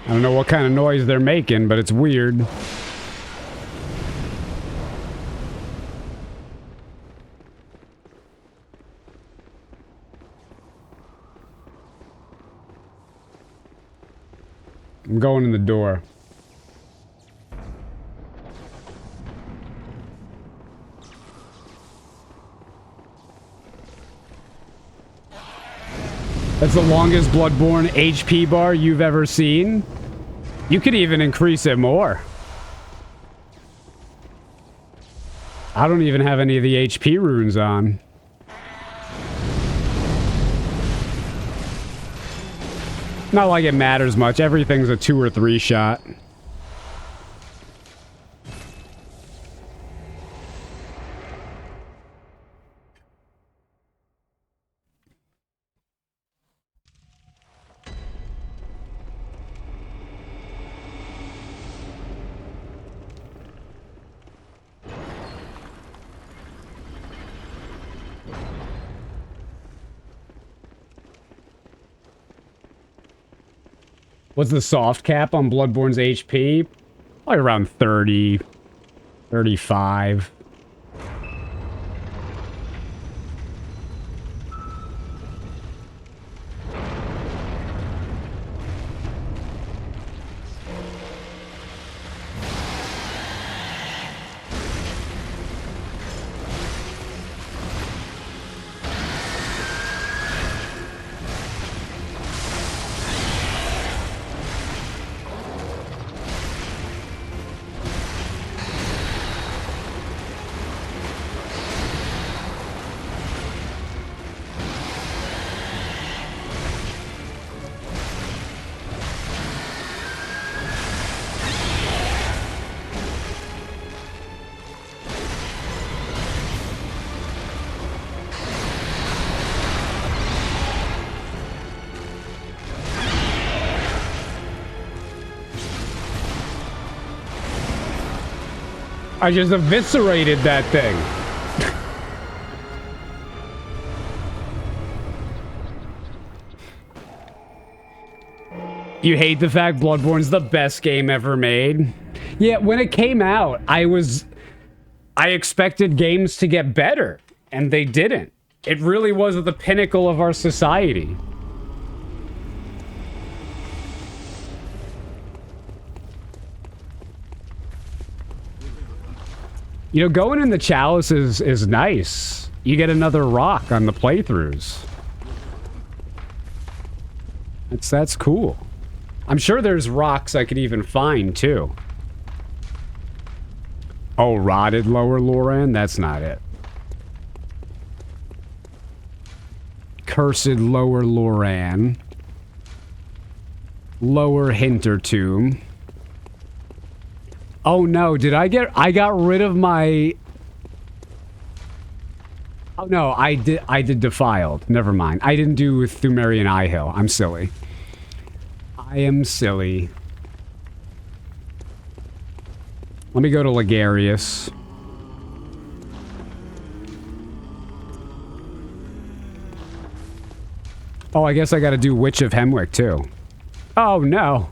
I don't know what kind of noise they're making, but it's weird. I'm going in the door. That's the longest Bloodborne HP bar you've ever seen. You could even increase it more. I don't even have any of the HP runes on. Not like it matters much. Everything's a 2 or 3 shot. What's the soft cap on Bloodborne's HP? Probably around 30, 35. I just eviscerated that thing. You hate the fact Bloodborne's the best game ever made? Yeah, when it came out, I expected games to get better, and they didn't. It really was at the pinnacle of our society. You know, going in the Chalices is nice. You get another rock on the playthroughs. That's cool. I'm sure there's rocks I could even find, too. Oh, rotted lower Loran? That's not it. Cursed lower Loran. Lower Hintertomb. Oh no, I got rid of my... Oh no, I did Defiled. Never mind. I didn't do Thumerian Eye Hill. I'm silly. I am silly. Let me go to Ligarius. Oh, I guess I gotta do Witch of Hemwick too. Oh no.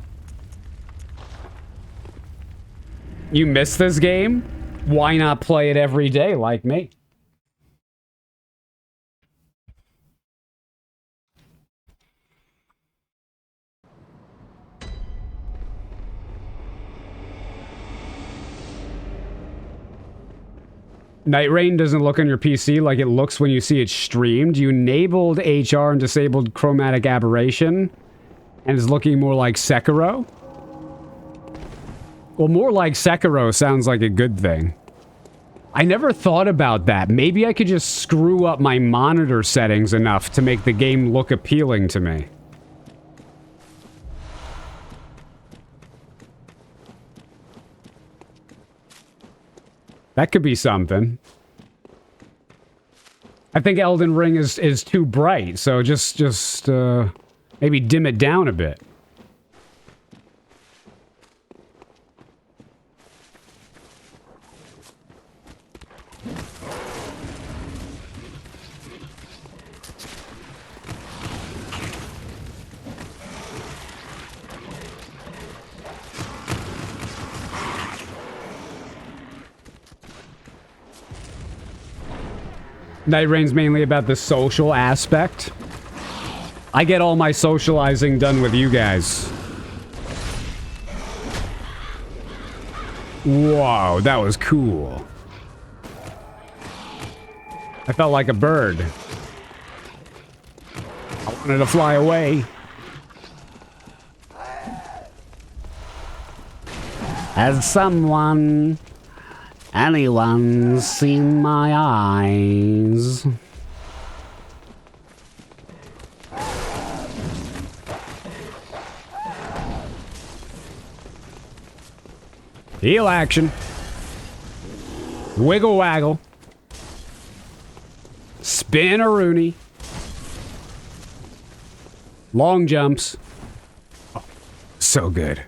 You missed this game? Why not play it every day like me? Night Rain doesn't look on your PC like it looks when you see it streamed. You enabled HR and disabled chromatic aberration and is looking more like Sekiro. Well, more like Sekiro sounds like a good thing. I never thought about that. Maybe I could just screw up my monitor settings enough to make the game look appealing to me. That could be something. I think Elden Ring is too bright, so just maybe dim it down a bit. Night Rain's mainly about the social aspect. I get all my socializing done with you guys. Whoa, that was cool. I felt like a bird. I wanted to fly away. Has anyone seen my eyes? Heel action. Wiggle waggle. Spin-a-rooney. Long jumps. Oh, so good.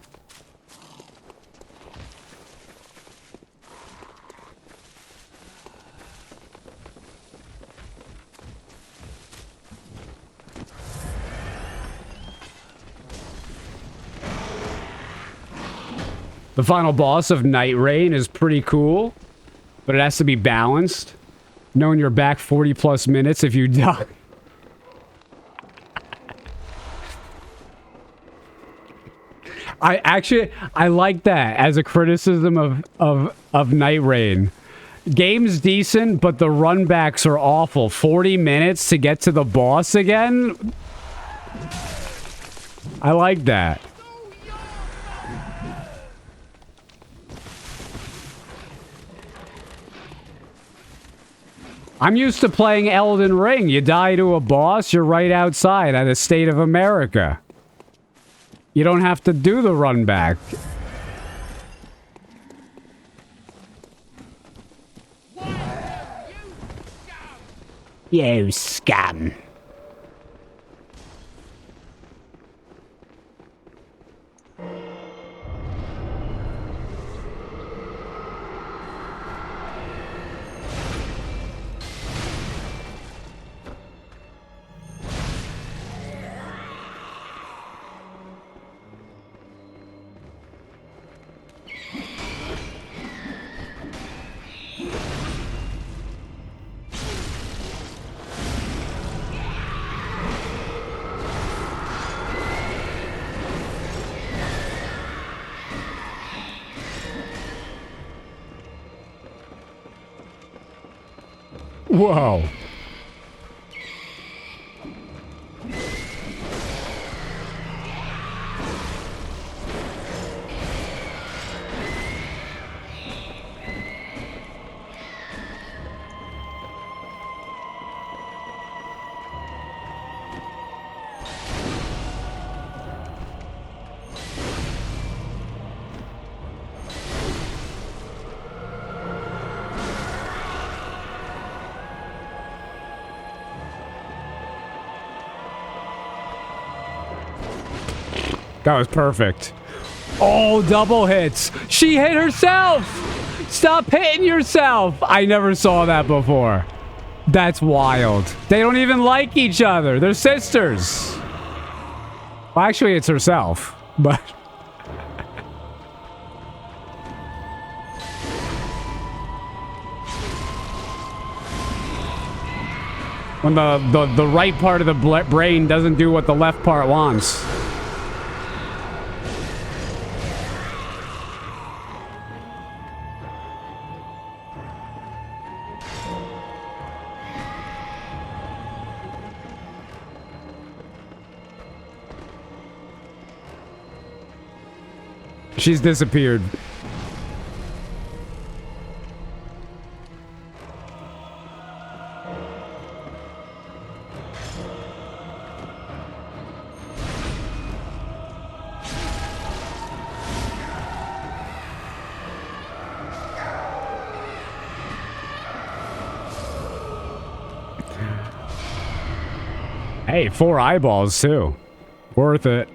The final boss of Night Rain is pretty cool, but it has to be balanced. Knowing you're back 40 plus minutes if you die. I like that as a criticism of Night Rain. Game's decent, but the runbacks are awful. 40 minutes to get to the boss again? I like that. I'm used to playing Elden Ring. You die to a boss, you're right outside at a State of America. You don't have to do the run back. You scum. Whoa. That was perfect. Oh, double hits. She hit herself. Stop hitting yourself. I never saw that before. That's wild. They don't even like each other. They're sisters. Well, actually, it's herself, but... when the right part of the brain doesn't do what the left part wants. She's disappeared. Hey, 4 eyeballs too. Worth it.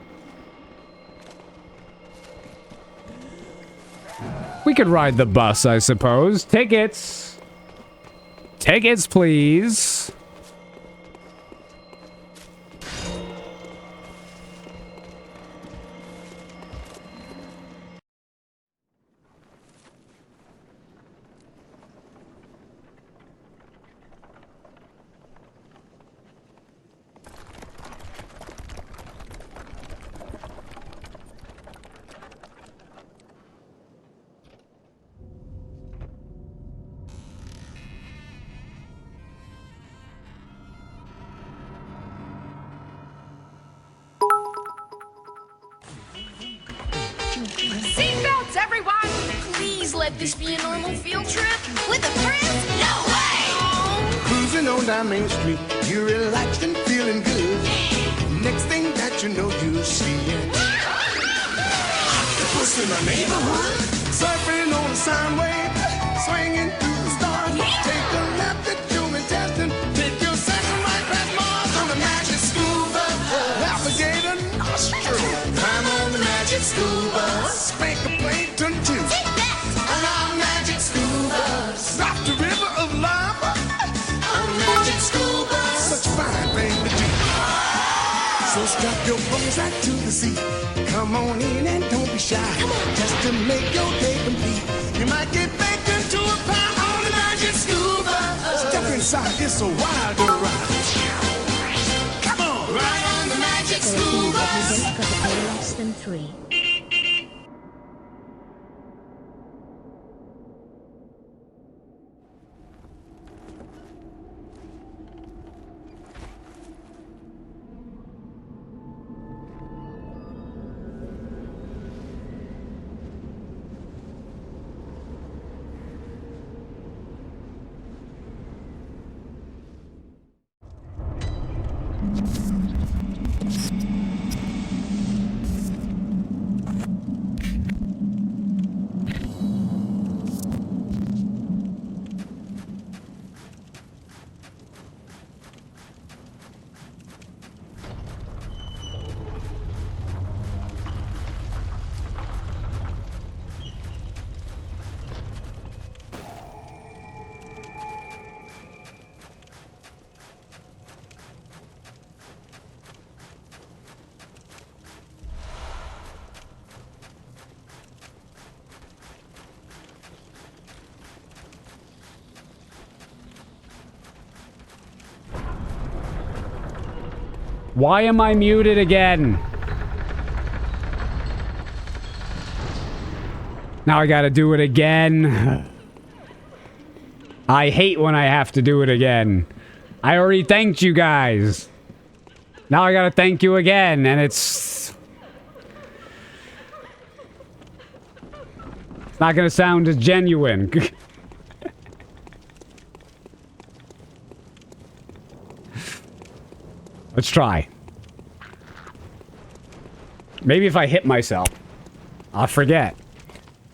We could ride the bus, I suppose. Tickets. Tickets, please. Seatbelts, everyone! Please let this be a normal field trip. With a friend? No way! Cruising on down Main Street, you're relaxed and feeling good. Next thing that you know, you see it. Octopus in the neighborhood, surfing on a sine wave, swinging through the stars. Take a left at human testing, take your second right past Mars on the magic scuba. Alligator nostril, climb on the magic scuba. Spank a plankton too, on our magic scuba. Stop the river of lava, on magic scuba. Such a fine thing to do. So strap your bones right to the seat. Come on in and don't be shy. Just to make your day complete. You might get baked into a pie on the magic scuba. Step inside, it's a wild ride. Come on, ride on the magic scuba. Less than 3. Why am I muted again? Now I gotta do it again. I hate when I have to do it again. I already thanked you guys. Now I gotta thank you again, and it's not gonna sound as genuine. Let's try. Maybe if I hit myself, I'll forget.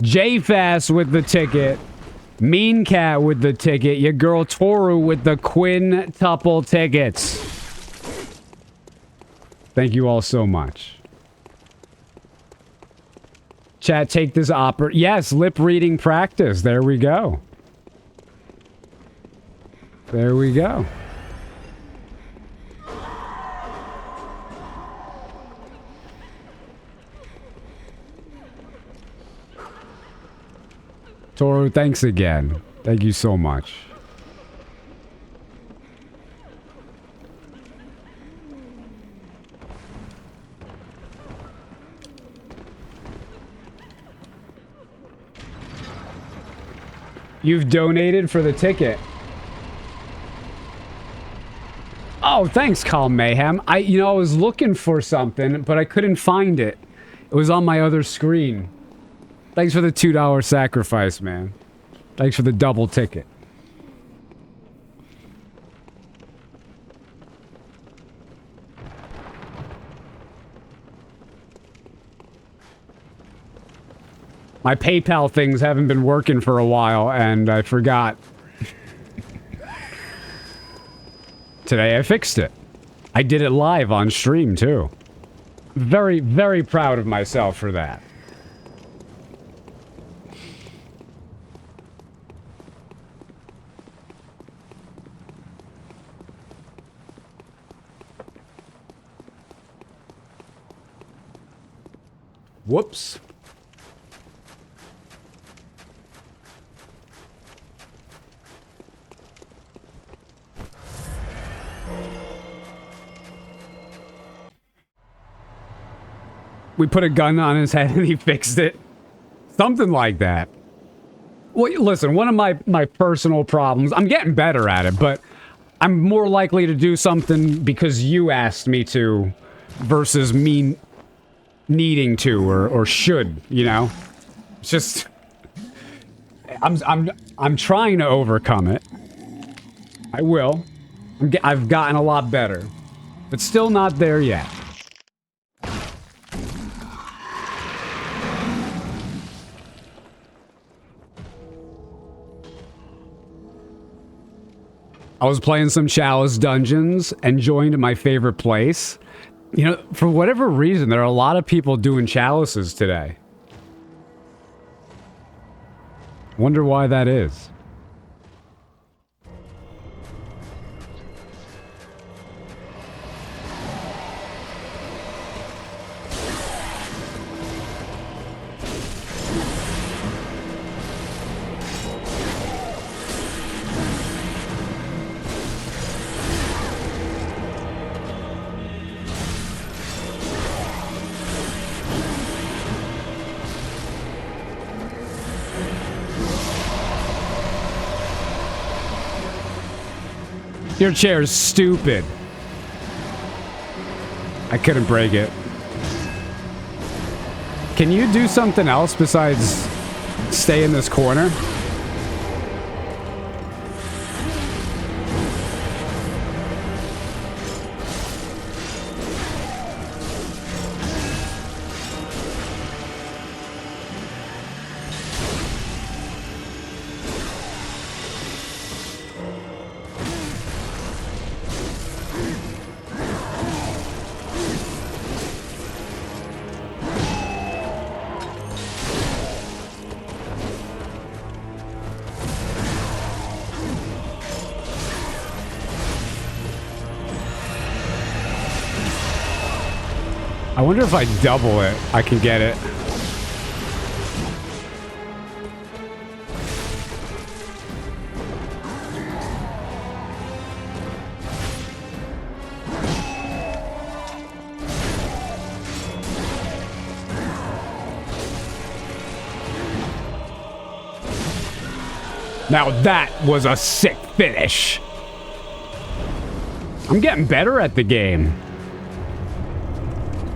J-Fast with the ticket. Mean Cat with the ticket. Your girl Toru with the quintuple tickets. Thank you all so much. Chat, take this yes, lip reading practice. There we go. There we go. Toru, thanks again. Thank you so much. You've donated for the ticket. Oh, thanks, Calm Mayhem. I was looking for something, but I couldn't find it. It was on my other screen. Thanks for the $2 sacrifice, man. Thanks for the double ticket. My PayPal things haven't been working for a while, and I forgot. Today I fixed it. I did it live on stream, too. Very, very proud of myself for that. Whoops. We put a gun on his head and he fixed it. Something like that. Well, listen, one of my personal problems, I'm getting better at it, but I'm more likely to do something because you asked me to versus me needing to or should, you know? It's just I'm trying to overcome it. I will. I've gotten a lot better, but still not there yet. I was playing some Chalice dungeons and joined my favorite place. You know, for whatever reason, there are a lot of people doing Chalices today. Wonder why that is. Your chair's stupid. I couldn't break it. Can you do something else besides stay in this corner? I wonder if I double it, I can get it. Now that was a sick finish. I'm getting better at the game.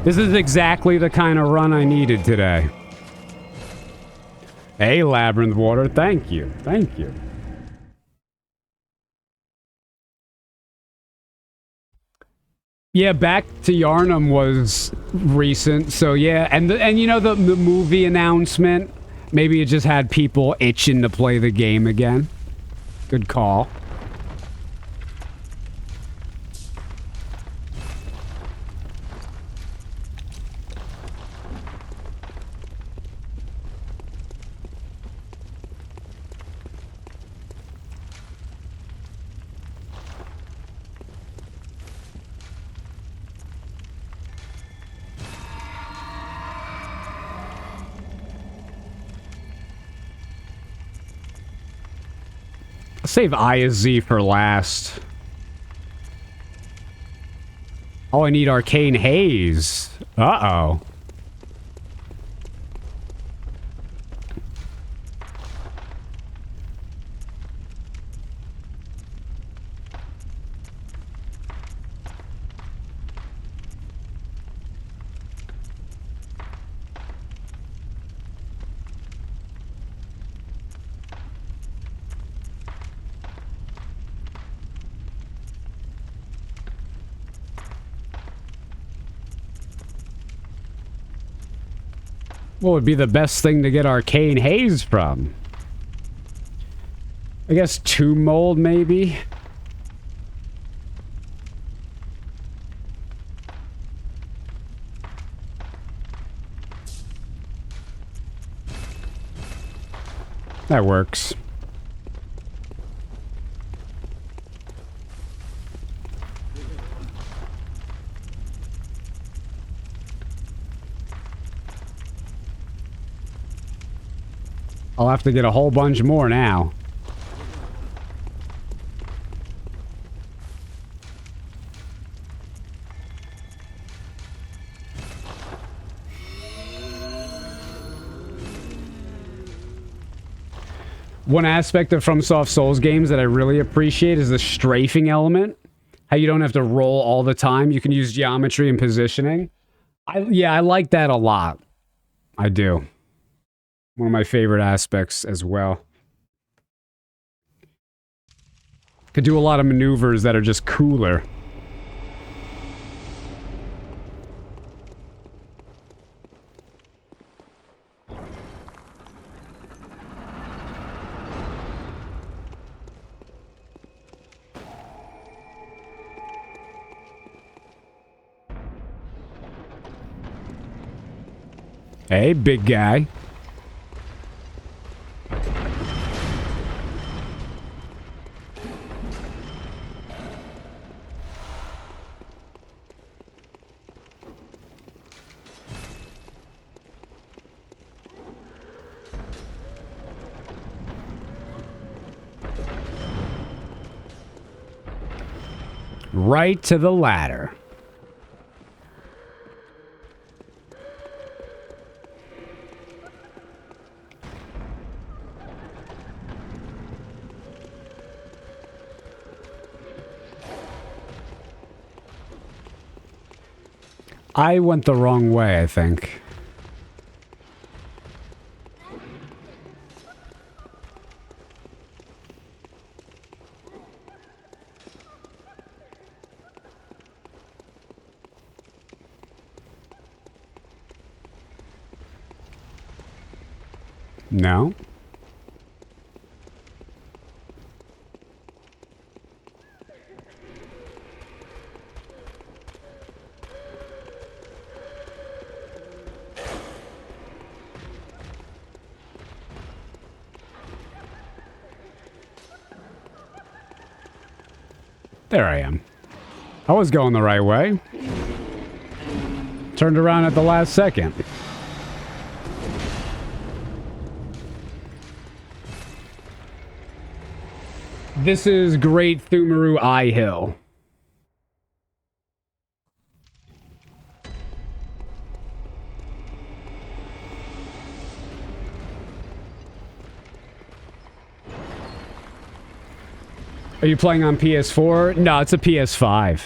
This is exactly the kind of run I needed today. Hey, Labyrinth Water, thank you. Thank you. Yeah, Back to Yarnum was recent, so yeah. And you know the movie announcement? Maybe it just had people itching to play the game again. Good call. Save ISZ for last. Oh, I need Arcane Haze. Uh-oh. What would be the best thing to get Arcane Haze from? I guess Tomb Mold, maybe? That works. I'll have to get a whole bunch more now. One aspect of FromSoft Souls games that I really appreciate is the strafing element. How you don't have to roll all the time. You can use geometry and positioning. I like that a lot. I do. One of my favorite aspects as well. Could do a lot of maneuvers that are just cooler. Hey, big guy. Right to the ladder. I went the wrong way, I think. No. There I am. I was going the right way. Turned around at the last second. This is Great Thumaru Eye Hill. Are you playing on PS4? No, it's a PS5.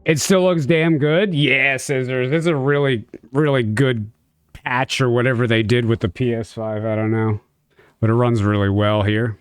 It still looks damn good? Yeah, Scissors. This is a really, really good patch or whatever they did with the PS5. I don't know. But it runs really well here.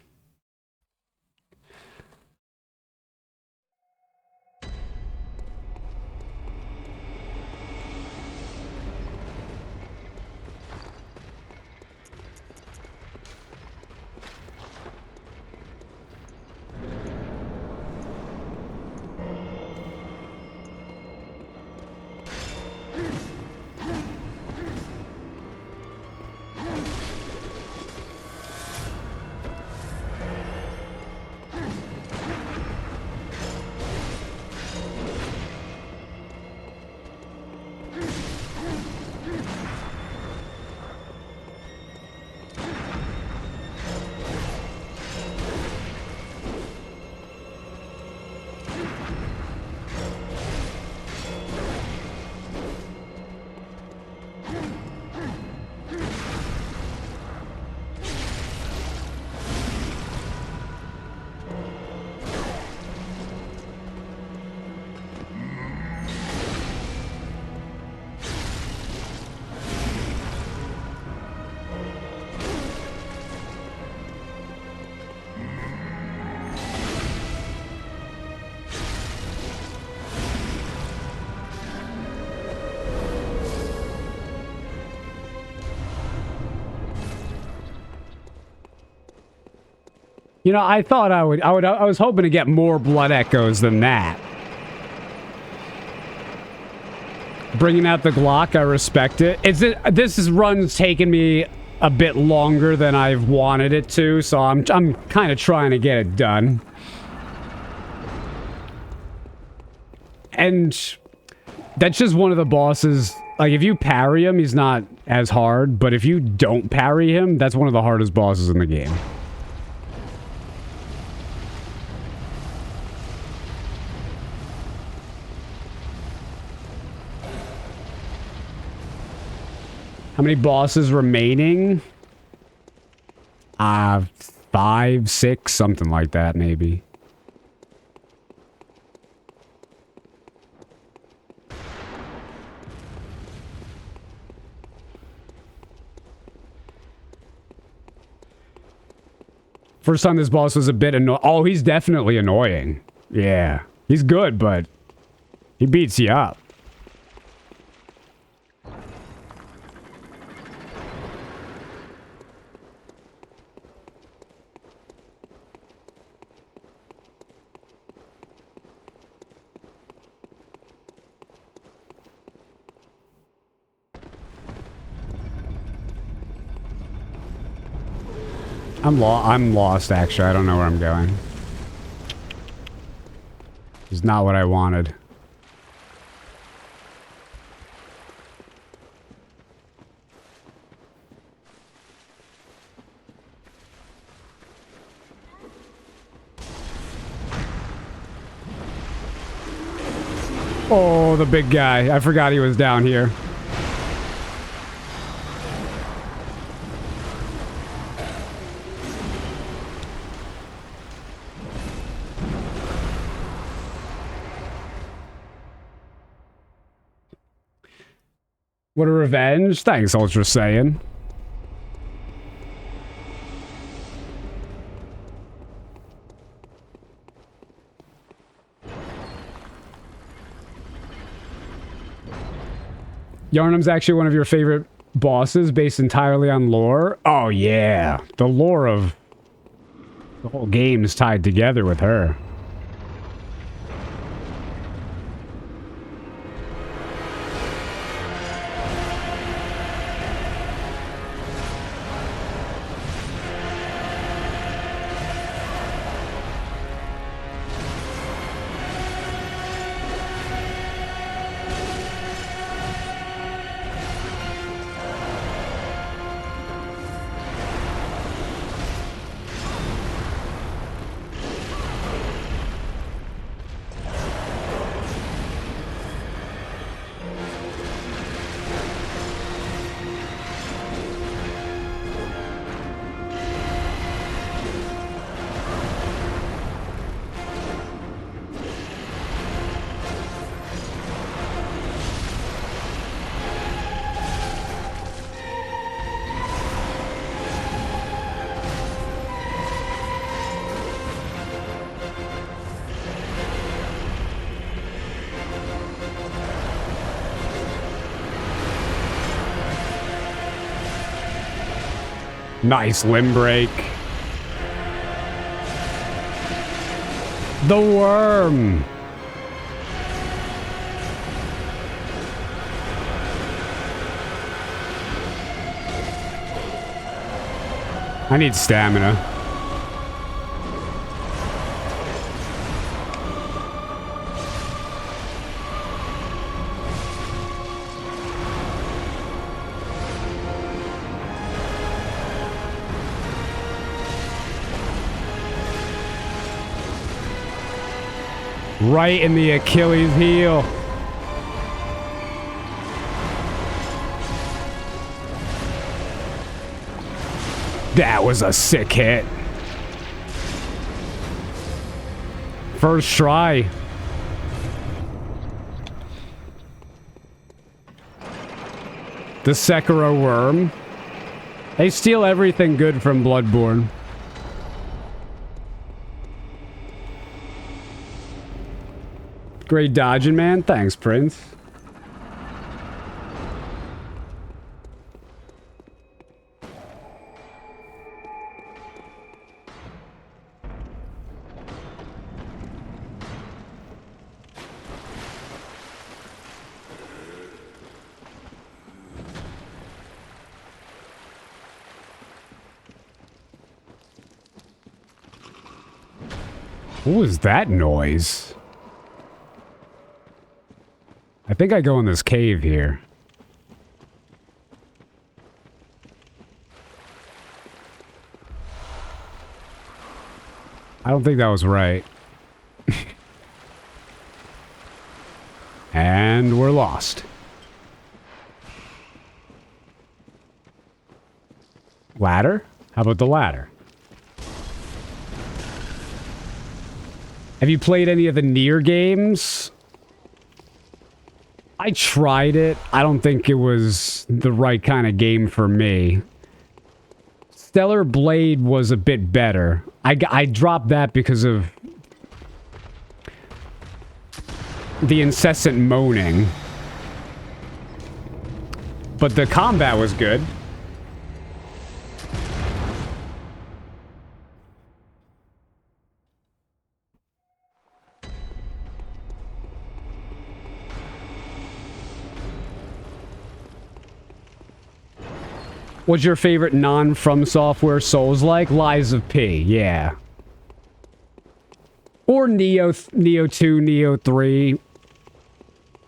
You know, I thought I was hoping to get more blood echoes than that. Bringing out the Glock, I respect it. This run's taken me a bit longer than I've wanted it to, so I'm kind of trying to get it done. And that's just one of the bosses. Like, if you parry him, he's not as hard, but if you don't parry him, that's one of the hardest bosses in the game. How many bosses remaining? 5, 6, something like that, maybe. First time this boss was a bit annoying. Oh, he's definitely annoying. Yeah. He's good, but he beats you up. I'm lost, actually. I don't know where I'm going. It's not what I wanted. Oh, the big guy. I forgot he was down here. What a revenge. Thanks, Ultra Saiyan. Yarnum's actually one of your favorite bosses based entirely on lore? Oh, yeah. The lore of the whole game is tied together with her. Nice limb break. The worm. I need stamina. Right in the Achilles heel. That was a sick hit. First try. The Sekiro worm. They steal everything good from Bloodborne. Great dodging, man. Thanks, Prince. What was that noise? I think I go in this cave here. I don't think that was right. And we're lost. Ladder? How about the ladder? Have you played any of the Nier games? I tried it. I don't think it was the right kind of game for me. Stellar Blade was a bit better. I dropped that because of the incessant moaning. But the combat was good. What's your favorite non-From Software Souls-like? Lies of P, yeah. Or Neo 2, Neo 3.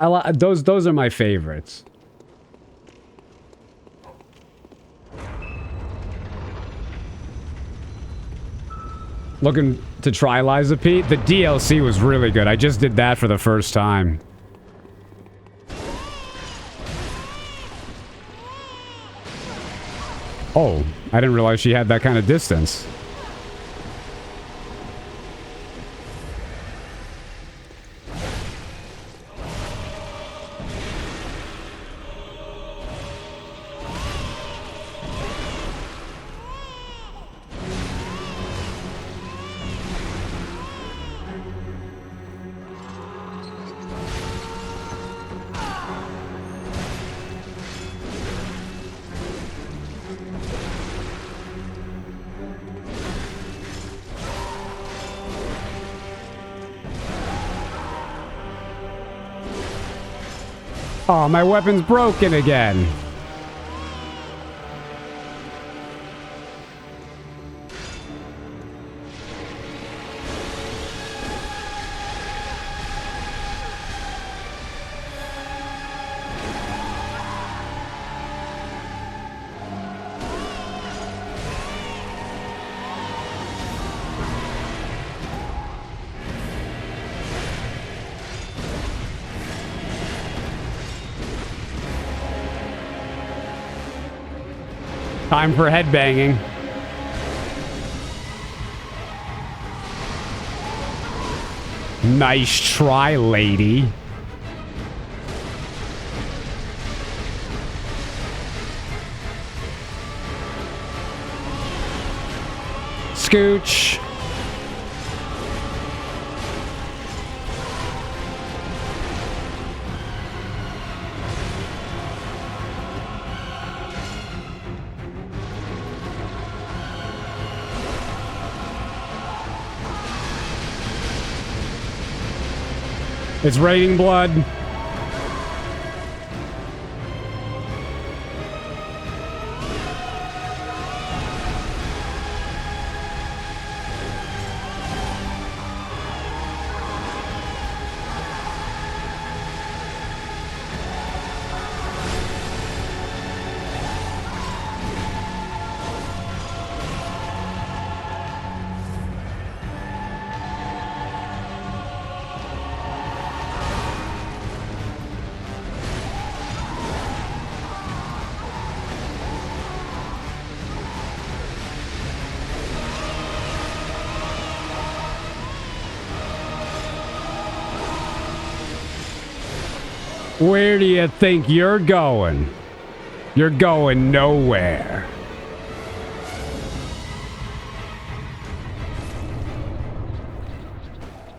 Those are my favorites. Looking to try Lies of P? The DLC was really good. I just did that for the first time. Oh, I didn't realize she had that kind of distance. Oh, my weapon's broken again. Time for headbanging. Nice try, lady. Scooch. It's raining blood. Where do you think you're going? You're going nowhere.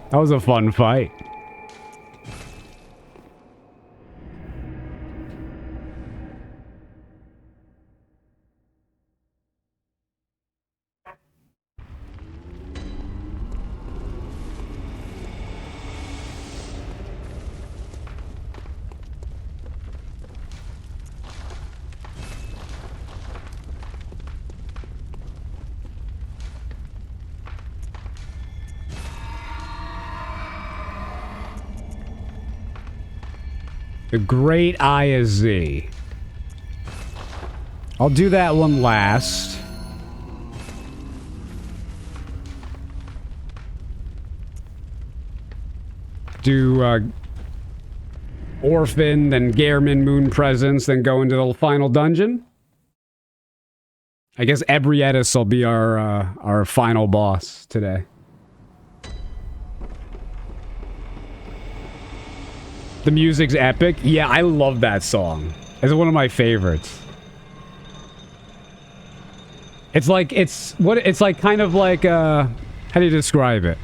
That was a fun fight. The Great Eye of Z. I'll do that one last. Do Orphan, then Gehrman, Moon Presence, then go into the final dungeon. I guess Ebrietis will be our final boss today. The music's epic. Yeah, I love that song. It's one of my favorites. It's like kind of like how do you describe it?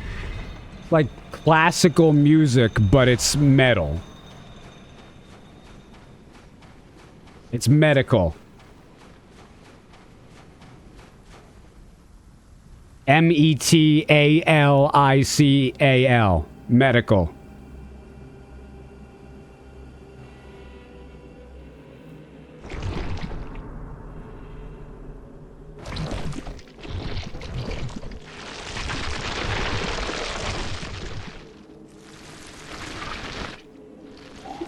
Like classical music, but it's metal. It's medical. METALICAL. Medical.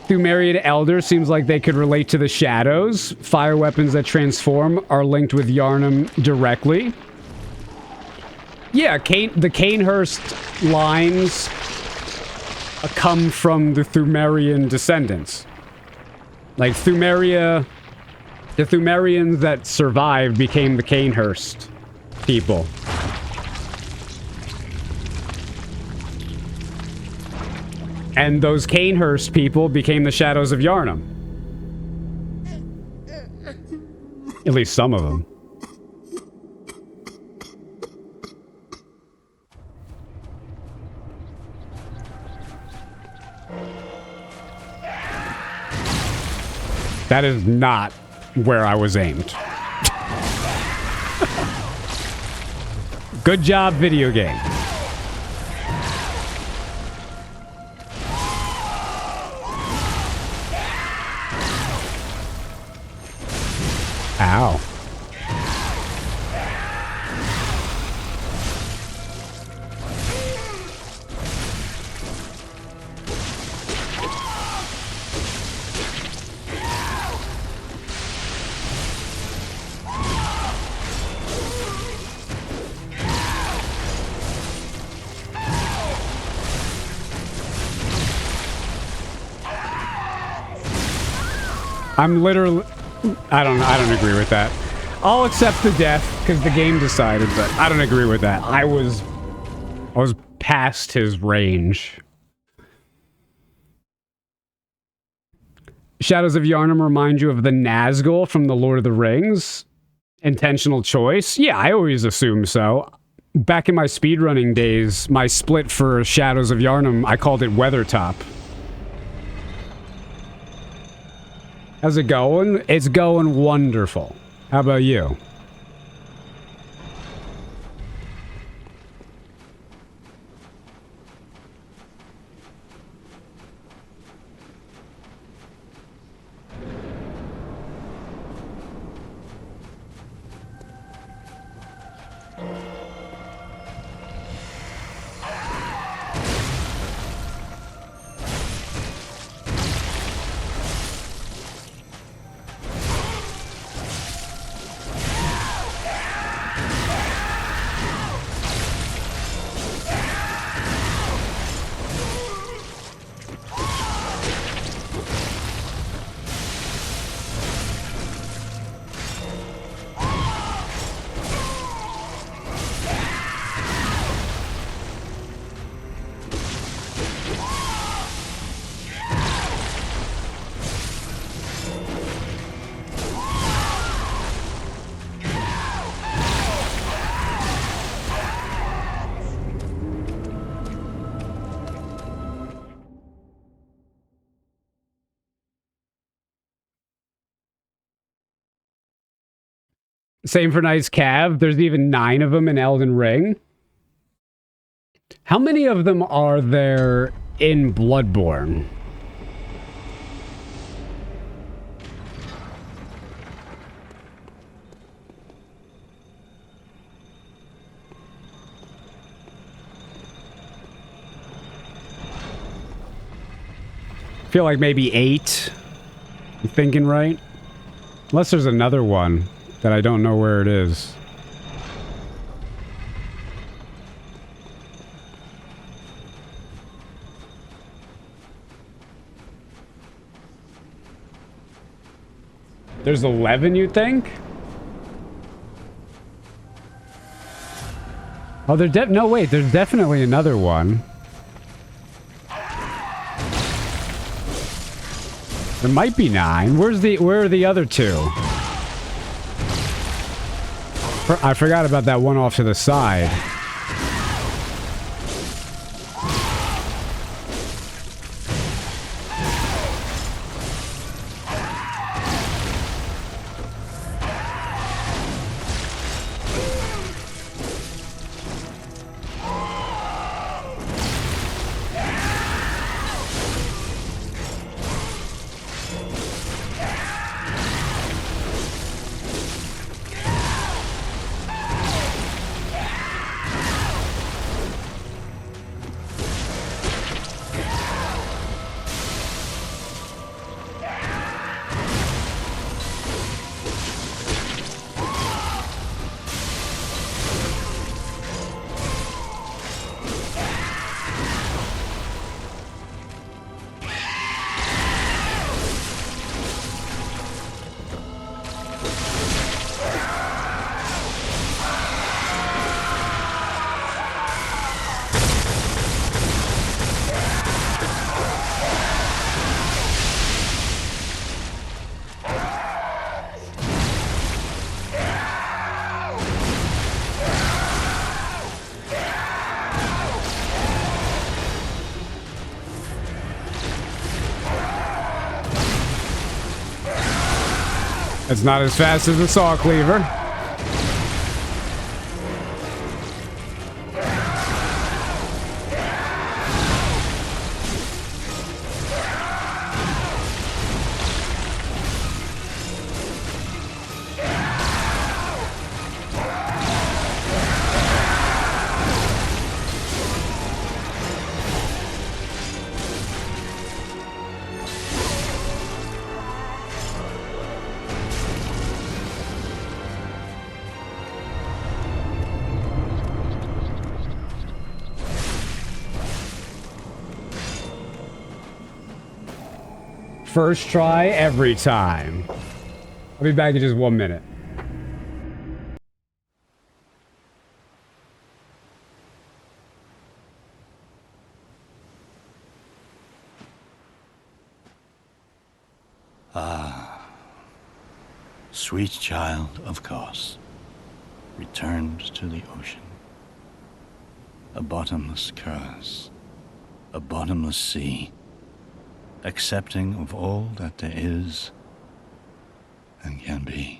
Thumerian Elder seems like they could relate to the shadows. Fire weapons that transform are linked with Yharnam directly. Yeah, the Cainhurst lines come from the Thumerian descendants. Like Thumeria, the Thumerians that survived became the Cainhurst people. And those Cainhurst people became the Shadows of Yharnam. At least some of them. That is not where I was aimed. Good job, video game. Ow. I'm literally... I don't agree with that. I'll accept the death because the game decided, but I don't agree with that. I was past his range. Shadows of Yharnam remind you of the Nazgul from The Lord of the Rings. Intentional choice? Yeah, I always assume so. Back in my speedrunning days, my split for Shadows of Yharnam, I called it Weathertop. How's it going? It's going wonderful. How about you? Same for Nice Cav. There's even 9 of them in Elden Ring. How many of them are there in Bloodborne? I feel like maybe 8. I'm thinking right. Unless there's another one that I don't know where it is. There's 11, you think? Oh, no, wait, there's definitely another one. There might be 9. Where are the other 2? I forgot about that one off to the side. It's not as fast as the saw cleaver. First try every time. I'll be back in just 1 minute. Ah, sweet child of Cos, returned to the ocean. A bottomless curse, a bottomless sea, accepting of all that there is and can be.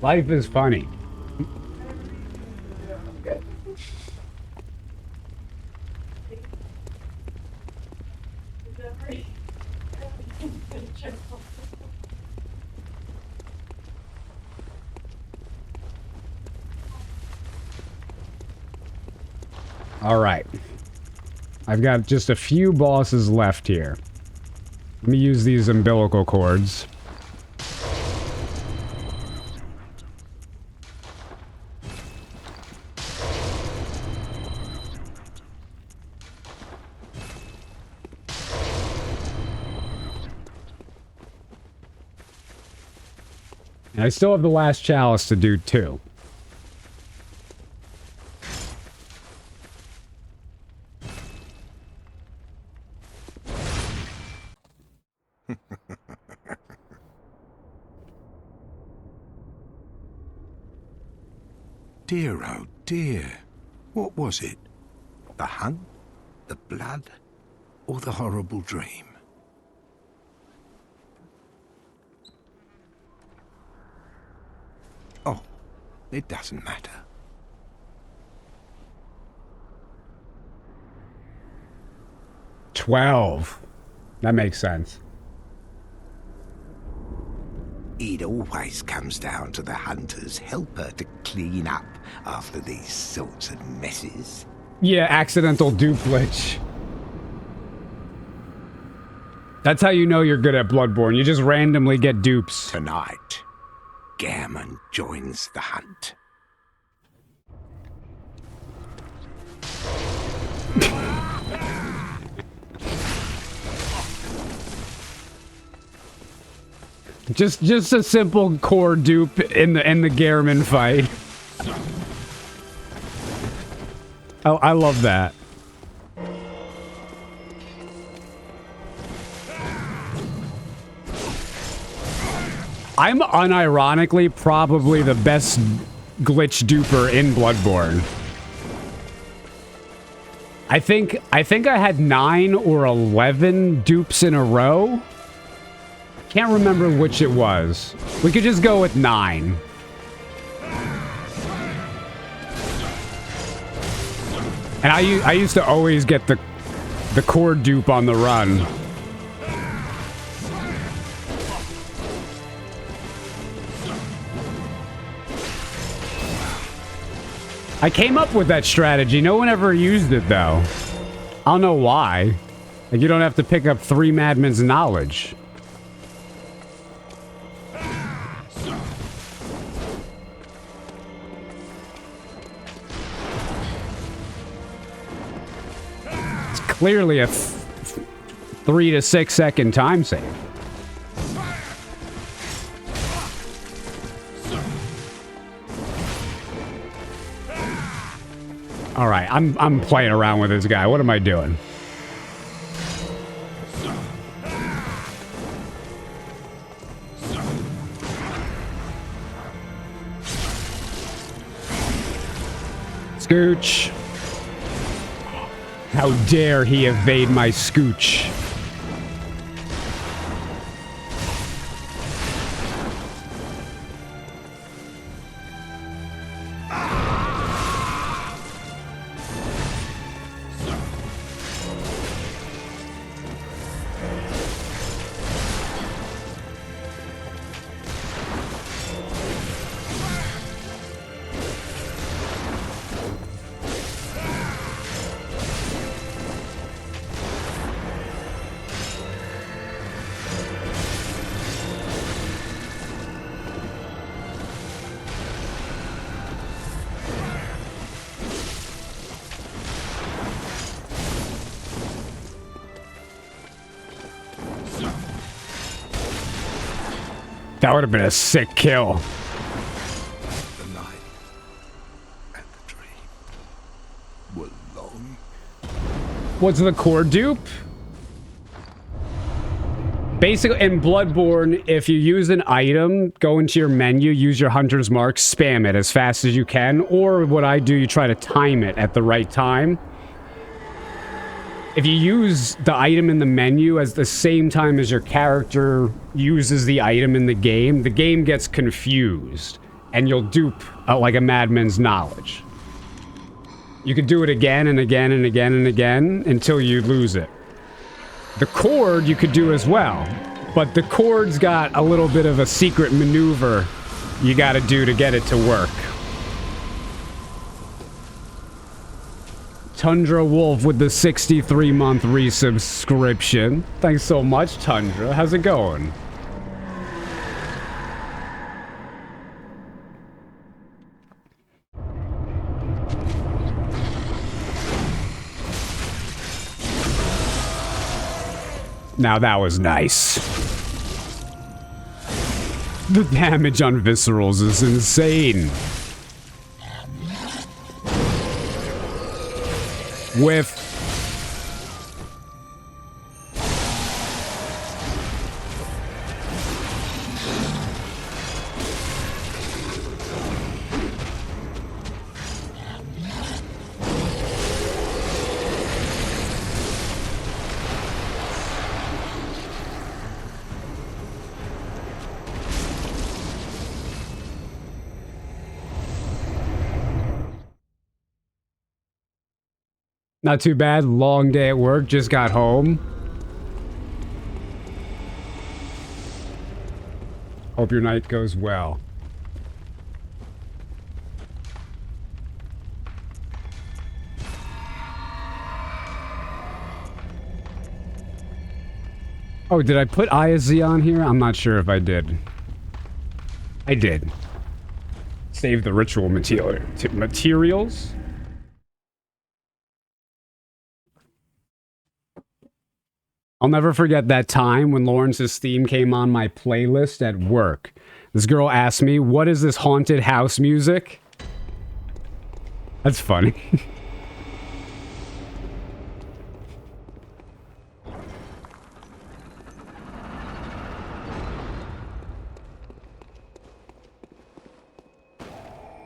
Life is funny. All right. I've got just a few bosses left here. Let me use these umbilical cords. And I still have the last chalice to do too. Dear, oh dear. What was it? The hunt? The blood? Or the horrible dream? Oh, it doesn't matter. $12. That makes sense. It always comes down to the hunter's helper to clean up after these sorts of messes. Yeah, accidental dupe glitch. That's how you know you're good at Bloodborne. You just randomly get dupes. Tonight, Gammon joins the hunt. Just a simple core dupe in the Garmin fight. Oh, I love that. I'm unironically probably the best glitch duper in Bloodborne. I think I had 9 or 11 dupes in a row. Can't remember which it was. We could just go with 9. And I used to always get the core dupe on the run. I came up with that strategy. No one ever used it though. I don't know why. Like, you don't have to pick up 3 madmen's knowledge. Clearly a 3 to 6 second time save. All right, I'm playing around with this guy. What am I doing? Scooch. How dare he evade my scooch? That would have been a sick kill. The night and the dream were long. What's the core dupe? Basically, in Bloodborne, if you use an item, go into your menu, use your hunter's mark, spam it as fast as you can, or what I do, you try to time it at the right time. If you use the item in the menu as the same time as your character uses the item in the game gets confused. and you'll dupe like a madman's knowledge. You could do it again and again and again and again until you lose it. The chord you could do as well, but the chord's got a little bit of a secret maneuver you gotta do to get it to work. Tundra Wolf with the 63-month resubscription. Thanks so much, Tundra. How's it going? Now that was nice. The damage on viscerals is insane. Whiff. Not too bad. Long day at work. Just got home. Hope your night goes well. Oh, did I put ISZ on here? I'm not sure if I did. I did. Save the ritual materials. I'll never forget that time when Lawrence's theme came on my playlist at work. This girl asked me, "What is this haunted house music?" That's funny.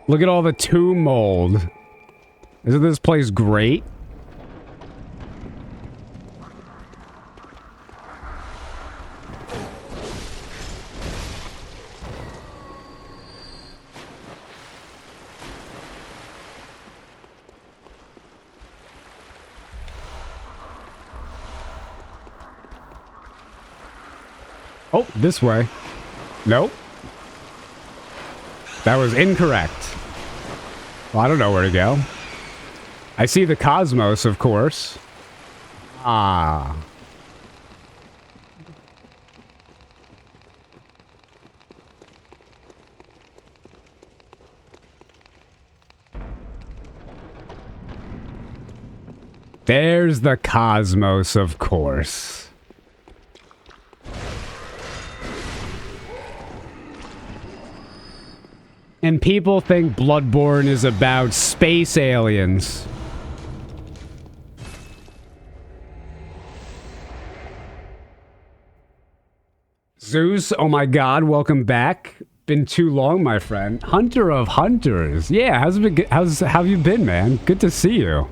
Look at all the tomb mold. Isn't this place great? Oh, this way. Nope. That was incorrect. Well, I don't know where to go. I see the cosmos, of course. Ah. There's the cosmos, of course. And people think Bloodborne is about space aliens. Zeus, oh my god, welcome back. Been too long, my friend. Hunter of Hunters. Yeah, how have you been, man? Good to see you.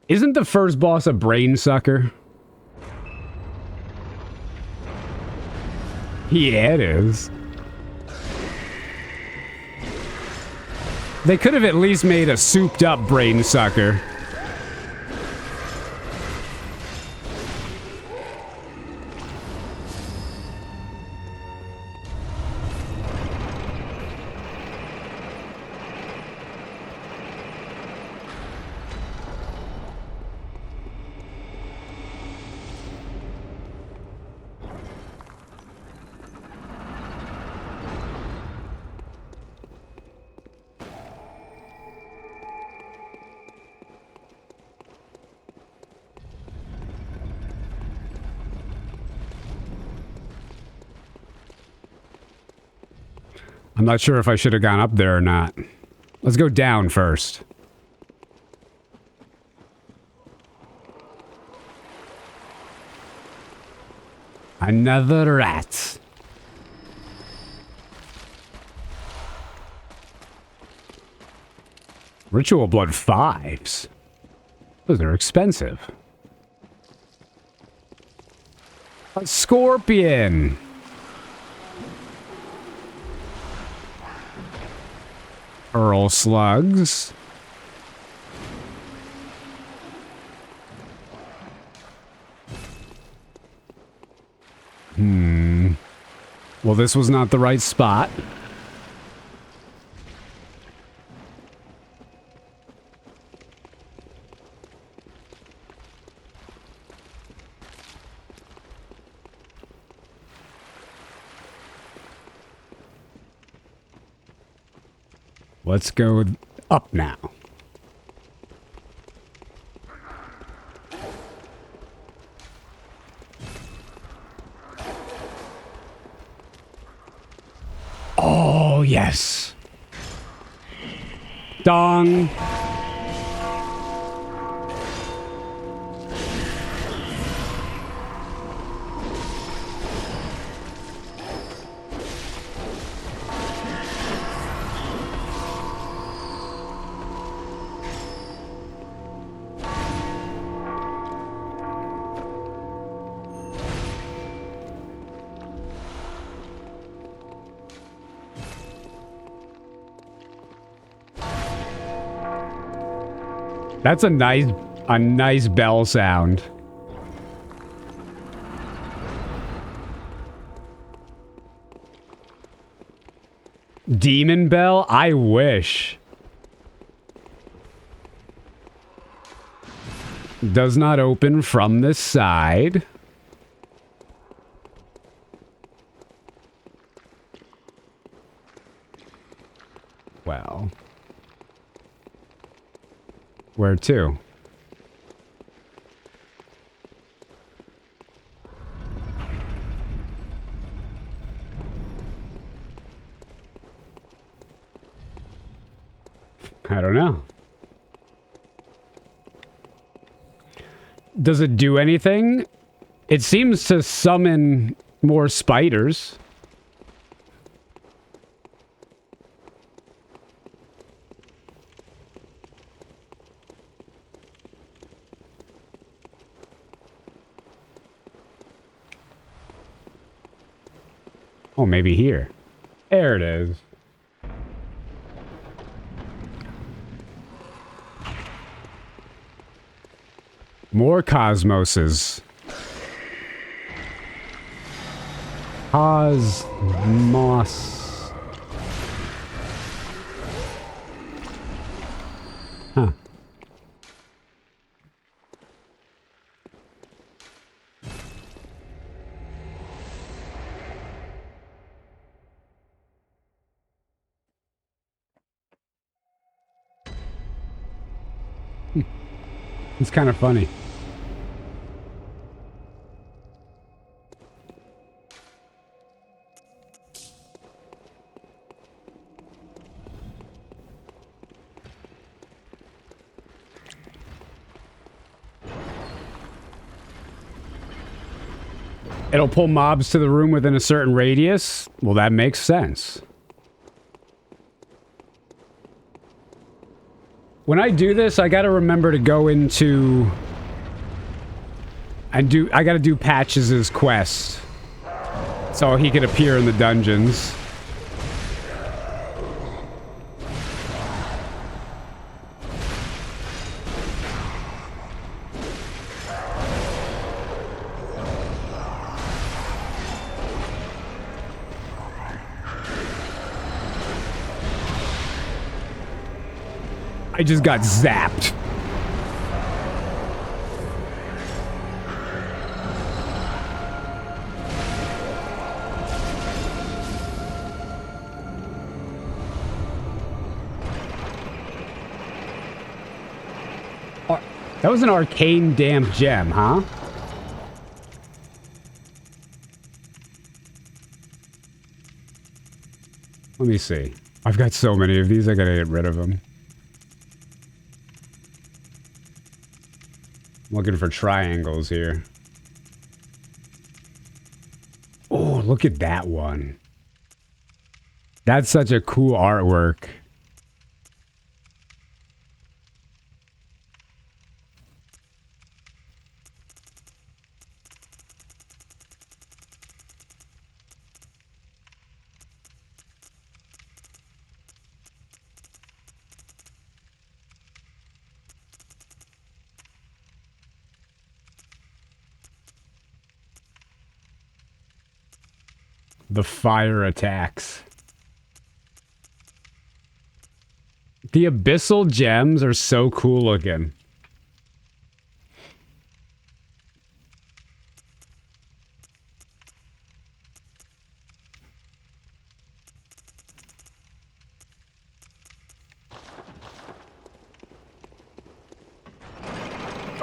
Isn't the first boss a brain sucker? Yeah, it is. They could have at least made a souped up brain sucker. I'm not sure if I should have gone up there or not. Let's go down first. Another rat. Ritual blood 5s. Those are expensive. A scorpion. Pearl slugs. Well, this was not the right spot. Let's go up now. Oh, yes. Dong. That's a nice bell sound. Demon bell? I wish. Does not open from this side. Well. Where to? I don't know. Does it do anything? It seems to summon more spiders. Oh, maybe here. There it is. More cosmoses. Cosmos. Huh. It's kind of funny. It'll pull mobs to the room within a certain radius? Well, that makes sense. When I do this, I gotta remember to go into... I gotta do Patches' quest. So he could appear in the dungeons. I just got zapped. That was an arcane damn gem, huh? Let me see. I've got so many of these, I gotta get rid of them. I'm looking for triangles here. Oh, look at that one. That's such a cool artwork. The fire attacks. The abyssal gems are so cool looking.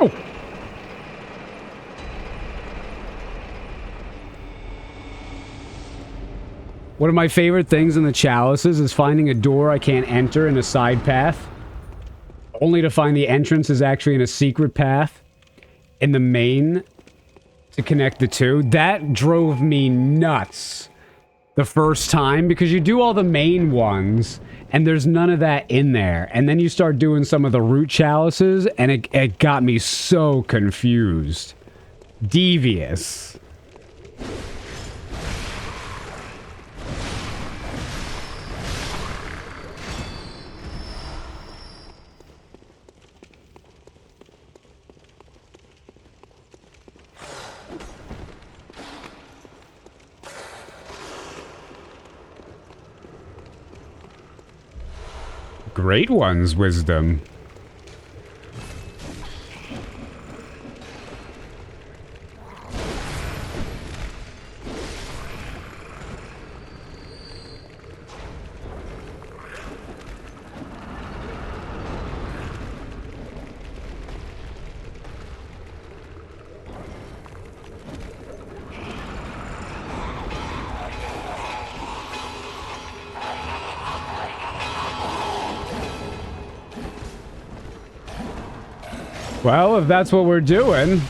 Oh. One of my favorite things in the Chalices is finding a door I can't enter in a side path, only to find the entrance is actually in a secret path in the main to connect the two. That drove me nuts the first time, because you do all the main ones and there's none of that in there. And then you start doing some of the root Chalices and it got me so confused. Devious. Great one's wisdom. Well, if that's what we're doing.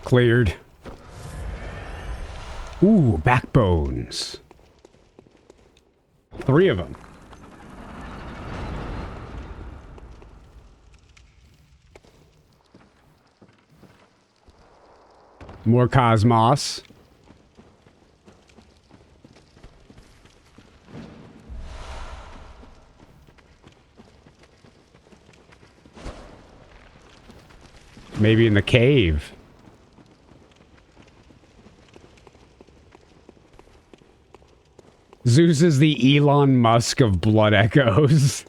Cleared. Ooh, backbones. 3 of them. More cosmos. Maybe in the cave. Zeus is the Elon Musk of blood echoes.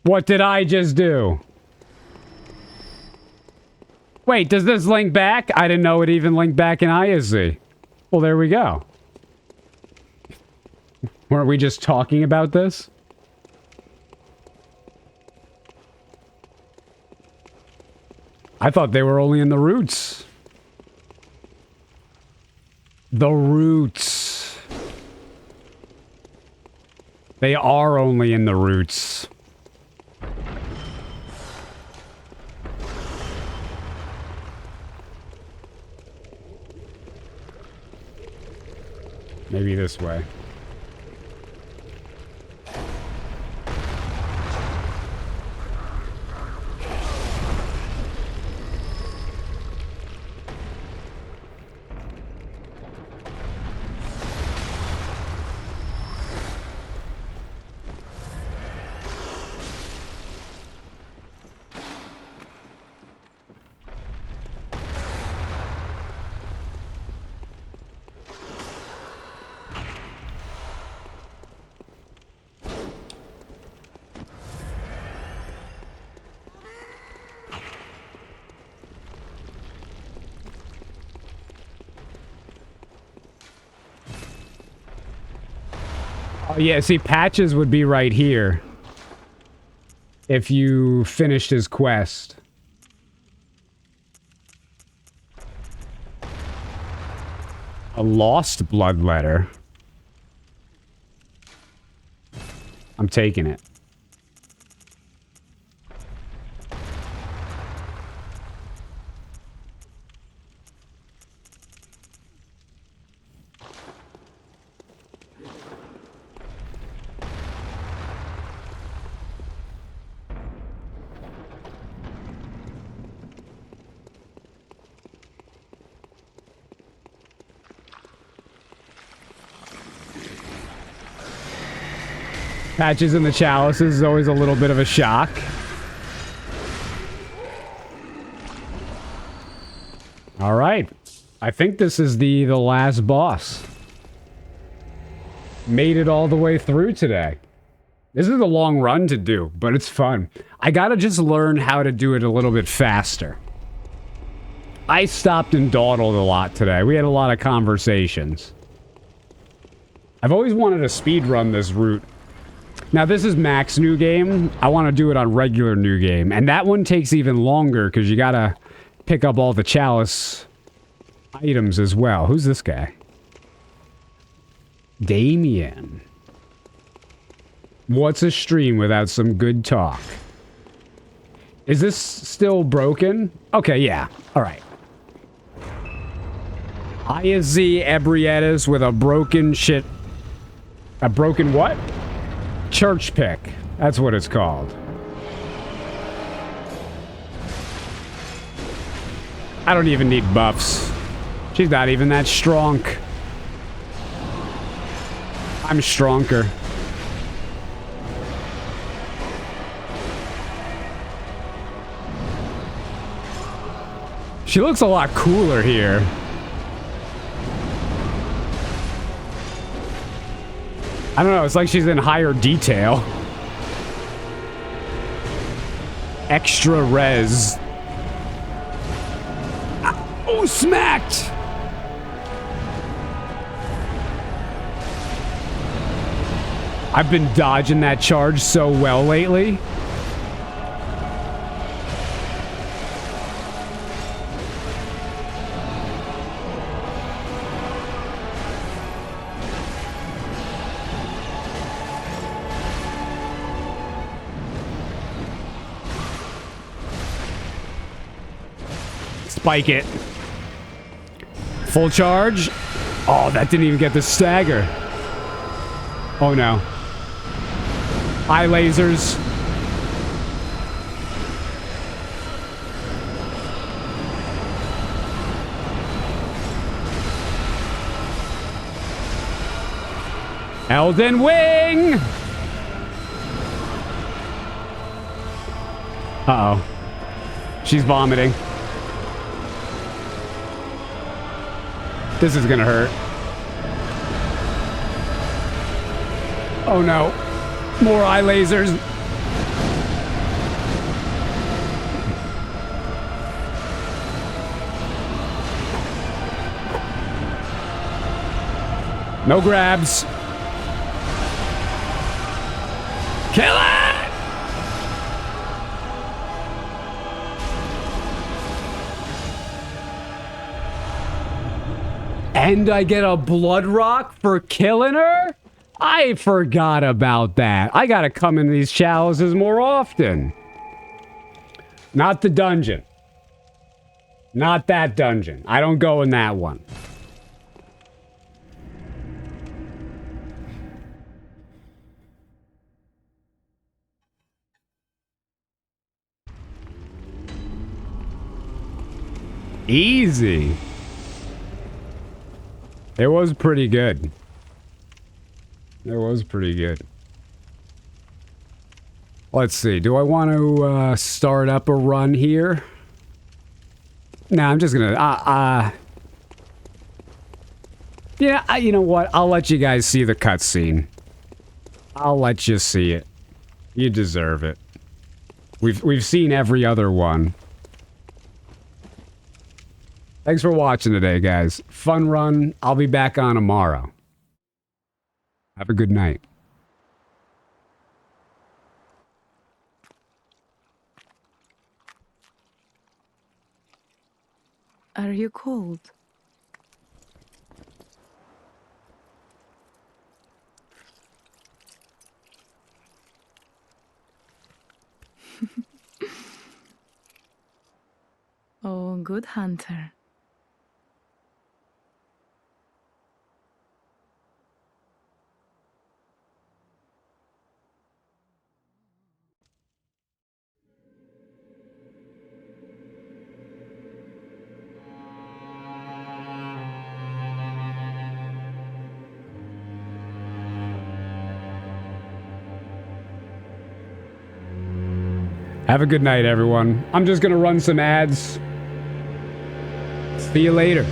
What did I just do? Wait, does this link back? I didn't know it even linked back in ISZ. Well, there we go. Weren't we just talking about this? I thought they were only in the roots. The roots. They are only in the roots. Maybe this way. Yeah, see, Patches would be right here if you finished his quest. A lost blood letter. I'm taking it. Patches in the chalices is always a little bit of a shock. All right. I think this is the last boss. Made it all the way through today. This is a long run to do, but it's fun. I gotta just learn how to do it a little bit faster. I stopped and dawdled a lot today. We had a lot of conversations. I've always wanted to speedrun this route. Now, this is max new game. I want to do it on regular new game. And that one takes even longer because you got to pick up all the chalice items as well. Who's this guy? Damien. What's a stream without some good talk? Is this still broken? Okay, yeah. All right. ISZ Ebrietas with a broken shit... A broken what? Church pick. That's what it's called. I don't even need buffs. She's not even that strong. I'm stronger. She looks a lot cooler here. I don't know, it's like she's in higher detail. Extra res. Oh, smacked! I've been dodging that charge so well lately. Spike it. Full charge. Oh, that didn't even get the stagger. Oh no. Eye lasers. Elden Wing! Uh-oh. She's vomiting. This is gonna hurt. Oh no. More eye lasers. No grabs. Kill it! And I get a blood rock for killing her? I forgot about that. I gotta come in these chalices more often. Not the dungeon. Not that dungeon. I don't go in that one. Easy. It was pretty good. It was pretty good. Let's see. Do I want to start up a run here? Nah, I'm just gonna... Yeah, you know what? I'll let you guys see the cutscene. I'll let you see it. You deserve it. We've seen every other one. Thanks for watching today, guys. Fun run. I'll be back on tomorrow. Have a good night. Are you cold? Oh, good hunter. Have a good night, everyone. I'm just gonna run some ads. See you later.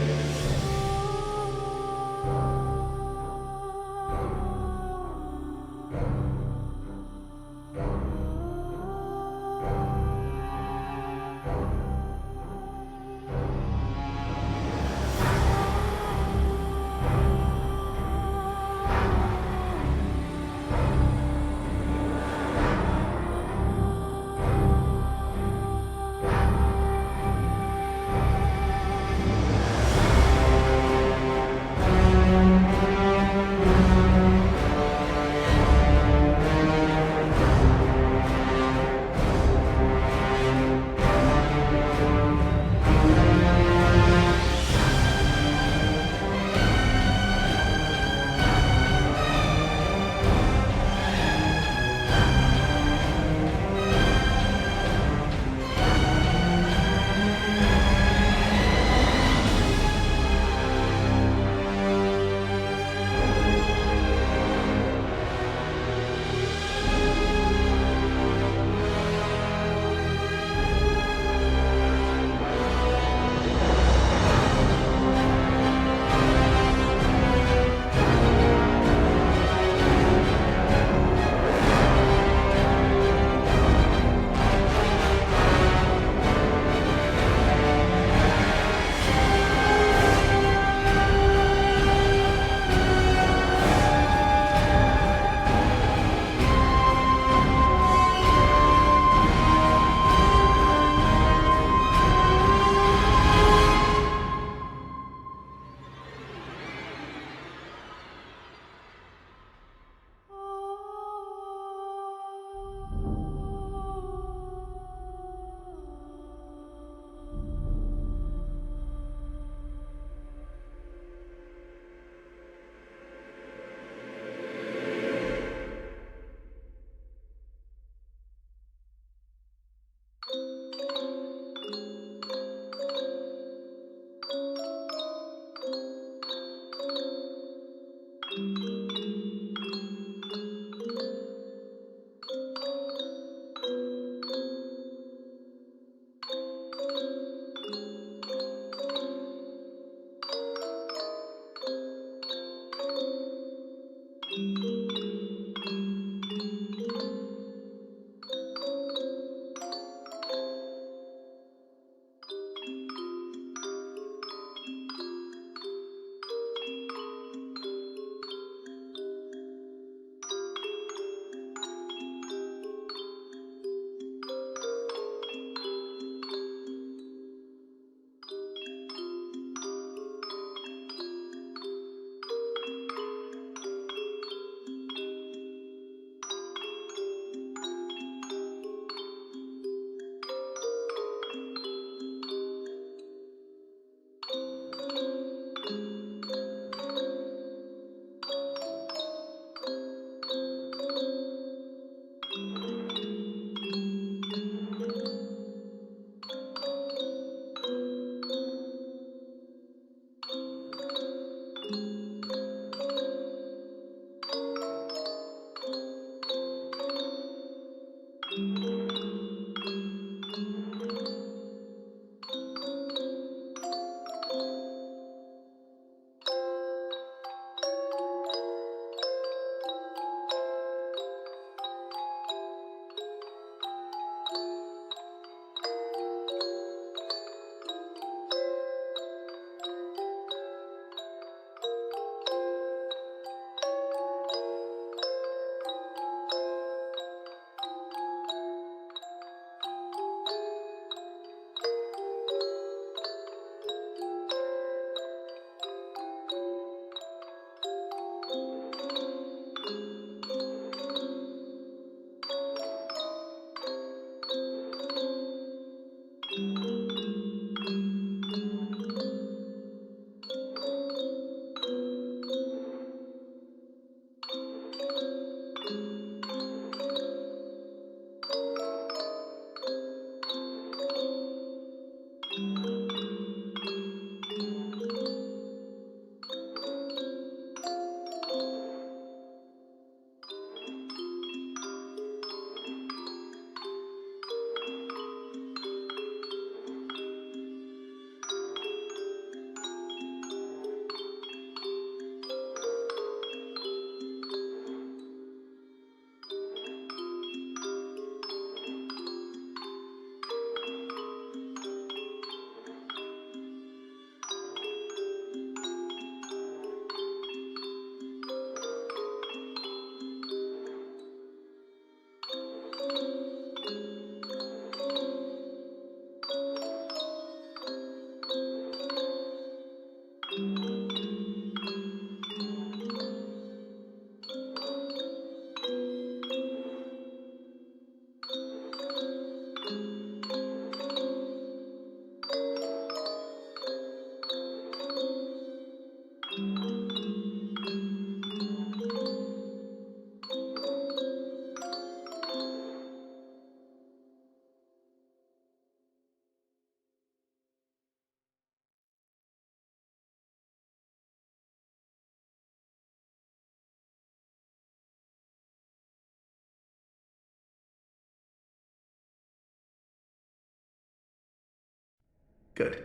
Good.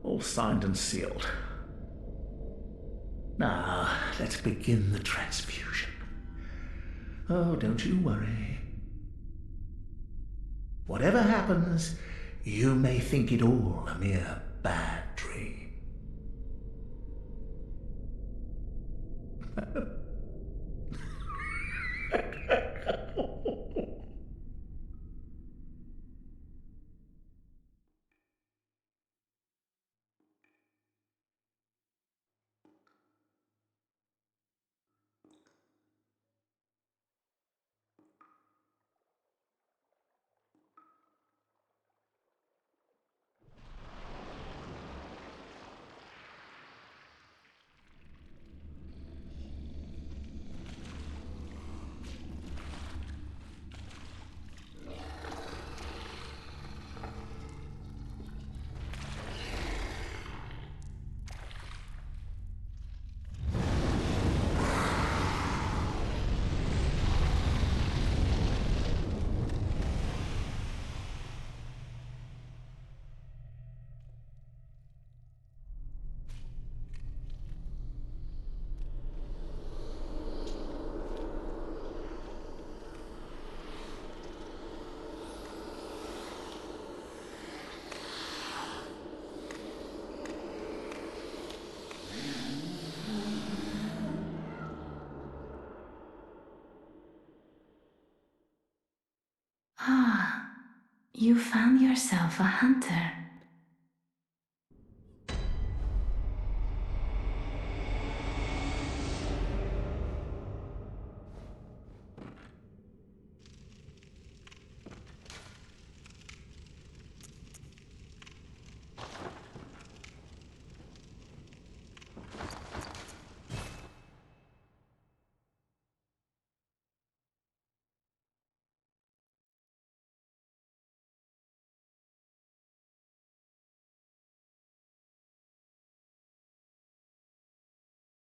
All signed and sealed. Now, let's begin the transfusion. Oh, don't you worry. Whatever happens, you may think it all a mere bad dream. Ah, you found yourself a hunter.